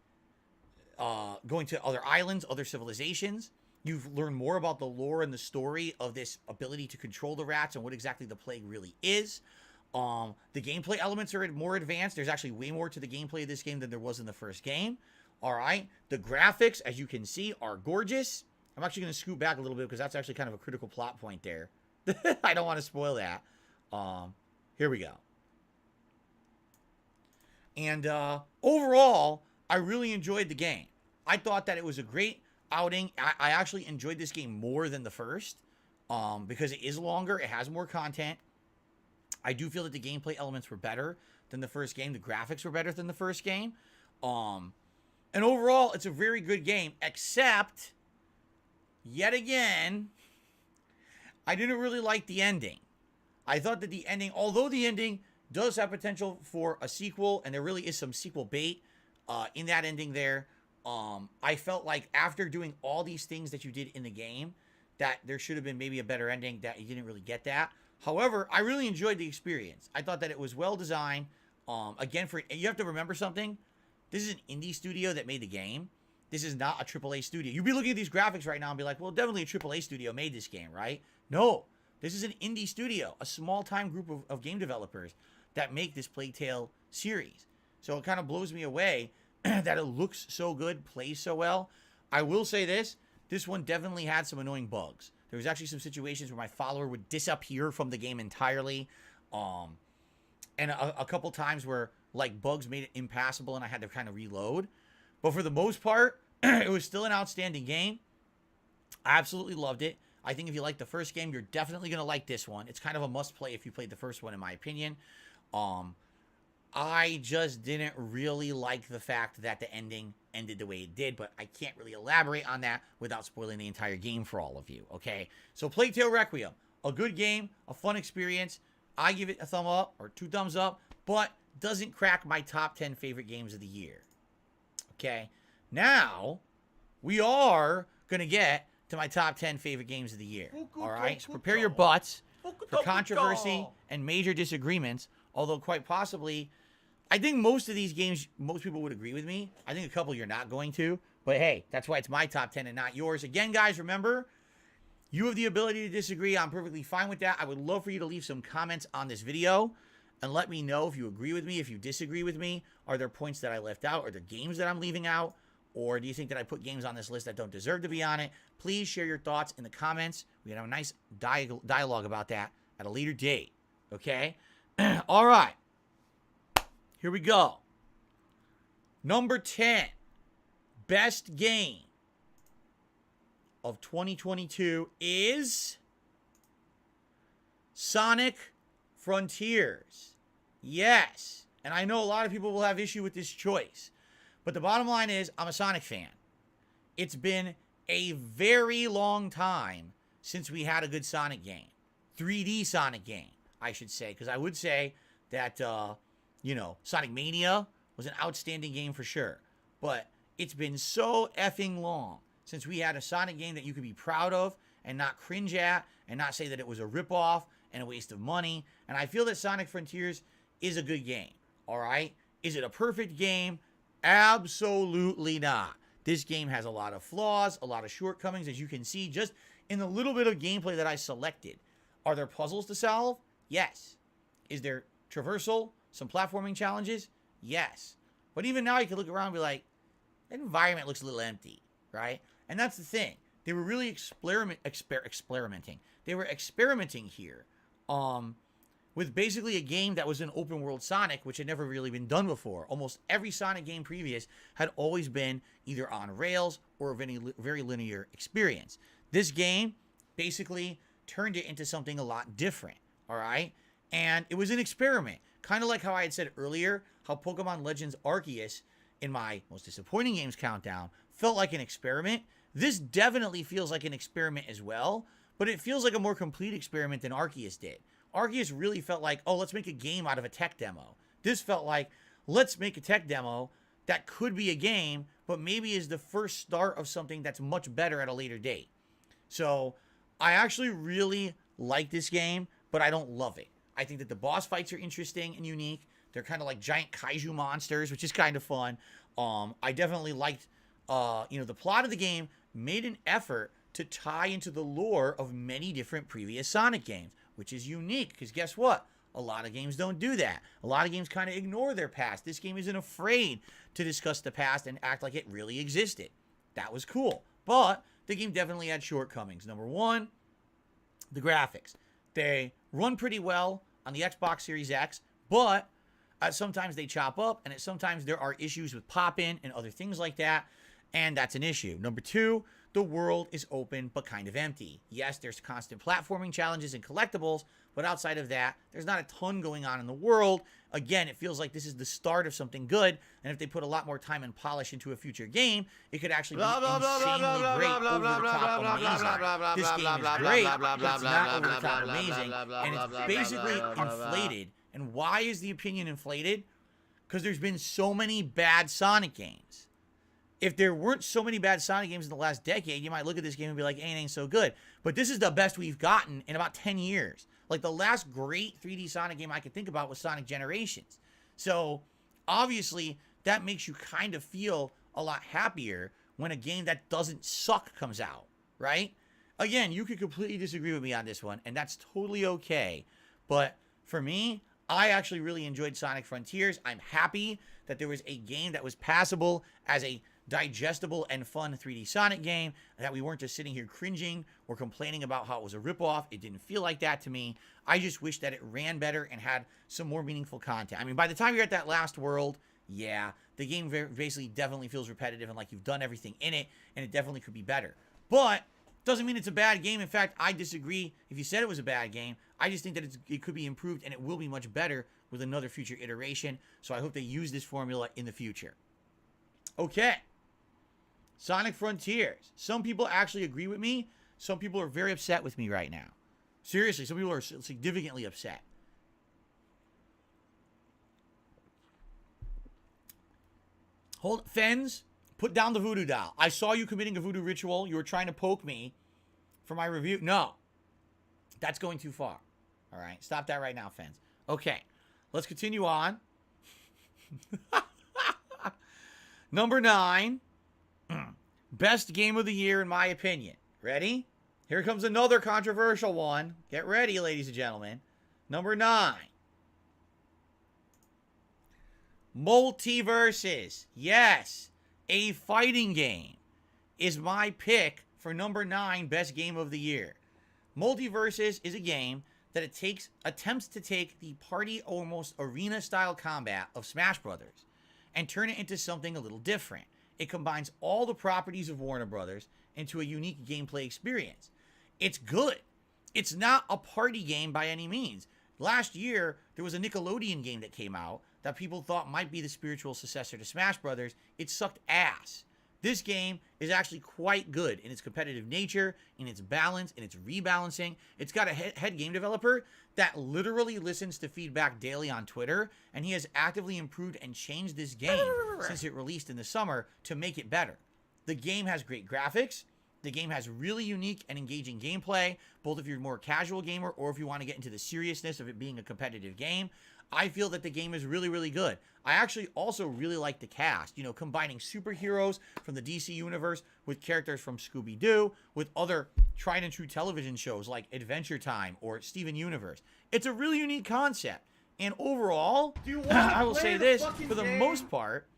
going to other islands, other civilizations. You've learned more about the lore and the story of this ability to control the rats and what exactly the plague really is. The gameplay elements are more advanced. There's actually way more to the gameplay of this game than there was in the first game. All right. The graphics, as you can see, are gorgeous. I'm actually going to scoot back a little bit because that's actually kind of a critical plot point there. I don't want to spoil that. Here we go. And overall, I really enjoyed the game. I thought that it was a great outing. I actually enjoyed this game more than the first because it is longer. It has more content. I do feel that the gameplay elements were better than the first game. The graphics were better than the first game. And overall, it's a very good game, except, yet again, I didn't really like the ending. I thought that the ending, although the ending does have potential for a sequel, and there really is some sequel bait in that ending there, I felt like after doing all these things that you did in the game, that there should have been maybe a better ending, that you didn't really get that. However, I really enjoyed the experience. I thought that it was well designed. Again, you have to remember something. This is an indie studio that made the game. This is not a AAA studio. You'd be looking at these graphics right now and be like, well, definitely a AAA studio made this game, right? No, this is an indie studio, a small-time group of game developers that make this Plague Tale series. So it kind of blows me away that it looks so good, plays so well. I will say this one definitely had some annoying bugs. There was actually some situations where my follower would disappear from the game entirely. And a couple times where like bugs made it impassable and I had to kind of reload. But for the most part, it was still an outstanding game. I absolutely loved it. I think if you like the first game, you're definitely going to like this one. It's kind of a must play if you played the first one, in my opinion. I just didn't really like the fact that the ending ended the way it did, but I can't really elaborate on that without spoiling the entire game for all of you, okay? So Plague Tale Requiem, a good game, a fun experience. I give it a thumb up or 2 thumbs up, but doesn't crack my top 10 favorite games of the year, okay? Now, we are going to get to my top 10 favorite games of the year, all right? So prepare your butts for controversy and major disagreements, although quite possibly, I think most of these games, most people would agree with me. I think a couple you're not going to, but hey, that's why it's my top 10 and not yours. Again, guys, remember, You have the ability to disagree. I'm perfectly fine with that. I would love for you to leave some comments on this video and let me know if you agree with me, if you disagree with me. Are there points that I left out? Are there games that I'm leaving out? Or do you think that I put games on this list that don't deserve to be on it? Please share your thoughts in the comments. We can have a nice dialogue about that at a later date. Okay? All right. Here we go. Number 10. Best game of 2022 is Sonic Frontiers. Yes. And I know a lot of people will have issue with this choice. But the bottom line is, I'm a Sonic fan. It's been a very long time since we had a good Sonic game. 3D Sonic game, I should say. Because I would say that, Sonic Mania was an outstanding game for sure. But it's been so effing long since we had a Sonic game that you could be proud of and not cringe at and not say that it was a ripoff and a waste of money. And I feel that Sonic Frontiers is a good game. All right? Is it a perfect game? Absolutely not. This game has a lot of flaws, a lot of shortcomings, as you can see just in the little bit of gameplay that I selected. Are there puzzles to solve? Yes. Is there traversal? Some platforming challenges? Yes. But even now you can look around and be like, that environment looks a little empty, right? And that's the thing. They were really experimenting. They were experimenting here with basically a game that was an open world Sonic, which had never really been done before. Almost every Sonic game previous had always been either on rails or a very linear experience. This game basically turned it into something a lot different, all right? And it was an experiment, kind of like how I had said earlier, how Pokemon Legends Arceus in my most disappointing games countdown felt like an experiment. This definitely feels like an experiment as well, but it feels like a more complete experiment than Arceus did. Arceus really felt like, oh, let's make a game out of a tech demo. This felt like, let's make a tech demo that could be a game, but maybe is the first start of something that's much better at a later date. So I actually really like this game, but I don't love it. I think that the boss fights are interesting and unique. They're kind of like giant kaiju monsters, which is kind of fun. I definitely liked, the plot of the game made an effort to tie into the lore of many different previous Sonic games, which is unique because guess what? A lot of games don't do that. A lot of games kind of ignore their past. This game isn't afraid to discuss the past and act like it really existed. That was cool. But the game definitely had shortcomings. Number one, the graphics. They run pretty well on the Xbox Series X, but sometimes they chop up, and sometimes there are issues with pop-in and other things like that, and that's an issue. Number two, the world is open but kind of empty. Yes, there's constant platforming challenges and collectibles, but outside of that, there's not a ton going on in the world. Again, it feels like this is the start of something good, and if they put a lot more time and polish into a future game, it could actually be insanely great, over-the-top amazing. This game is great, but it's not over-the-top amazing, and it's basically inflated. And why is the opinion inflated? Because there's been so many bad Sonic games. If there weren't so many bad Sonic games in the last decade, you might look at this game and be like, hey, it ain't so good. But this is the best we've gotten in about 10 years. Like, the last great 3D Sonic game I could think about was Sonic Generations. So, obviously, that makes you kind of feel a lot happier when a game that doesn't suck comes out, right? Again, you could completely disagree with me on this one, and that's totally okay. But for me, I actually really enjoyed Sonic Frontiers. I'm happy that there was a game that was passable as a digestible and fun 3D Sonic game, that we weren't just sitting here cringing or complaining about how it was a ripoff. It didn't feel like that to me. I just wish that it ran better and had some more meaningful content. I mean, by the time you're at that last world, yeah, the game basically definitely feels repetitive and like you've done everything in it, and it definitely could be better. But doesn't mean it's a bad game. In fact, I disagree if you said it was a bad game. I just think that it could be improved, and it will be much better with another future iteration. So I hope they use this formula in the future. Okay. Sonic Frontiers. Some people actually agree with me. Some people are very upset with me right now. Seriously, some people are significantly upset. Fens, put down the voodoo doll. I saw you committing a voodoo ritual. You were trying to poke me for my review. No. That's going too far. All right. Stop that right now, Fens. Okay. Let's continue on. Number 9. Best game of the year, in my opinion. Ready? Here comes another controversial one. Get ready, ladies and gentlemen. Number 9. Multiverses. Yes, a fighting game is my pick for number 9 best game of the year. Multiverses is a game that attempts to take the party almost arena style combat of Smash Brothers and turn it into something a little different. It combines all the properties of Warner Brothers into a unique gameplay experience. It's good. It's not a party game by any means. Last year, there was a Nickelodeon game that came out that people thought might be the spiritual successor to Smash Brothers. It sucked ass. This game is actually quite good in its competitive nature, in its balance, in its rebalancing. It's got a head game developer that literally listens to feedback daily on Twitter, and he has actively improved and changed this game since it released in the summer to make it better. The game has great graphics. The game has really unique and engaging gameplay, both if you're a more casual gamer or if you want to get into the seriousness of it being a competitive game. I feel that the game is really, really good. I actually also really like the cast, combining superheroes from the DC universe with characters from Scooby-Doo, with other tried and true television shows like Adventure Time or Steven Universe. It's a really unique concept. And overall, I will say this, for the most part,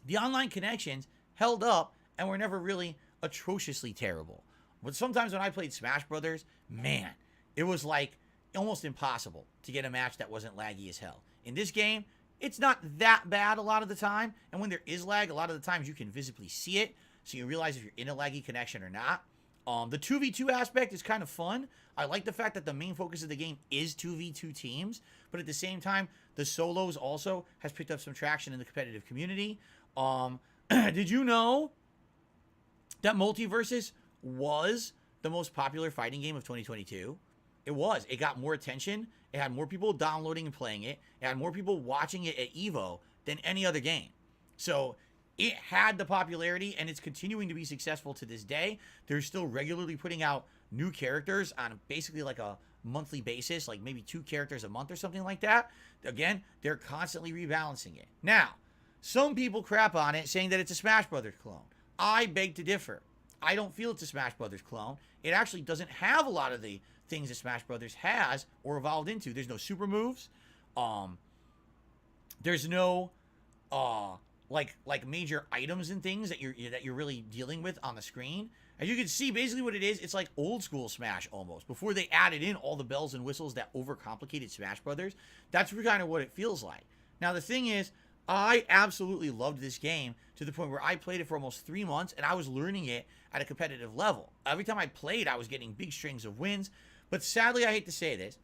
the online connections held up and were never really atrociously terrible. But sometimes when I played Smash Brothers, man, it was like almost impossible to get a match that wasn't laggy as hell. In this game, it's not that bad a lot of the time, and when there is lag, a lot of the times you can visibly see it, so you realize if you're in a laggy connection or not. The 2v2 aspect is kind of fun. I like the fact that the main focus of the game is 2v2 teams, but at the same time, the solos also has picked up some traction in the competitive community. Did you know that Multiverses was the most popular fighting game of 2022? It was. It got more attention. It had more people downloading and playing it. It had more people watching it at EVO than any other game. So it had the popularity, and it's continuing to be successful to this day. They're still regularly putting out new characters on basically like a monthly basis, like maybe 2 characters a month or something like that. Again, they're constantly rebalancing it. Now, some people crap on it, saying that it's a Smash Brothers clone. I beg to differ. I don't feel it's a Smash Brothers clone. It actually doesn't have a lot of the things that Smash Brothers has or evolved into. There's no super moves. There's no like major items and things that you're really dealing with on the screen. As you can see, basically what it is, it's like old school Smash almost. Before they added in all the bells and whistles that overcomplicated Smash Brothers, that's kind of what it feels like. Now the thing is, I absolutely loved this game to the point where I played it for almost 3 months, and I was learning it at a competitive level. Every time I played, I was getting big strings of wins. But sadly, I hate to say this,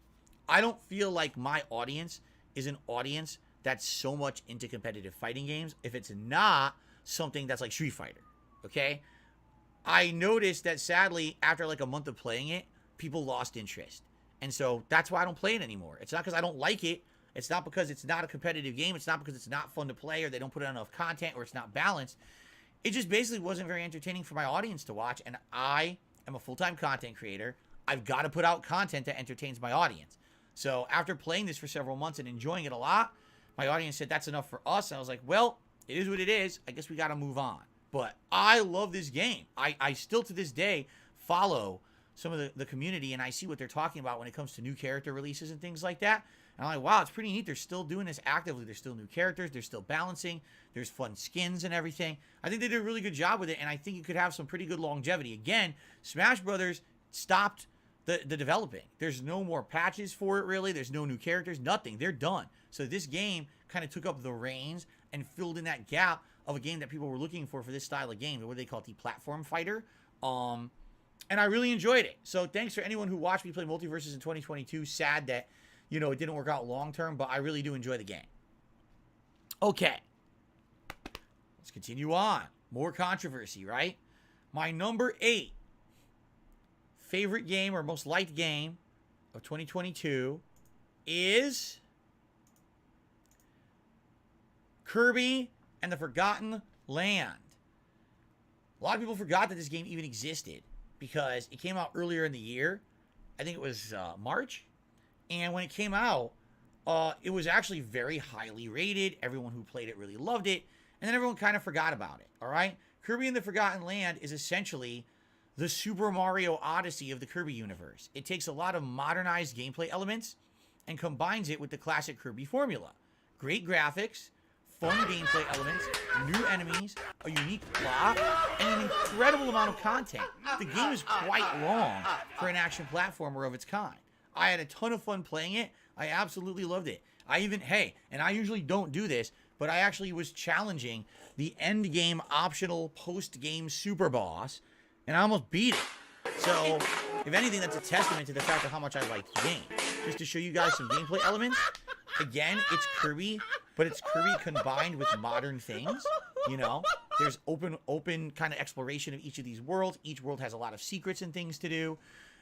I don't feel like my audience is an audience that's so much into competitive fighting games if it's not something that's like Street Fighter, okay? I noticed that sadly, after like a month of playing it, people lost interest. And so that's why I don't play it anymore. It's not because I don't like it. It's not because it's not a competitive game. It's not because it's not fun to play or they don't put out enough content or it's not balanced. It just basically wasn't very entertaining for my audience to watch. And I am a full-time content creator. I've got to put out content that entertains my audience. So after playing this for several months and enjoying it a lot, my audience said that's enough for us. And I was like, well, it is what it is. I guess we got to move on. But I love this game. I still to this day follow some of the community and I see what they're talking about when it comes to new character releases and things like that. And I'm like, wow, it's pretty neat. They're still doing this actively. There's still new characters. They're still balancing. There's fun skins and everything. I think they did a really good job with it, and I think it could have some pretty good longevity. Again, Smash Brothers stopped the developing. There's no more patches for it, really. There's no new characters, nothing. They're done. So this game kind of took up the reins and filled in that gap of a game that people were looking for this style of game. What do they call it? The platform fighter. And I really enjoyed it. So thanks for anyone who watched me play Multiverses in 2022. Sad that, it didn't work out long term, but I really do enjoy the game. Okay. Let's continue on. More controversy, right? My number 8 favorite game or most liked game of 2022 is Kirby and the Forgotten Land. A lot of people forgot that this game even existed because it came out earlier in the year. I think it was March. And when it came out, it was actually very highly rated. Everyone who played it really loved it. And then everyone kind of forgot about it, all right? Kirby and the Forgotten Land is essentially the Super Mario Odyssey of the Kirby universe. It takes a lot of modernized gameplay elements and combines it with the classic Kirby formula. Great graphics, fun gameplay elements, new enemies, a unique plot, and an incredible amount of content. The game is quite long for an action platformer of its kind. I had a ton of fun playing it. I absolutely loved it. And I usually don't do this, but I actually was challenging the end game optional post-game super boss, and I almost beat it. So, if anything, that's a testament to the fact of how much I liked the game. Just to show you guys some gameplay elements. Again, it's Kirby, but it's Kirby combined with modern things. You know, there's open kind of exploration of each of these worlds. Each world has a lot of secrets and things to do.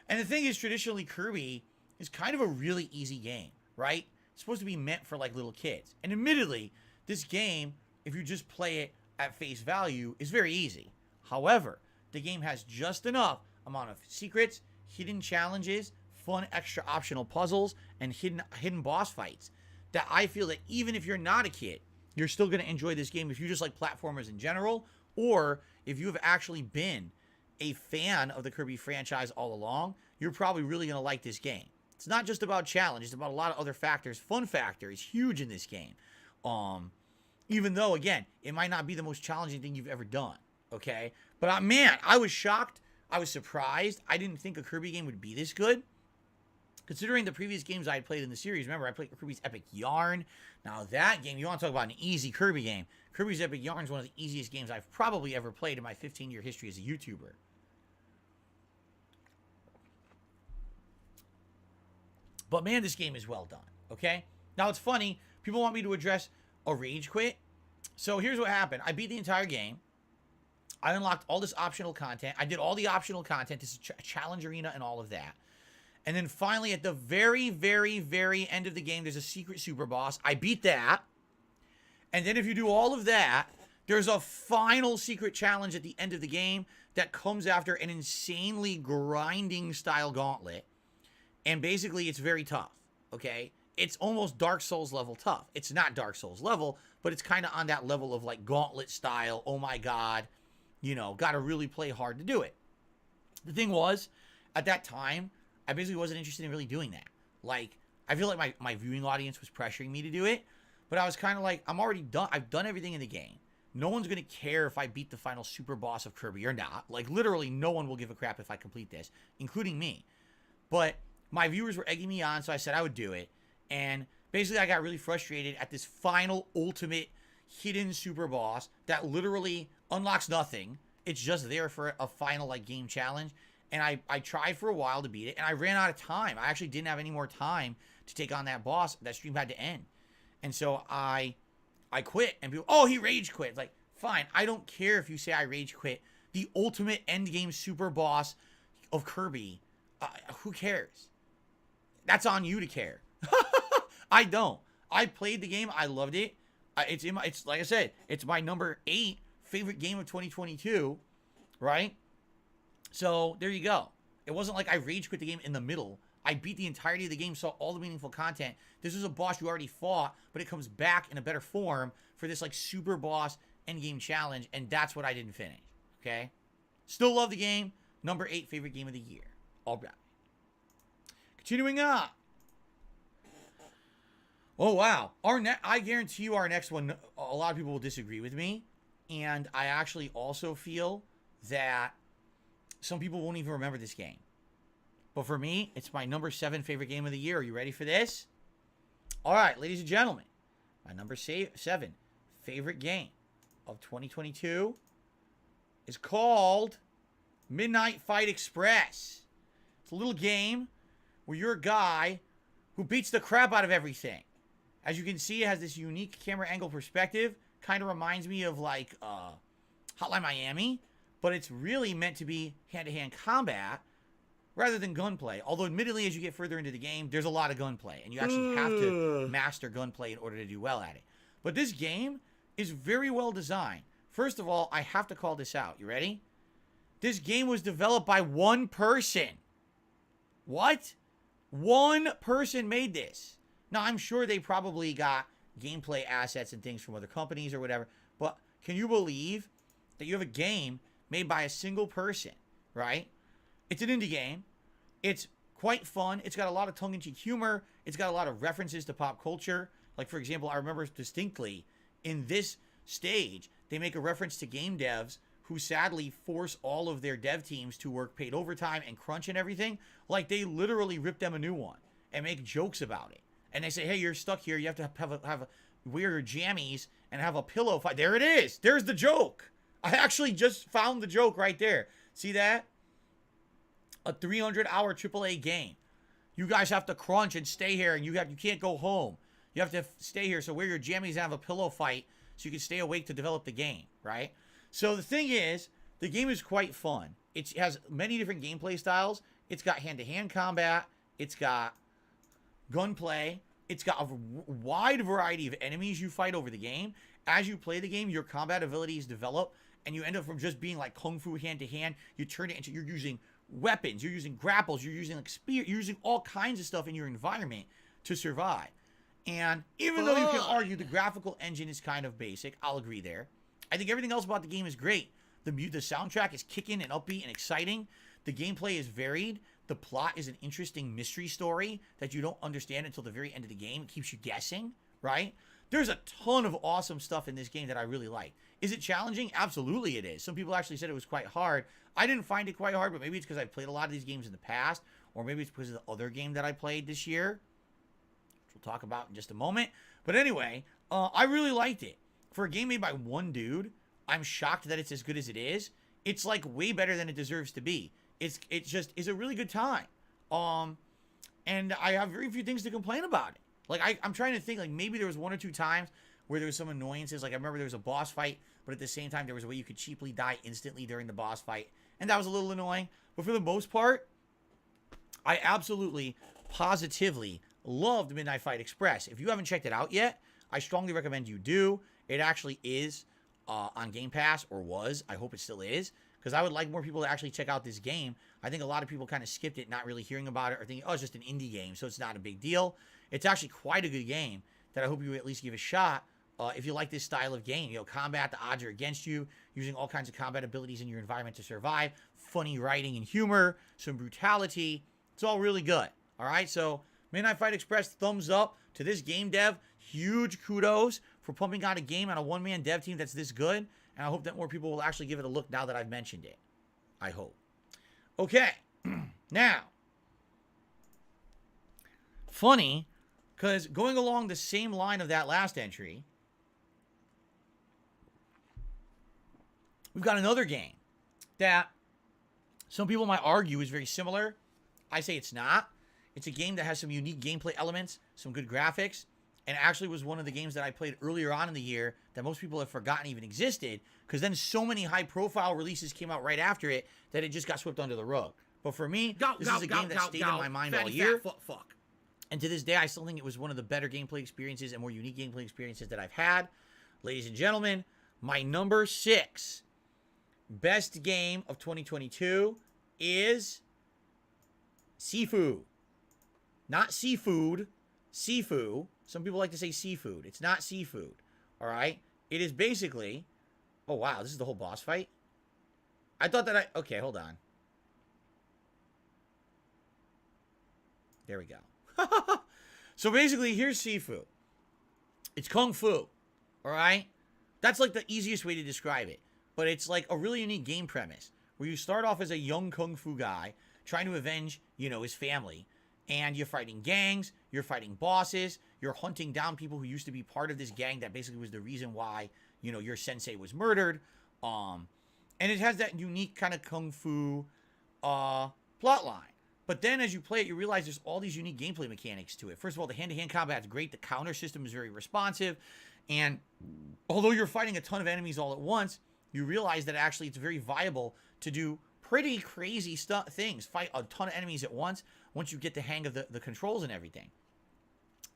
And the thing is, traditionally, Kirby is kind of a really easy game, right? It's supposed to be meant for, like, little kids. And admittedly, this game, if you just play it at face value, is very easy. However, the game has just enough amount of secrets, hidden challenges, fun extra optional puzzles, and hidden boss fights that I feel that even if you're not a kid, you're still going to enjoy this game if you just like platformers in general, or if you have actually been a fan of the Kirby franchise all along, you're probably really going to like this game. It's not just about challenge, it's about a lot of other factors. Fun factor is huge in this game. Even though, again, it might not be the most challenging thing you've ever done, okay? But man, I was shocked. I was surprised. I didn't think a Kirby game would be this good. Considering the previous games I had played in the series, remember, I played Kirby's Epic Yarn. Now, that game, you want to talk about an easy Kirby game. Kirby's Epic Yarn is one of the easiest games I've probably ever played in my 15-year history as a YouTuber. But, man, this game is well done, okay? Now, it's funny. People want me to address a rage quit. So, here's what happened. I beat the entire game. I unlocked all this optional content. I did all the optional content. This is challenge arena and all of that. And then finally, at the very, very, very end of the game, there's a secret super boss. I beat that. And then if you do all of that, there's a final secret challenge at the end of the game that comes after an insanely grinding style gauntlet. And basically, it's very tough, okay? It's almost Dark Souls level tough. It's not Dark Souls level, but it's kind of on that level of like gauntlet style. Oh my God. You know, got to really play hard to do it. The thing was, at that time, I basically wasn't interested in really doing that. Like, I feel like my viewing audience was pressuring me to do it, but I was kind of like, I'm already done. I've done everything in the game. No one's going to care if I beat the final super boss of Kirby or not. Like, literally, no one will give a crap if I complete this, including me. But my viewers were egging me on, so I said I would do it. And basically, I got really frustrated at this final, ultimate, hidden super boss that literally unlocks nothing. It's just there for a final, like, game challenge. And I tried for a while to beat it, and I ran out of time. I actually didn't have any more time to take on that boss. That stream had to end. And so I quit. And people, oh, he rage quit. It's like, fine. I don't care if you say I rage quit. The ultimate endgame super boss of Kirby. Who cares? That's on you to care. I don't. I played the game. I loved it. It's like I said, it's my number 8 favorite game of 2022, right? So there you go. It wasn't like I rage quit the game in the middle. I beat the entirety of the game, saw all the meaningful content. This is a boss you already fought, but it comes back in a better form for this like super boss endgame challenge, and that's what I didn't finish. Okay? Still love the game. Number 8 favorite game of the year. All right. Continuing on. Oh, wow. I guarantee you our next one, a lot of people will disagree with me. And I actually also feel that some people won't even remember this game. But for me, it's my number 7 favorite game of the year. Are you ready for this? All right, ladies and gentlemen. My number 7 favorite game of 2022 is called Midnight Fight Express. It's a little game where you're a guy who beats the crap out of everything. As you can see, it has this unique camera angle perspective. Kind of reminds me of like Hotline Miami. But it's really meant to be hand-to-hand combat rather than gunplay. Although, admittedly, as you get further into the game, there's a lot of gunplay. And you actually have to master gunplay in order to do well at it. But this game is very well designed. First of all, I have to call this out. You ready? This game was developed by one person. What? One person made this. Now, I'm sure they probably got gameplay assets and things from other companies or whatever. But can you believe that you have a game made by a single person right? It's an indie game. It's quite fun. It's got a lot of tongue-in-cheek humor. It's got a lot of references to pop culture. Like, for example, I remember distinctly in this stage, they make a reference to game devs who sadly force all of their dev teams to work paid overtime and crunch and everything. Like, they literally rip them a new one and make jokes about it. And they say, hey, you're stuck here. You have to wear your jammies and have a pillow fight. There it is. There's the joke. I actually just found the joke right there. See that? A 300-hour AAA game. You guys have to crunch and stay here, and you can't go home. You have to stay here, so wear your jammies and have a pillow fight so you can stay awake to develop the game, right? So the thing is, the game is quite fun. It has many different gameplay styles. It's got hand-to-hand combat. It's got gunplay. It's got a wide variety of enemies you fight over the game. As you play the game, your combat abilities develop, and you end up from just being like kung fu hand-to-hand, you turn it into you're using weapons, you're using grapples, you're using like spear, you're using all kinds of stuff in your environment to survive. And even though you can argue the graphical engine is kind of basic, I'll agree there. I think everything else about the game is great. The soundtrack is kicking and upbeat and exciting. The gameplay is varied. The plot is an interesting mystery story that you don't understand until the very end of the game. It keeps you guessing, right? There's a ton of awesome stuff in this game that I really like. Is it challenging? Absolutely it is. Some people actually said it was quite hard. I didn't find it quite hard, but maybe it's because I've played a lot of these games in the past, or maybe it's because of the other game that I played this year, which we'll talk about in just a moment. But anyway, I really liked it. For a game made by one dude, I'm shocked that it's as good as it is. It's like way better than it deserves to be. It's a really good time. And I have very few things to complain about it. Like, I'm trying to think, like, maybe there was one or two times where there was some annoyances. Like, I remember there was a boss fight, but at the same time, there was a way you could cheaply die instantly during the boss fight. And that was a little annoying. But for the most part, I absolutely, positively loved Midnight Fight Express. If you haven't checked it out yet, I strongly recommend you do. It actually is on Game Pass, or was. I hope it still is, because I would like more people to actually check out this game. I think a lot of people kind of skipped it, not really hearing about it, or thinking, oh, it's just an indie game, so it's not a big deal. It's actually quite a good game that I hope you at least give a shot if you like this style of game. You know, combat, the odds are against you, using all kinds of combat abilities in your environment to survive, funny writing and humor, some brutality. It's all really good. All right, so Midnight Fight Express, thumbs up to this game dev. Huge kudos for pumping out a game on a one-man dev team that's this good. And I hope that more people will actually give it a look now that I've mentioned it. I hope. Okay. Now, funny, because going along the same line of that last entry, we've got another game that some people might argue is very similar. I say it's not. It's a game that has some unique gameplay elements, some good graphics, and actually was one of the games that I played earlier on in the year that most people have forgotten even existed, because then so many high-profile releases came out right after it that it just got swept under the rug. But for me, this is a game that stayed in my mind all year. And to this day, I still think it was one of the better gameplay experiences and more unique gameplay experiences that I've had. Ladies and gentlemen, my number 6 best game of 2022 is Sifu. Not seafood, Sifu. Some people like to say seafood. It's not seafood, all right? It is basically... Oh, wow, this is the whole boss fight? I thought that Okay, hold on. There we go. So basically, here's Sifu. It's Kung Fu, all right? That's like the easiest way to describe it. But it's like a really unique game premise where you start off as a young Kung Fu guy trying to avenge, his family. And you're fighting gangs, you're fighting bosses, you're hunting down people who used to be part of this gang that basically was the reason why, your sensei was murdered. And it has that unique kind of Kung Fu plot line. But then as you play it, you realize there's all these unique gameplay mechanics to it. First of all, the hand-to-hand combat is great. The counter system is very responsive. And although you're fighting a ton of enemies all at once, you realize that actually it's very viable to do pretty crazy things. Fight a ton of enemies at once you get the hang of the controls and everything.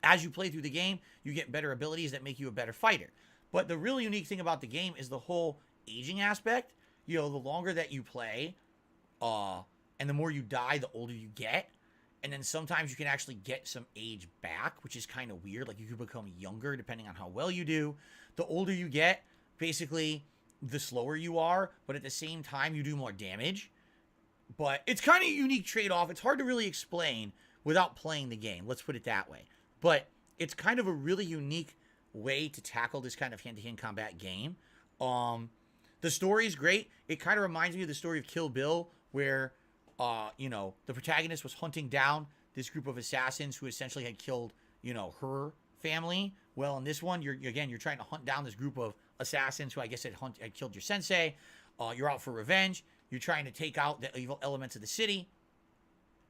As you play through the game, you get better abilities that make you a better fighter. But the really unique thing about the game is the whole aging aspect. The longer that you play, and the more you die, the older you get. And then sometimes you can actually get some age back, which is kind of weird. Like, you could become younger depending on how well you do. The older you get, basically, the slower you are. But at the same time, you do more damage. But it's kind of a unique trade-off. It's hard to really explain without playing the game. Let's put it that way. But it's kind of a really unique way to tackle this kind of hand-to-hand combat game. The story is great. It kind of reminds me of the story of Kill Bill, where, the protagonist was hunting down this group of assassins who essentially had killed, her family. Well, in this one, you're trying to hunt down this group of assassins who I guess had killed your sensei. You're out for revenge. You're trying to take out the evil elements of the city.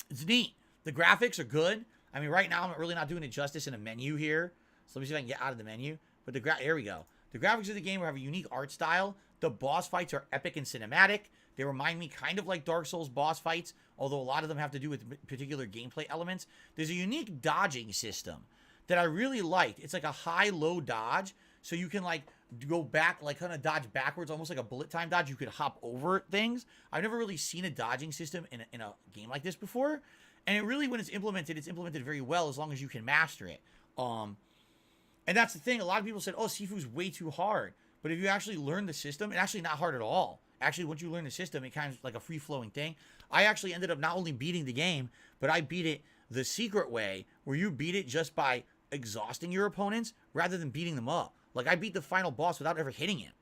It's neat. The graphics are good. I mean, right now, I'm really not doing it justice in a menu here. So let me see if I can get out of the menu. But there we go. The graphics of the game have a unique art style. The boss fights are epic and cinematic. They remind me kind of like Dark Souls boss fights, although a lot of them have to do with particular gameplay elements. There's a unique dodging system that I really liked. It's like a high-low dodge, so you can like go back, like kind of dodge backwards, almost like a bullet time dodge. You could hop over things. I've never really seen a dodging system in a game like this before, and it really, when it's implemented very well as long as you can master it. And that's the thing. A lot of people said, "Oh, Sifu's way too hard," but if you actually learn the system, it's actually not hard at all. Actually, once you learn the system, it kind of like a free-flowing thing. I actually ended up not only beating the game, but I beat it the secret way, where you beat it just by exhausting your opponents rather than beating them up. Like, I beat the final boss without ever hitting him.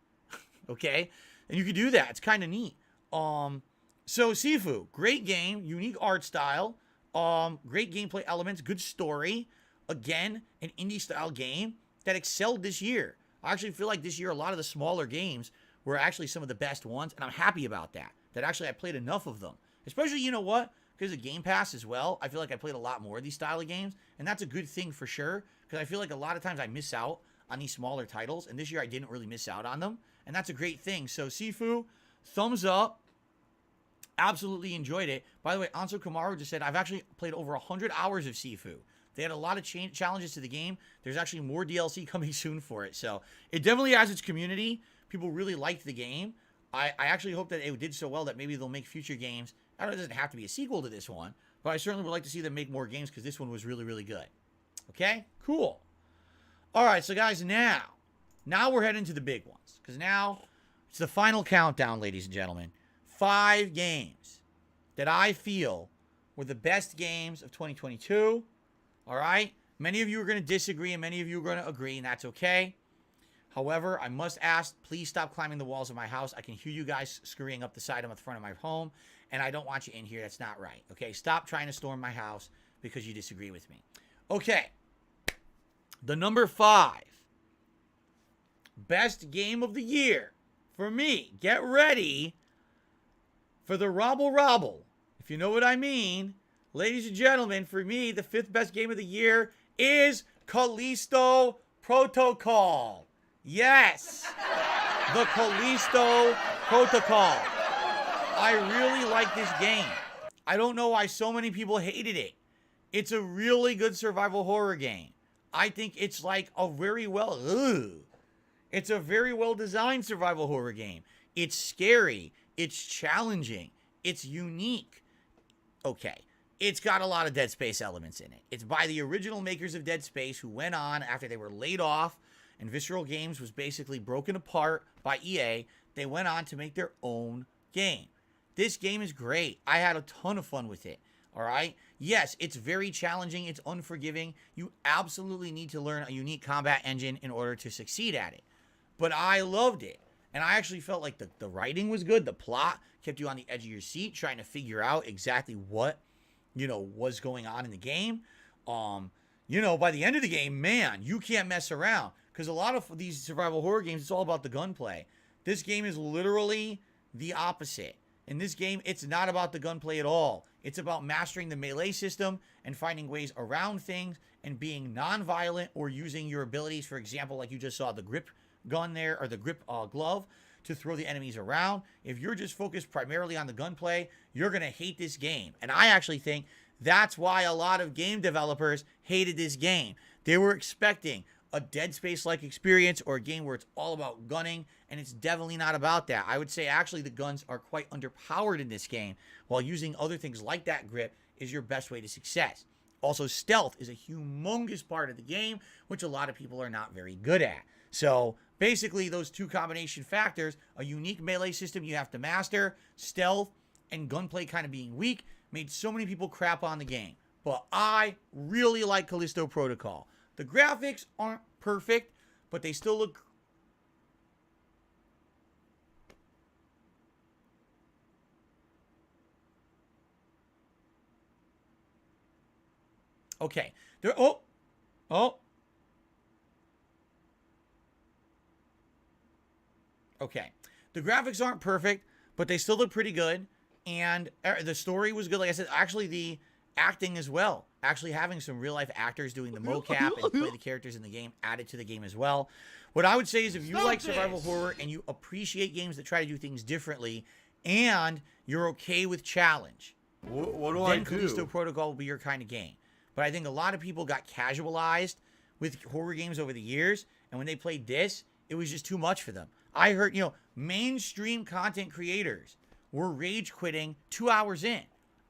Okay? And you can do that. It's kind of neat. So Sifu, great game, unique art style, great gameplay elements, good story. Again, an indie-style game that excelled this year. I actually feel like this year a lot of the smaller games were actually some of the best ones, and I'm happy about that. That actually I played enough of them. Especially, you know what? Because of Game Pass as well, I feel like I played a lot more of these style of games, and that's a good thing for sure, because I feel like a lot of times I miss out on these smaller titles, and this year I didn't really miss out on them, and that's a great thing. So Sifu, thumbs up. Absolutely enjoyed it. By the way, Anso Kamaru just said, I've actually played over 100 hours of Sifu. They had a lot of challenges to the game. There's actually more DLC coming soon for it. So it definitely has its community. People really liked the game. I actually hope that it did so well that maybe they'll make future games. I don't know, it doesn't have to be a sequel to this one, but I certainly would like to see them make more games because this one was really, really good. Okay? Cool. All right, so guys, now we're heading to the big ones, because now it's the final countdown, ladies and gentlemen. 5 games that I feel were the best games of 2022. All right? Many of you are going to disagree, and many of you are going to agree, and that's okay. However, I must ask, please stop climbing the walls of my house. I can hear you guys scurrying up the side of the front of my home, and I don't want you in here. That's not right. Okay? Stop trying to storm my house because you disagree with me. Okay. The number 5 best game of the year for me. Get ready for the robble. If you know what I mean. Ladies and gentlemen, for me, the 5th best game of the year is Callisto Protocol. Yes, the Callisto Protocol. I really like this game. I don't know why so many people hated it. It's a really good survival horror game. I think it's like a very well... It's a very well designed survival horror game. It's scary. It's challenging. It's unique. Okay. It's got a lot of Dead Space elements in it. It's by the original makers of Dead Space, who went on after they were laid off and Visceral Games was basically broken apart by EA. They went on to make their own game. This game is great. I had a ton of fun with it. All right? Yes, it's very challenging. It's unforgiving. You absolutely need to learn a unique combat engine in order to succeed at it. But I loved it. And I actually felt like the writing was good. The plot kept you on the edge of your seat trying to figure out exactly what, was going on in the game. By the end of the game, man, you can't mess around. Because a lot of these survival horror games, it's all about the gunplay. This game is literally the opposite. In this game, it's not about the gunplay at all. It's about mastering the melee system and finding ways around things and being non-violent or using your abilities. For example, like you just saw the grip gun there, or the grip glove, to throw the enemies around. If you're just focused primarily on the gunplay, you're going to hate this game. And I actually think that's why a lot of game developers hated this game. They were expecting a Dead Space-like experience or a game where it's all about gunning, and it's definitely not about that. I would say actually the guns are quite underpowered in this game, while using other things like that grip is your best way to success. Also, stealth is a humongous part of the game, which a lot of people are not very good at. So basically, those two combination factors, a unique melee system you have to master, stealth, and gunplay kind of being weak made so many people crap on the game. But I really like Callisto Protocol. The graphics aren't perfect, but they still look... Okay. There... Oh! Okay. The graphics aren't perfect, but they still look pretty good. And the story was good. Like I said, actually the acting as well. Actually having some real life actors doing the mocap and play the characters in the game added to the game as well. What I would say is if you like survival horror and you appreciate games that try to do things differently and you're okay with challenge, what do I do? Then Callisto Protocol will be your kind of game. But I think a lot of people got casualized with horror games over the years, and when they played this, it was just too much for them. I heard, mainstream content creators were rage quitting 2 hours in.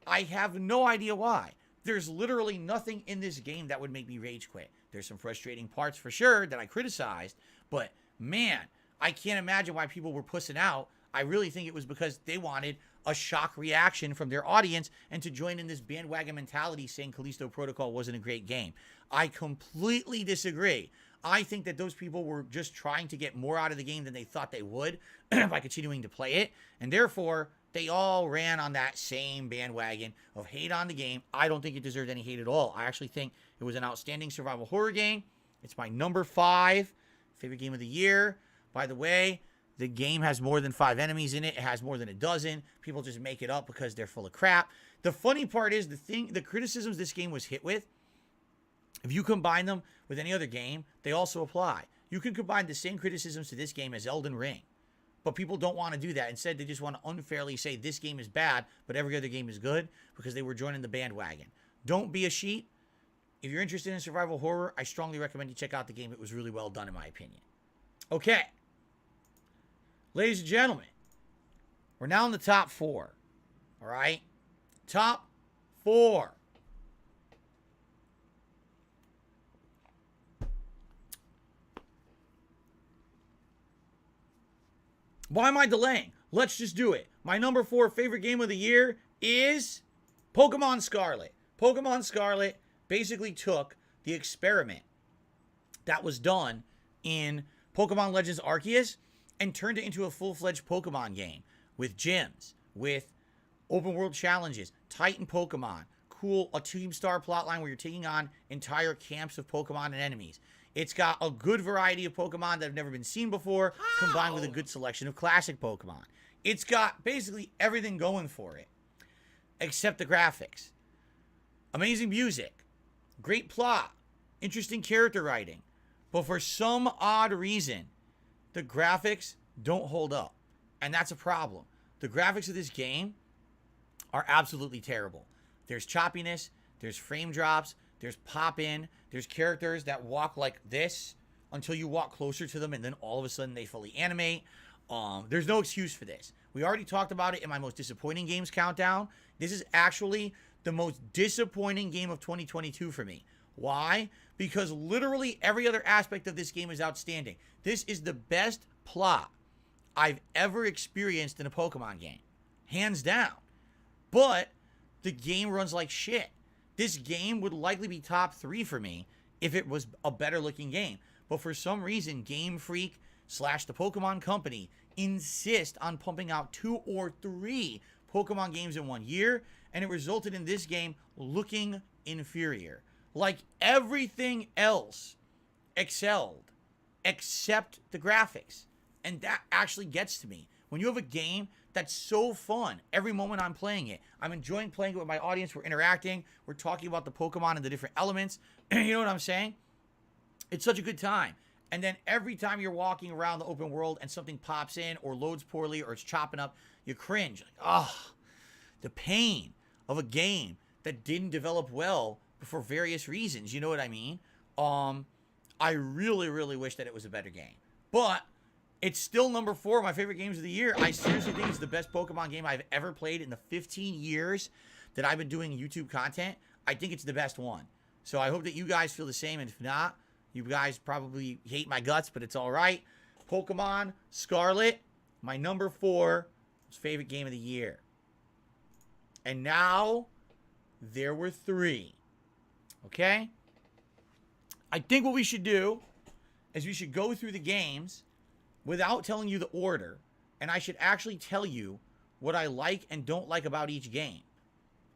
I have no idea why. There's literally nothing in this game that would make me rage quit. There's some frustrating parts for sure that I criticized, but man, I can't imagine why people were pussing out. I really think it was because they wanted a shock reaction from their audience and to join in this bandwagon mentality saying Callisto Protocol wasn't a great game. I completely disagree. I think that those people were just trying to get more out of the game than they thought they would by continuing to play it, and therefore they all ran on that same bandwagon of hate on the game. I don't think it deserved any hate at all. I actually think it was an outstanding survival horror game. It's my number 5 favorite game of the year. By the way, the game has more than 5 enemies in it. It has more than a dozen. People just make it up because they're full of crap. The funny part is the criticisms this game was hit with, if you combine them with any other game, they also apply. You can combine the same criticisms to this game as Elden Ring. But people don't want to do that. Instead, they just want to unfairly say this game is bad, but every other game is good because they were joining the bandwagon. Don't be a sheep. If you're interested in survival horror, I strongly recommend you check out the game. It was really well done, in my opinion. Okay. Ladies and gentlemen, we're now in the top 4. All right? Top 4. Why am I delaying? Let's just do it. My number 4 favorite game of the year is Pokemon Scarlet. Pokemon Scarlet basically took the experiment that was done in Pokemon Legends Arceus and turned it into a full-fledged Pokemon game with gyms, with open world challenges, Titan Pokemon, cool, a Team Star plotline where you're taking on entire camps of Pokemon and enemies. It's got a good variety of Pokemon that have never been seen before, combined with a good selection of classic Pokemon. It's got basically everything going for it, except the graphics. Amazing music, great plot, interesting character writing, but for some odd reason, the graphics don't hold up, and that's a problem. The graphics of this game are absolutely terrible. There's choppiness, there's frame drops, there's pop-in, there's characters that walk like this until you walk closer to them, and then all of a sudden they fully animate. There's no excuse for this. We already talked about it in my most disappointing games countdown. This is actually the most disappointing game of 2022 for me. Why? Because literally every other aspect of this game is outstanding. This is the best plot I've ever experienced in a Pokemon game. Hands down. But the game runs like shit. This game would likely be top 3 for me if it was a better looking game. But for some reason, Game Freak / the Pokemon Company insist on pumping out 2 or 3 Pokemon games in 1 year, and it resulted in this game looking inferior. Like everything else excelled, except the graphics. And that actually gets to me. When you have a game that's so fun, every moment I'm playing it, I'm enjoying playing it with my audience, we're interacting, we're talking about the Pokemon and the different elements, you know what I'm saying? It's such a good time. And then every time you're walking around the open world and something pops in or loads poorly or it's chopping up, you cringe. Like, oh, the pain of a game that didn't develop well for various reasons, you know what I mean? I really, really wish that it was a better game. But it's still number 4 of my favorite games of the year. I seriously think it's the best Pokemon game I've ever played in the 15 years that I've been doing YouTube content. I think it's the best one. So I hope that you guys feel the same. And if not, you guys probably hate my guts, but it's all right. Pokemon Scarlet, my number 4 favorite game of the year. And now there were 3. Okay? I think what we should do is we should go through the games without telling you the order, and I should actually tell you what I like and don't like about each game.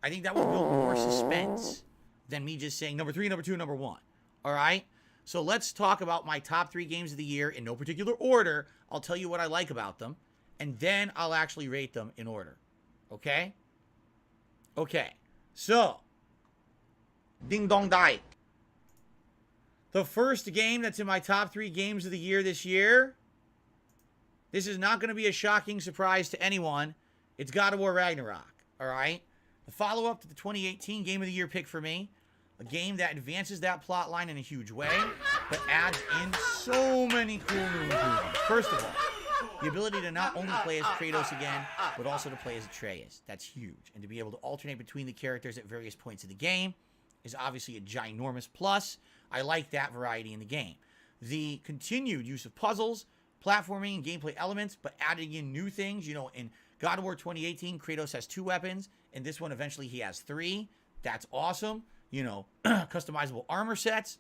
I think that would build more suspense than me just saying number 3, number 2, number 1. All right? So let's talk about my top 3 games of the year in no particular order. I'll tell you what I like about them, and then I'll actually rate them in order. Okay? Okay. So, ding dong die. The first game that's in my top 3 games of the year this year, this is not going to be a shocking surprise to anyone. It's God of War Ragnarok. All right? The follow-up to the 2018 Game of the Year pick for me. A game that advances that plot line in a huge way, but adds in so many cool new improvements. First of all, the ability to not only play as Kratos again, but also to play as Atreus. That's huge. And to be able to alternate between the characters at various points of the game is obviously a ginormous plus. I like that variety in the game. The continued use of puzzles, platforming, and gameplay elements, but adding in new things. You know, in God of War 2018, Kratos has 2 weapons. In this one, eventually he has 3. That's awesome. You know, customizable armor sets.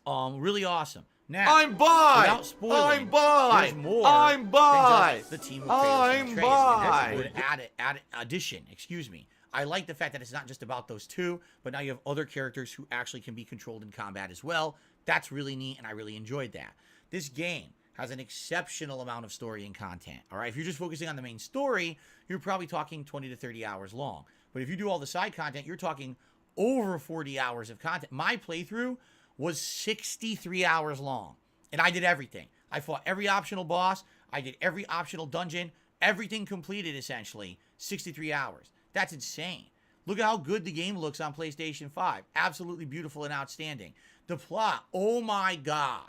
Really awesome. Now, I'm by. Without spoiling, I'm by. there's more I'm by. than just the team of Kratos and I'm Atreus. by. And there's an addition. Excuse me. I like the fact that it's not just about those 2, but now you have other characters who actually can be controlled in combat as well. That's really neat, and I really enjoyed that. This game has an exceptional amount of story and content. All right, if you're just focusing on the main story, you're probably talking 20 to 30 hours long. But if you do all the side content, you're talking over 40 hours of content. My playthrough was 63 hours long, and I did everything. I fought every optional boss. I did every optional dungeon. Everything completed, essentially, 63 hours. That's insane. Look at how good the game looks on PlayStation 5. Absolutely beautiful and outstanding. The plot, oh my God.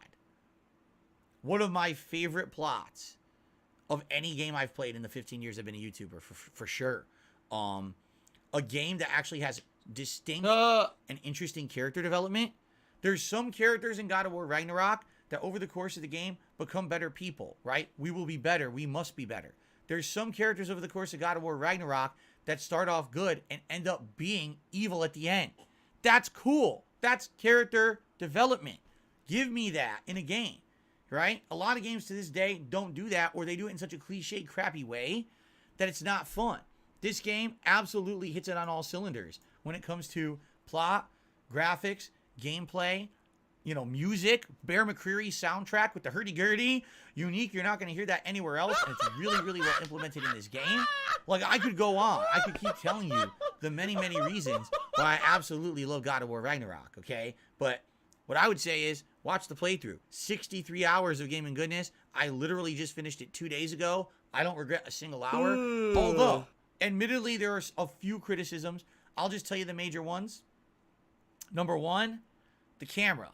One of my favorite plots of any game I've played in the 15 years I've been a YouTuber, for sure. A game that actually has distinct and interesting character development. There's some characters in God of War Ragnarok that over the course of the game become better people, right? We will be better. We must be better. There's some characters over the course of God of War Ragnarok that start off good and end up being evil at the end. That's cool. That's character development. Give me that in a game, right? A lot of games to this day don't do that, or they do it in such a cliche, crappy way that it's not fun. This game absolutely hits it on all cylinders when it comes to plot, graphics, gameplay, you know, music. Bear McCreary's soundtrack with the hurdy-gurdy, unique. You're not going to hear that anywhere else, and it's really, really well implemented in this game. Like, I could go on. I could keep telling you the many, many reasons why I absolutely love God of War Ragnarok, okay? But what I would say is, watch the playthrough. 63 hours of gaming goodness. I literally just finished it 2 days ago. I don't regret a single hour. Although, admittedly, there are a few criticisms. I'll just tell you the major ones. Number 1, the camera.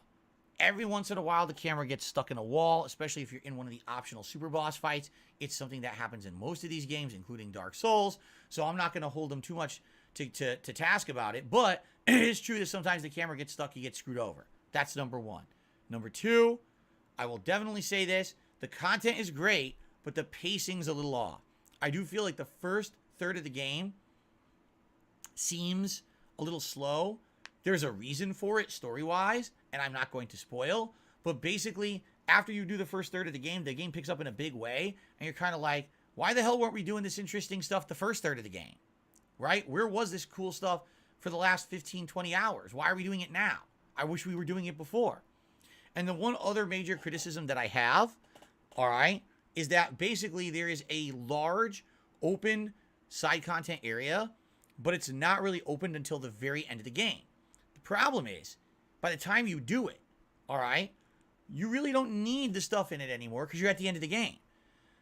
Every once in a while, the camera gets stuck in a wall, especially if you're in one of the optional super boss fights. It's something that happens in most of these games, including Dark Souls. So I'm not going to hold them too much to task about it. But it is true that sometimes the camera gets stuck, you get screwed over. That's number 1. Number 2, I will definitely say this. The content is great, but the pacing's a little off. I do feel like the first third of the game seems a little slow. There's a reason for it story-wise, and I'm not going to spoil. But basically, after you do the first third of the game picks up in a big way, and you're kind of like, why the hell weren't we doing this interesting stuff the first third of the game? Right? Where was this cool stuff for the last 15, 20 hours? Why are we doing it now? I wish we were doing it before. And the one other major criticism that I have, all right, is that basically there is a large open side content area, but it's not really opened until the very end of the game. The problem is, by the time you do it, all right, you really don't need the stuff in it anymore because you're at the end of the game.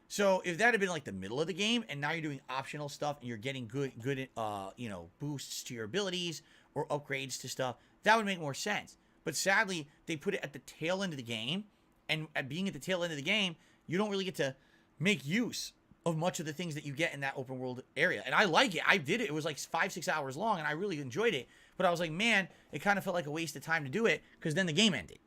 So if that had been like the middle of the game and now you're doing optional stuff and you're getting good boosts to your abilities or upgrades to stuff, that would make more sense. But sadly, they put it at the tail end of the game, and at being at the tail end of the game, you don't really get to make use of much of the things that you get in that open world area. And I like it. I did it. It was like 5-6 hours long, and I really enjoyed it. But I was like, man, it kind of felt like a waste of time to do it because then the game ended.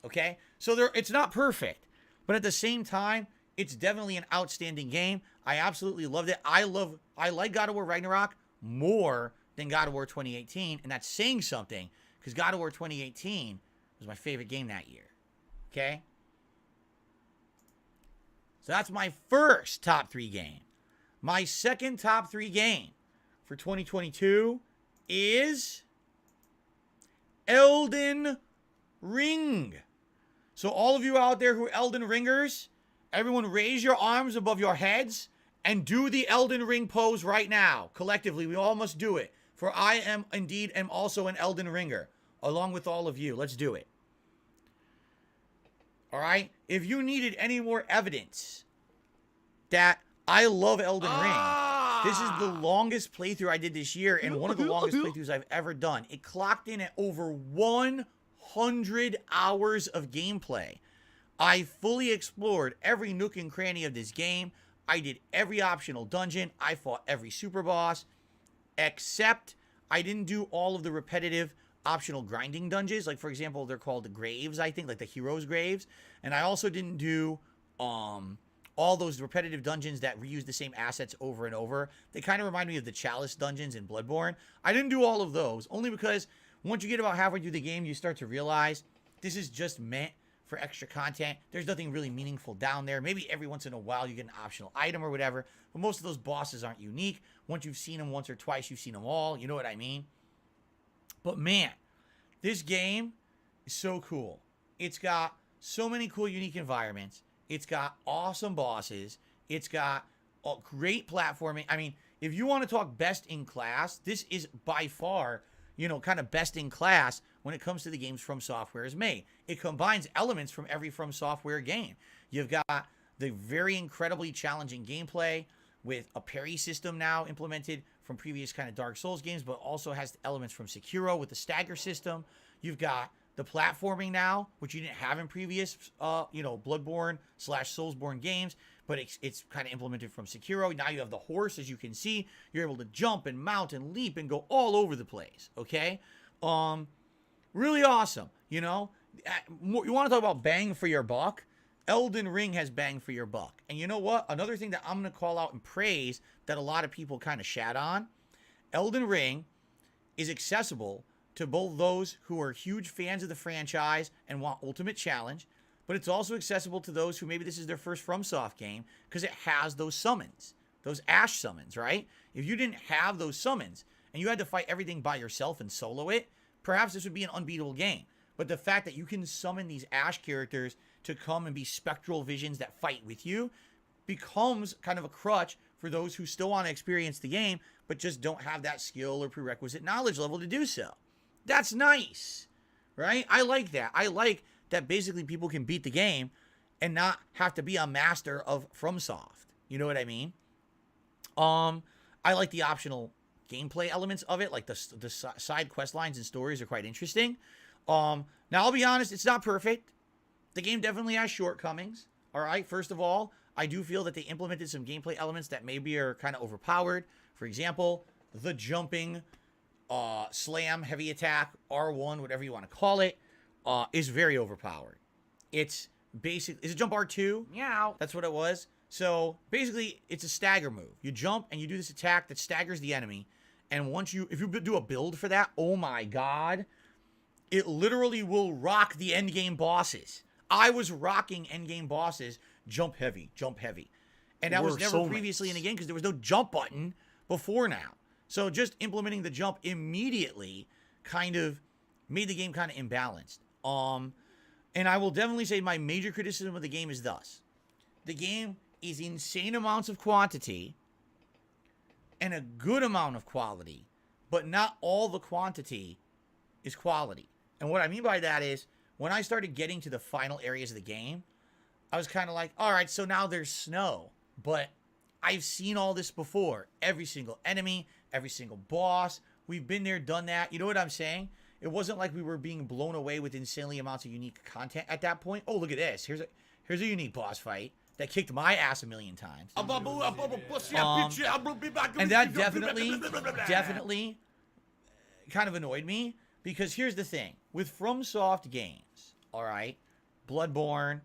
Okay? So it's not perfect. But at the same time, it's definitely an outstanding game. I absolutely loved it. I like God of War Ragnarok more than God of War 2018, and that's saying something because God of War 2018 was my favorite game that year. Okay? So that's my first top 3 game. My second top 3 game for 2022 is Elden Ring. So all of you out there who are Elden Ringers, everyone raise your arms above your heads and do the Elden Ring pose right now. Collectively, we all must do it. For I am also an Elden Ringer, along with all of you. Let's do it. All right? If you needed any more evidence that I love Elden Ring, this is the longest playthrough I did this year and one of the longest playthroughs I've ever done. It clocked in at over 100 hours of gameplay. I fully explored every nook and cranny of this game. I did every optional dungeon. I fought every super boss, except I didn't do all of the repetitive optional grinding dungeons. Like, for example, they're called the graves, I think, like the heroes' graves. And I also didn't do all those repetitive dungeons that reuse the same assets over and over. They kind of remind me of the Chalice dungeons in Bloodborne. I didn't do all of those, only because once you get about halfway through the game, you start to realize this is just meant for extra content. There's nothing really meaningful down there. Maybe every once in a while you get an optional item or whatever, but most of those bosses aren't unique. Once you've seen them once or twice, you've seen them all. You know what I mean? But man, this game is so cool. It's got so many cool, unique environments. It's got awesome bosses. It's got a great platforming. I mean, if you want to talk best in class, this is by far, kind of best in class when it comes to the games From Software has made. It combines elements from every From Software game. You've got the very incredibly challenging gameplay with a parry system now implemented from previous kind of Dark Souls games, but also has elements from Sekiro with the stagger system. You've got the platforming now, which you didn't have in previous, Bloodborne/Soulsborne games, but it's kind of implemented from Sekiro. Now you have the horse, as you can see. You're able to jump and mount and leap and go all over the place, okay? Really awesome, You want to talk about bang for your buck? Elden Ring has bang for your buck. And you know what? Another thing that I'm going to call out and praise that a lot of people kind of shat on, Elden Ring is accessible to both those who are huge fans of the franchise and want Ultimate Challenge, but it's also accessible to those who maybe this is their first FromSoft game because it has those summons, those Ash summons, right? If you didn't have those summons and you had to fight everything by yourself and solo it, perhaps this would be an unbeatable game. But the fact that you can summon these Ash characters to come and be spectral visions that fight with you becomes kind of a crutch for those who still want to experience the game but just don't have that skill or prerequisite knowledge level to do so. That's nice, right? I like that. I like that basically people can beat the game and not have to be a master of FromSoft. You know what I mean? I like the optional gameplay elements of it, like the side quest lines and stories are quite interesting. Now, I'll be honest, it's not perfect. The game definitely has shortcomings, all right? First of all, I do feel that they implemented some gameplay elements that maybe are kind of overpowered. For example, the jumping slam, heavy attack, R1, whatever you want to call it, is very overpowered. It's basically, is it jump R2? Yeah, that's what it was. So basically, it's a stagger move. You jump and you do this attack that staggers the enemy. And if you do a build for that, oh my God, it literally will rock the endgame bosses. I was rocking endgame bosses, jump heavy. And that was never previously in the game because there was no jump button before now. So just implementing the jump immediately kind of made the game kind of imbalanced. And I will definitely say my major criticism of the game is thus. The game is insane amounts of quantity and a good amount of quality, but not all the quantity is quality. And what I mean by that is when I started getting to the final areas of the game, I was kind of like, all right, so now there's snow, but I've seen all this before. Every single enemy, every single boss, we've been there, done that. You know what I'm saying? It wasn't like we were being blown away with insanely amounts of unique content at that point. Oh, look at this. Here's a unique boss fight that kicked my ass a million times. And that definitely kind of annoyed me because here's the thing. With FromSoft games, all right, Bloodborne,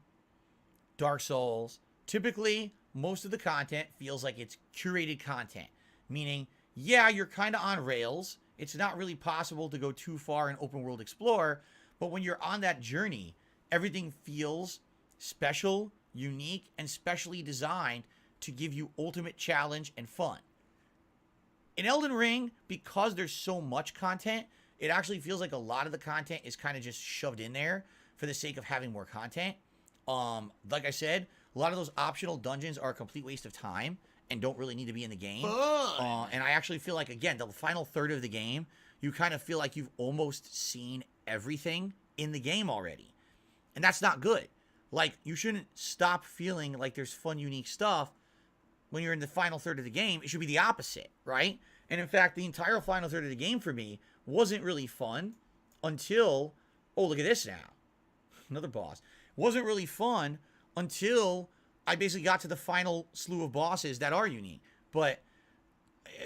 Dark Souls, typically most of the content feels like it's curated content, meaning yeah, you're kind of on rails. It's not really possible to go too far in open world explore, but when you're on that journey, everything feels special, unique, and specially designed to give you ultimate challenge and fun. In Elden Ring, because there's so much content, it actually feels like a lot of the content is kind of just shoved in there for the sake of having more content. Like I said, a lot of those optional dungeons are a complete waste of time and don't really need to be in the game. And I actually feel like, again, the final third of the game, you kind of feel like you've almost seen everything in the game already. And that's not good. Like, you shouldn't stop feeling like there's fun, unique stuff when you're in the final third of the game. It should be the opposite, right? And in fact, the entire final third of the game for me wasn't really fun until, oh, look at this now. Another boss. Wasn't really fun until I basically got to the final slew of bosses that are unique. But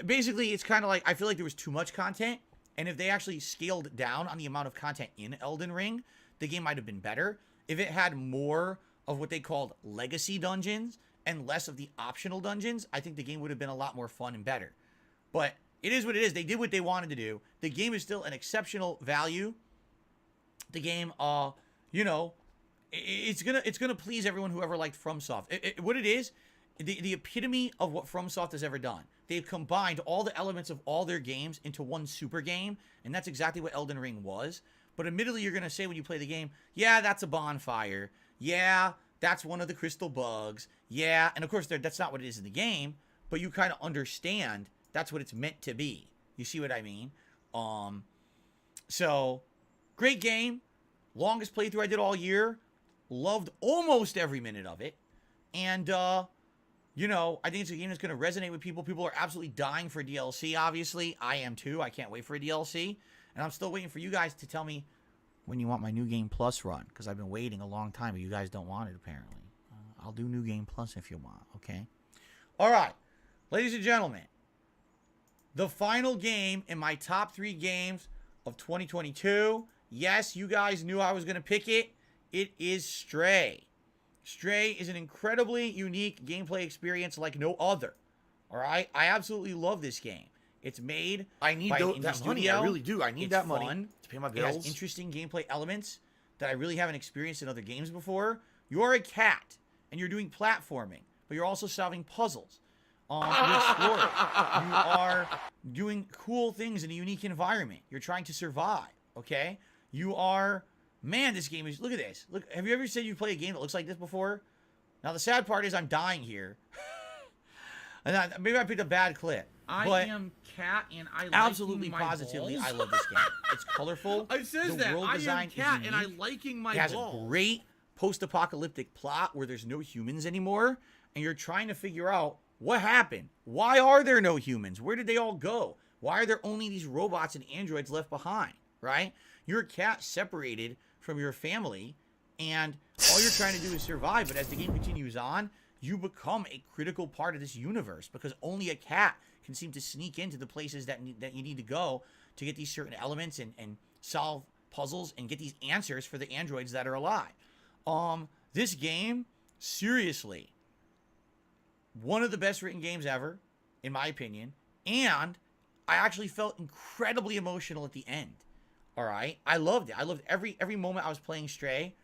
basically, it's kind of like, I feel like there was too much content. And if they actually scaled down on the amount of content in Elden Ring, the game might have been better. If it had more of what they called legacy dungeons and less of the optional dungeons, I think the game would have been a lot more fun and better. But it is what it is. They did what they wanted to do. The game is still an exceptional value. The game, you know, it's gonna please everyone who ever liked FromSoft. What it is, the epitome of what FromSoft has ever done. They've combined all the elements of all their games into one super game, and that's exactly what Elden Ring was. But admittedly, you're gonna say when you play the game, yeah, that's a bonfire. Yeah, that's one of the crystal bugs. Yeah, and of course that's not what it is in the game, but you kind of understand that's what it's meant to be. You see what I mean? So great game. Longest playthrough I did all year. Loved almost every minute of it. And, you know, I think it's a game that's going to resonate with people. People are absolutely dying for DLC, obviously. I am too. I can't wait for a DLC. And I'm still waiting for you guys to tell me when you want my New Game Plus run. Because I've been waiting a long time, but you guys don't want it, apparently. I'll do New Game Plus if you want, okay? All right. Ladies and gentlemen, the final game in my top 3 games of 2022. Yes, you guys knew I was going to pick it. It is Stray. Stray is an incredibly unique gameplay experience like no other. All right? I absolutely love this game. It's made I need by an that indie money. studio. I really do. I need It's that money fun. to pay my It bills. has interesting gameplay elements that I really haven't experienced in other games before. You're a cat, and you're doing platforming, but you're also solving puzzles. You're exploring. You are doing cool things in a unique environment. You're trying to survive, okay? You are... Man, this game is... Look at this. Look, have you ever said you play a game that looks like this before? Now, the sad part is I'm dying here. And maybe I picked a bad clip. I am cat and I Absolutely, liking my positively, balls. I love this game. It's colorful. It says the that. world I design am cat is and I unique. liking my It has balls. a great post-apocalyptic plot where there's no humans anymore, and you're trying to figure out what happened. Why are there no humans? Where did they all go? Why are there only these robots and androids left behind, right? You're a cat separated from your family, and all you're trying to do is survive. But as the game continues on, you become a critical part of this universe because only a cat can seem to sneak into the places that you need to go to get these certain elements and solve puzzles and get these answers for the androids that are alive. This game, seriously, one of the best written games ever, in my opinion, and I actually felt incredibly emotional at the end. All right, I loved it. I loved every moment I was playing Stray.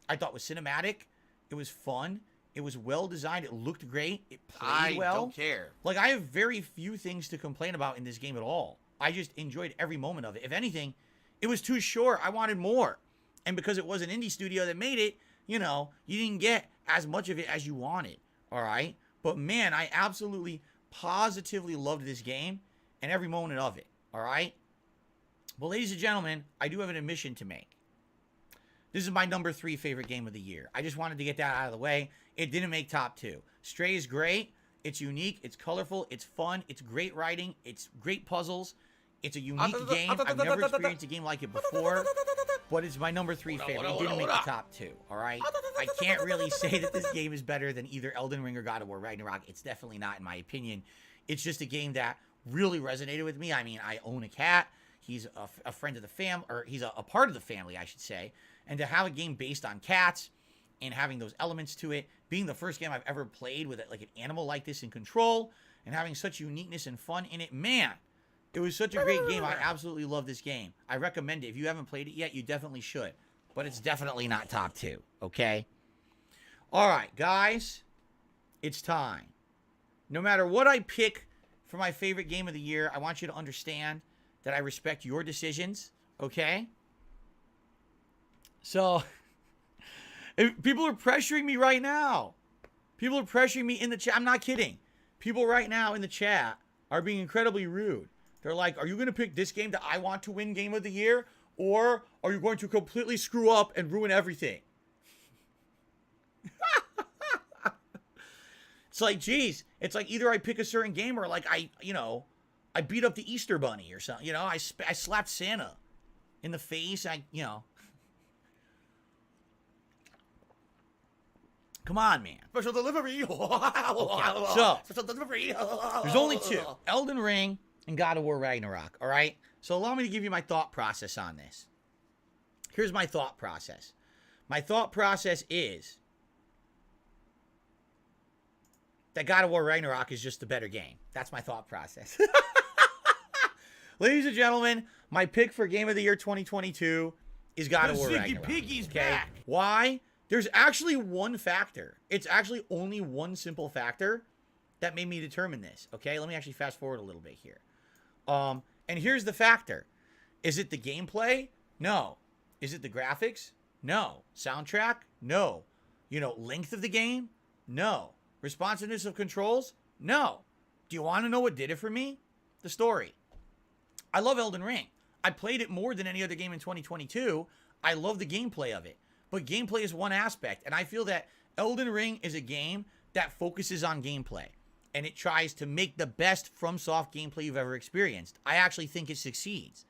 I thought it was cinematic. It was fun. It was well designed. It looked great. It played well. I don't care. Like, I have very few things to complain about in this game at all. I just enjoyed every moment of it. If anything, it was too short. I wanted more. And because it was an indie studio that made it, you know, you didn't get as much of it as you wanted. All right? But man, I absolutely, positively loved this game and every moment of it. All right? Well, ladies and gentlemen, I do have an admission to make. This is my number 3 favorite game of the year. I just wanted to get that out of the way. It didn't make top 2. Stray is great. It's unique. It's colorful. It's fun. It's great writing. It's great puzzles. It's a unique game. I've never experienced a game like it before, but it's my number 3 favorite. It didn't make the top 2, all right? I can't really say that this game is better than either Elden Ring or God of War Ragnarok. It's definitely not, in my opinion. It's just a game that really resonated with me. I mean, I own a cat. He's a friend of the family, or he's a part of the family, I should say. And to have a game based on cats and having those elements to it, being the first game I've ever played with like an animal like this in control, and having such uniqueness and fun in it. Man, it was such a great game. I absolutely love this game. I recommend it. If you haven't played it yet, you definitely should. But it's definitely not top 2, okay? All right, guys, it's time. No matter what I pick for my favorite game of the year, I want you to understand that I respect your decisions, okay? So, people are pressuring me right now. People are pressuring me in the chat. I'm not kidding. People right now in the chat are being incredibly rude. They're like, are you going to pick this game that I want to win game of the year? Or are you going to completely screw up and ruin everything? It's like, geez, it's like either I pick a certain game or like I beat up the Easter Bunny or something. I slapped Santa in the face. Come on, man. Special delivery. Okay, so, Special delivery. there's only 2. Elden Ring and God of War Ragnarok, all right? So allow me to give you my thought process on this. Here's my thought process. My thought process is that God of War Ragnarok is just the better game. That's my thought process. Ladies and gentlemen, my pick for Game of the Year 2022 is God of War Ragnarok. Piggy's Okay? back. Why? There's actually one factor. It's actually only one simple factor that made me determine this. Okay? Let me actually fast forward a little bit here. And here's the factor. Is it the gameplay? No. Is it the graphics? No. Soundtrack? No. Length of the game? No. Responsiveness of controls? No. Do you want to know what did it for me? The story. I love Elden Ring. I played it more than any other game in 2022. I love the gameplay of it. But gameplay is one aspect. And I feel that Elden Ring is a game that focuses on gameplay. And it tries to make the best FromSoft gameplay you've ever experienced. I actually think it succeeds.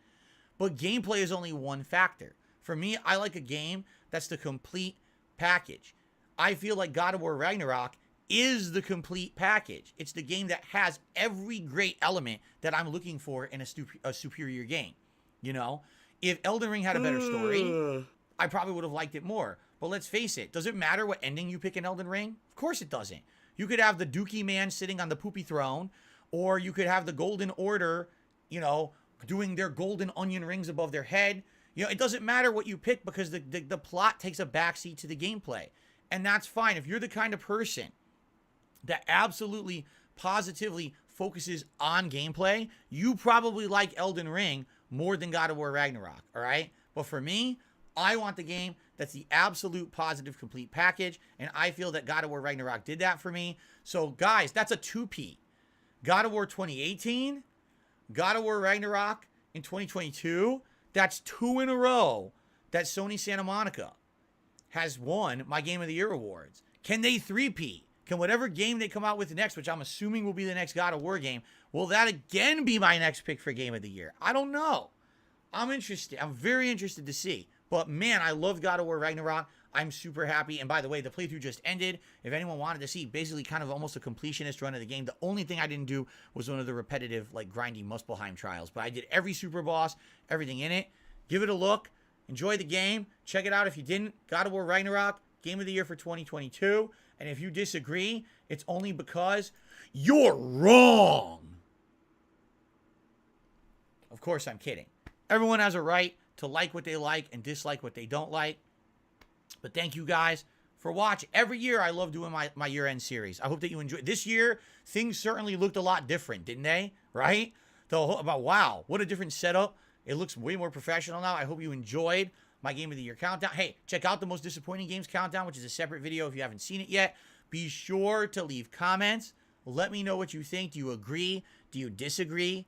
But gameplay is only one factor. For me, I like a game that's the complete package. I feel like God of War Ragnarok is the complete package. It's the game that has every great element that I'm looking for in a superior game. If Elden Ring had a better story, I probably would have liked it more. But let's face it, does it matter what ending you pick in Elden Ring? Of course it doesn't. You could have the Dookie man sitting on the poopy throne, or you could have the Golden Order, doing their golden onion rings above their head. It doesn't matter what you pick because the plot takes a backseat to the gameplay. And that's fine. If you're the kind of person that absolutely, positively focuses on gameplay, you probably like Elden Ring more than God of War Ragnarok, all right? But for me, I want the game that's the absolute positive complete package, and I feel that God of War Ragnarok did that for me. So, guys, that's a 2P. God of War 2018, God of War Ragnarok in 2022, that's 2 in a row that Sony Santa Monica has won my Game of the Year awards. Can they 3P? Can whatever game they come out with next, which I'm assuming will be the next God of War game, will that again be my next pick for Game of the Year? I don't know. I'm interested. I'm very interested to see. But man, I love God of War Ragnarok. I'm super happy. And by the way, the playthrough just ended. If anyone wanted to see basically kind of almost a completionist run of the game, the only thing I didn't do was one of the repetitive, like grindy Muspelheim trials. But I did every super boss, everything in it. Give it a look. Enjoy the game. Check it out if you didn't. God of War Ragnarok, Game of the Year for 2022. And if you disagree, it's only because you're wrong. Of course, I'm kidding. Everyone has a right to like what they like and dislike what they don't like. But thank you guys for watching. Every year, I love doing my year-end series. I hope that you enjoy. This year, things certainly looked a lot different, didn't they? Right? Wow, what a different setup. It looks way more professional now. I hope you enjoyed my Game of the Year countdown. Hey, check out the most disappointing games countdown, which is a separate video if you haven't seen it yet. Be sure to leave comments. Let me know what you think. Do you agree? Do you disagree?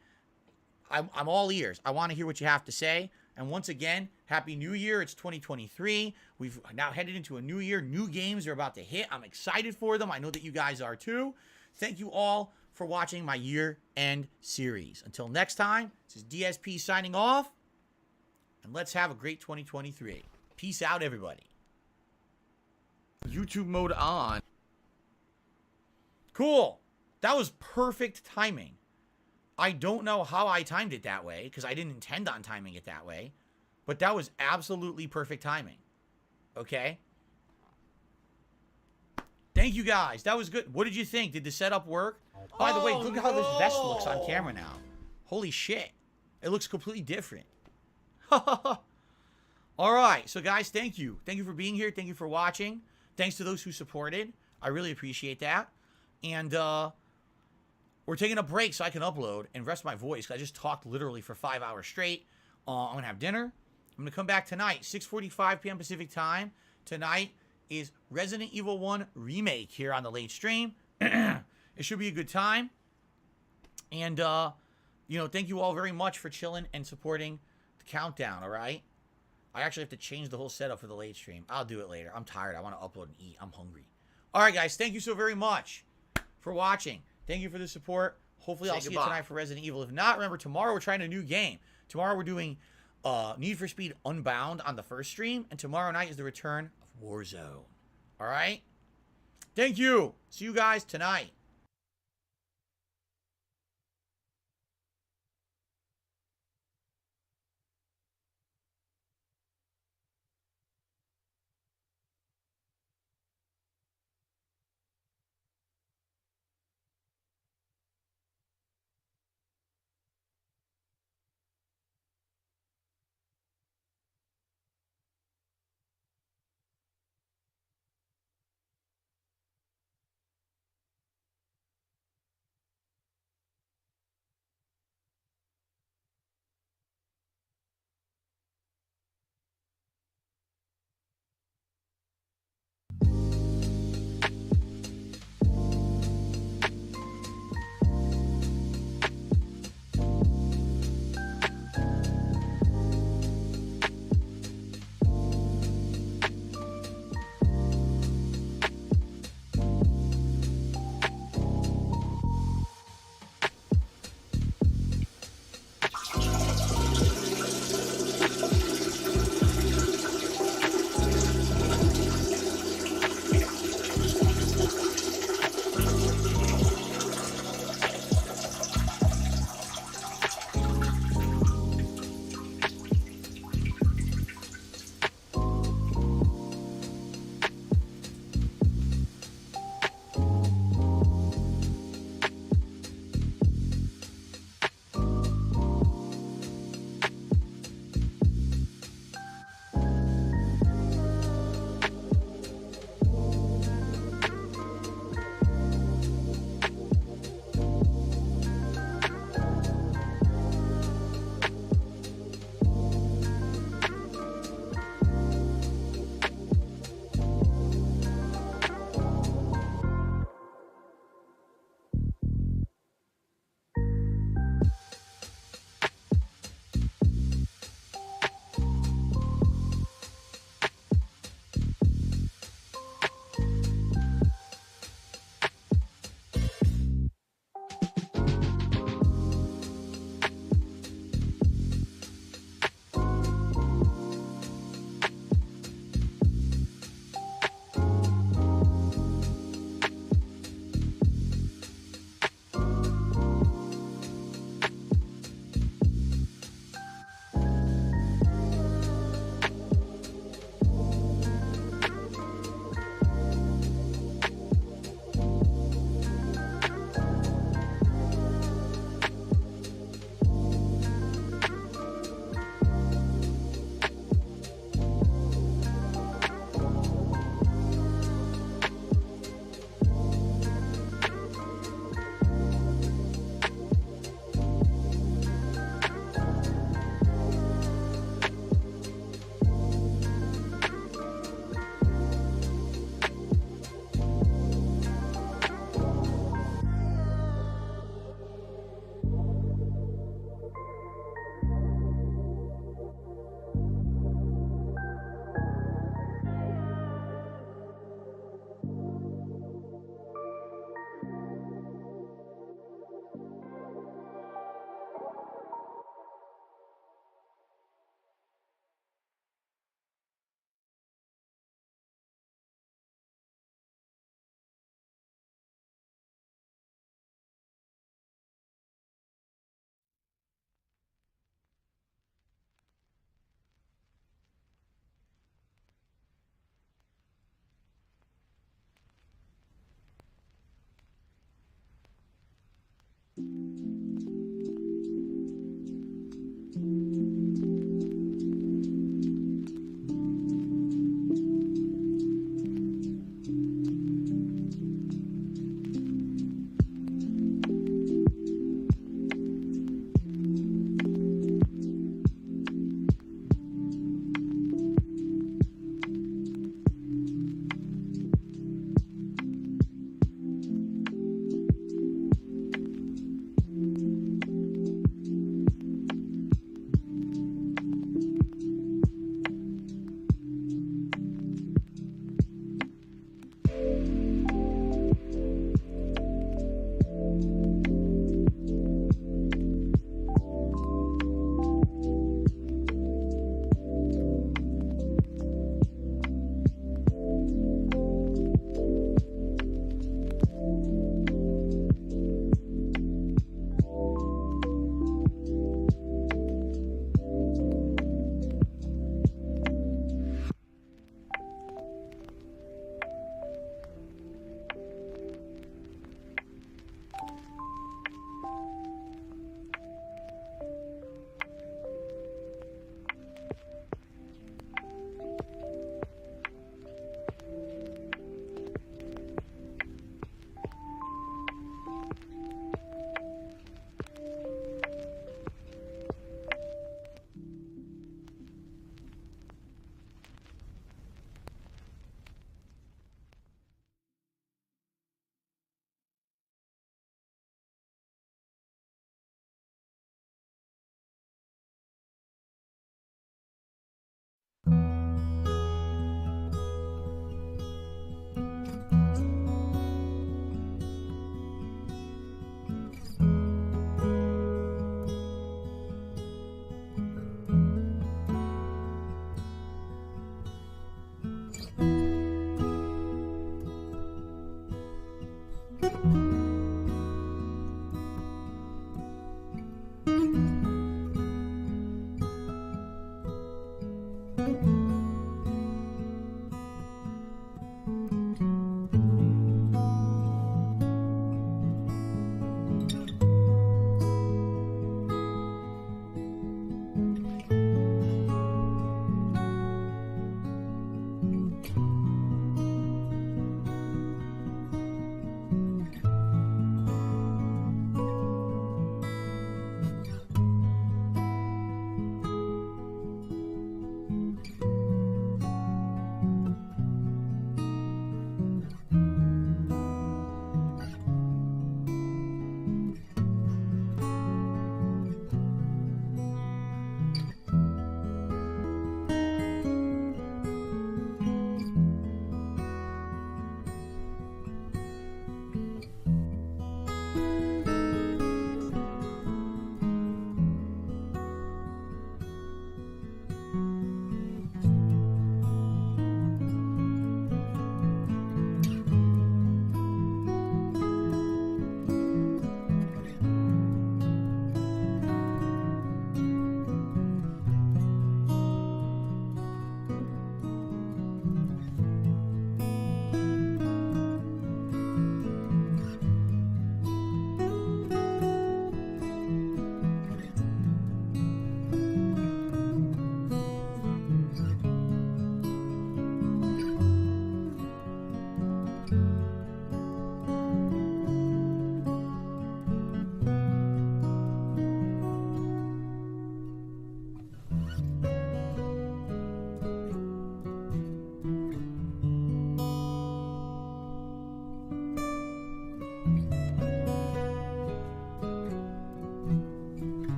I'm all ears. I want to hear what you have to say. And once again, Happy New Year. It's 2023. We've now headed into a new year. New games are about to hit. I'm excited for them. I know that you guys are too. Thank you all for watching my year-end series. Until next time, this is DSP signing off. And let's have a great 2023. Peace out, everybody. YouTube mode on. Cool. That was perfect timing. I don't know how I timed it that way because I didn't intend on timing it that way. But that was absolutely perfect timing. Okay? Thank you guys. That was good. What did you think? Did the setup work? By the way, look at how this vest looks on camera now. Holy shit. It looks completely different. All right. So, guys, thank you. Thank you for being here. Thank you for watching. Thanks to those who supported. I really appreciate that. And we're taking a break so I can upload and rest my voice, because I just talked literally for 5 hours straight. I'm going to have dinner. I'm going to come back tonight, 6:45 p.m. Pacific time. Tonight is Resident Evil 1 Remake here on the late stream. It should be a good time. And, you know, thank you all very much for chilling and supporting the countdown, all right? I actually have to change the whole setup for the late stream. I'll do it later. I'm tired. I want to upload and eat. I'm hungry. All right, guys. Thank you so very much for watching. Thank you for the support. Hopefully, I'll see you tonight for Resident Evil. If not, remember, tomorrow we're trying a new game. Tomorrow we're doing Need for Speed Unbound on the first stream. And tomorrow night is the return of Warzone. All right? Thank you. See you guys tonight.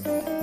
Bye.